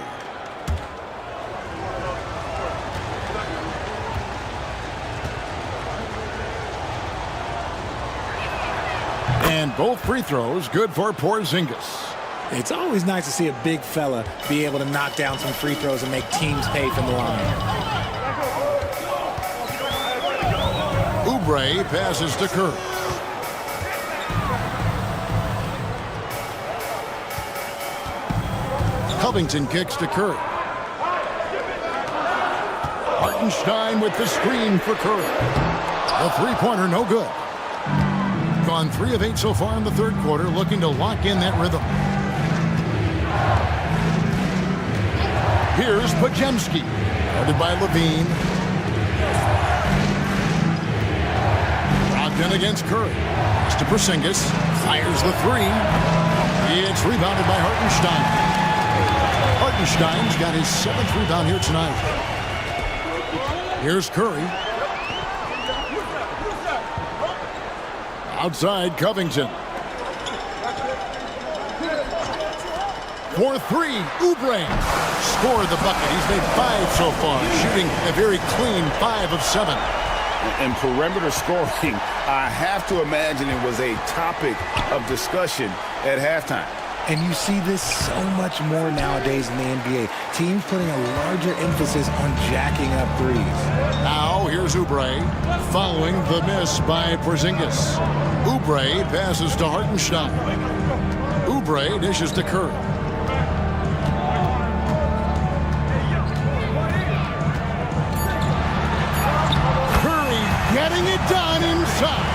And both free throws good for Porzingis. It's always nice to see a big fella be able to knock down some free throws and make teams pay from the line. Oubre passes to Kerr. Covington kicks to Kerr. Hartenstein with the screen for Kerr. The three-pointer no good. Gone 3 of 8 so far in the third quarter, looking to lock in that rhythm. Here's Podziemski, guarded by LaVine. Brogdon against Curry. Pass to Porzingis. Fires the 3. It's rebounded by Hartenstein. Hartenstein's got his 7th rebound here tonight. Here's Curry. Outside, Covington. For 3, Oubre scored the bucket. He's made 5 so far, shooting a very clean 5 of 7. And perimeter scoring, I have to imagine it was a topic of discussion at halftime. And you see this so much more nowadays in the NBA. Teams putting a larger emphasis on jacking up threes. Now here's Oubre, following the miss by Porzingis. Oubre passes to Hartenstein. Oubre dishes to Curry. Getting it done inside.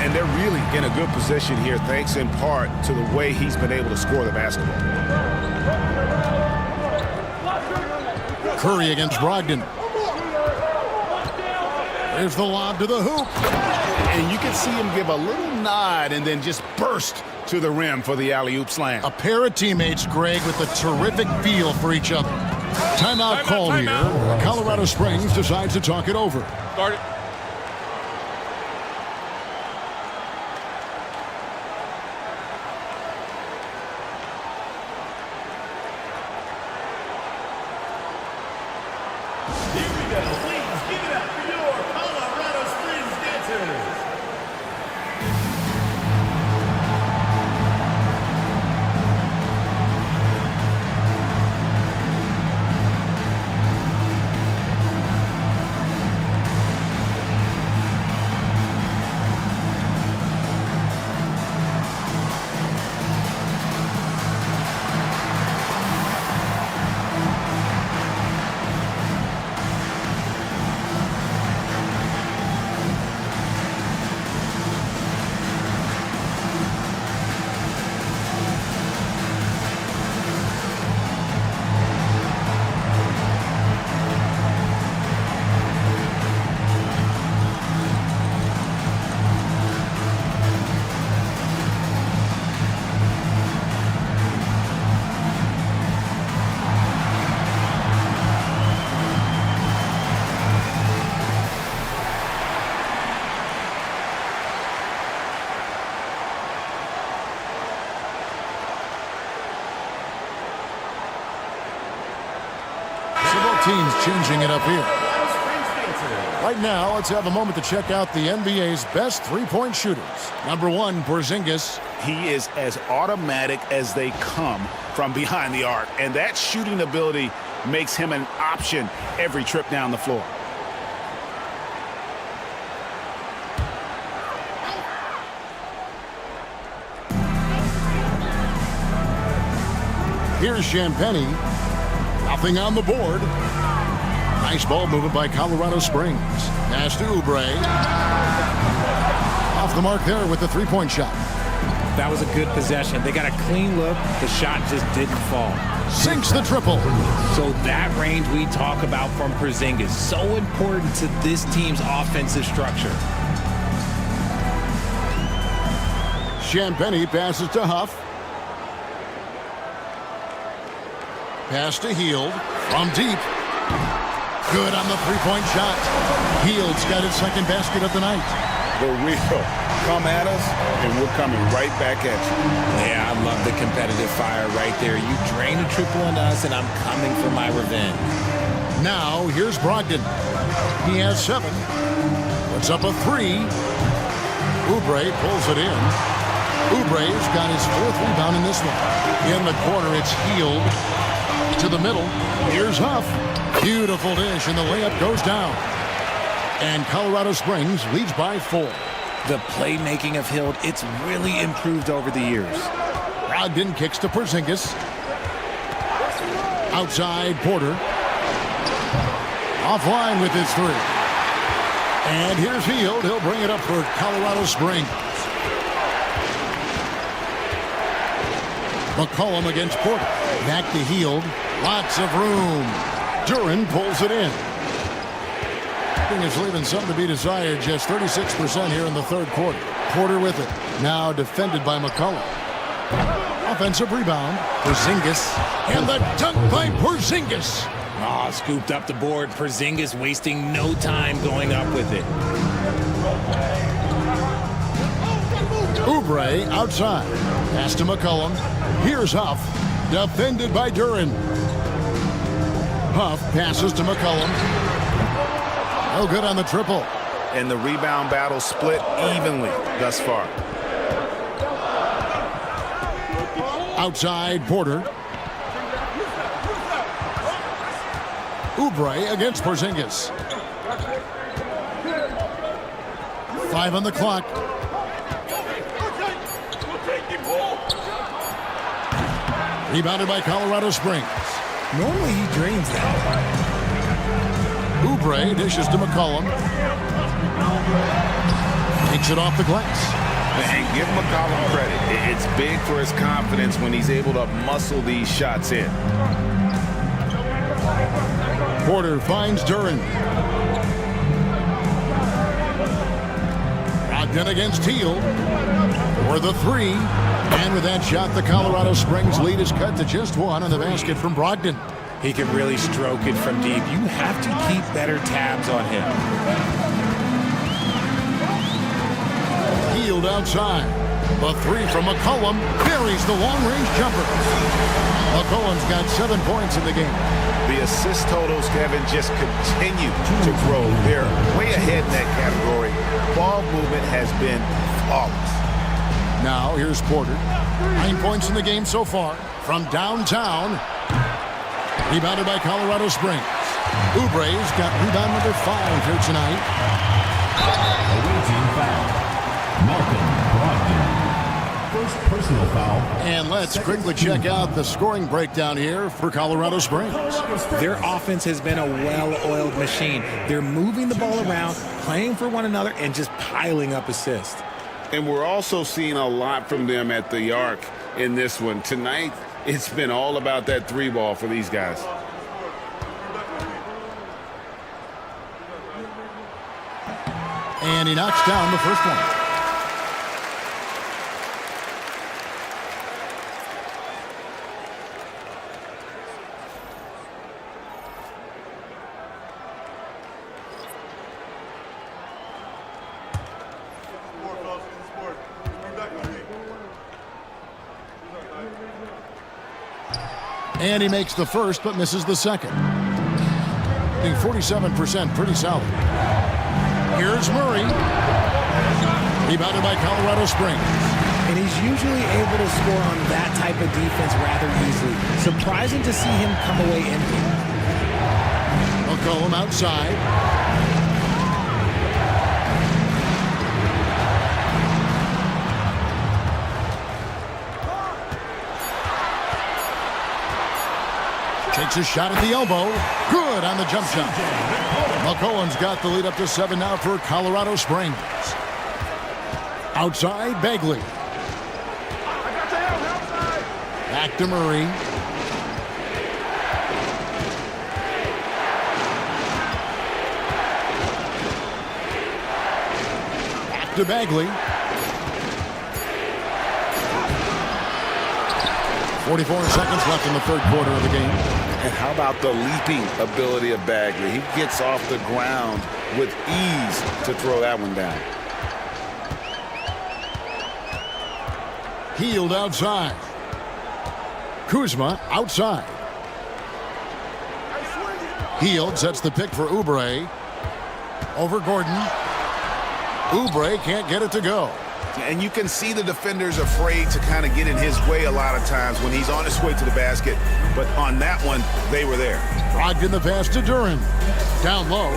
And they're really in a good position here, thanks in part to the way he's been able to score the basketball. Curry against Brogdon. There's the lob to the hoop. And you can see him give a little nod and then just burst to the rim for the alley-oop slam. A pair of teammates, Greg, with a terrific feel for each other. Timeout call here. Colorado Springs decides to talk it over. Start it. Here we go. Please give it up for your Colorado Springs dancers. Teams changing it up here. Right now, let's have a moment to check out the NBA's best three-point shooters. Number one, Porzingis. He is as automatic as they come from behind the arc, and that shooting ability makes him an option every trip down the floor. Here's Champagny. Nothing on the board. Nice ball movement by Colorado Springs. Pass to Oubre. Off the mark there with the three-point shot. That was a good possession. They got a clean look. The shot just didn't fall. Sinks the triple. So that range we talk about from Porzingis, so important to this team's offensive structure. Champagny passes to Huff. Pass to Hield from deep. Good on the three-point shot. Hield's got his second basket of the night. The real come at us, and we're coming right back at you. Yeah, I love the competitive fire right there. You drain a triple on us, and I'm coming for my revenge. Now, here's Brogdon. He has 7. Puts up a 3. Oubre pulls it in. Oubre's got his 4th rebound in this one. In the corner, it's Hield. To the middle. Here's Huff. Beautiful dish, and the layup goes down. And Colorado Springs leads by 4. The playmaking of Hield, it's really improved over the years. Brogdon kicks to Porzingis. Outside, Porter. Offline with his 3. And here's Hield. He'll bring it up for Colorado Springs. McCollum against Porter. Back to Hield. Lots of room. Duren pulls it in. I think it's leaving something to be desired. Just 36% here in the third quarter. Porter with it. Now defended by McCollum. Offensive rebound. Porzingis. And the dunk by Porzingis. Oh, scooped up the board. Porzingis wasting no time going up with it. Oubre outside. Pass to McCollum. Here's Huff. Defended by Duren. Huff passes to McCollum. No good on the triple. And the rebound battle split evenly thus far. Outside, Porter. Oubre against Porzingis. 5 on the clock. Rebounded by Colorado Springs. Normally he drains that. Oubre dishes to McCollum. Takes it off the glass. And give McCollum credit. It's big for his confidence when he's able to muscle these shots in. Porter finds Duren. Brogdon against Teal for the three. And with that shot, the Colorado Springs lead is cut to just one on the basket from Brogdon. He can really stroke it from deep. You have to keep better tabs on him. Healed outside. The three from McCollum buries the long-range jumper. McCollum's got 7 points in the game. The assist totals, Kevin, just continue to grow. They're way ahead in that category. Ball movement has been flawless. Now here's Porter. 9 points in the game so far from downtown. Rebounded by Colorado Springs. Oubre's got rebound number 5 here tonight. Awaiting foul. Malcolm Brogdon. First personal foul. And let's quickly check out the scoring breakdown here for Colorado Springs. Their offense has been a well-oiled machine. They're moving the ball around, playing for one another, and just piling up assists. And we're also seeing a lot from them at the arc in this one. Tonight, it's been all about that three ball for these guys. And he knocks down the first one. And he makes the first, but misses the second. 47%, pretty solid. Here's Murray. Rebounded by Colorado Springs. And he's usually able to score on that type of defense rather easily. Surprising to see him come away empty. McCollum outside. Takes a shot at the elbow. Good on the jump shot. McCollum's got the lead up to 7 now for Colorado Springs. Outside, Bagley. Back to Murray. Back to Bagley. 44 seconds left in the third quarter of the game. And how about the leaping ability of Bagley? He gets off the ground with ease to throw that one down. Healed outside. Kuzma outside. Healed sets the pick for Oubre. Over Gordon. Oubre can't get it to go. And you can see the defenders afraid to kind of get in his way a lot of times when he's on his way to the basket. But on that one, they were there. Brogdon the pass to Duren. Down low.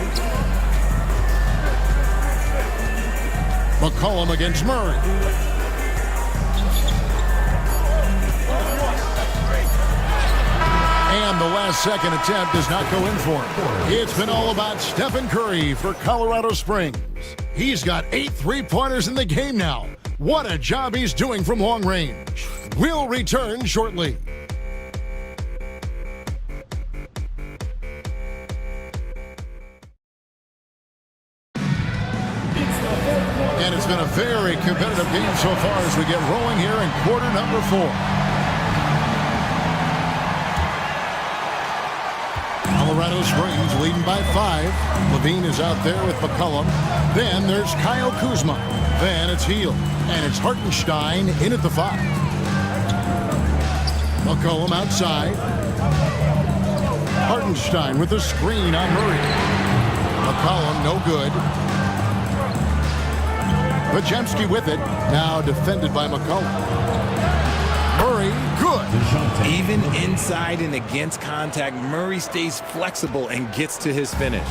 McCollum against Murray. And the last second attempt does not go in for him. It's been all about Stephen Curry for Colorado Springs. He's got 8 3-pointers in the game now. What a job he's doing from long range. We'll return shortly. And it's been a very competitive game so far as we get rolling here in quarter number 4. Colorado Springs leading by 5. Levine is out there with McCollum. Then there's Kyle Kuzma. Then it's Heald. And it's Hartenstein in at the 5. McCollum outside. Hartenstein with the screen on Murray. McCollum no good. Podziemski with it. Now defended by McCollum. Murray, good. Even inside and against contact, Murray stays flexible and gets to his finish.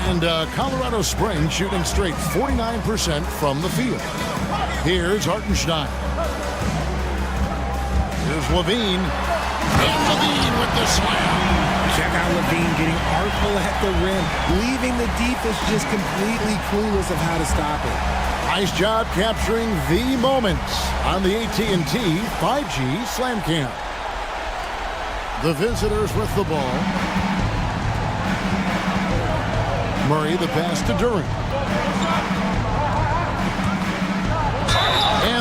And Colorado Springs shooting straight 49% from the field. Here's Hartenstein. Here's Levine. And Levine with the slam. Check out Levine getting artful at the rim, leaving the defense just completely clueless of how to stop it. Nice job capturing the moments on the AT&T 5G Slam Cam. The visitors with the ball. Murray the pass to Duren.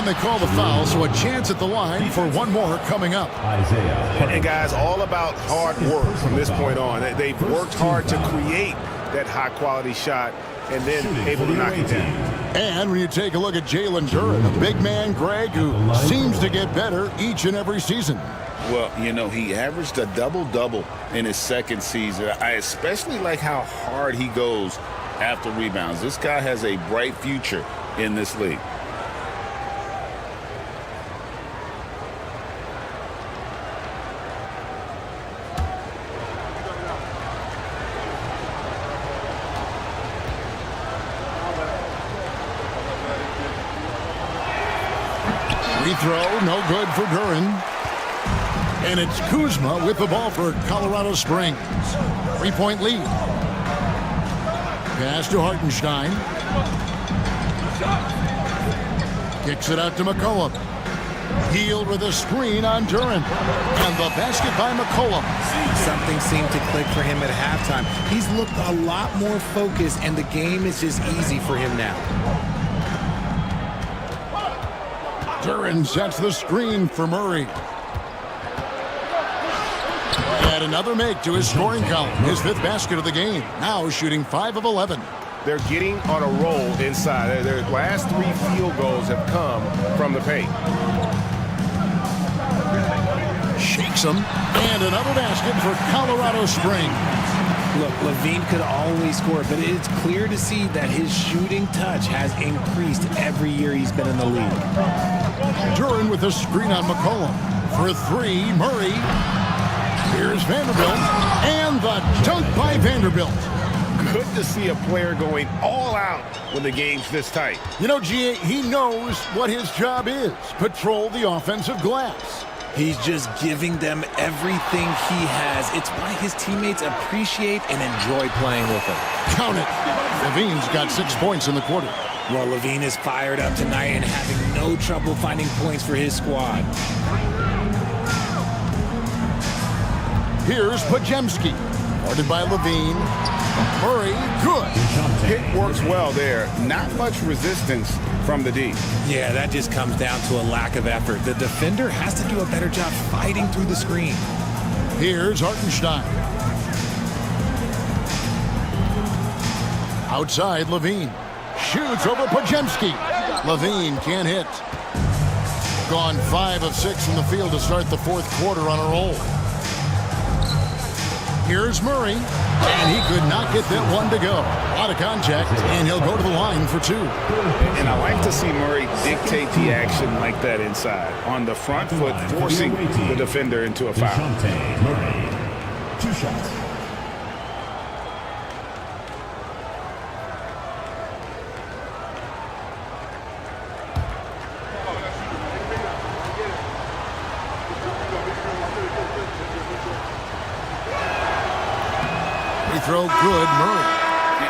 they call the foul, so a chance at the line for one more coming up. And guys, all about hard work from this point on. They've worked hard to create that high-quality shot and then able to knock it down. And when you take a look at Jalen Duren, a big man, Greg, who seems to get better each and every season. Well, you know, he averaged a double-double in his second season. I especially like how hard he goes after rebounds. This guy has a bright future in this league. Free throw, no good for Duren. And it's Kuzma with the ball for Colorado Springs. 3-point lead. Pass to Hartenstein. Kicks it out to McCollum. Healed with a screen on Duren. And the basket by McCollum. Something seemed to click for him at halftime. He's looked a lot more focused, and the game is just easy for him now. Duren sets the screen for Murray. And another make to his scoring column. His 5th basket of the game. Now shooting 5 of 11. They're getting on a roll inside. Their last 3 field goals have come from the paint. Shakes him. And another basket for Colorado Springs. Look, Levine could always score, but it's clear to see that his shooting touch has increased every year he's been in the league. Duren with a screen on McCollum. For 3, Murray. Here's Vanderbilt. And the dunk by Vanderbilt. Good to see a player going all out when the game's this tight. You know, G.A., he knows what his job is. Patrol the offensive glass. He's just giving them everything he has. It's why his teammates appreciate and enjoy playing with him. Count it. Levine's got 6 points in the quarter. Well, Levine is fired up tonight and having no trouble finding points for his squad. Here's Pajemski. Guarded by Levine. Murray, good. Pick works well there. Not much resistance from the D. Yeah, that just comes down to a lack of effort. The defender has to do a better job fighting through the screen. Here's Hartenstein. Outside, Levine. Shoots over Pajemski. Levine can't hit. Gone 5 of 6 from the field to start the 4th quarter on a roll. Here's Murray, and he could not get that one to go. Out of contact, and he'll go to the line for 2. And I like to see Murray dictate the action like that inside. On the front foot, forcing the defender into a foul. Murray, 2 shots. Throw good, Murray.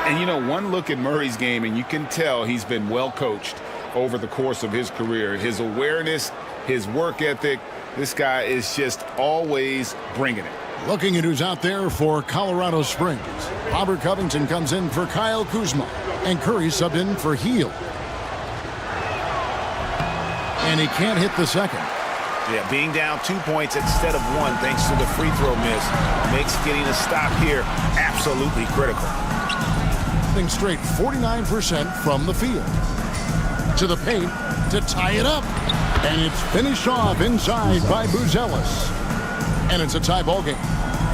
And you know, one look at Murray's game, and you can tell he's been well coached over the course of his career. His awareness, his work ethic, this guy is just always bringing it. Looking at who's out there for Colorado Springs. Robert Covington comes in for Kyle Kuzma, and Curry subbed in for Heald. And he can't hit the second. Yeah, being down 2 points instead of 1 thanks to the free throw miss makes getting a stop here absolutely critical. Things straight 49% from the field. To the paint to tie it up. And it's finished off inside by Buzelis. And it's a tie ball game.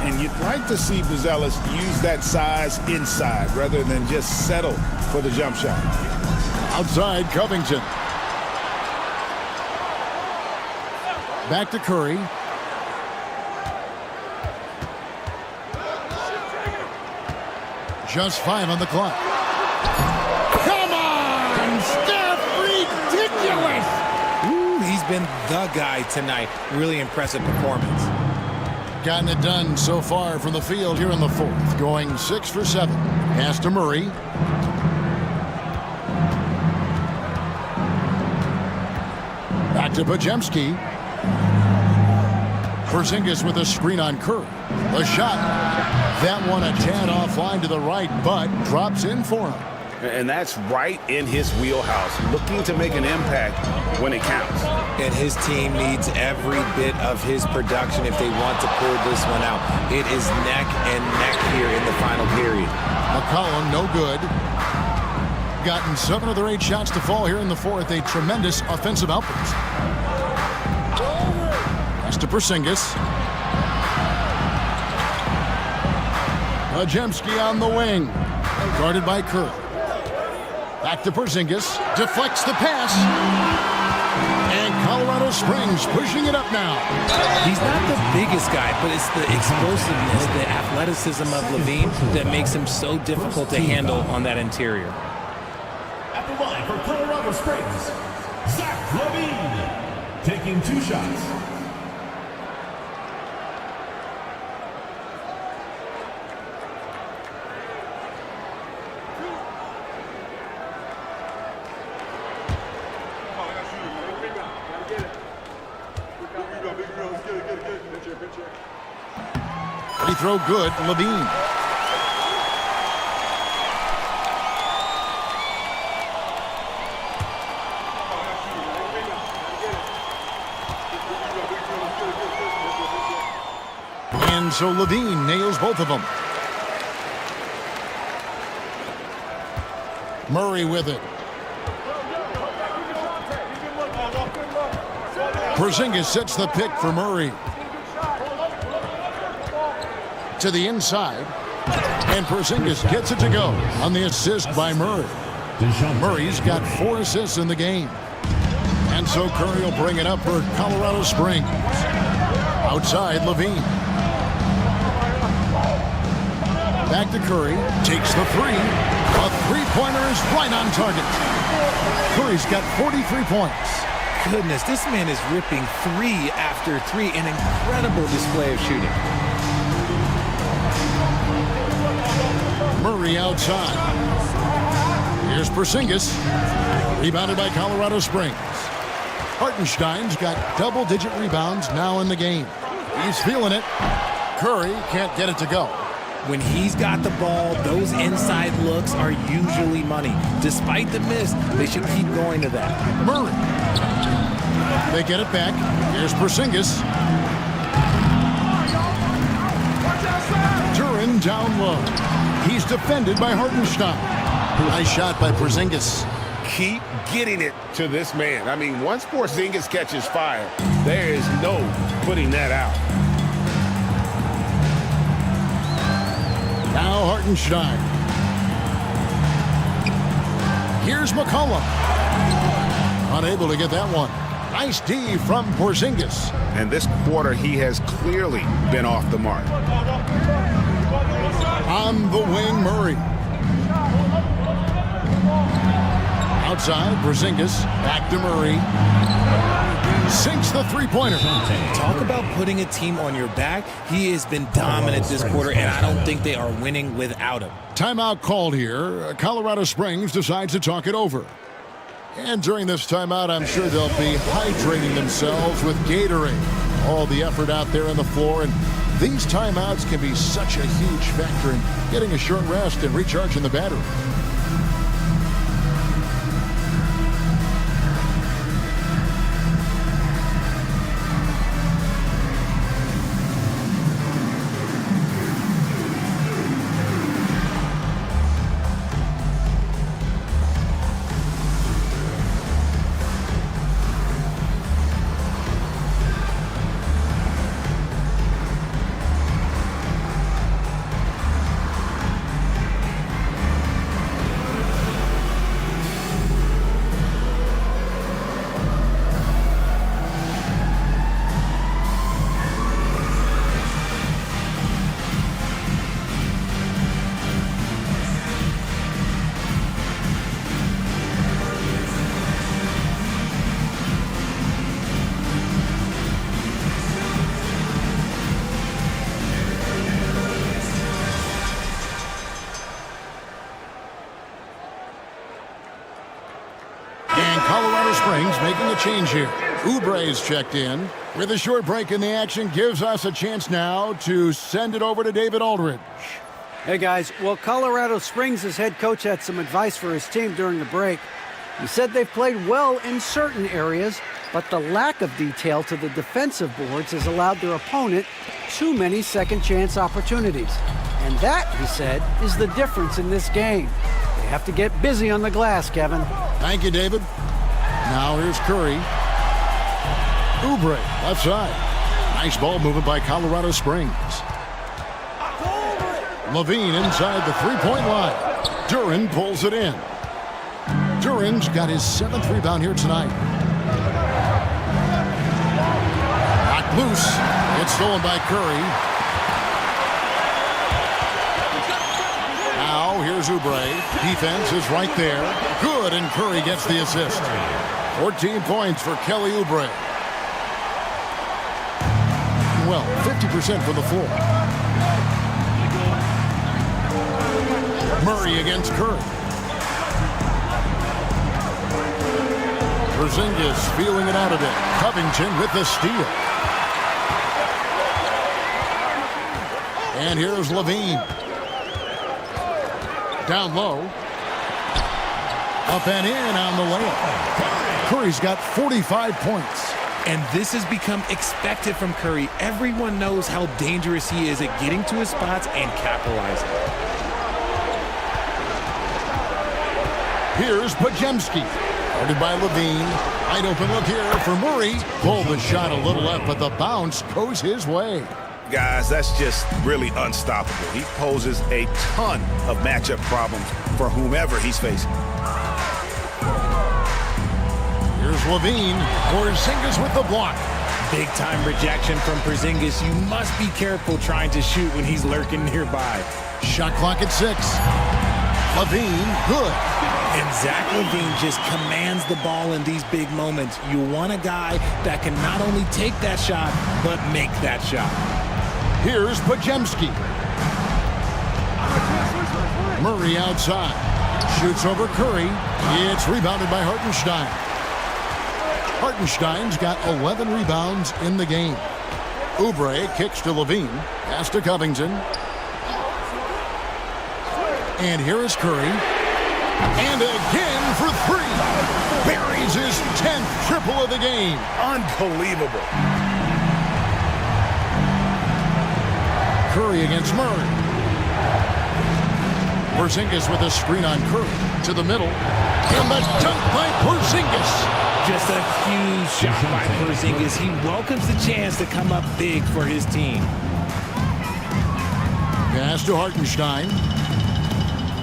And you'd like to see Buzelis use that size inside rather than just settle for the jump shot. Outside, Covington. Back to Curry. Just 5 on the clock. Come on, Steph! Ridiculous! Ooh, he's been the guy tonight. Really impressive performance. Gotten it done so far from the field here in the 4th. Going 6 for 7. Pass to Murray. Back to Pajemski. Porzingis with a screen on Curry. The shot. That one a tad offline to the right, but drops in for him. And that's right in his wheelhouse, looking to make an impact when it counts. And his team needs every bit of his production if they want to pull this one out. It is neck and neck here in the final period. McCollum, no good. Gotten 7 of their 8 shots to fall here in the fourth. A tremendous offensive outburst. Pass to Porzingis. Podziemski on the wing. Guarded by Kerr. Back to Porzingis. Deflects the pass. And Colorado Springs pushing it up now. He's not the biggest guy, but it's the explosiveness, the athleticism of Levine that makes him so difficult to handle on that interior. At the line for Colorado Springs, Zach Levine, taking 2 shots. Free throw good, Levine. And so Levine nails both of them. Murray with it. Porzingis sets the pick for Murray. To the inside. And Porzingis gets it to go on the assist by Murray. Murray's got 4 assists in the game. And so Curry will bring it up for Colorado Springs. Outside, Levine. Back to Curry. Takes the 3. A 3-pointer is right on target. Curry's got 43 points. Goodness, this man is ripping 3 after 3. An incredible display of shooting. Murray outside. Here's Porzingis. Rebounded by Colorado Springs. Hartenstein's got double-digit rebounds now in the game. He's feeling it. Curry can't get it to go. When he's got the ball, those inside looks are usually money. Despite the miss, they should keep going to that. Murray. They get it back. Here's Porzingis. Duran down low. He's defended by Hartenstein. Nice shot by Porzingis. Keep getting it to this man. I mean, once Porzingis catches fire, there is no putting that out. Now Hartenstein. Here's McCollum. Unable to get that one. Nice D from Porzingis. And this quarter, he has clearly been off the mark. On the wing, Murray. Outside, Porzingis. Back to Murray. Sinks the 3-pointer. Talk about putting a team on your back. He has been dominant this quarter, and I don't think they are winning without him. Timeout called here. Colorado Springs decides to talk it over. And during this timeout, I'm sure they'll be hydrating themselves with Gatorade. All the effort out there on the floor, and these timeouts can be such a huge factor in getting a short rest and recharging the battery. Colorado Springs making a change here. Oubre's checked in. With a short break in the action, gives us a chance now to send it over to David Aldridge. Hey guys, well, Colorado Springs' head coach had some advice for his team during the break. He said they've played well in certain areas, but the lack of detail to the defensive boards has allowed their opponent too many second chance opportunities. And that, he said, is the difference in this game. They have to get busy on the glass, Kevin. Thank you, David. Now here's Curry. Oubre, left side. Nice ball movement by Colorado Springs. Levine inside the three-point line. Duren pulls it in. Duren's got his 7th rebound here tonight. Knocked loose. It's stolen by Curry. Now here's Oubre. Defense is right there. Good, and Curry gets the assist. 14 points for Kelly Oubre. Well, 50% from the floor. Murray against Curry. Porzingis feeling it out of it. Covington with the steal. And here's Levine. Down low. Up and in on the layup. Curry's got 45 points. And this has become expected from Curry. Everyone knows how dangerous he is at getting to his spots and capitalizing. Here's Podziemski. Guarded by Levine. Wide open look here for Murray. Pulled the shot a little left, but the bounce goes his way. Guys, that's just really unstoppable. He poses a ton of matchup problems for whomever he's facing. Here's Levine. Porzingis with the block. Big-time rejection from Porzingis. You must be careful trying to shoot when he's lurking nearby. Shot clock at 6. Levine, good. And Zach LaVine just commands the ball in these big moments. You want a guy that can not only take that shot, but make that shot. Here's Podziemski. Murray outside. Shoots over Curry. It's rebounded by Hartenstein. Hartenstein's got 11 rebounds in the game. Oubre kicks to Levine. Pass to Covington. And here is Curry. And again for 3. Buries his 10th triple of the game. Unbelievable. Curry against Murray. Porzingis with a screen on Curry. To the middle. And the dunk by Porzingis. Just a huge shot by Porzingis. He welcomes the chance to come up big for his team. Pass to Hartenstein.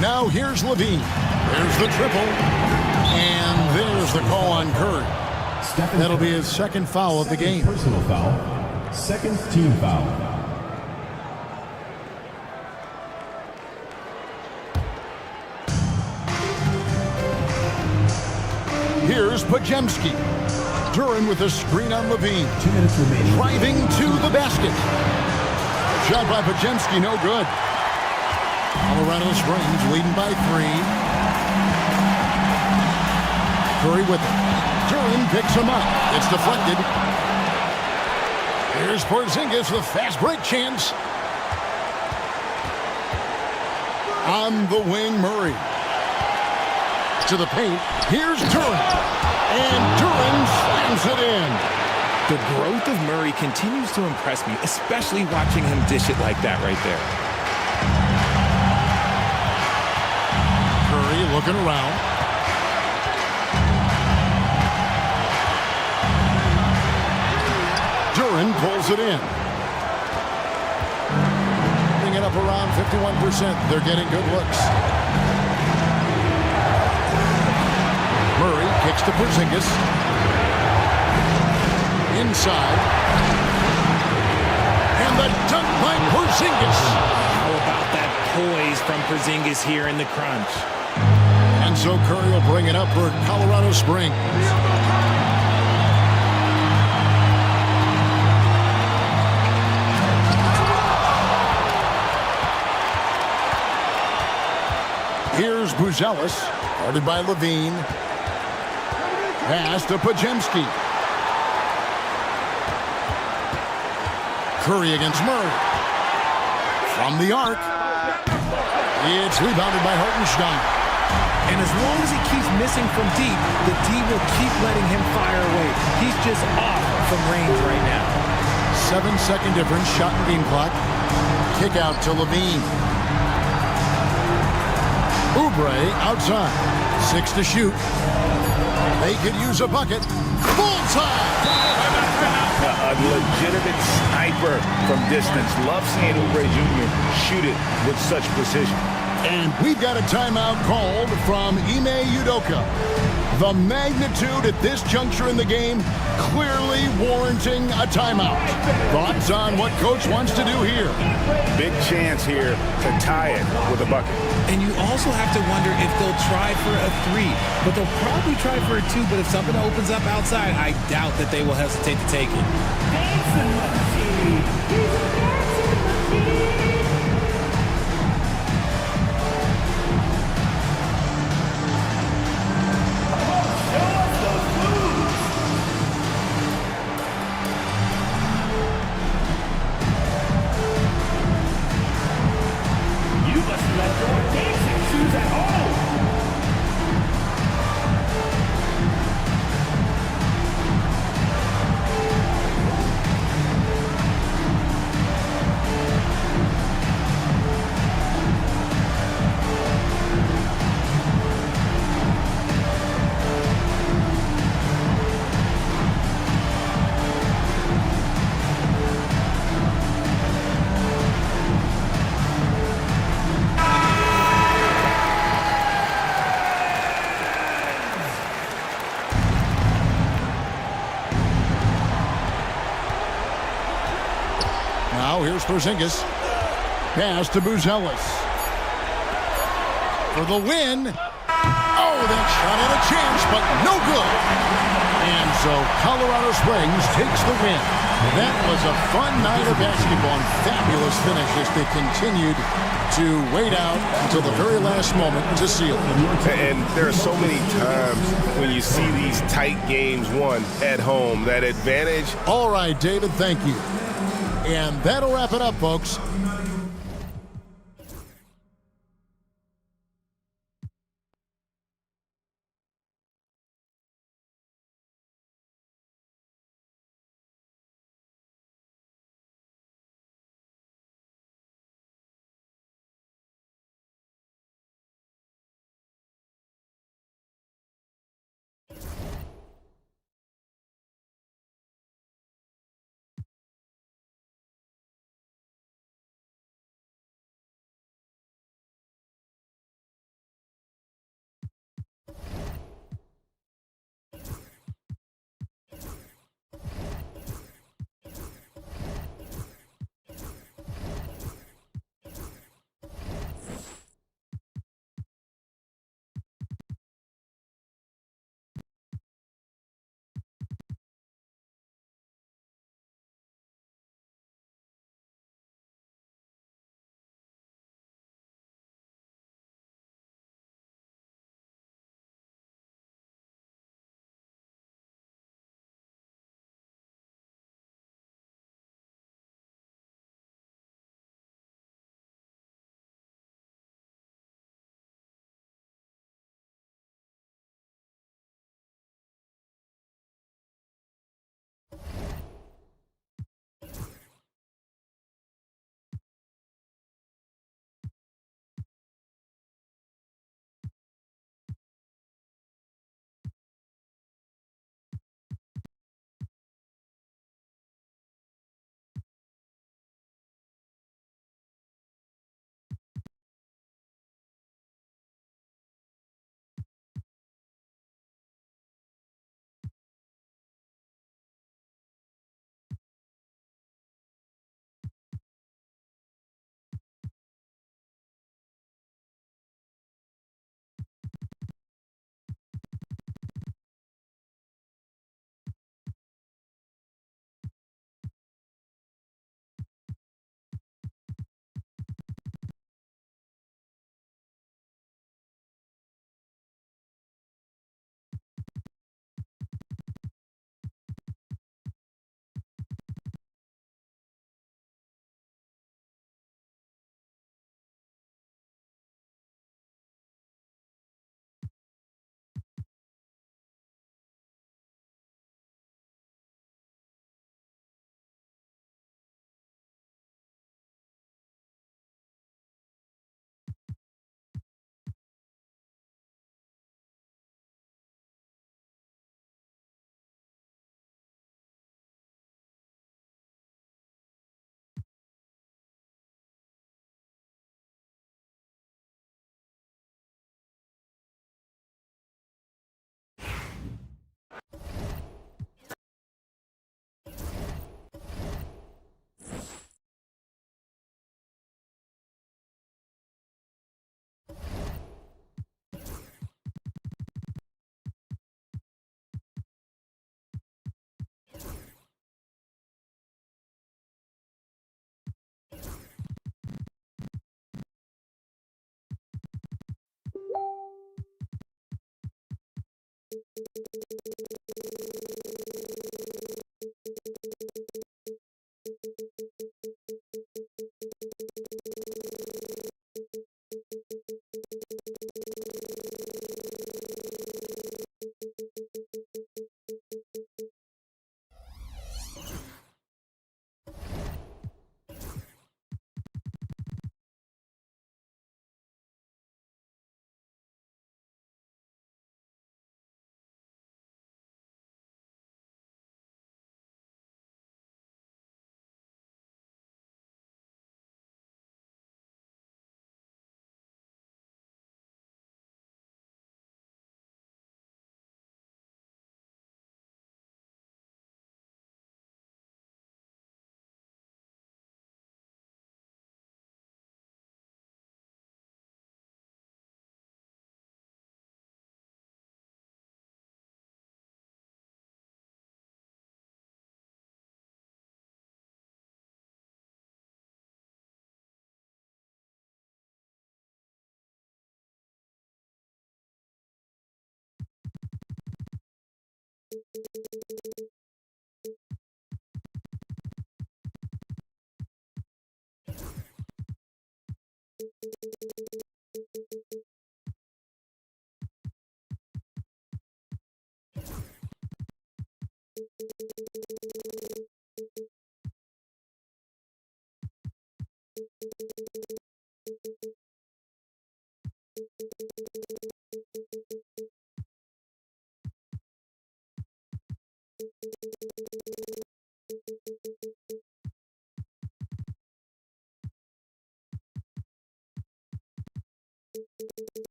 Now here's Levine. There's the triple. And there's the call on Curry. That'll be his 2nd foul of the game. Personal foul. 2nd team foul. Here's Podziemski. Duren with a screen on Levine. 2 minutes remaining. Driving to the basket. Shot by Podziemski, no good. Colorado Springs leading by 3. Curry with it. Duren picks him up. It's deflected. Here's Porzingis with a fast break chance. On the wing, Murray. To the paint. Here's Duren. And Duren slams it in. The growth of Murray continues to impress me, especially watching him dish it like that right there. Curry looking around. Duren pulls it in. Bring it up around 51%. They're getting good looks. Murray kicks to Porzingis. Inside. And the dunk by Porzingis. How about that poise from Porzingis here in the crunch? And so Curry will bring it up for Colorado Springs. Here's Buzelis, guarded by Levine. Pass to Podziemski. Curry against Murray. From the arc. It's rebounded by Hartenstein. And as long as he keeps missing from deep, the D will keep letting him fire away. He's just off from range right now. 7-second difference, shot and game clock. Kick out to Levine. Oubre outside. 6 to shoot. They could use a bucket. Full time! A legitimate sniper from distance. Love seeing Oubre Jr. shoot it with such precision. And we've got a timeout called from Ime Udoka. The magnitude at this juncture in the game clearly warranting a timeout. Thoughts on what Coach wants to do here? Big chance here to tie it with a bucket. And you also have to wonder if they'll try for a 3. But they'll probably try for a 2. But if something opens up outside, I doubt that they will hesitate to take it. Now here's Porzingis. Pass to Buzelis. For the win. Oh, that shot had a chance, but no good. And so Colorado Springs takes the win. That was a fun night of basketball and fabulous finish as they continued to wait out until the very last moment to seal it. And there are so many times when you see these tight games won at home, that advantage. All right, David, thank you. And that'll wrap it up, folks.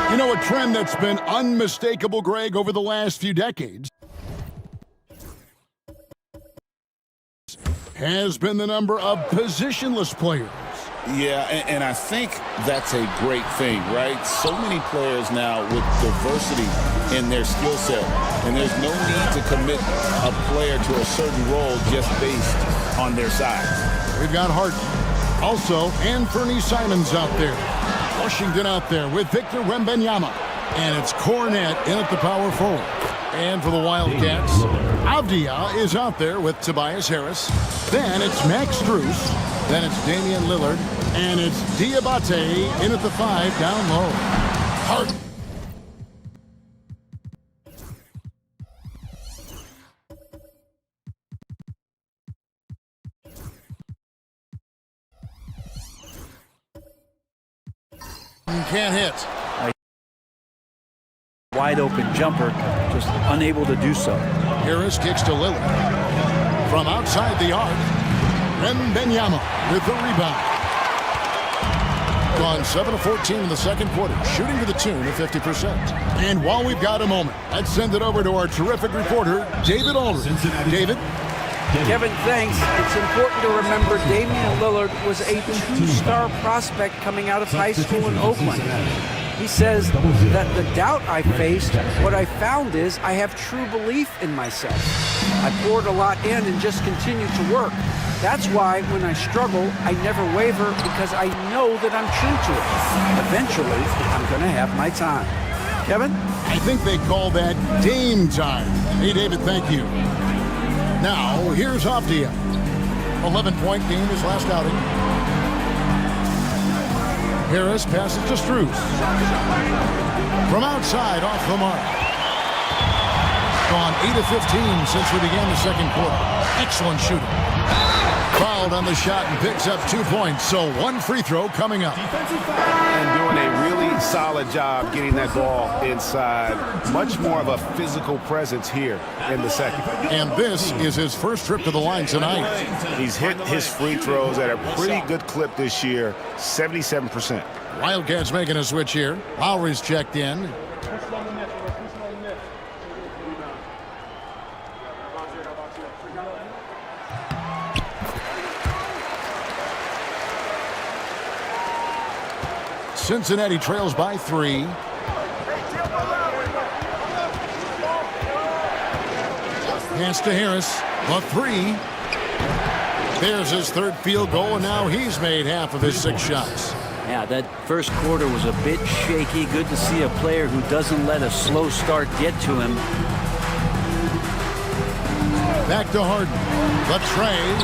You know, a trend that's been unmistakable, Greg, over the last few decades has been the number of positionless players. Yeah, and I think that's a great thing, right? So many players now with diversity in their skill set, and there's no need to commit a player to a certain role just based on their size. We've got Harden. Also, Anthony Simons out there. Washington out there with Victor Wembanyama. And it's Cornette in at the power forward. And for the Wildcats, Avdia is out there with Tobias Harris. Then it's Max Strus. Then it's Damian Lillard. And it's Diabate in at the 5 down low. Harden. Can't hit. Wide open jumper, just unable to do so. Harris kicks to Lillard. From outside the arc, Wembanyama with the rebound. Gone 7 of 14 in the second quarter, shooting to the tune of 50%. And while we've got a moment, let's send it over to our terrific reporter, David Aldridge. David? Kevin, thanks. It's important to remember Damian Lillard was a two-star prospect coming out of high school in Oakland. He says that the doubt I faced, what I found is I have true belief in myself. I poured a lot in and just continued to work. That's why when I struggle, I never waver because I know that I'm true to it. Eventually, I'm going to have my time. Kevin? I think they call that Dame time. Hey, David, thank you. Now, here's Avdia. 11-point game his last outing. Harris passes to Strus. From outside, off the mark. Gone 8 of 15 since we began the second quarter. Excellent shooting. Fouled on the shot and picks up 2 points, so one free throw coming up. And doing a really solid job getting that ball inside. Much more of a physical presence here in the second. And this is his first trip to the line tonight. He's hit his free throws at a pretty good clip this year, 77%. Wildcats making a switch here. Lowry's checked in. Cincinnati trails by 3. Pass to Harris. The 3. There's his third field goal, and now he's made half of his 6 shots. Yeah, that first quarter was a bit shaky. Good to see a player who doesn't let a slow start get to him. Back to Harden. The trade.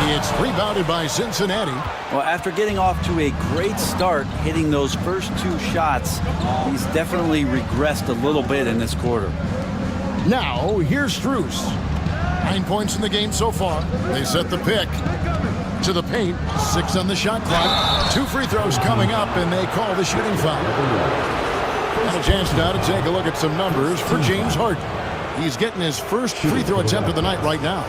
It's rebounded by Cincinnati. Well, after getting off to a great start, hitting those first 2 shots, he's definitely regressed a little bit in this quarter. Now, here's Strus. 9 points in the game so far. They set the pick to the paint. 6 on the shot clock. 2 free throws coming up, and they call the shooting foul. And a chance now to take a look at some numbers for James Harden. He's getting his first free throw attempt of the night right now.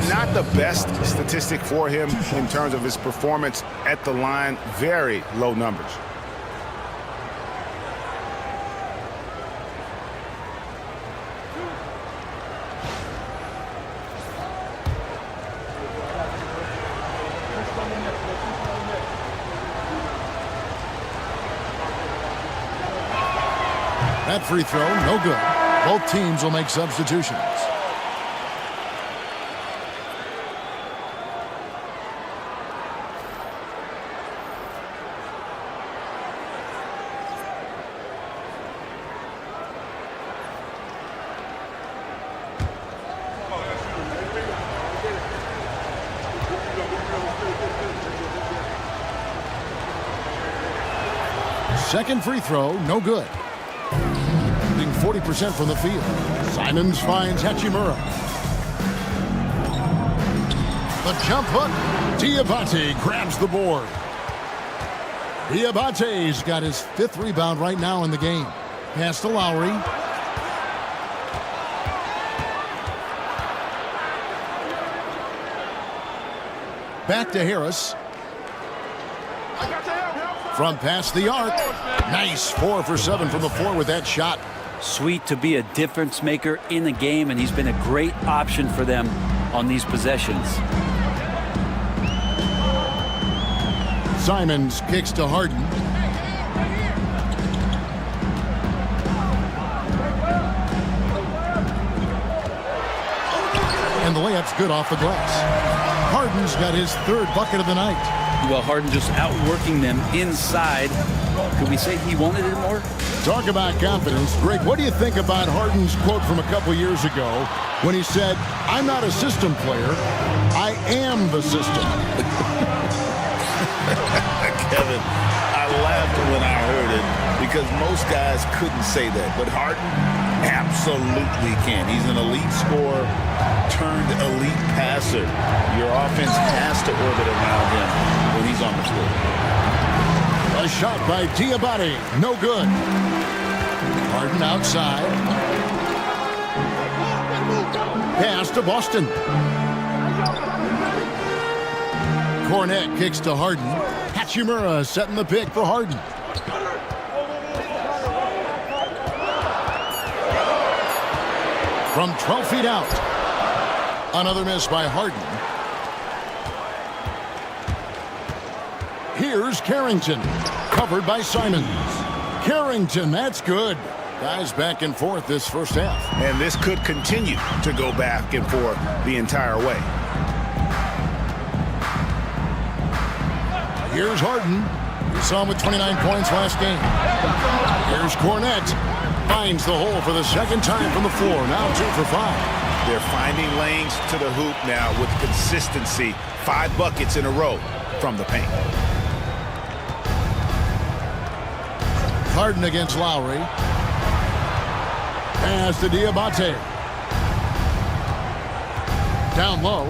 Not the best statistic for him in terms of his performance at the line. Very low numbers. That free throw, no good. Both teams will make substitutions. Second free throw, no good. 40% from the field. Simons finds Hachimura. The jump hook. Diabate grabs the board. Diabate's got his 5th rebound right now in the game. Pass to Lowry. Back to Harris. From past the arc. Nice 4 for 7 from the floor with that shot. Sweet to be a difference maker in the game, and he's been a great option for them on these possessions. Simons kicks to Harden. And the layup's good off the glass. Harden's got his 3rd bucket of the night. Well, Harden just outworking them inside. Could we say he wanted it more? Talk about confidence. Greg, what do you think about Harden's quote from a couple years ago when he said, "I'm not a system player, I am the system"? Kevin, I laughed when I heard it because most guys couldn't say that. But Harden absolutely can. He's an elite scorer turned elite passer. Your offense has to orbit around him when he's on the floor. A shot by Diabate, no good. Harden outside. Pass to Boston. Cornette kicks to Harden. Hachimura setting the pick for Harden. From 12 feet out. Another miss by Harden. Here's Carrington. Covered by Simons. Carrington, that's good. Guys back and forth this first half. And this could continue to go back and forth the entire way. Here's Harden. We saw him with 29 points last game. Here's Cornette. Finds the hole for the 2nd time from the floor. Now 2 for 5. They're finding lanes to the hoop now with consistency. 5 buckets in a row from the paint. Harden against Lowry. Pass to Diabate. Down low.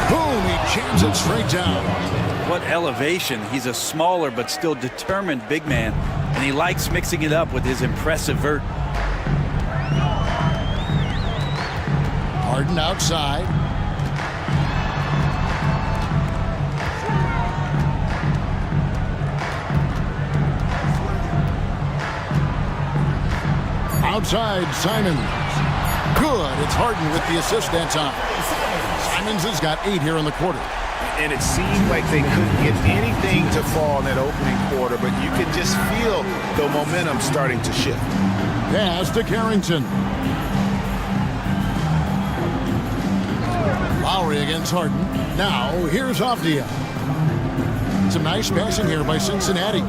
Boom, he jams it straight down. What elevation. He's a smaller but still determined big man, and he likes mixing it up with his impressive vert. Harden outside. Outside, Simons. Good. It's Harden with the assist that time. Simons has got 8 here in the quarter. And it seemed like they couldn't get anything to fall in that opening quarter, but you could just feel the momentum starting to shift. Pass to Carrington. Lowry against Harden. Now, here's Avdia. Some nice passing here by Cincinnati.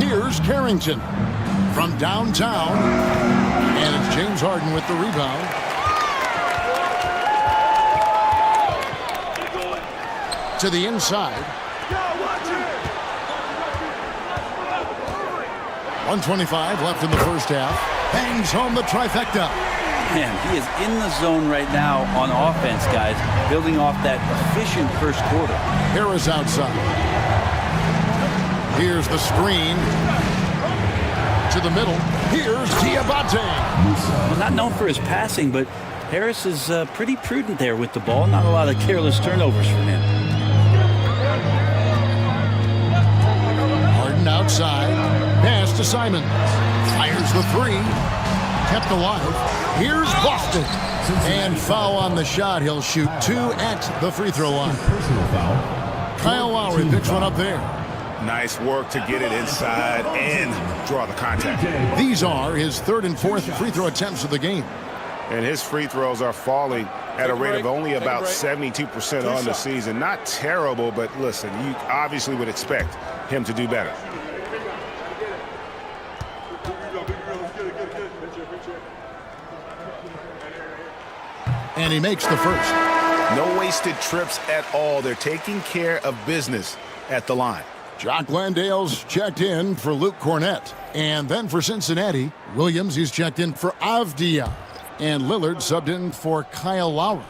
Here's Carrington from downtown. And it's James Harden with the rebound. to the inside. 1:25 left in the first half. Bangs home the trifecta. Man, he is in the zone right now on offense, guys, building off that efficient first quarter. Harris outside. Here's the screen. To the middle. Here's Diabate. Well, not known for his passing, but Harris is pretty prudent there with the ball. Not a lot of careless turnovers from him. Harden outside. Pass to Simons. Fires the three. Kept alive. Here's Boston. And foul on the shot. He'll shoot 2 at the free throw line. Kyle Lowry picks one up there. Nice work to get it inside and draw the contact. These are his 3rd and 4th free throw attempts of the game. And his free throws are falling at a rate of only about 72% on the season. Not terrible, but listen, you obviously would expect him to do better. And he makes the first. No wasted trips at all. They're taking care of business at the line. Jock Landale's checked in for Luke Cornett. And then for Cincinnati, Williams is checked in for Avdia. And Lillard subbed in for Kyle Lowry.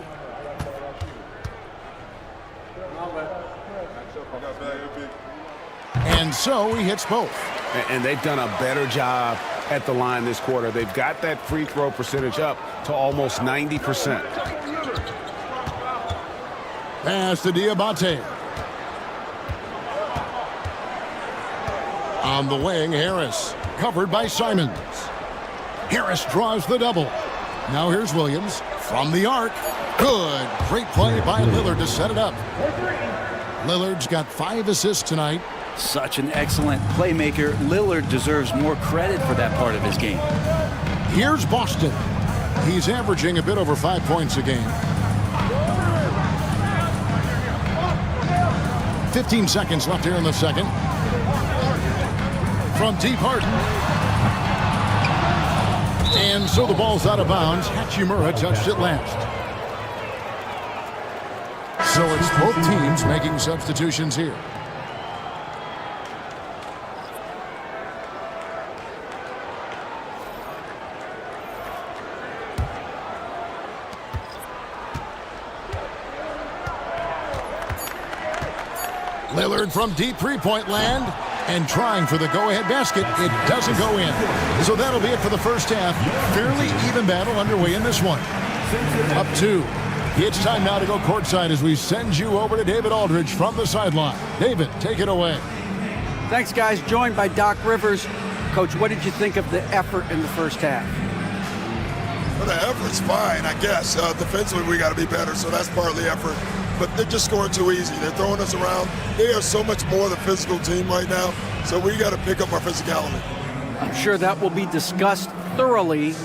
And so he hits both. And they've done a better job at the line this quarter. They've got that free throw percentage up to almost 90%. Pass to Diabate. On the wing, Harris. Covered by Simons. Harris draws the double. Now here's Williams from the arc. Good. Great play by Lillard to set it up. Lillard's got 5 assists tonight. Such an excellent playmaker. Lillard deserves more credit for that part of his game. Here's Boston. He's averaging a bit over 5 points a game. 15 seconds left here in the second. From deep, Harden. And so the ball's out of bounds. Hachimura touched it last. So it's both teams making substitutions here. Lillard from deep three-point land and trying for the go-ahead basket. It doesn't go in. So that'll be it for the first half. Fairly even battle underway in this one. Up 2. It's time now to go courtside as we send you over to David Aldridge from the sideline. David, take it away. Thanks, guys. Joined by Doc Rivers. Coach, what did you think of the effort in the first half? Well, the effort's fine, I guess. Defensively, we got to be better, so that's partly effort. But they're just scoring too easy. They're throwing us around. They are so much more the physical team right now, so we got to pick up our physicality. I'm sure that will be discussed thoroughly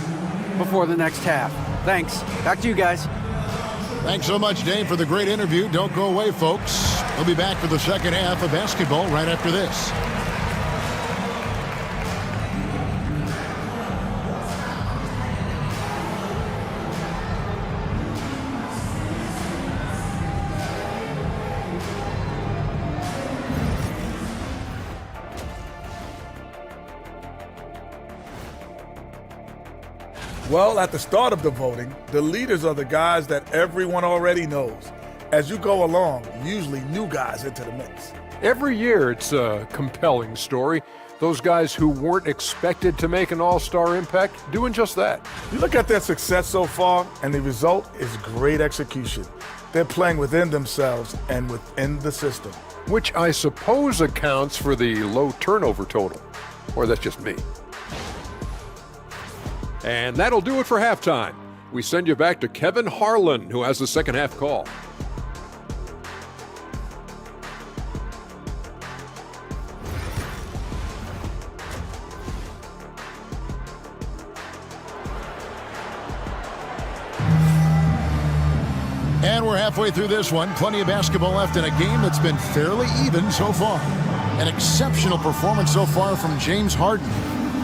before the next half. Thanks. Back to you guys. Thanks so much, Dave, for the great interview. Don't go away, folks. We'll be back for the second half of basketball right after this. Well, at the start of the voting, the leaders are the guys that everyone already knows. As you go along, usually new guys into the mix. Every year it's a compelling story. Those guys who weren't expected to make an all-star impact doing just that. You look at their success so far, and the result is great execution. They're playing within themselves and within the system. Which I suppose accounts for the low turnover total. Or that's just me. And that'll do it for halftime. We send you back to Kevin Harlan, who has the second half call. And we're halfway through this one. Plenty of basketball left in a game that's been fairly even so far. An exceptional performance so far from James Harden.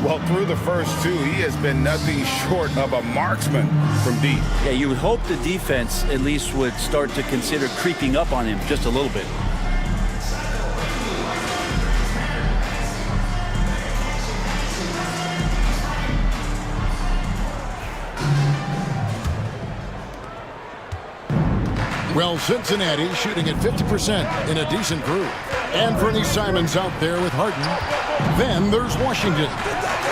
Well, through the first two, he has been nothing short of a marksman from deep. Yeah, you would hope the defense at least would start to consider creeping up on him just a little bit. Well, Cincinnati shooting at 50% in a decent group. And Bernie Simons out there with Harden. Then there's Washington.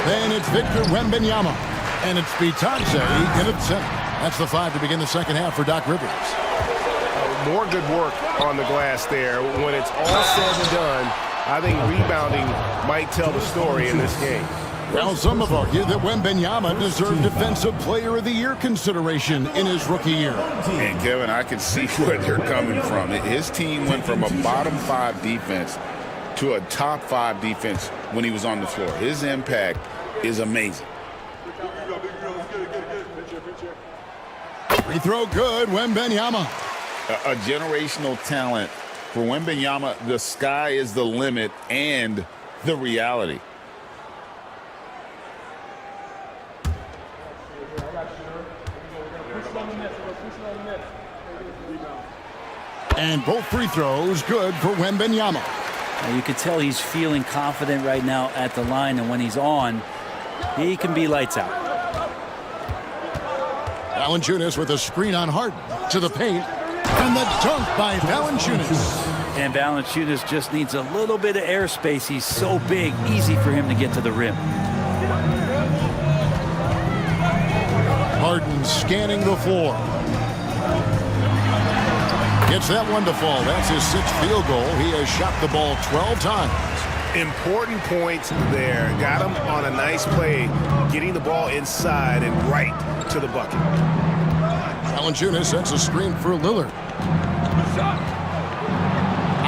Then it's Victor Wembanyama. And it's Bitadze in at center. That's the 5 to begin the second half for Doc Rivers. More good work on the glass there. When it's all said and done, I think rebounding might tell the story in this game. Well, some have argued that Wembanyama deserved Defensive Player of the Year consideration in his rookie year. And Kevin, I can see where they're coming from. His team went from a bottom 5 defense to a top 5 defense when he was on the floor. His impact is amazing. Free throw good, Wembanyama. A generational talent for Wembanyama. The sky is the limit and the reality. And both free throws good for Wembanyama. You can tell he's feeling confident right now at the line, and when he's on, he can be lights out. Valanciunas with a screen on Harden to the paint, and the dunk by Valanciunas. And Valanciunas just needs a little bit of airspace. He's so big, easy for him to get to the rim. Harden scanning the floor. Gets that one to fall. That's his 6th field goal. He has shot the ball 12 times. Important points there. Got him on a nice play, getting the ball inside and right to the bucket. Valanciunas sets a screen for Lillard.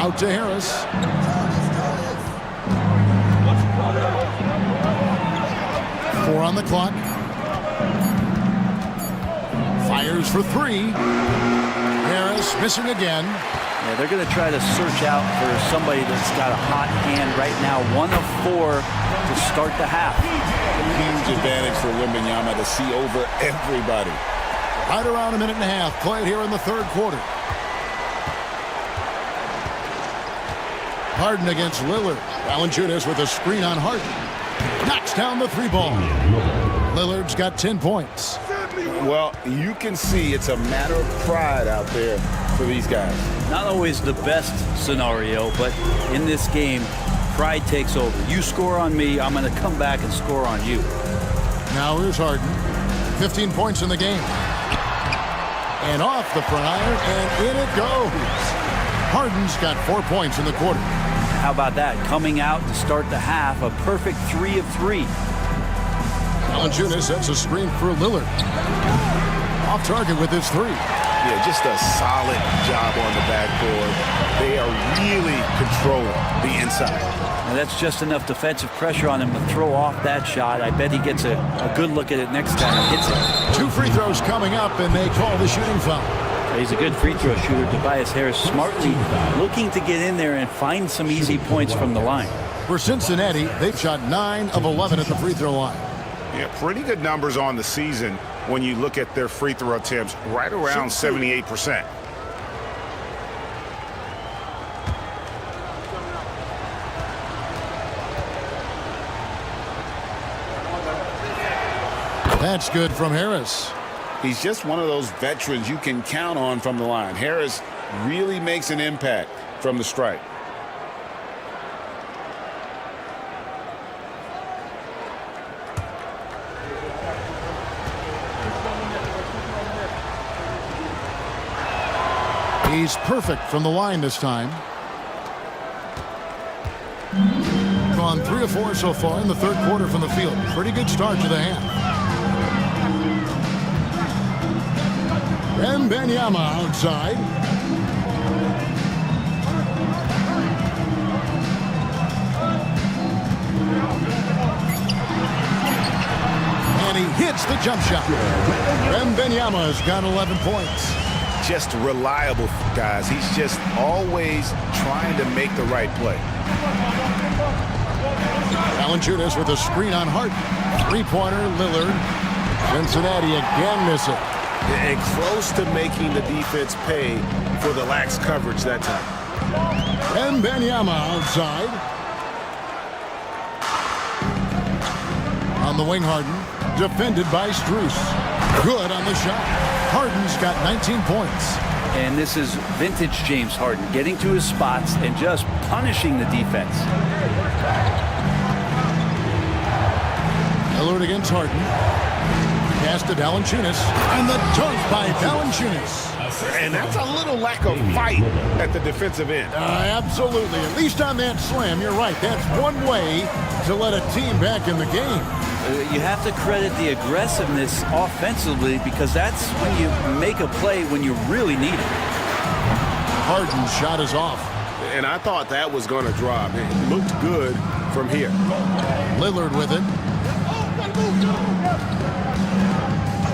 Out to Harris. Four on the clock. Fires for 3. Harris missing again. Yeah, they're going to try to search out for somebody that's got a hot hand right now. 1 of 4 to start the half. Huge advantage for Wembanyama to see over everybody. Right around a minute and a half played here in the third quarter. Harden against Lillard. Valanciunas with a screen on Harden. Knocks down the 3-ball. Lillard's got 10 points. Well, you can see it's a matter of pride out there for these guys. Not always the best scenario, but in this game, pride takes over. You score on me, I'm going to come back and score on you. Now here's Harden. 15 points in the game. And off the front iron, and in it goes. Harden's got 4 points in the quarter. How about that? Coming out to start the half, a perfect 3 of 3. Valanciunas sets a screen for Lillard. Off target with his 3. Yeah, just a solid job on the backboard. They are really controlling the inside. Now that's just enough defensive pressure on him to throw off that shot. I bet he gets a good look at it next time he hits it. 2 free throws coming up, and they call the shooting foul. He's a good free throw shooter. Tobias Harris smartly looking to get in there and find some easy points from the line. For Cincinnati, they've shot 9 of 11 at the free throw line. Yeah, pretty good numbers on the season when you look at their free throw attempts, right around 78%. That's good from Harris. He's just one of those veterans you can count on from the line. Harris really makes an impact from the stripe. He's perfect from the line this time. Gone 3 of 4 so far in the third quarter from the field. Pretty good start to the half. Wembanyama outside. And he hits the jump shot. Wembanyama's got 11 points. Just reliable, guys. He's just always trying to make the right play. Valanciunas with a screen on Harden. Three-pointer, Lillard. Cincinnati again missing. And close to making the defense pay for the lax coverage that time. Wembanyama outside. On the wing, Harden. Defended by Strus. Good on the shot. Harden's got 19 points. And this is vintage James Harden, getting to his spots and just punishing the defense. Lillard against Harden. Pass to Valanciunas. And the dunk by Valanciunas. And that's a little lack of fight at the defensive end. Absolutely. At least on that slam, you're right. That's one way to let a team back in the game. You have to credit the aggressiveness offensively because that's when you make a play when you really need it. Harden's shot is off. And I thought that was going to drop. It looked good from here. Lillard with it.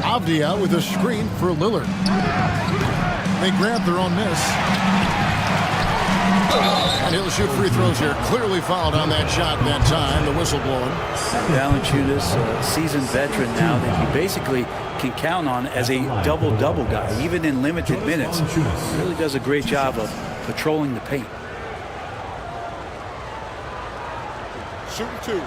Avdia with a screen for Lillard. They grab their own miss. And he'll shoot free throws here. Clearly fouled on that shot that time. The whistle blowing. Valanciunas, a seasoned veteran now that you basically can count on as a double-double guy, even in limited minutes. Really does a great job of patrolling the paint. Shooting two.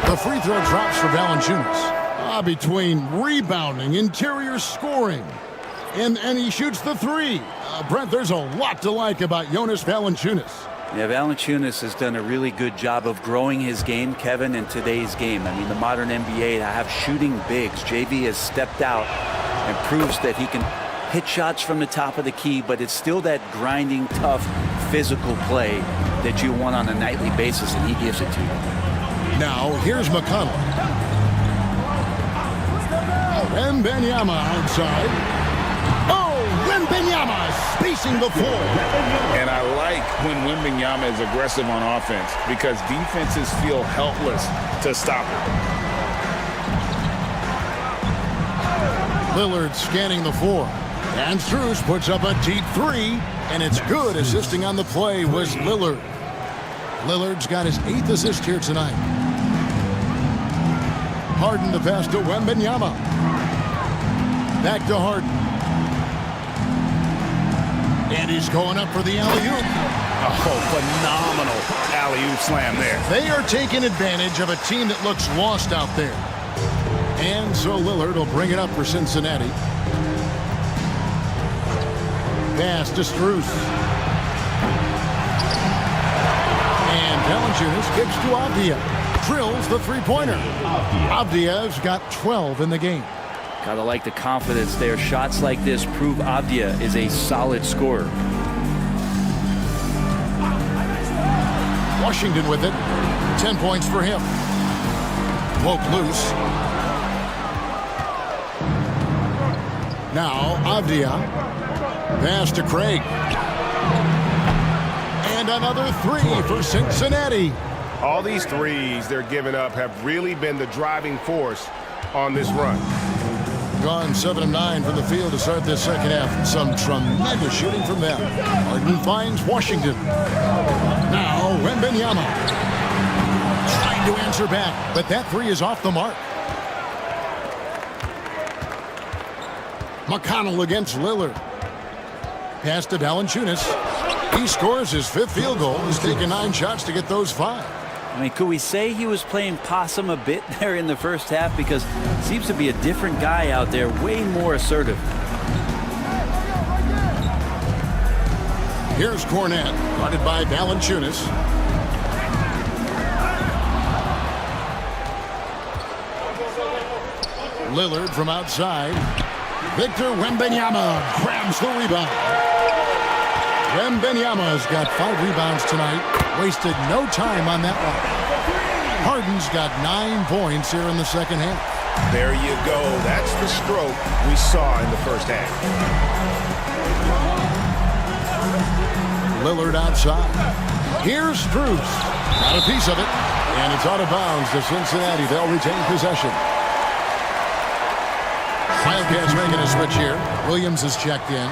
The free throw drops for Valanciunas. Between rebounding, interior scoring, and he shoots the three. Brent, there's a lot to like about Jonas Valanciunas. Yeah, Valanciunas has done a really good job of growing his game, Kevin, in today's game. I mean, the modern NBA to have shooting bigs. JV has stepped out and proves that he can hit shots from the top of the key, but it's still that grinding, tough, physical play that you want on a nightly basis, and he gives it to you. Now, here's McConnell. Wembanyama outside. Oh, Wembanyama spacing the floor. And I like when Wembanyama is aggressive on offense because defenses feel helpless to stop him. Lillard scanning the floor. And Strus puts up a deep three, and it's good. Assisting on the play was Lillard. Lillard's got his 8th assist here tonight. Harden the pass to Wembanyama. Back to Harden. And he's going up for the alley-oop. Oh, phenomenal alley-oop slam there. They are taking advantage of a team that looks lost out there. And so Lillard will bring it up for Cincinnati. Pass to Strus. And Valanciunas kicks to Avdia. Drills the three-pointer. Avdia's got 12 in the game. Gotta like the confidence there. Shots like this prove Avdia is a solid scorer. Washington with it. 10 points for him. Woke loose. Now Avdia. Pass to Craig. And another three for Cincinnati. All these threes they're giving up have really been the driving force on this run. Gone 7 of 9 from the field to start this second half. Some tremendous shooting from them. Harden finds Washington. Now Wembanyama. Trying to answer back, but that three is off the mark. McConnell against Lillard. Pass to Valanciunas. He scores his 5th field goal. He's taken 9 shots to get those 5. I mean, could we say he was playing possum a bit there in the first half? Because it seems to be a different guy out there, way more assertive. Here's Cornette, guarded by Valanciunas. Lillard from outside. Victor Wembanyama grabs the rebound. Wembanyama's got 5 rebounds tonight. Wasted no time on that one. Harden's got 9 points here in the second half. There you go. That's the stroke we saw in the first half. Lillard outside. Here's Strus. Got a piece of it. And it's out of bounds to Cincinnati. They'll retain possession. Wildcats making a switch here. Williams is checked in.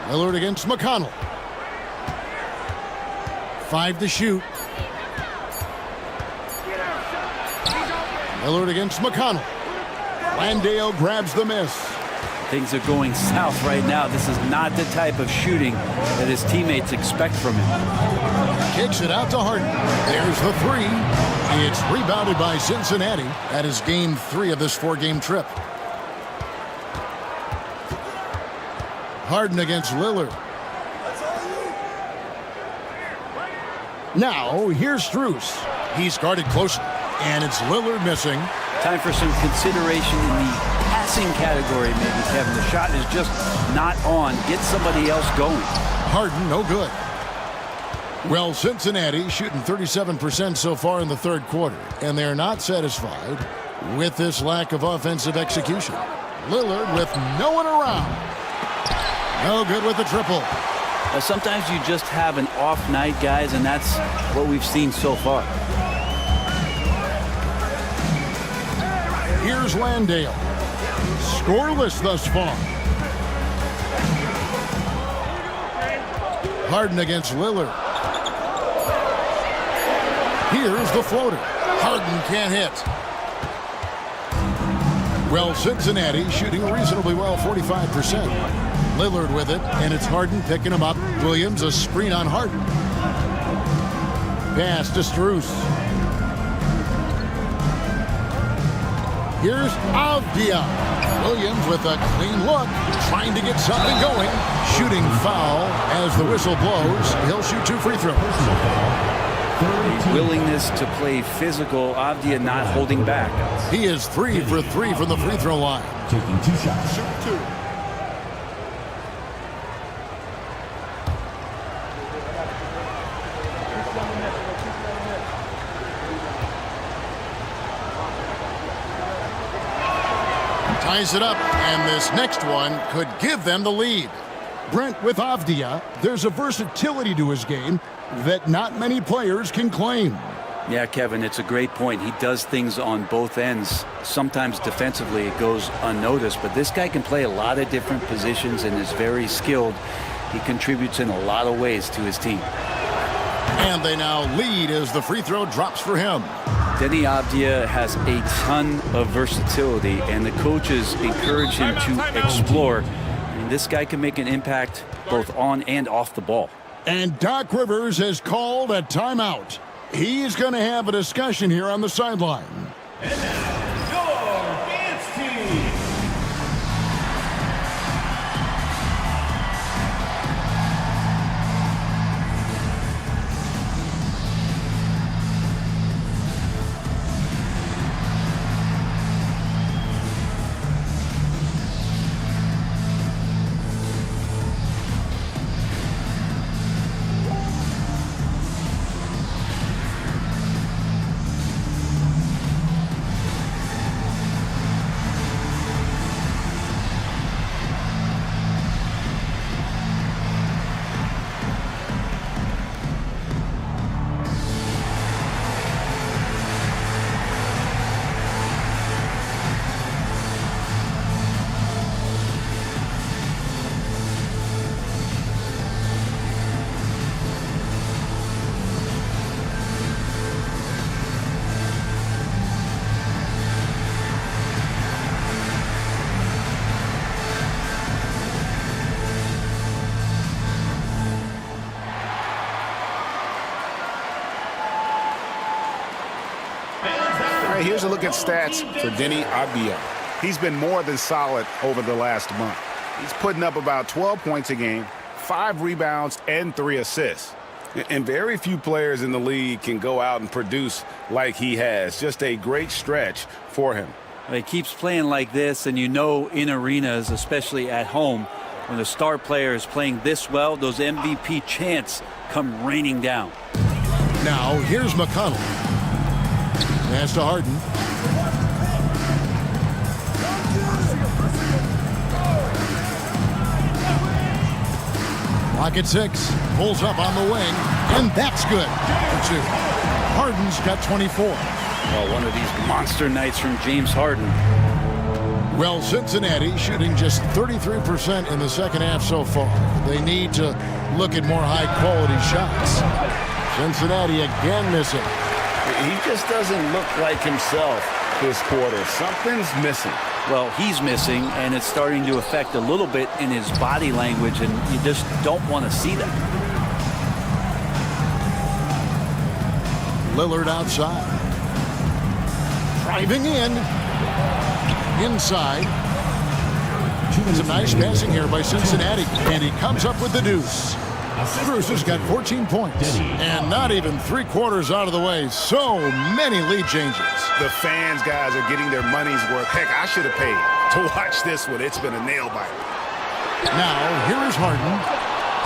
Lillard against McConnell. 5 to shoot. Lillard against McConnell. Landale grabs the miss. Things are going south right now. This is not the type of shooting that his teammates expect from him. Kicks it out to Harden. There's the three. It's rebounded by Cincinnati. That is game 3 of this 4-game trip. Harden against Lillard. Now, here's Strus. He's guarded closely, and it's Lillard missing. Time for some consideration in the passing category, maybe, Kevin. The shot is just not on. Get somebody else going. Harden, no good. Well, Cincinnati shooting 37% so far in the third quarter, and they're not satisfied with this lack of offensive execution. Lillard with no one around. No good with the triple. Sometimes you just have an off night, guys, and that's what we've seen so far. Here's Landale. Scoreless thus far. Harden against Lillard. Here's the floater. Harden can't hit. Well, Cincinnati shooting reasonably well, 45%. Lillard with it, and it's Harden picking him up. Williams, a screen on Harden. Pass to Strus. Here's Avdia. Williams with a clean look, trying to get something going. Shooting foul as the whistle blows. He'll shoot 2 free throws. Willingness to play physical. Avdia not holding back. He is 3 for 3 from the free throw line. Taking 2 shots. Shoot 2. Ties it up, and this next one could give them the lead. Brent, with Avdia, there's a versatility to his game that not many players can claim. Yeah, Kevin, it's a great point. He does things on both ends. Sometimes defensively it goes unnoticed, but this guy can play a lot of different positions and is very skilled. He contributes in a lot of ways to his team. And they now lead as the free throw drops for him. Denny Avdia has a ton of versatility, and the coaches encourage him to explore. And this guy can make an impact both on and off the ball. And Doc Rivers has called a timeout. He's going to have a discussion here on the sideline. And now, your dance team. Here's a look at stats for Denny Avdia. He's been more than solid over the last month. He's putting up about 12 points a game, 5 rebounds, and 3 assists. And very few players in the league can go out and produce like he has. Just a great stretch for him. He keeps playing like this, and you know in arenas, especially at home, when the star player is playing this well, those MVP chants come raining down. Now, here's McConnell. Pass to Harden. Clock at 6. Pulls up on the wing, and that's good for 2. Harden's got 24. Well, one of these monster nights from James Harden. Well, Cincinnati shooting just 33% in the second half so far. They need to look at more high-quality shots. Cincinnati again missing. He just doesn't look like himself this quarter. Something's missing. Well, he's missing, and it's starting to affect a little bit in his body language, and you just don't want to see that. Lillard outside. Driving in. Inside. It's a nice passing here by Cincinnati, and he comes up with the deuce. Strus has got 14 points, and not even 3/4 out of the way. So many lead changes. The fans, guys, are getting their money's worth. Heck, I should have paid to watch this one. It's been a nail-biter. Now, here is Harden.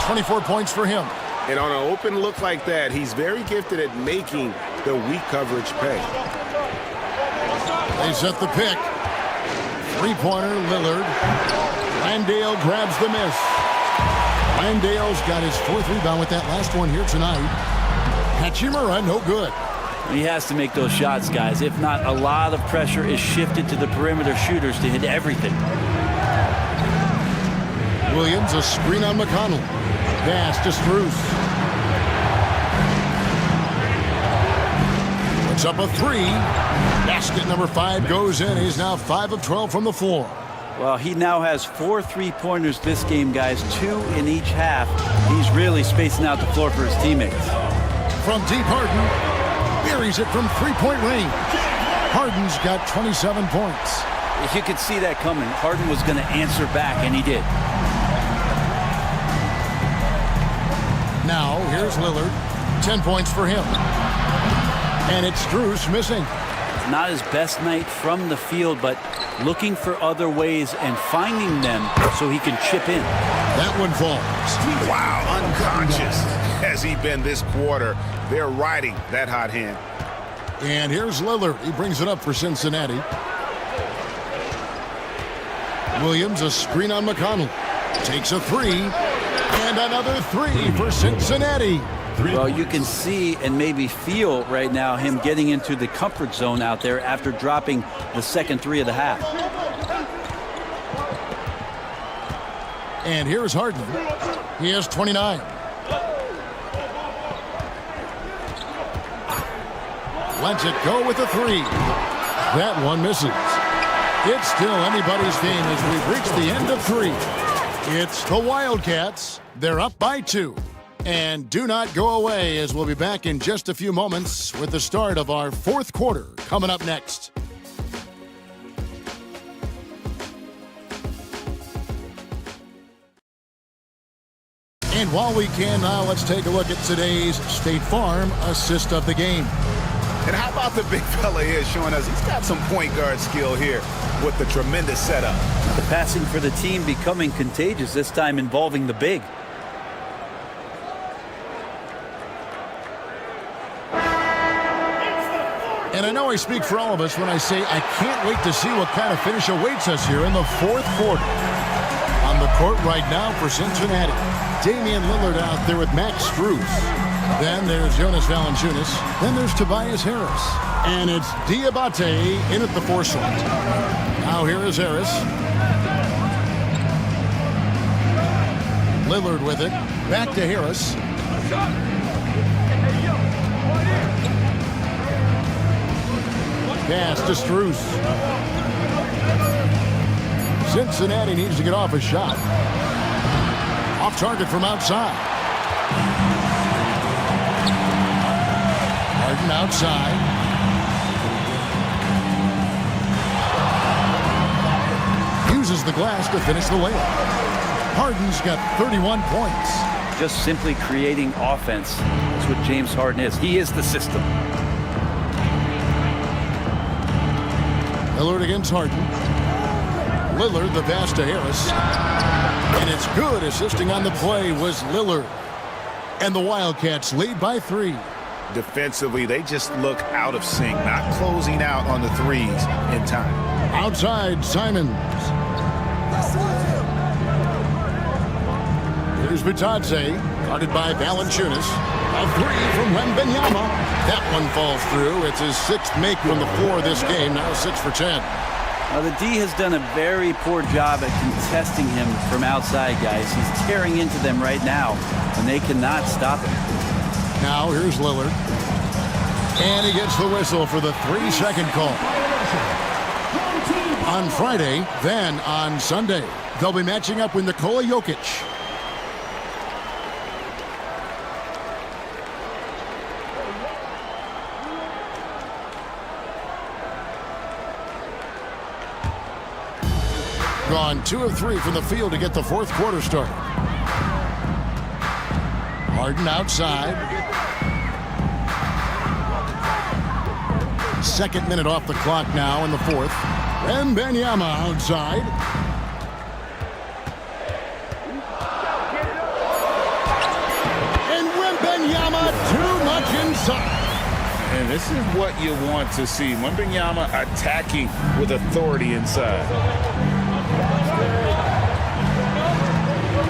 24 points for him. And on an open look like that, he's very gifted at making the weak coverage pay. They set the pick. Three-pointer, Lillard. Landale grabs the miss. Landale's got his 4th rebound with that last one here tonight. Hachimura, no good. He has to make those shots, guys. If not, a lot of pressure is shifted to the perimeter shooters to hit everything. Williams, a screen on McConnell. Pass to Strus. Puts up a 3. Basket number 5 goes in. He's now 5 of 12 from the floor. Well, he now has 4 3-pointers this game, guys. 2 in each half. He's really spacing out the floor for his teammates. From deep, Harden buries it from 3-point range. Harden's got 27 points. You could see that coming. Harden was going to answer back, and he did. Now, here's Lillard. 10 points for him. And it's Strus missing. Not his best night from the field, but looking for other ways and finding them so he can chip in. That one falls. Wow, unconscious has he been this quarter. They're riding that hot hand. And here's Lillard. He brings it up for Cincinnati. Williams, a screen on McConnell. Takes a 3. And another 3 for Cincinnati. Well, you can see and maybe feel right now him getting into the comfort zone out there after dropping the second 3 of the half. And here's Harden. He has 29. Lets it go with a 3. That one misses. It's still anybody's game as we've reached the end of 3. It's the Wildcats. They're up by 2. And do not go away, as we'll be back in just a few moments with the start of our 4th quarter coming up next. And while we can now, let's take a look at today's State Farm assist of the game. And how about the big fella here showing us he's got some point guard skill here with the tremendous setup. The passing for the team becoming contagious, this time involving the big. And I know I speak for all of us when I say I can't wait to see what kind of finish awaits us here in the 4th quarter. On the court right now for Cincinnati, Damian Lillard out there with Max Strus. Then there's Jonas Valanciunas. Then there's Tobias Harris. And it's Diabate in at the 4 slot. Now here is Harris. Lillard with it. Back to Harris. Pass to Strus. Cincinnati needs to get off a shot. Off target from outside. Harden outside. Uses the glass to finish the layup. Harden's got 31 points. Just simply creating offense. That's what James Harden is. He is the system. Lillard against Harden. Lillard, the pass to Harris. And it's good. Assisting on the play was Lillard. And the Wildcats lead by 3. Defensively, they just look out of sync, not closing out on the threes in time. Outside, Simons. Here's Bitadze, guarded by Valanciunas. A three from Wembanyama. That one falls through. It's his 6th make from the floor this game. Now 6 for 10. Now the D has done a very poor job at contesting him from outside, guys. He's tearing into them right now, and they cannot stop him. Now here's Lillard. And he gets the whistle for the 3-second call. On Friday, then on Sunday, they'll be matching up with Nikola Jokic. Gone 2 of 3 from the field to get the 4th quarter started. Harden outside. 2nd minute off the clock now in the 4th. Wembanyama outside. And Wembanyama too much inside. And this is what you want to see. Wembanyama attacking with authority inside.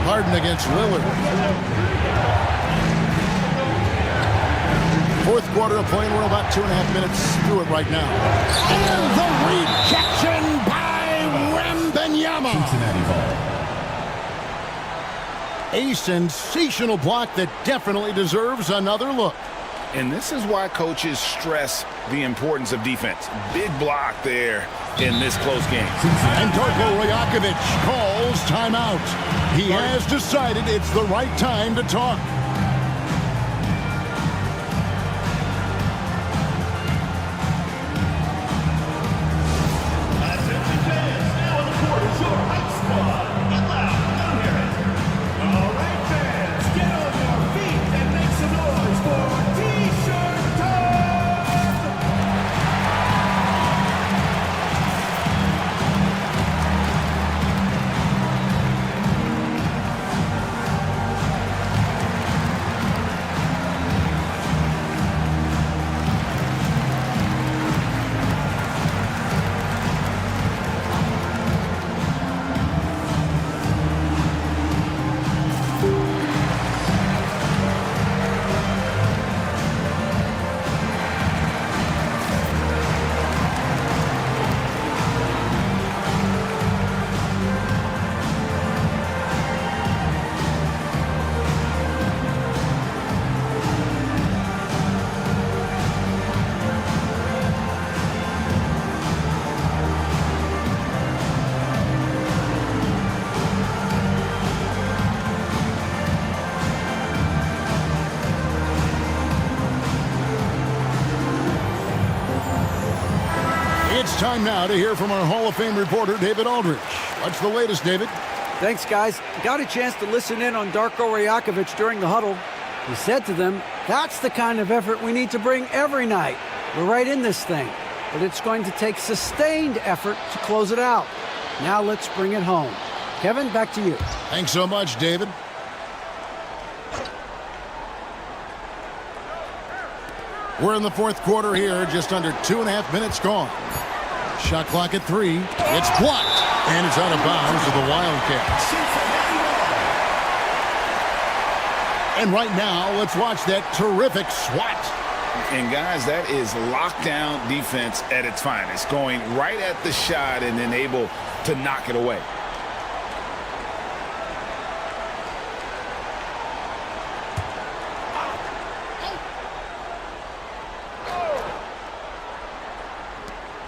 Harden against Lillard. 4th quarter of playing. We're about 2.5 minutes through it right now. And the rejection by Wembanyama. A sensational block that definitely deserves another look. And this is why coaches stress the importance of defense. Big block there in this close game. And Darko Rajakovic calls timeout. He has decided it's the right time to talk. It's time now to hear from our Hall of Fame reporter, David Aldridge. What's the latest, David? Thanks, guys. Got a chance to listen in on Darko Rajakovic during the huddle. He said to them, that's the kind of effort we need to bring every night. We're right in this thing, but it's going to take sustained effort to close it out. Now let's bring it home. Kevin, back to you. Thanks so much, David. We're in the 4th quarter here, just under 2.5 minutes gone. Shot clock at 3. It's blocked, and it's out of bounds to the Wildcats. And right now, let's watch that terrific swat. And guys, that is lockdown defense at its finest. Going right at the shot and then able to knock it away.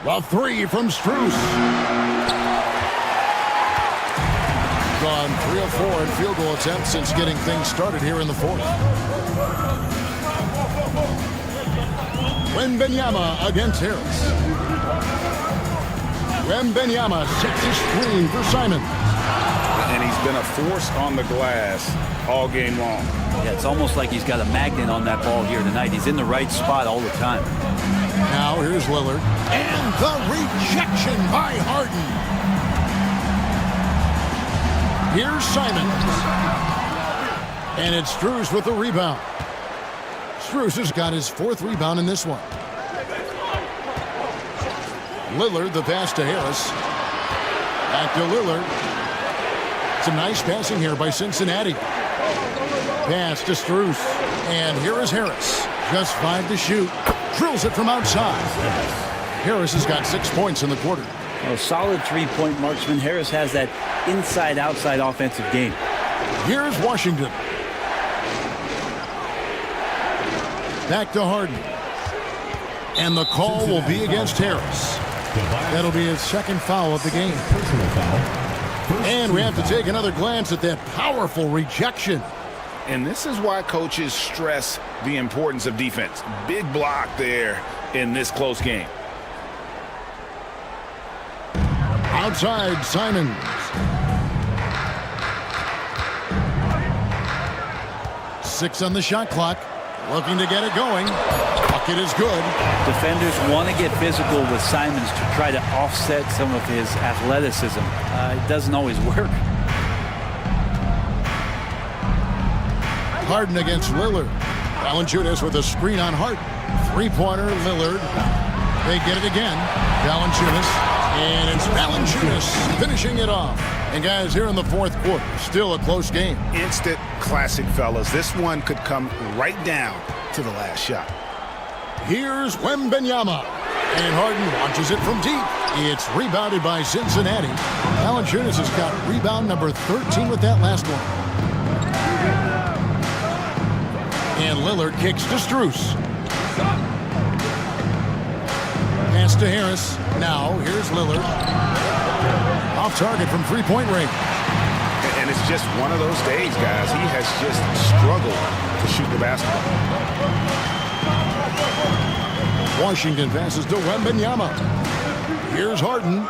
The 3 from Strus. Gone 3 of 4 in field goal attempts since getting things started here in the 4th. Wembanyama against Harris. Wembanyama sets his screen for Simon. And he's been a force on the glass all game long. Yeah, it's almost like he's got a magnet on that ball here tonight. He's in the right spot all the time. Now here's Lillard. And the rejection by Harden. Here's Simon. And it's Strus with the rebound. Strus has got his 4th rebound in this one. Lillard, the pass to Harris. Back to Lillard. Some nice passing here by Cincinnati. Pass to Strus. And here is Harris. Just 5 to shoot. Drills it from outside. Harris has got 6 points in the quarter. A solid three-point marksman. Harris has that inside-outside offensive game. Here's Washington. Back to Harden. And the call will be against Harris. That'll be his second foul of the game. And we have to take another glance at that powerful rejection. And this is why coaches stress the importance of defense. Big block there in this close game. Outside, Simons. Six on the shot clock. Looking to get it going. Bucket is good. Defenders want to get physical with Simons to try to offset some of his athleticism. It doesn't always work. Harden against Lillard. Valanciunas with a screen on Harden. Three-pointer, Lillard. They get it again. Valanciunas. And it's Valanciunas finishing it off. And guys, here in the fourth quarter, still a close game. Instant classic, fellas. This one could come right down to the last shot. Here's Wembanyama. And Harden launches it from deep. It's rebounded by Cincinnati. Valanciunas has got rebound number 13 with that last one. And Lillard kicks to Strus. Pass to Harris. Now, here's Lillard. Off target from three-point range. And it's just one of those days, guys. He has just struggled to shoot the basketball. Washington passes to Wembanyama. Here's Harden.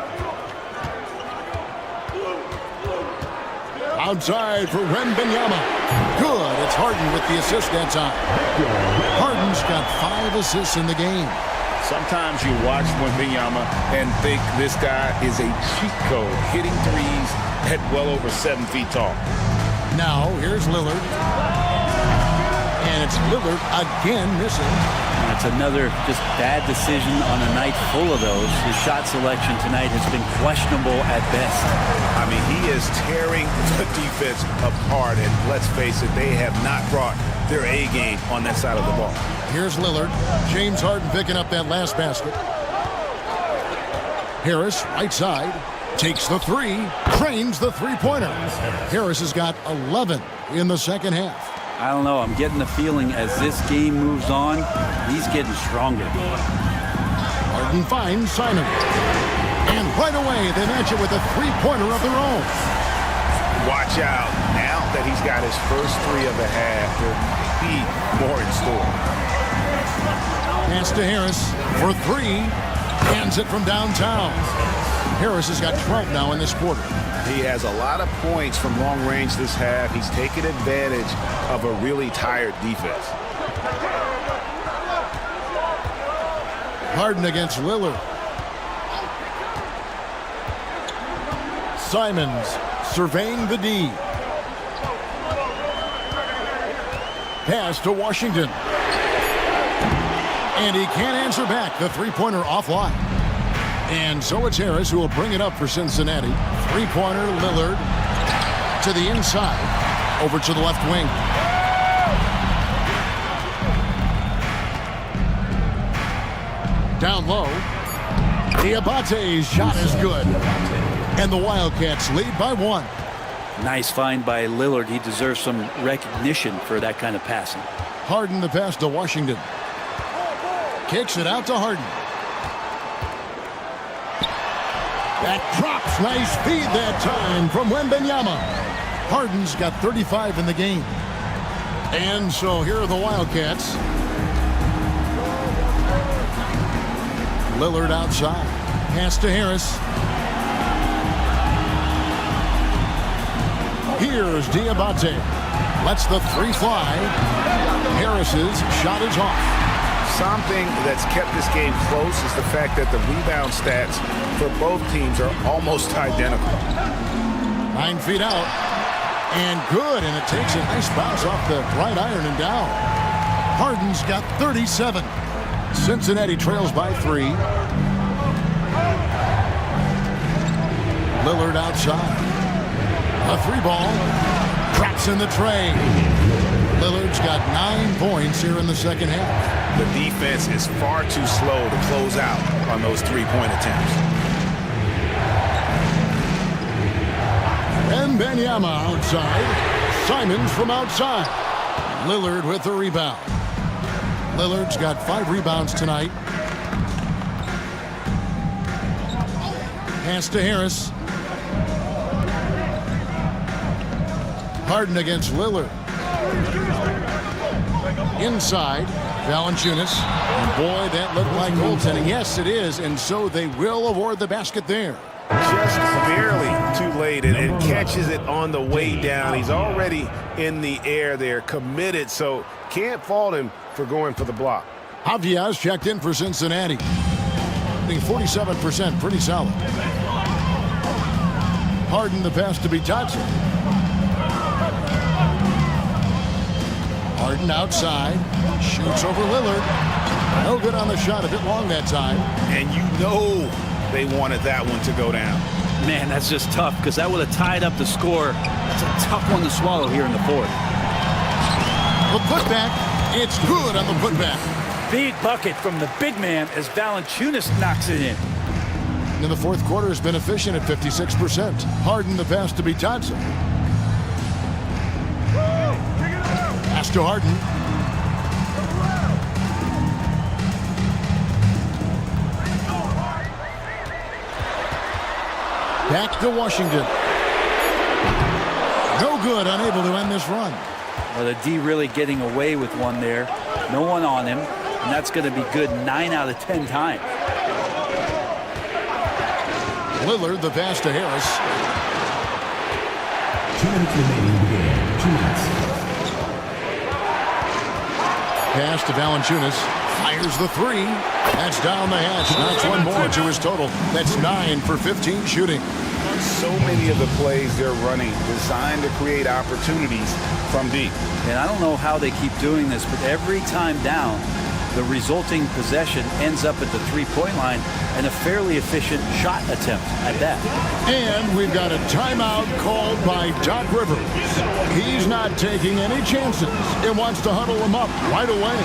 Outside for Wembanyama. Good. It's Harden with the assist that time. Harden's got 5 assists in the game. Sometimes you watch Wembanyama and think this guy is a cheat code, hitting threes at well over 7 feet tall. Now, here's Lillard. And it's Lillard again missing. That's another just bad decision on a night full of those. His shot selection tonight has been questionable at best. I mean, he is tearing the defense apart, and let's face it, they have not brought their A game on that side of the ball. Here's Lillard. James Harden picking up that last basket. Harris, right side, takes the three, trains the three-pointer. Harris has got 11 in the second half. I don't know. I'm getting the feeling as this game moves on, he's getting stronger. Harden finds Simon. And right away, they match it with a three-pointer of their own. Watch out. Now that he's got his first three of the half, there might be more in store. Pass to Harris for three. Hands it from downtown. Harris has got 12 now in this quarter. He has a lot of points from long range this half. He's taken advantage of a really tired defense. Harden against Lillard. Simons surveying the D. Pass to Washington. And he can't answer back. The three-pointer offline. And so it's Harris who will bring it up for Cincinnati. Three-pointer, Lillard to the inside. Over to the left wing. Down low. Diabate's shot is good. And the Wildcats lead by 1. Nice find by Lillard. He deserves some recognition for that kind of passing. Harden the pass to Washington. Kicks it out to Harden. That drops. Nice feed that time from Wembanyama. Harden's got 35 in the game. And so here are the Wildcats. Lillard outside. Pass to Harris. Here's Diabate. Lets the three fly. Harris's shot is off. Something that's kept this game close is the fact that the rebound stats for both teams are almost identical. 9 feet out. And good. And it takes a nice bounce off the right iron and down. Harden's got 37. Cincinnati trails by 3. Lillard outside. A 3 ball. Drops in the tray. Lillard's got 9 points here in the second half. The defense is far too slow to close out on those three-point attempts. And Benyama outside. Simons from outside. Lillard with the rebound. Lillard's got 5 rebounds tonight. Pass to Harris. Harden against Lillard. Inside, Valanciunas. And boy, that looked like goaltending. Yes, it is, and so they will award the basket there. Just barely too late, and it catches it on the way down. He's already in the air there, committed, so can't fault him for going for the block. Javier checked in for Cincinnati. I think 47%, pretty solid. Harden the pass to Bitadze. Harden outside, shoots over Lillard. No good on the shot, a bit long that time. And you know they wanted that one to go down. Man, that's just tough because that would have tied up the score. It's a tough one to swallow here in the fourth. The putback, it's good on the putback. Big bucket from the big man as Valanciunas knocks it in. And the fourth quarter has been efficient at 56%. Harden the pass to Bitadze. Pass to Harden. Back to Washington. No good, unable to end this run. Well, the D really getting away with one there. No one on him, and that's going to be good 9 out of 10 times. Lillard the pass to Harris. 2 minutes remaining in the game. 2 minutes. Pass to Valanciunas. Fires the 3. That's down the hatch. Knocks one more to his total. That's 9 for 15 shooting. So many of the plays they're running designed to create opportunities from deep. And I don't know how they keep doing this, but every time down, the resulting possession ends up at the three-point line and a fairly efficient shot attempt at that. And we've got a timeout called by Doc Rivers. He's not taking any chances and wants to huddle them up right away.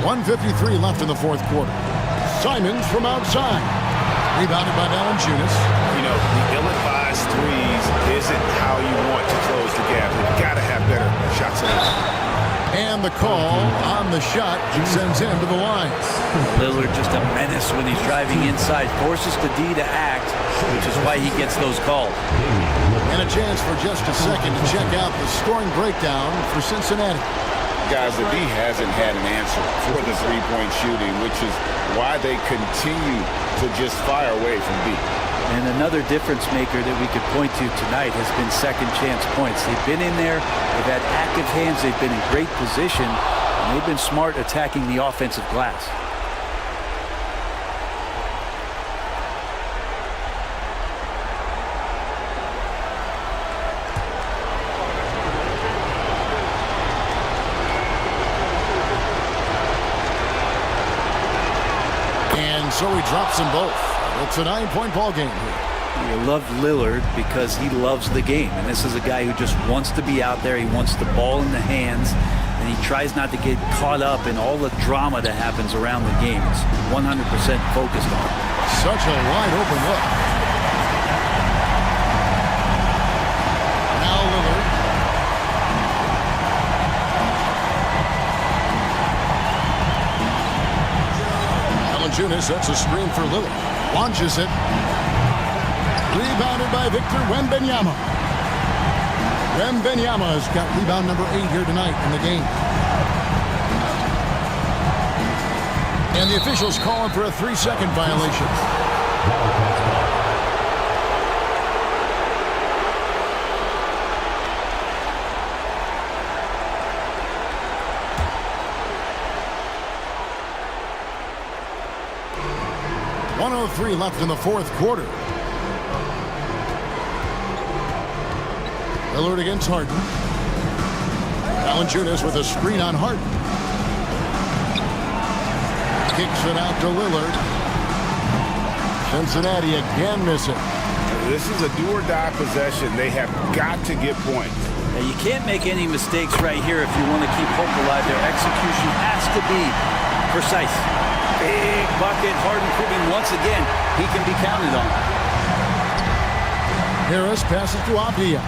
.153 left in the fourth quarter. Simons from outside. Rebounded by Valanciunas. You know, the ill-advised threes isn't how you want to close the gap. You've got to have better shot selection. And the call on the shot sends him to the line. Lillard just a menace when he's driving inside. Forces the D to act, which is why he gets those calls. And a chance for just a second to check out the scoring breakdown for Cincinnati. Guys, the D hasn't had an answer for the three-point shooting, which is why they continue to just fire away from deep. And another difference maker that we could point to tonight has been second chance points. They've been in there, they've had active hands, they've been in great position, and they've been smart attacking the offensive glass. so he drops them both. It's a 9-point ball game here. You love Lillard because he loves the game. And this is a guy who just wants to be out there. He wants the ball in the hands. And he tries not to get caught up in all the drama that happens around the game. It's 100% focused on it. Such a wide open look. Now Lillard. Valanciunas sets a screen for Lillard. Launches it. Rebounded by Victor Wembanyama. Wembanyama has got rebound number 8 here tonight in the game. And the officials calling for a 3-second violation. .103 left in the fourth quarter. Lillard against Harden. Valanciunas with a screen on Harden. Kicks it out to Lillard. Cincinnati again missing. This is a do-or-die possession. They have got to get points. Now, you can't make any mistakes right here if you want to keep hope alive. Their execution has to be precise. Big bucket. Harden proving once again he can be counted on. Harris passes to Avdia.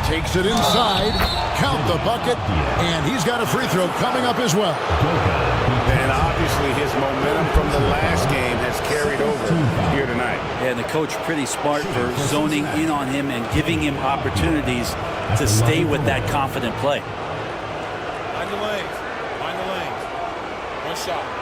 Takes it inside. Count the bucket. And he's got a free throw coming up as well. And obviously his momentum from the last game has carried over here tonight. And the coach pretty smart for zoning in on him and giving him opportunities to stay with that confident play. Find the lanes. Find the lanes. One shot.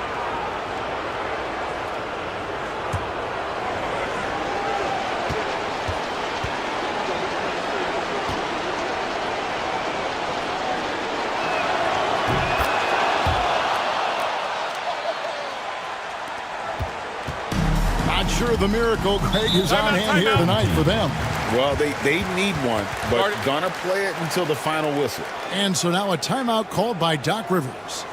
Sure, the miracle, Craig, is on hand here tonight for them. Well, they need one, but gonna play it until the final whistle. And so now a timeout called by Doc Rivers.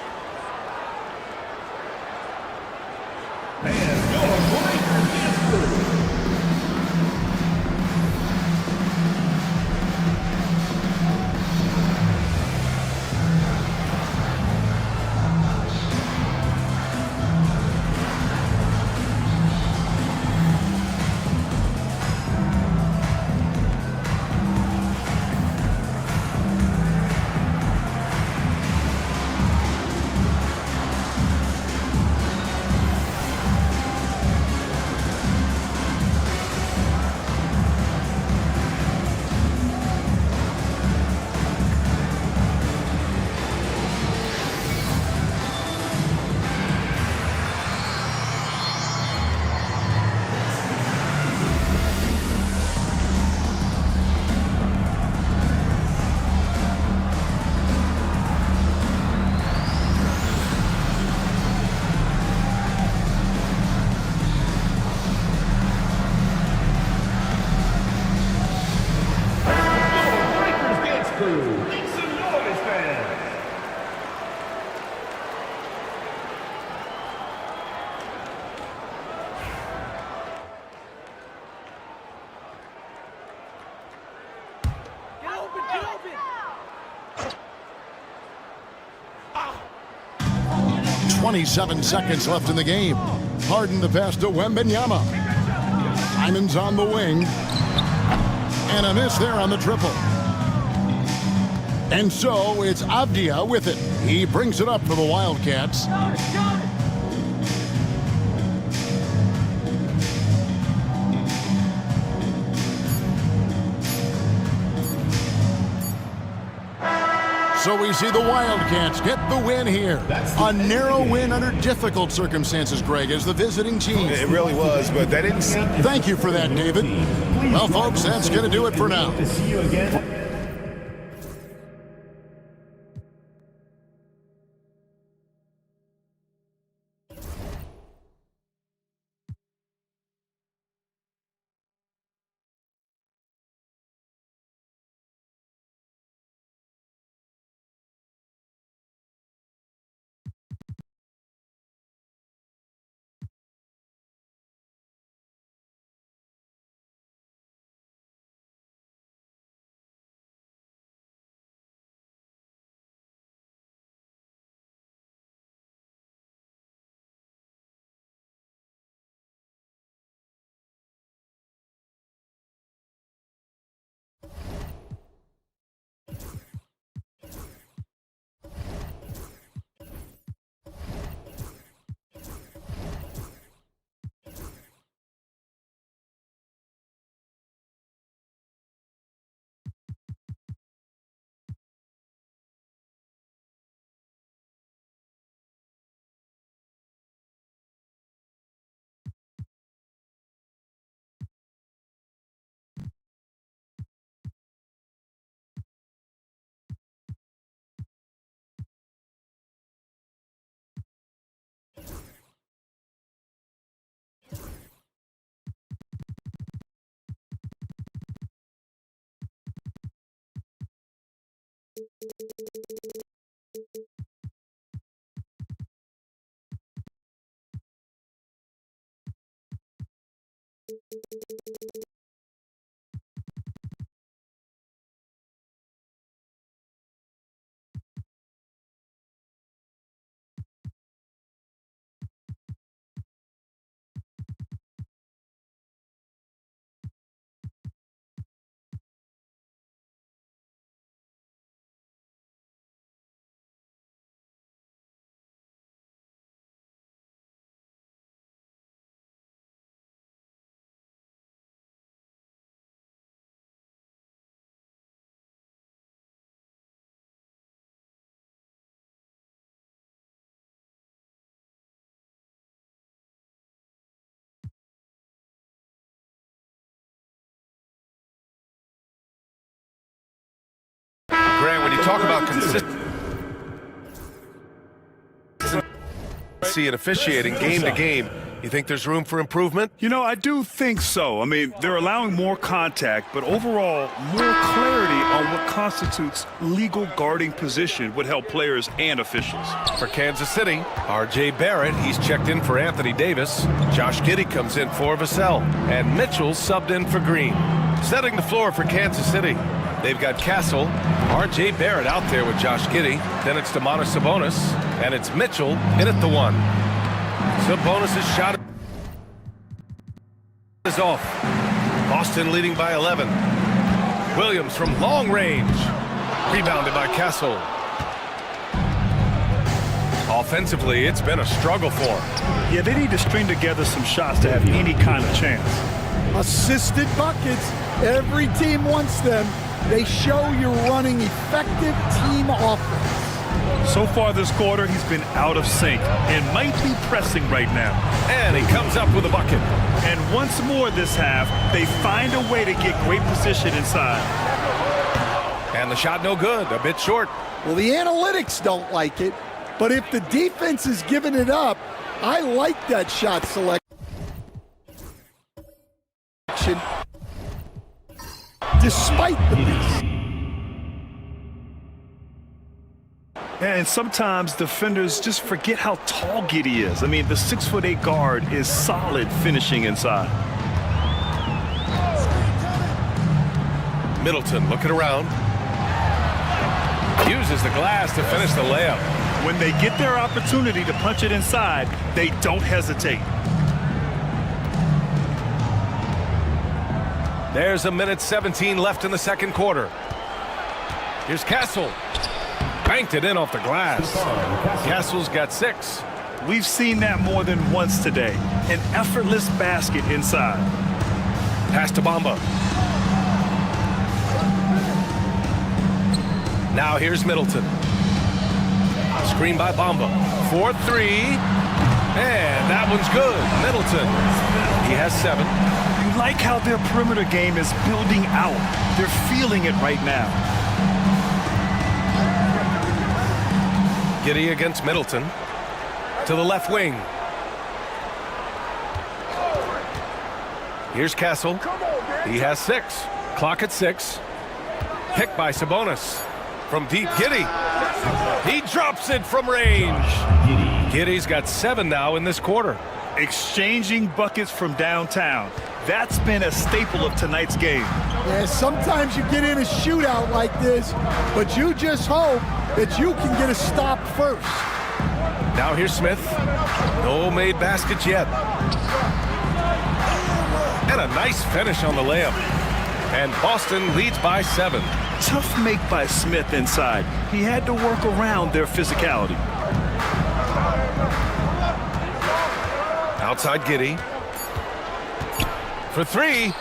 Get open, get open! 27 seconds left in the game. Harden the pass to Wembanyama. Hyman's on the wing. And a miss there on the triple. And so it's Avdia with it. He brings it up for the Wildcats. So we see the Wildcats get the win here. A narrow win under difficult circumstances, Greg, as the visiting team. It really was, but that didn't seem... Thank you for that, David. Well, folks, that's going to do it for now. Grant, when you talk about consistency and officiating game to game, you think there's room for improvement? You know, I do think so. I mean, they're allowing more contact, but overall, more clarity on what constitutes legal guarding position would help players and officials. For Kansas City, R.J. Barrett, he's checked in for Anthony Davis. Josh Giddey comes in for Vassell. And Mitchell subbed in for Green. Setting the floor for Kansas City. They've got Castle, R.J. Barrett out there with Josh Giddey. Then it's Domantas Sabonis, and it's Mitchell in at the one. Sabonis' shot is off. Boston leading by 11. Williams from long range. Rebounded by Castle. Offensively, it's been a struggle for him. Yeah, they need to string together some shots to have any kind of chance. Assisted buckets. Every team wants them. They show you're running effective team offense. So far this quarter, he's been out of sync and might be pressing right now. And he comes up with a bucket. And once more this half, they find a way to get great position inside. And the shot no good, a bit short. Well, the analytics don't like it, but if the defense is giving it up, I like that shot selection. Despite the miss. And sometimes defenders just forget how tall Giddey is. I mean, the 6'8" guard is solid finishing inside. Middleton looking around. Uses the glass to finish the layup. When they get their opportunity to punch it inside, they don't hesitate. There's a minute 17 left in the second quarter. Here's Castle. Banked it in off the glass. Castle's got 6. We've seen that more than once today. An effortless basket inside. Pass to Bamba. Now here's Middleton. Screen by Bamba. 4-3. And that one's good. Middleton. He has 7. You like how their perimeter game is building out. They're feeling it right now. Giddey against Middleton. To the left wing. Here's Castle. He has 6. Clock at 6. Picked by Sabonis. From deep, Giddey. He drops it from range. Giddey's got 7 now in this quarter. Exchanging buckets from downtown. That's been a staple of tonight's game. Yeah, sometimes you get in a shootout like this, but you just hope that you can get a stop first. Now here's Smith. No made baskets yet. And a nice finish on the layup. And Boston leads by 7. Tough make by Smith inside. He had to work around their physicality. Outside Giddey. For 3.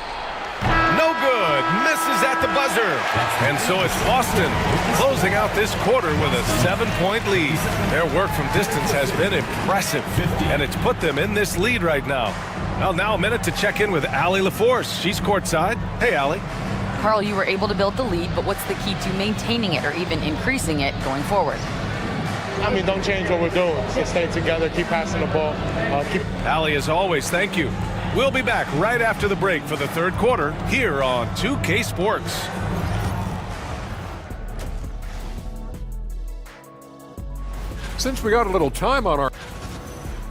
No good. Misses at the buzzer. And so it's Boston closing out this quarter with a 7-point lead. Their work from distance has been impressive, and it's put them in this lead right now. Well, now a minute to check in with Allie LaForce. She's courtside. Hey, Allie. Carl, you were able to build the lead, but what's the key to maintaining it or even increasing it going forward? I mean, don't change what we're doing. Just stay together, keep passing the ball. Allie, as always, thank you. We'll be back right after the break for the third quarter here on 2K Sports. Since we got a little time on our...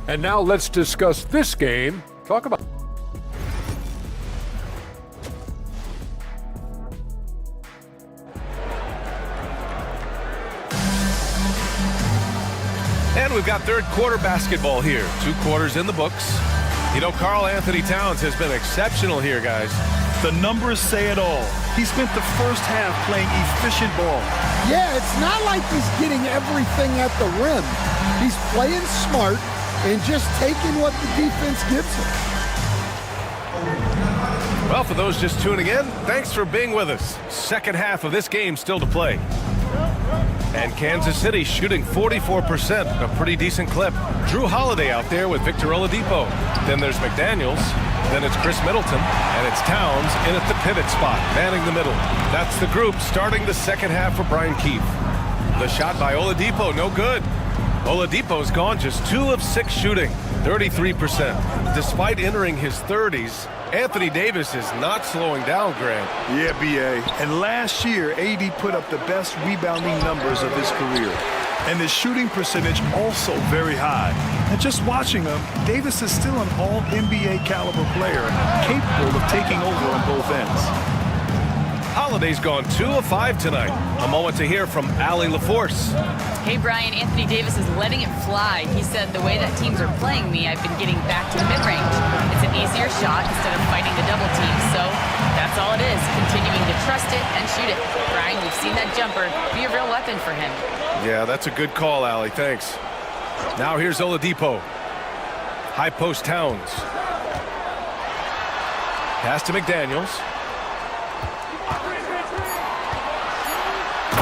And now let's discuss this game. Talk about... And we've got third quarter basketball here. 2 quarters in the books. You know, Karl Anthony Towns has been exceptional here, guys. The numbers say it all. He spent the first half playing efficient ball. Yeah, it's not like he's getting everything at the rim. He's playing smart and just taking what the defense gives him. Well, for those just tuning in, thanks for being with us. Second half of this game still to play. And Kansas City shooting 44%, a pretty decent clip. Drew Holiday out there with Victor Oladipo. Then there's McDaniels. Then it's Chris Middleton. And it's Towns in at the pivot spot, manning the middle. That's the group starting the second half for Brian Keefe. The shot by Oladipo, no good. Oladipo's gone just 2 of 6 shooting, 33%. Despite entering his 30s, Anthony Davis is not slowing down, Grant. Yeah, B.A. And last year, AD put up the best rebounding numbers of his career. And his shooting percentage also very high. And just watching him, Davis is still an all-NBA caliber player, capable of taking over on both ends. Holiday's gone 2 of 5 tonight. A moment to hear from Allie LaForce. Hey, Brian, Anthony Davis is letting it fly. He said, the way that teams are playing me, I've been getting back to the mid-range. It's an easier shot instead of fighting the double team, so that's all it is, continuing to trust it and shoot it. Brian, we've seen that jumper be a real weapon for him. Yeah, that's a good call, Allie. Thanks. Now here's Oladipo. High post Towns. Pass to McDaniels.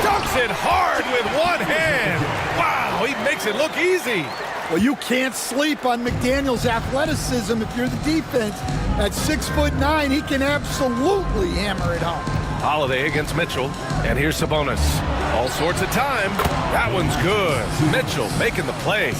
Dunks it hard with one hand. Wow, he makes it look easy. Well, you can't sleep on McDaniels' athleticism if you're the defense. At 6'9", he can absolutely hammer it home. Holiday against Mitchell, and here's Sabonis. All sorts of time. That one's good. Mitchell making the play.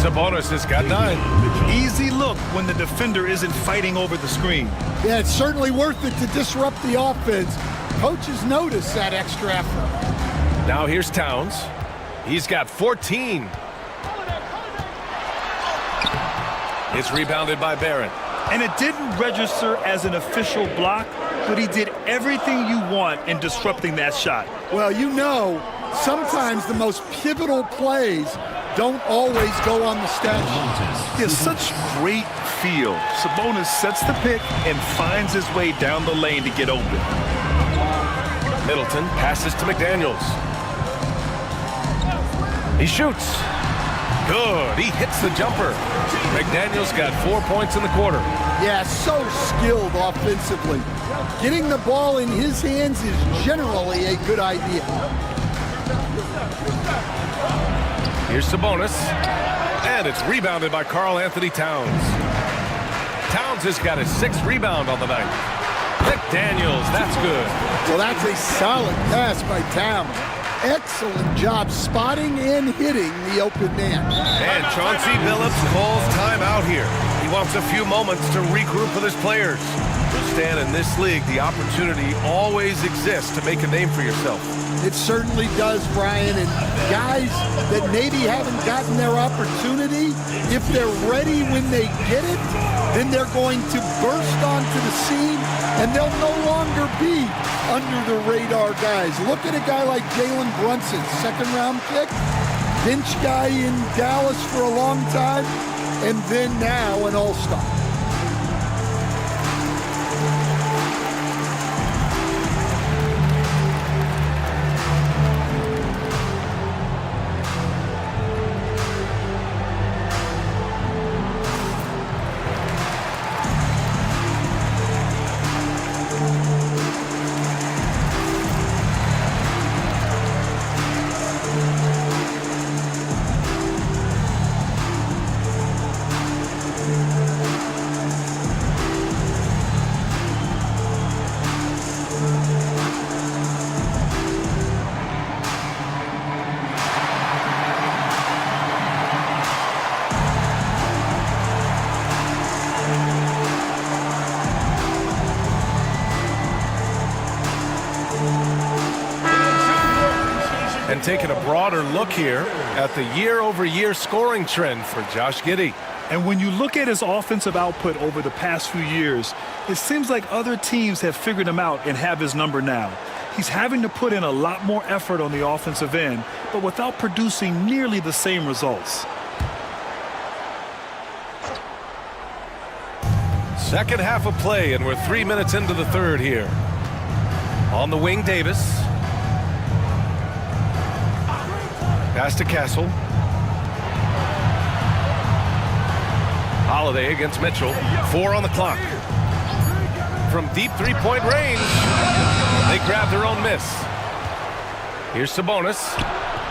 Sabonis has got 9. Easy look when the defender isn't fighting over the screen. Yeah, it's certainly worth it to disrupt the offense. Coaches notice that extra effort. Now here's Towns. He's got 14. It's rebounded by Barrett. And it didn't register as an official block, but he did everything you want in disrupting that shot. Well, you know, sometimes the most pivotal plays don't always go on the stat sheet. He has such great feel. Sabonis sets the pick and finds his way down the lane to get open. Middleton passes to McDaniels. He shoots. Good. He hits the jumper. McDaniels got 4 points in the quarter. Yeah, so skilled offensively. Getting the ball in his hands is generally a good idea. Here's Sabonis. And it's rebounded by Karl Anthony Towns. Towns has got his 6th rebound on the night. McDaniels, that's good. Well, that's a solid pass by Towns. Excellent job spotting and hitting the open man. And Chauncey Billups calls timeout here. He wants a few moments to regroup with his players. Stan, in this league, the opportunity always exists to make a name for yourself. It certainly does, Brian. And guys that maybe haven't gotten their opportunity, if they're ready when they get it, then they're going to burst onto the scene, and they'll no longer be under the radar guys. Look at a guy like Jalen Brunson, 2nd-round pick, bench guy in Dallas for a long time, and then now an all-star. And taking a broader look here at the year-over-year scoring trend for Josh Giddey. And when you look at his offensive output over the past few years, it seems like other teams have figured him out and have his number now. He's having to put in a lot more effort on the offensive end, but without producing nearly the same results. Second half of play, and we're 3 minutes into the third here. On the wing, Davis. Pass to Castle. Holiday against Mitchell. 4 on the clock. From deep three-point range, they grab their own miss. Here's Sabonis.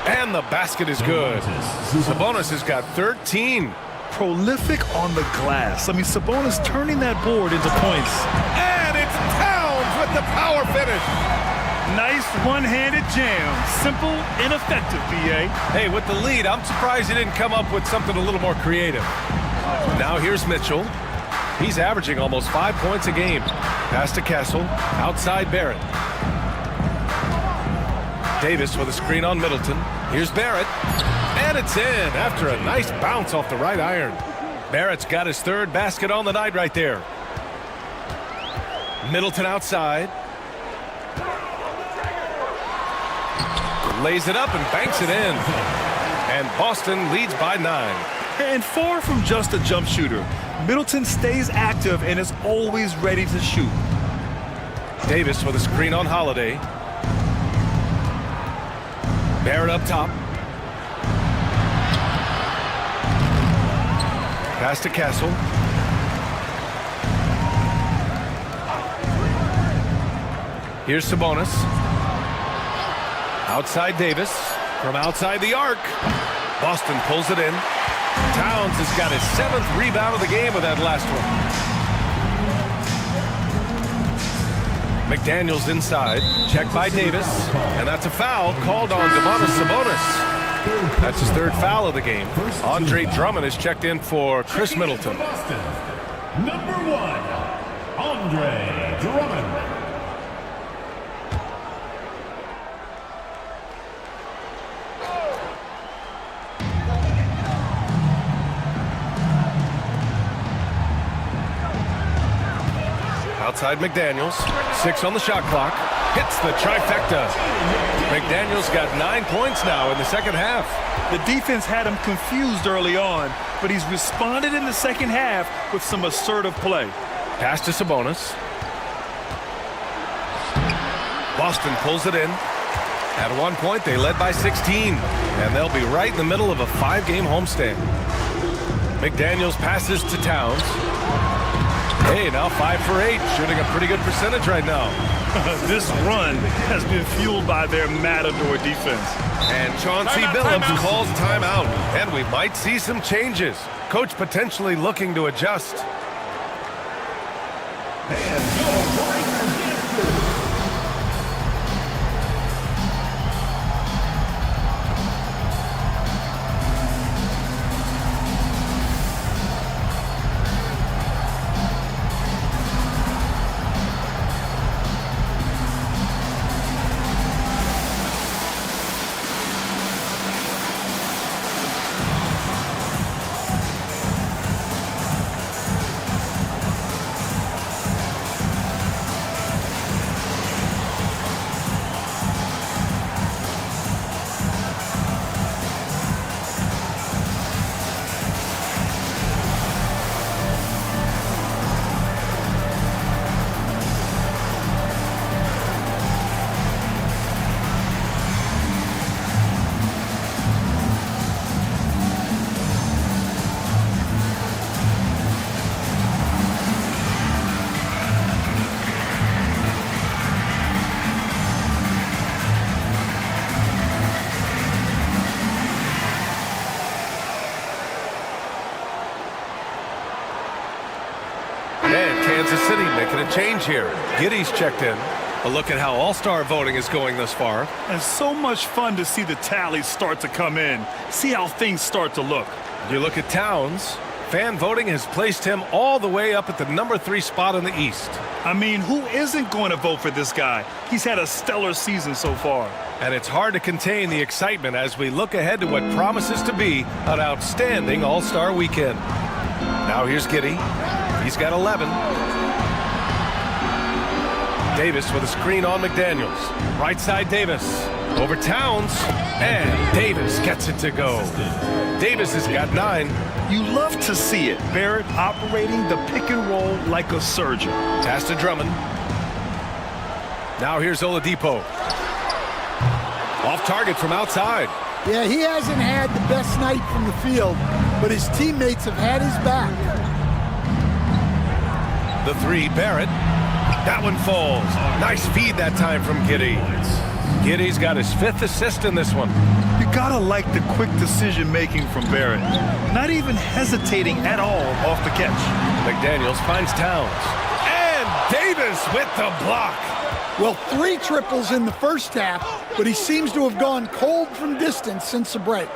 And the basket is good. Sabonis has got 13. Prolific on the glass. I mean, Sabonis turning that board into points. And it's Towns with the power finish. Nice one-handed jam. Simple and effective, B.A. Hey, with the lead, I'm surprised he didn't come up with something a little more creative. Now here's Mitchell. He's averaging almost 5 points a game. Pass to Castle. Outside Barrett. Davis with a screen on Middleton. Here's Barrett. And it's in after a nice bounce off the right iron. Barrett's got his third basket on the night right there. Middleton outside. Lays it up and banks it in. And Boston leads by 9. And far from just a jump shooter, Middleton stays active and is always ready to shoot. Davis with a screen on Holiday. Barrett up top. Pass to Castle. Here's Sabonis. Outside Davis. From outside the arc. Boston pulls it in. Towns has got his 7th rebound of the game with that last one. McDaniels inside. Checked by Davis. And that's a foul called on Domantas Sabonis. That's his 3rd foul of the game. Andre Drummond is checked in for Chris Middleton. Number 1, Andre Drummond. Outside McDaniels. 6 on the shot clock. Hits the trifecta. McDaniels got 9 points now in the second half. The defense had him confused early on, but he's responded in the second half with some assertive play. Pass to Sabonis. Boston pulls it in. At one point, they led by 16, and they'll be right in the middle of a 5-game homestand. McDaniels passes to Towns. Hey, now 5 for 8, shooting a pretty good percentage right now. This run has been fueled by their matador defense. And Chauncey Billups calls timeout, and we might see some changes. Coach potentially looking to adjust. Kansas City making a change here. Giddey's checked in. A look at how all-star voting is going thus far. And so much fun to see the tallies start to come in. See how things start to look. You look at Towns, Fan voting has placed him all the way up at the number 3 spot in the East. I mean, who isn't going to vote for this guy? He's had a stellar season so far. And it's hard to contain the excitement as we look ahead to what promises to be an outstanding All-Star weekend. Now here's Giddey. He's got 11. Davis with a screen on McDaniels. Right side Davis. Over Towns. And Davis gets it to go. Davis has got 9. You love to see it. Barrett operating the pick and roll like a surgeon. Pass to Drummond. Now here's Oladipo. Off target from outside. Yeah, he hasn't had the best night from the field, but his teammates have had his back. The 3, Barrett. That one falls. Nice feed that time from Giddey. Giddey's got his 5th assist in this one. You gotta like the quick decision making from Barrett. Not even hesitating at all off the catch. McDaniels finds Towns. And Davis with the block. Well, 3 triples in the first half, but he seems to have gone cold from distance since the break.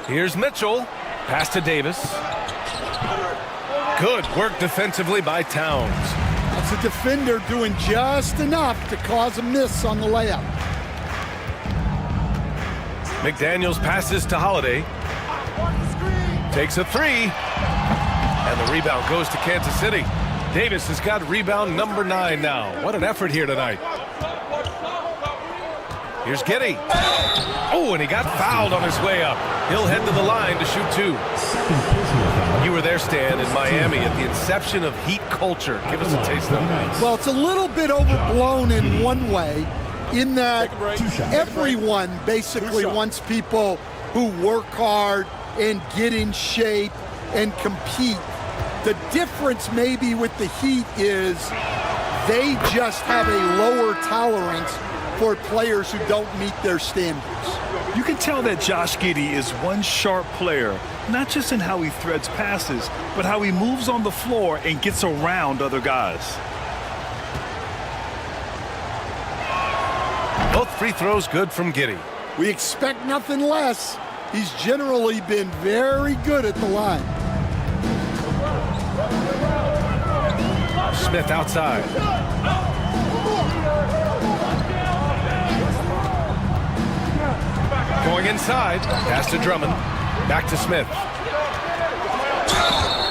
Here's Mitchell. Pass to Davis. Good work defensively by Towns. That's a defender doing just enough to cause a miss on the layup. McDaniels passes to Holiday. Takes a 3. And the rebound goes to Kansas City. Davis has got rebound number 9 now. What an effort here tonight. Here's Giddey. Oh, and he got fouled on his way up. He'll head to the line to shoot 2. You were there, Stan, in Miami at the inception of Heat culture. Give us a taste of it. Well, it's a little bit overblown in one way, in that everyone basically wants people who work hard and get in shape and compete. The difference maybe with the Heat is they just have a lower tolerance for players who don't meet their standards. You can tell that Josh Giddey is one sharp player, not just in how he threads passes, but how he moves on the floor and gets around other guys. Both free throws good from Giddey. We expect nothing less. He's generally been very good at the line. Smith outside. Going inside. Pass to Drummond. Back to Smith.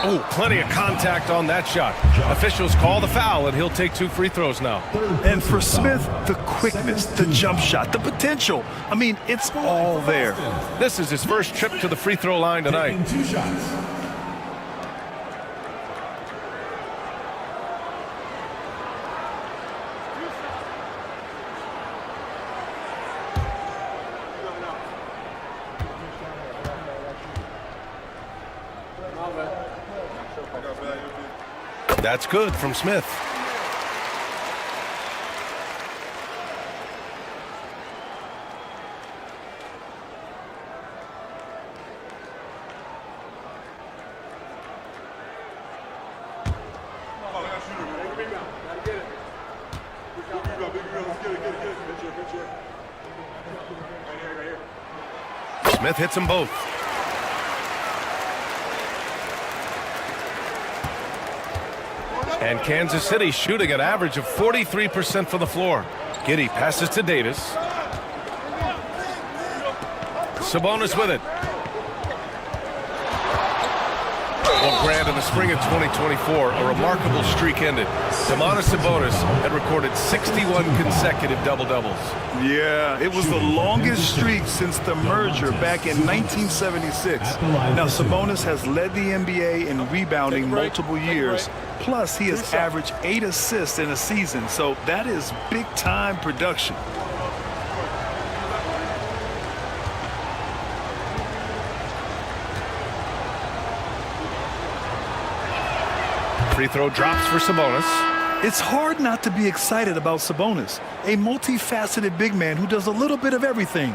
Oh, plenty of contact on that shot. Officials call the foul, and he'll take 2 free throws now. And for Smith, the quickness, the jump shot, the potential. I mean, it's all there. This is his first trip to the free throw line tonight. 2 shots. That's good from Smith. Smith hits them both. And Kansas City shooting an average of 43% from the floor. Giddey passes to Davis. Sabonis with it. Well, Grant, in the spring of 2024, a remarkable streak ended. Domantas Sabonis had recorded 61 consecutive double-doubles. Yeah, it was the longest streak since the merger back in 1976. Now, Sabonis has led the NBA in rebounding multiple years. Plus, he has averaged 8 assists in a season, so that is big-time production. Free throw drops for Sabonis. It's hard not to be excited about Sabonis, a multifaceted big man who does a little bit of everything.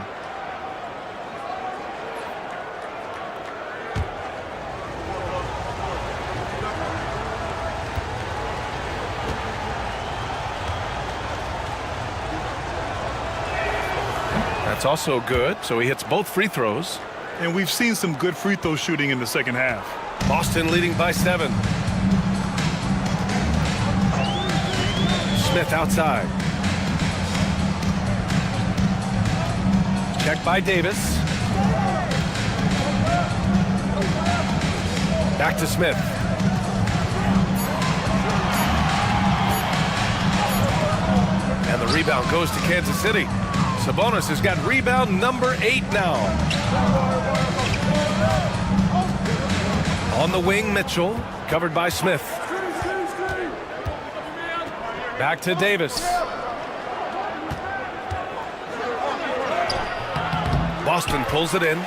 That's also good, so he hits both free throws. And we've seen some good free throw shooting in the second half. Boston leading by 7. Smith outside. Check by Davis. Back to Smith. And the rebound goes to Kansas City. Sabonis has got rebound number 8 now. On the wing, Mitchell, covered by Smith. Back to Davis. Boston pulls it in.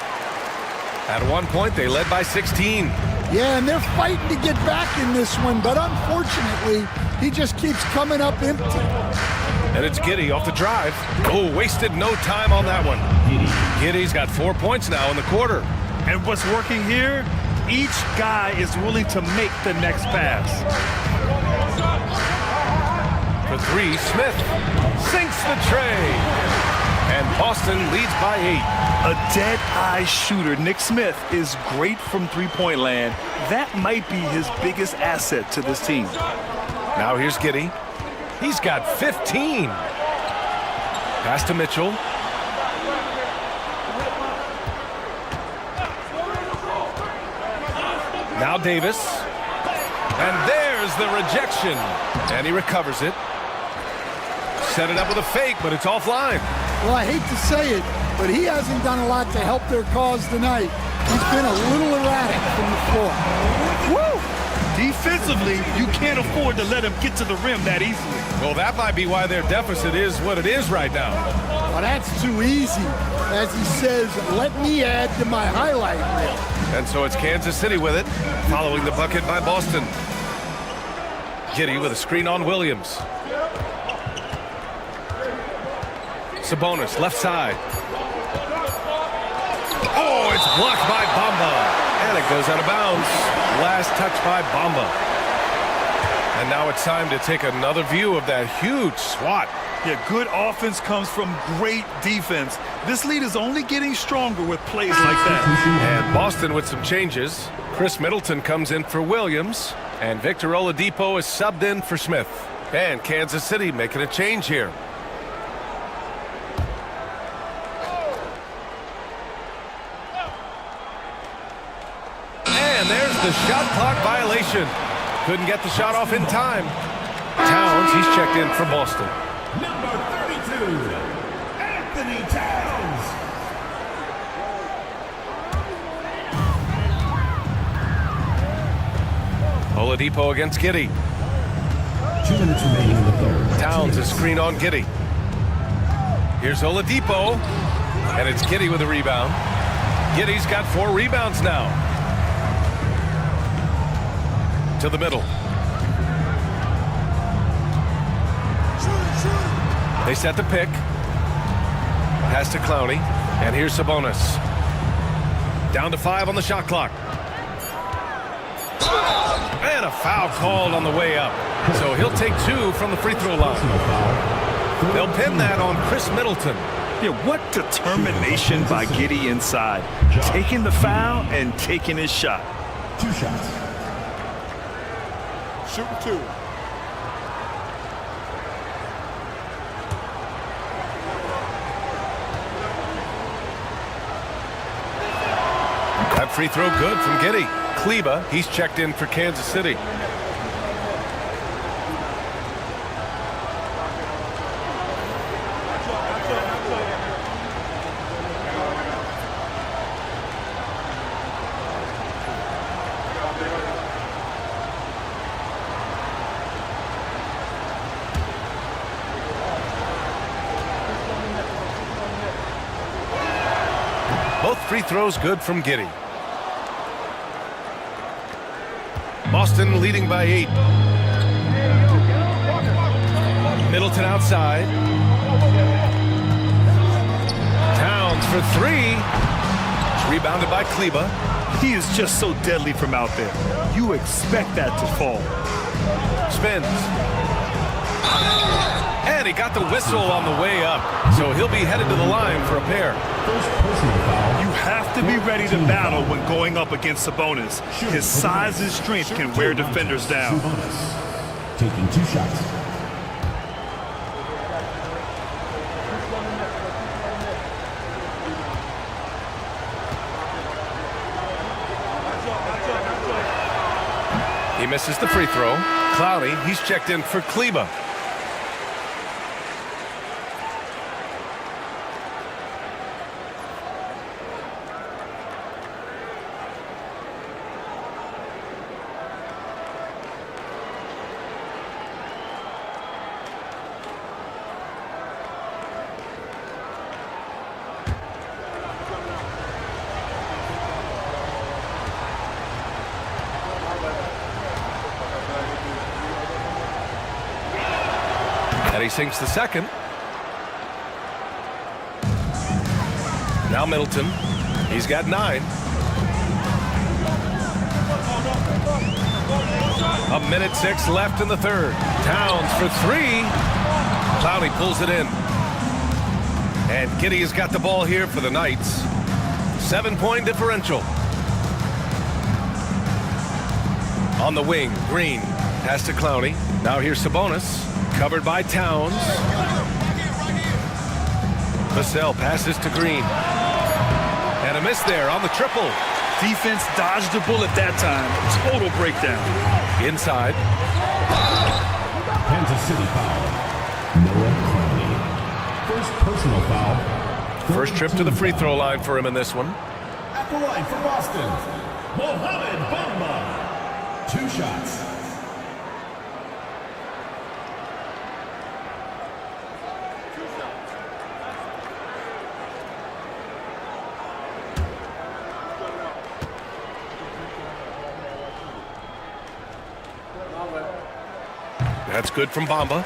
At one point, they led by 16. Yeah, and they're fighting to get back in this one, but unfortunately, he just keeps coming up empty. And it's Giddey off the drive. Oh, wasted no time on that one. Giddey's got 4 points now in the quarter. And what's working here? Each guy is willing to make the next pass. For 3, Smith sinks the tray. And Boston leads by 8. A dead-eye shooter, Nick Smith, is great from three-point land. That might be his biggest asset to this team. Now here's Giddey. He's got 15. Pass to Mitchell. Now Davis. And there's the rejection. And he recovers it. Set it up with a fake, but it's offline. Well, I hate to say it, but he hasn't done a lot to help their cause tonight. He's been a little erratic from the floor. Woo! Defensively, you can't afford to let him get to the rim that easily. Well, that might be why their deficit is what it is right now. Well, that's too easy. As he says, let me add to my highlight reel. And so it's Kansas City with it, following the bucket by Boston. Giddey with a screen on Williams. Sabonis, left side. Oh, it's blocked by Bamba. And it goes out of bounds. Last touch by Bamba. And now it's time to take another view of that huge swat. Yeah, good offense comes from great defense. This lead is only getting stronger with plays like that. And Boston with some changes. Chris Middleton comes in for Williams. And Victor Oladipo is subbed in for Smith. And Kansas City making a change here. And there's the shot clock violation. Couldn't get the shot off in time. Towns, he's checked in for Boston. Number 32, Anthony Towns. Oladipo against Giddey. 2 minutes remaining in the third. Towns is screen on Giddey. Here's Oladipo. And it's Giddey with a rebound. Giddey's got 4 rebounds now. To the middle. They set the pick. Pass to Clowney. And here's Sabonis. Down to 5 on the shot clock. And a foul called on the way up. So he'll take 2 from the free throw line. They'll pin that on Chris Middleton. Yeah, what determination by Giddey inside. Taking the foul and taking his shot. 2 shots. Shooting 2. That free throw good from Giddey. Kleba, he's checked in for Kansas City. Both free throws good from Giddey. Boston leading by 8. Middleton outside. Towns for 3. It's rebounded by Kleba. He is just so deadly from out there. You expect that to fall. Spins. And he got the whistle on the way up, so he'll be headed to the line for a pair. You have to be ready to battle when going up against Sabonis. His size and strength can wear defenders down. Taking 2 shots. He misses the free throw. Clowney, he's checked in for Kleba. And he sinks the second. Now Middleton. He's got 9. A minute 6 left in the third. Towns for 3. Clowney pulls it in. And Giddey has got the ball here for the Knights. 7-point differential. On the wing, Green. Pass to Clowney. Now here's Sabonis. Covered by Towns. Vassell passes to Green. And a miss there on the triple. Defense dodged the bullet that time. Total breakdown. Inside. Kansas City foul. Noah Clowney. First personal foul. First trip to the free throw line for him in this one. At the line for Boston, Mohamed Bamba. 2 shots. That's good from Bamba.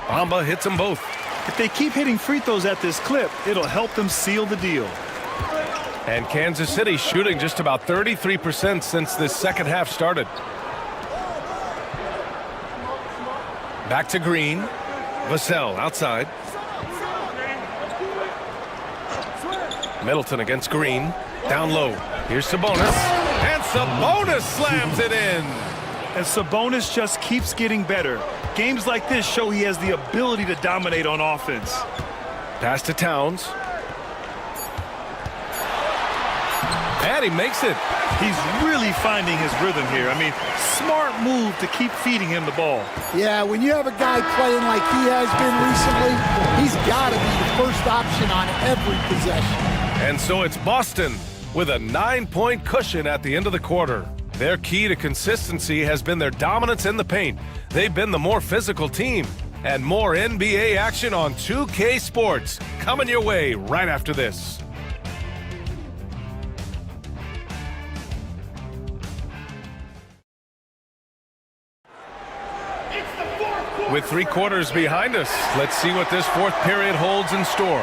Bamba hits them both. If they keep hitting free throws at this clip, it'll help them seal the deal. And Kansas City shooting just about 33% since this second half started. Back to Green. Vassell outside. Middleton against Green. Down low. Here's Sabonis. And Sabonis slams it in. And Sabonis just keeps getting better. Games like this show he has the ability to dominate on offense. Pass to Towns. And he makes it. He's really finding his rhythm here. I mean, smart move to keep feeding him the ball. Yeah, when you have a guy playing like he has been recently, he's got to be the first option on every possession. And so it's Boston with a 9-point cushion at the end of the quarter. Their key to consistency has been their dominance in the paint. They've been the more physical team. And more NBA action on 2K Sports coming your way right after this. With 3 quarters behind us, let's see what this fourth period holds in store.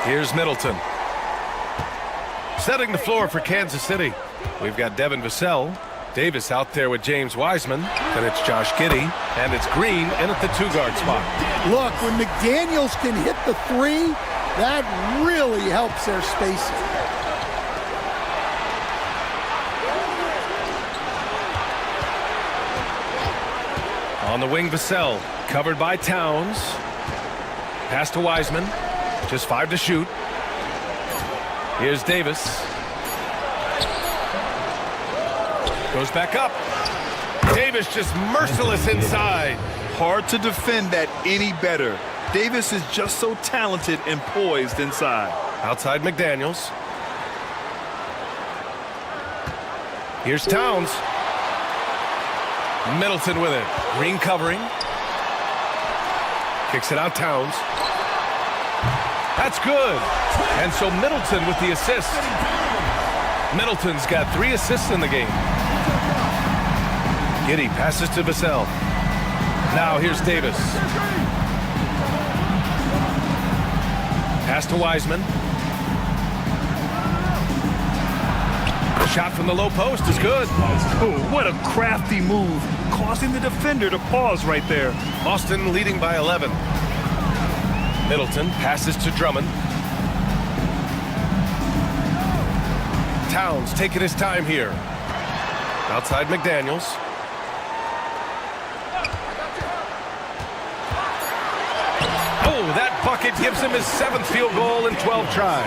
Here's Middleton. Setting the floor for Kansas City. We've got Devin Vassell. Davis out there with James Wiseman. Then it's Josh Giddey. And it's Green in at the 2-guard spot. Look, when McDaniels can hit the 3, that really helps their spacing. On the wing, Vassell, covered by Towns. Pass to Wiseman. Just 5 to shoot. Here's Davis. Goes back up. Davis just merciless inside. Hard to defend that any better. Davis is just so talented and poised inside. Outside McDaniels. Here's Towns. Middleton with it. Green covering. Kicks it out, Towns. That's good. And so Middleton with the assist. Middleton's got 3 assists in the game. Giddey passes to Vassell. Now here's Davis. Pass to Wiseman. The shot from the low post is good. Oh, what a crafty move, causing the defender to pause right there. Boston leading by 11. Middleton passes to Drummond. Towns taking his time here. Outside McDaniels. Oh, that bucket gives him his 7th field goal in 12 tries.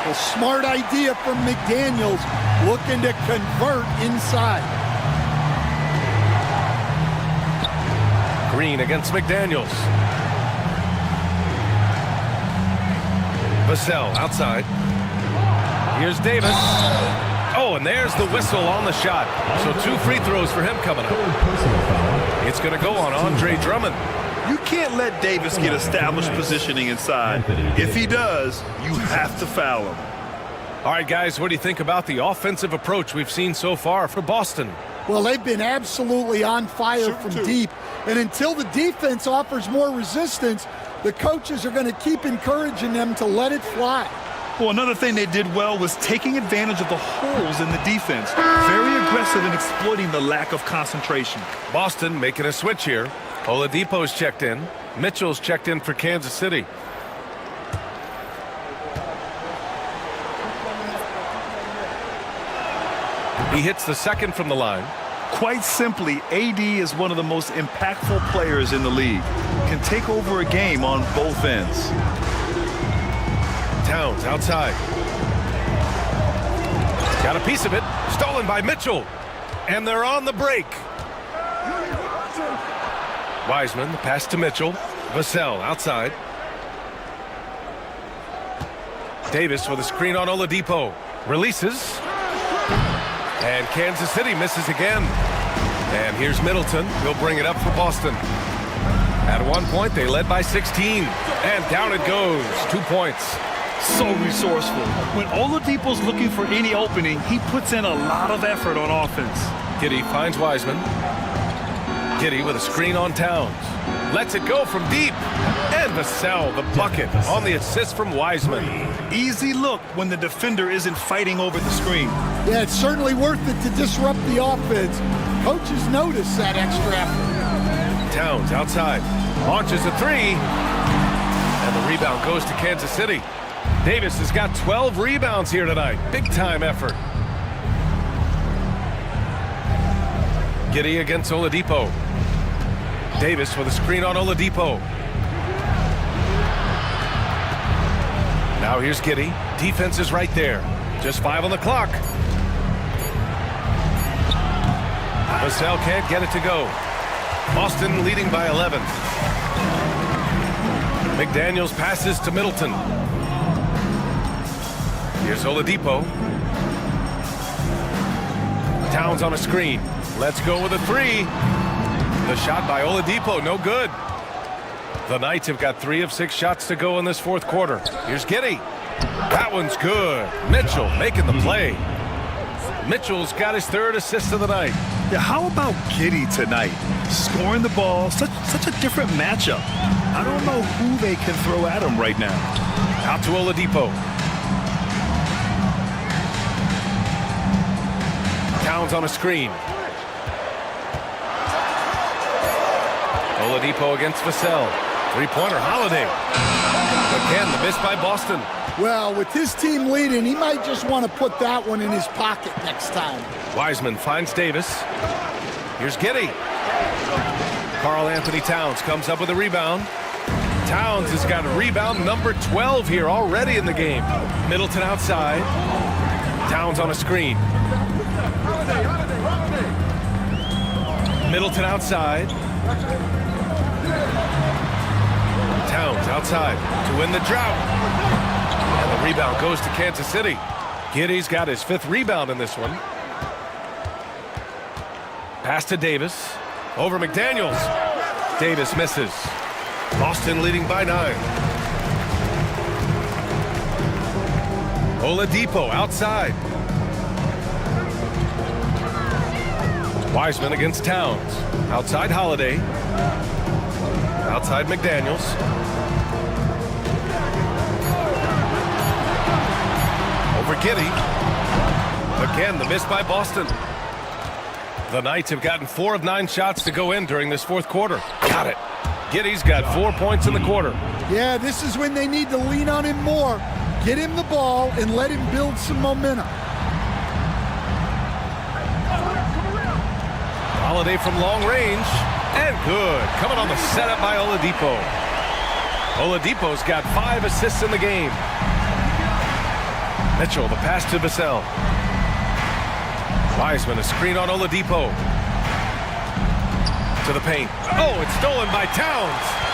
A smart idea from McDaniels, looking to convert inside. Green against McDaniels. Vassell outside. Here's Davis. Oh, and there's the whistle on the shot. So 2 free throws for him coming up. It's going to go on Andre Drummond. You can't let Davis get established positioning inside. If he does, you have to foul him. All right, guys, what do you think about the offensive approach we've seen so far for Boston? Well, they've been absolutely on fire from deep. And until the defense offers more resistance, the coaches are going to keep encouraging them to let it fly. Well, another thing they did well was taking advantage of the holes in the defense. Very aggressive in exploiting the lack of concentration. Boston making a switch here. Oladipo's checked in. Mitchell's checked in for Kansas City. He hits the second from the line. Quite simply, AD is one of the most impactful players in the league. Can take over a game on both ends. Towns outside. Got a piece of it. Stolen by Mitchell. And they're on the break. Wiseman, the pass to Mitchell. Vassell outside. Davis with a screen on Oladipo. Releases. And Kansas City misses again. And here's Middleton. He'll bring it up for Boston. At one point, they led by 16. And down it goes. 2 points. So resourceful. When Oladipo's looking for any opening, he puts in a lot of effort on offense. Giddey finds Wiseman. Giddey with a screen on Towns. Lets it go from deep. And Vassell, the bucket, on the assist from Wiseman. Easy look when the defender isn't fighting over the screen. Yeah, it's certainly worth it to disrupt the offense. Coaches notice that extra effort. Towns outside. Launches a 3. And the rebound goes to Kansas City. Davis has got 12 rebounds here tonight. Big-time effort. Giddey against Oladipo. Davis with a screen on Oladipo. Now here's Giddey. Defense is right there. Just 5 on the clock. Vassell can't get it to go. Boston leading by 11. McDaniels passes to Middleton. Here's Oladipo. Towns on a screen. Let's go with a 3. The shot by Oladipo, no good. The Knights have got 3 of 6 shots to go in this fourth quarter. Here's Giddey. That one's good. Mitchell making the play. Mitchell's got his 3rd assist of the night. Yeah, how about Giddey tonight? Scoring the ball, such a different matchup. I don't know who they can throw at him right now. Out to Oladipo. Towns on a screen. Oladipo against Vassell. 3-pointer, Holiday. Again, the miss by Boston. Well, with his team leading, he might just want to put that one in his pocket next time. Wiseman finds Davis. Here's Giddey. Karl Anthony Towns comes up with a rebound. Towns has got a rebound number 12 here already in the game. Middleton outside. Towns on a screen. Middleton outside. Towns outside to win the drought. And the rebound goes to Kansas City. Giddey's got his 5th rebound in this one. Pass to Davis. Over McDaniels. Davis misses. Boston leading by 9. Oladipo outside. Wiseman against Towns. Outside Holiday. Outside McDaniels. Over Giddey. Again, the miss by Boston. The Knights have gotten 4 of 9 shots to go in during this fourth quarter. Got it. Giddey's got 4 points in the quarter. Yeah, this is when they need to lean on him more. Get him the ball and let him build some momentum. Holiday from long range. And good. Coming on the setup by Oladipo. Oladipo's got 5 assists in the game. Mitchell, the pass to Vassell. Wiseman, a screen on Oladipo. To the paint. Oh, it's stolen by Towns.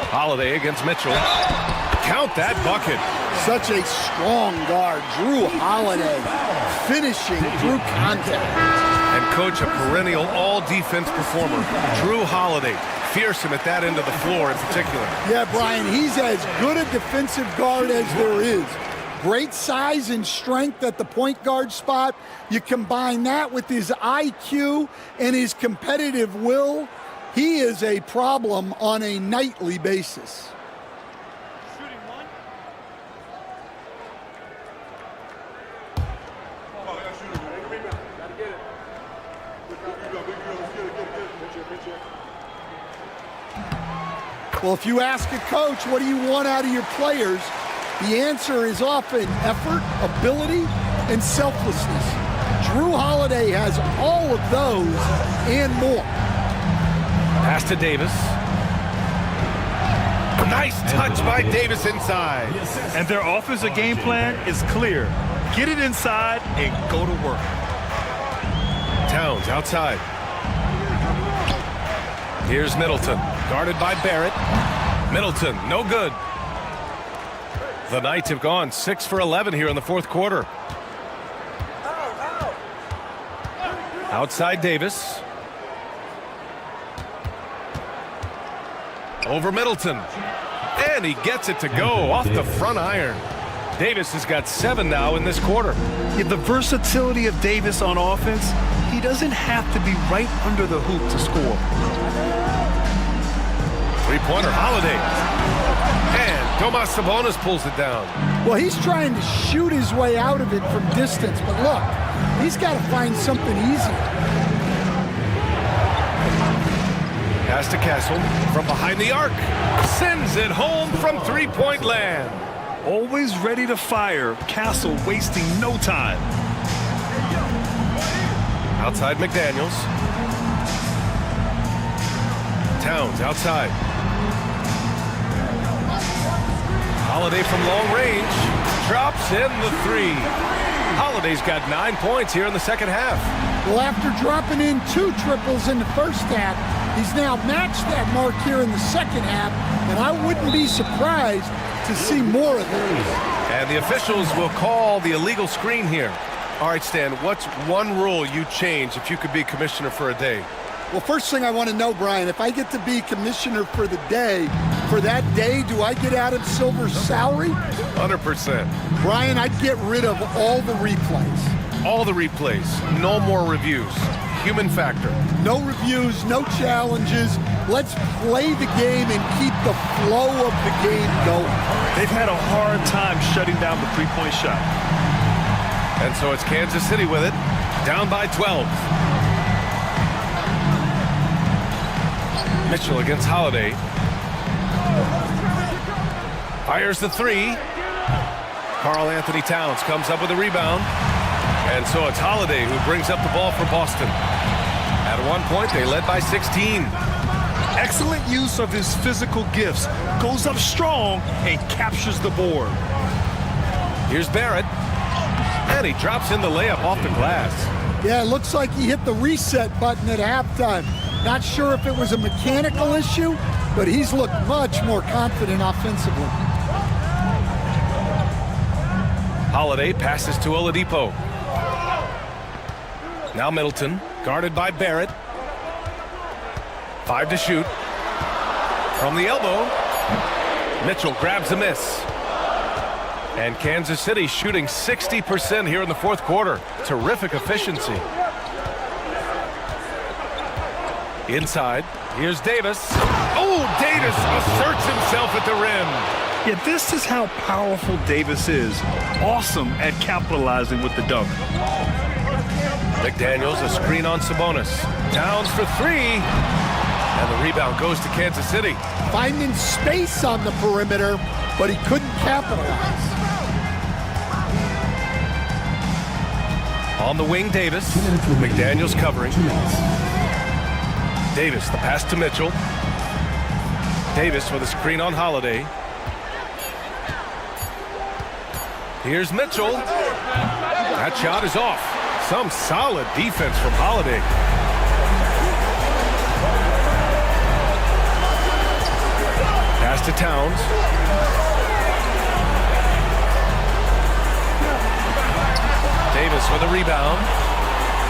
Holiday against Mitchell. Count that bucket. Such a strong guard. Drew Holiday finishing through contact. And coach, a perennial all-defense performer. Drew Holiday. Fearsome at that end of the floor in particular. Yeah, Brian, he's as good a defensive guard as there is. Great size and strength at the point guard spot. You combine that with his IQ and his competitive will, he is a problem on a nightly basis. Well, if you ask a coach, what do you want out of your players? The answer is often effort, ability, and selflessness. Drew Holiday has all of those and more. Pass to Davis. Nice touch by Davis inside. And their offensive game plan is clear. Get it inside and go to work. Towns outside. Here's Middleton, guarded by Barrett. Middleton, no good. The Knights have gone 6 for 11 here in the fourth quarter. Outside Davis. Over Middleton. And he gets it to go off the front iron. Davis has got 7 now in this quarter. Yeah, the versatility of Davis on offense, he doesn't have to be right under the hoop to score. Three-pointer, Holiday. And Domas Sabonis pulls it down. Well, he's trying to shoot his way out of it from distance, but look, he's got to find something easy. Pass to Castle from behind the arc. Sends it home from three-point land. Always ready to fire. Castle wasting no time. Outside McDaniels. Towns outside. Holiday from long range. Drops in the 3. Holiday's got 9 points here in the second half. Well, after dropping in 2 triples in the first half, he's now matched that mark here in the second half, and I wouldn't be surprised to see more of those. And the officials will call the illegal screen here. All right, Stan, what's one rule you'd change if you could be commissioner for a day? Well, first thing I want to know, Brian, if I get to be commissioner for the day, for that day, do I get Adam Silver's salary? 100%. Brian, I'd get rid of all the replays. All the replays. No more reviews. Human factor. No reviews, no challenges. Let's play the game and keep the flow of the game going. They've had a hard time shutting down the three-point shot. And so it's Kansas City with it, down by 12. Mitchell against Holiday. Fires the 3. Karl Anthony Towns comes up with a rebound. And so it's Holiday who brings up the ball for Boston. At one point, they led by 16. Excellent use of his physical gifts. Goes up strong and captures the board. Here's Barrett. And he drops in the layup off the glass. Yeah, it looks like he hit the reset button at halftime. Not sure if it was a mechanical issue, but he's looked much more confident offensively. Holiday passes to Oladipo. Now Middleton, guarded by Barrett. 5 to shoot. From the elbow. Mitchell grabs a miss. And Kansas City shooting 60% here in the fourth quarter. Terrific efficiency. Inside, here's Davis. Oh, Davis asserts himself at the rim. Yeah, this is how powerful Davis is. Awesome at capitalizing with the dunk. McDaniels, a screen on Sabonis. Towns for three. And the rebound goes to Kansas City. Finding space on the perimeter, but he couldn't capitalize. On the wing, Davis. McDaniels covering. Davis, the pass to Mitchell. Davis with a screen on Holiday. Here's Mitchell. That shot is off. Some solid defense from Holiday. Pass to Towns. Davis with a rebound.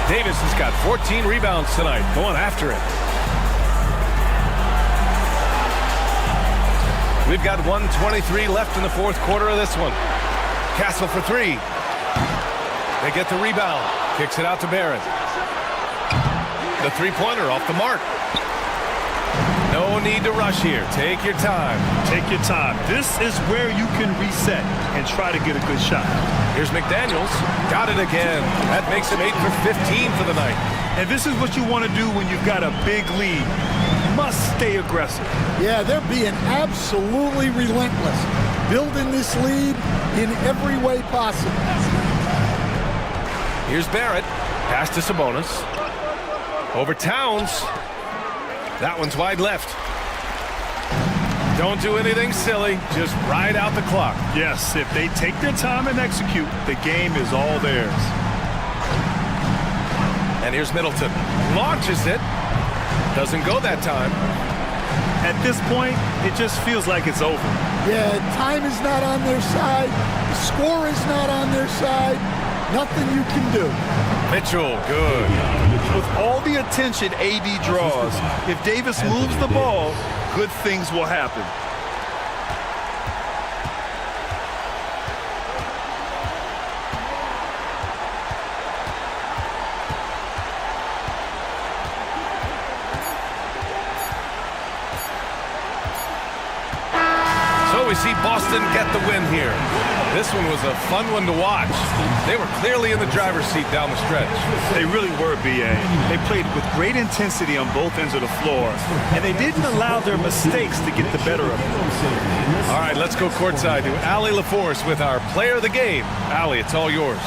Davis has got 14 rebounds tonight, going after it. We've got 1:23 left in the fourth quarter of this one. Castle for three. They get the rebound. Kicks it out to Barrett. The three-pointer off the mark. No need to rush here. Take your time. Take your time. This is where you can reset and try to get a good shot. Here's McDaniels. Got it again. That makes him 8 for 15 for the night. And this is what you want to do when you've got a big lead. Must stay aggressive. Yeah, they're being absolutely relentless. Building this lead in every way possible. Here's Barrett. Pass to Sabonis. Over Towns. That one's wide left. Don't do anything silly. Just ride out the clock. Yes, if they take their time and execute, the game is all theirs. And here's Middleton. Launches it. Doesn't go that time. At this point, it just feels like it's over. Yeah, time is not on their side. The score is not on their side. Nothing you can do. Mitchell, good. With all the attention AD draws, if Davis moves the ball, good things will happen. So we see Boston get the win here. This one was a fun one to watch. They were clearly in the driver's seat down the stretch. They really were, B.A. They played with great intensity on both ends of the floor, and they didn't allow their mistakes to get the better of them. All right, let's go courtside to Allie LaForce with our player of the game. Allie, it's all yours.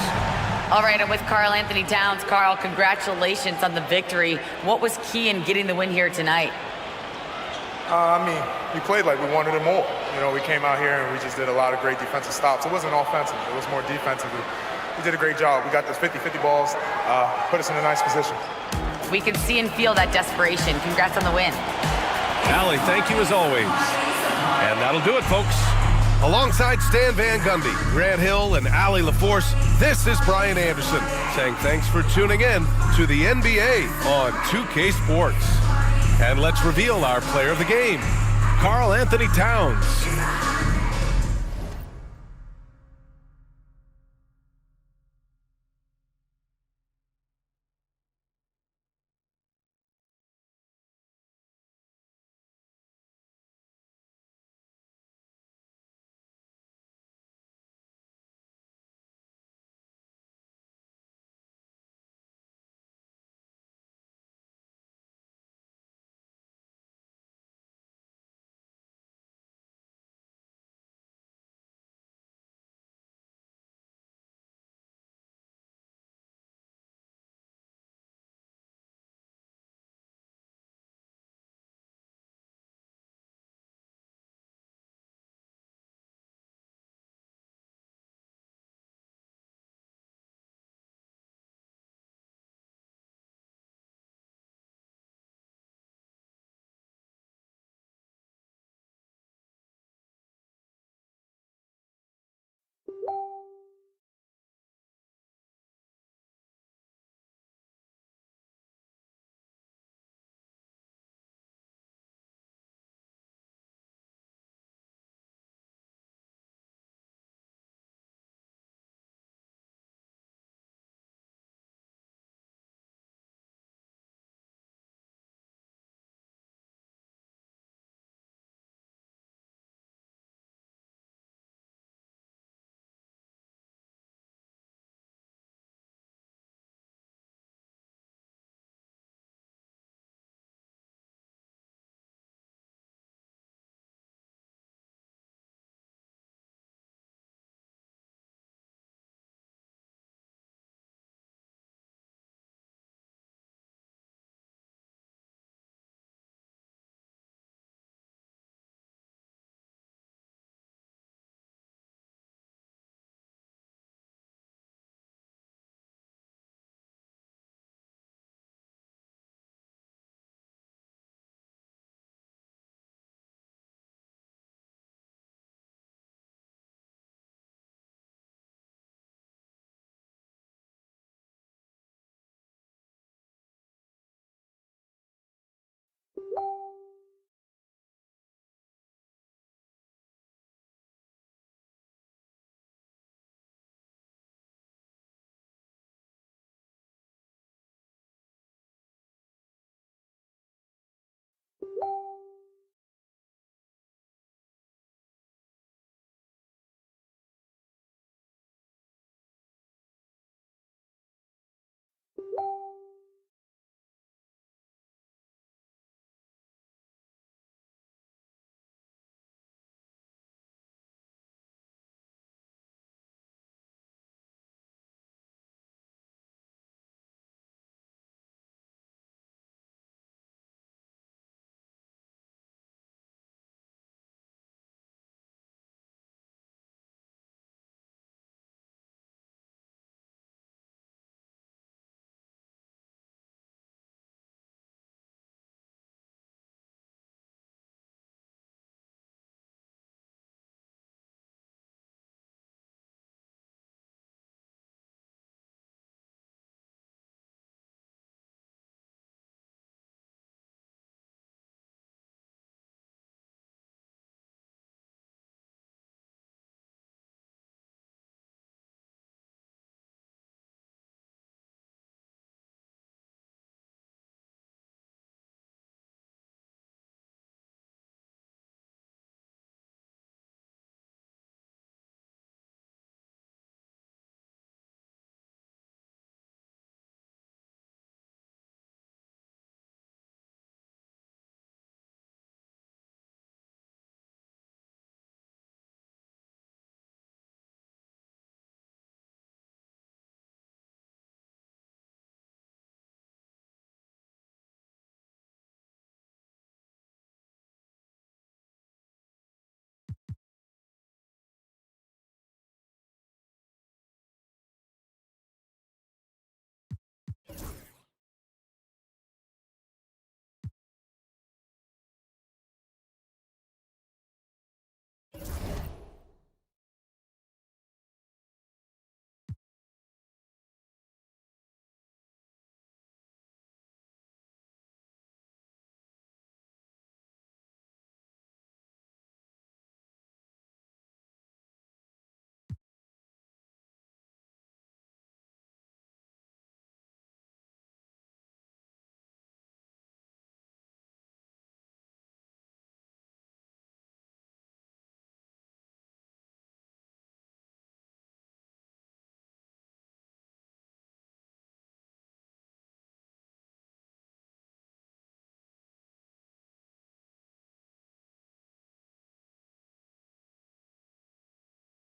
All right, I'm with Karl Anthony Towns. Karl, congratulations on the victory. What was key in getting the win here tonight? We played like we wanted it more. You know, we came out here and we just did a lot of great defensive stops. It wasn't offensive. It was more defensive. We did a great job. We got those 50-50 balls, put us in a nice position. We can see and feel that desperation. Congrats on the win. Allie, thank you as always. And that'll do it, folks. Alongside Stan Van Gundy, Grant Hill, and Allie LaForce, this is Brian Anderson saying thanks for tuning in to the NBA on 2K Sports. And let's reveal our player of the game, Karl Anthony Towns.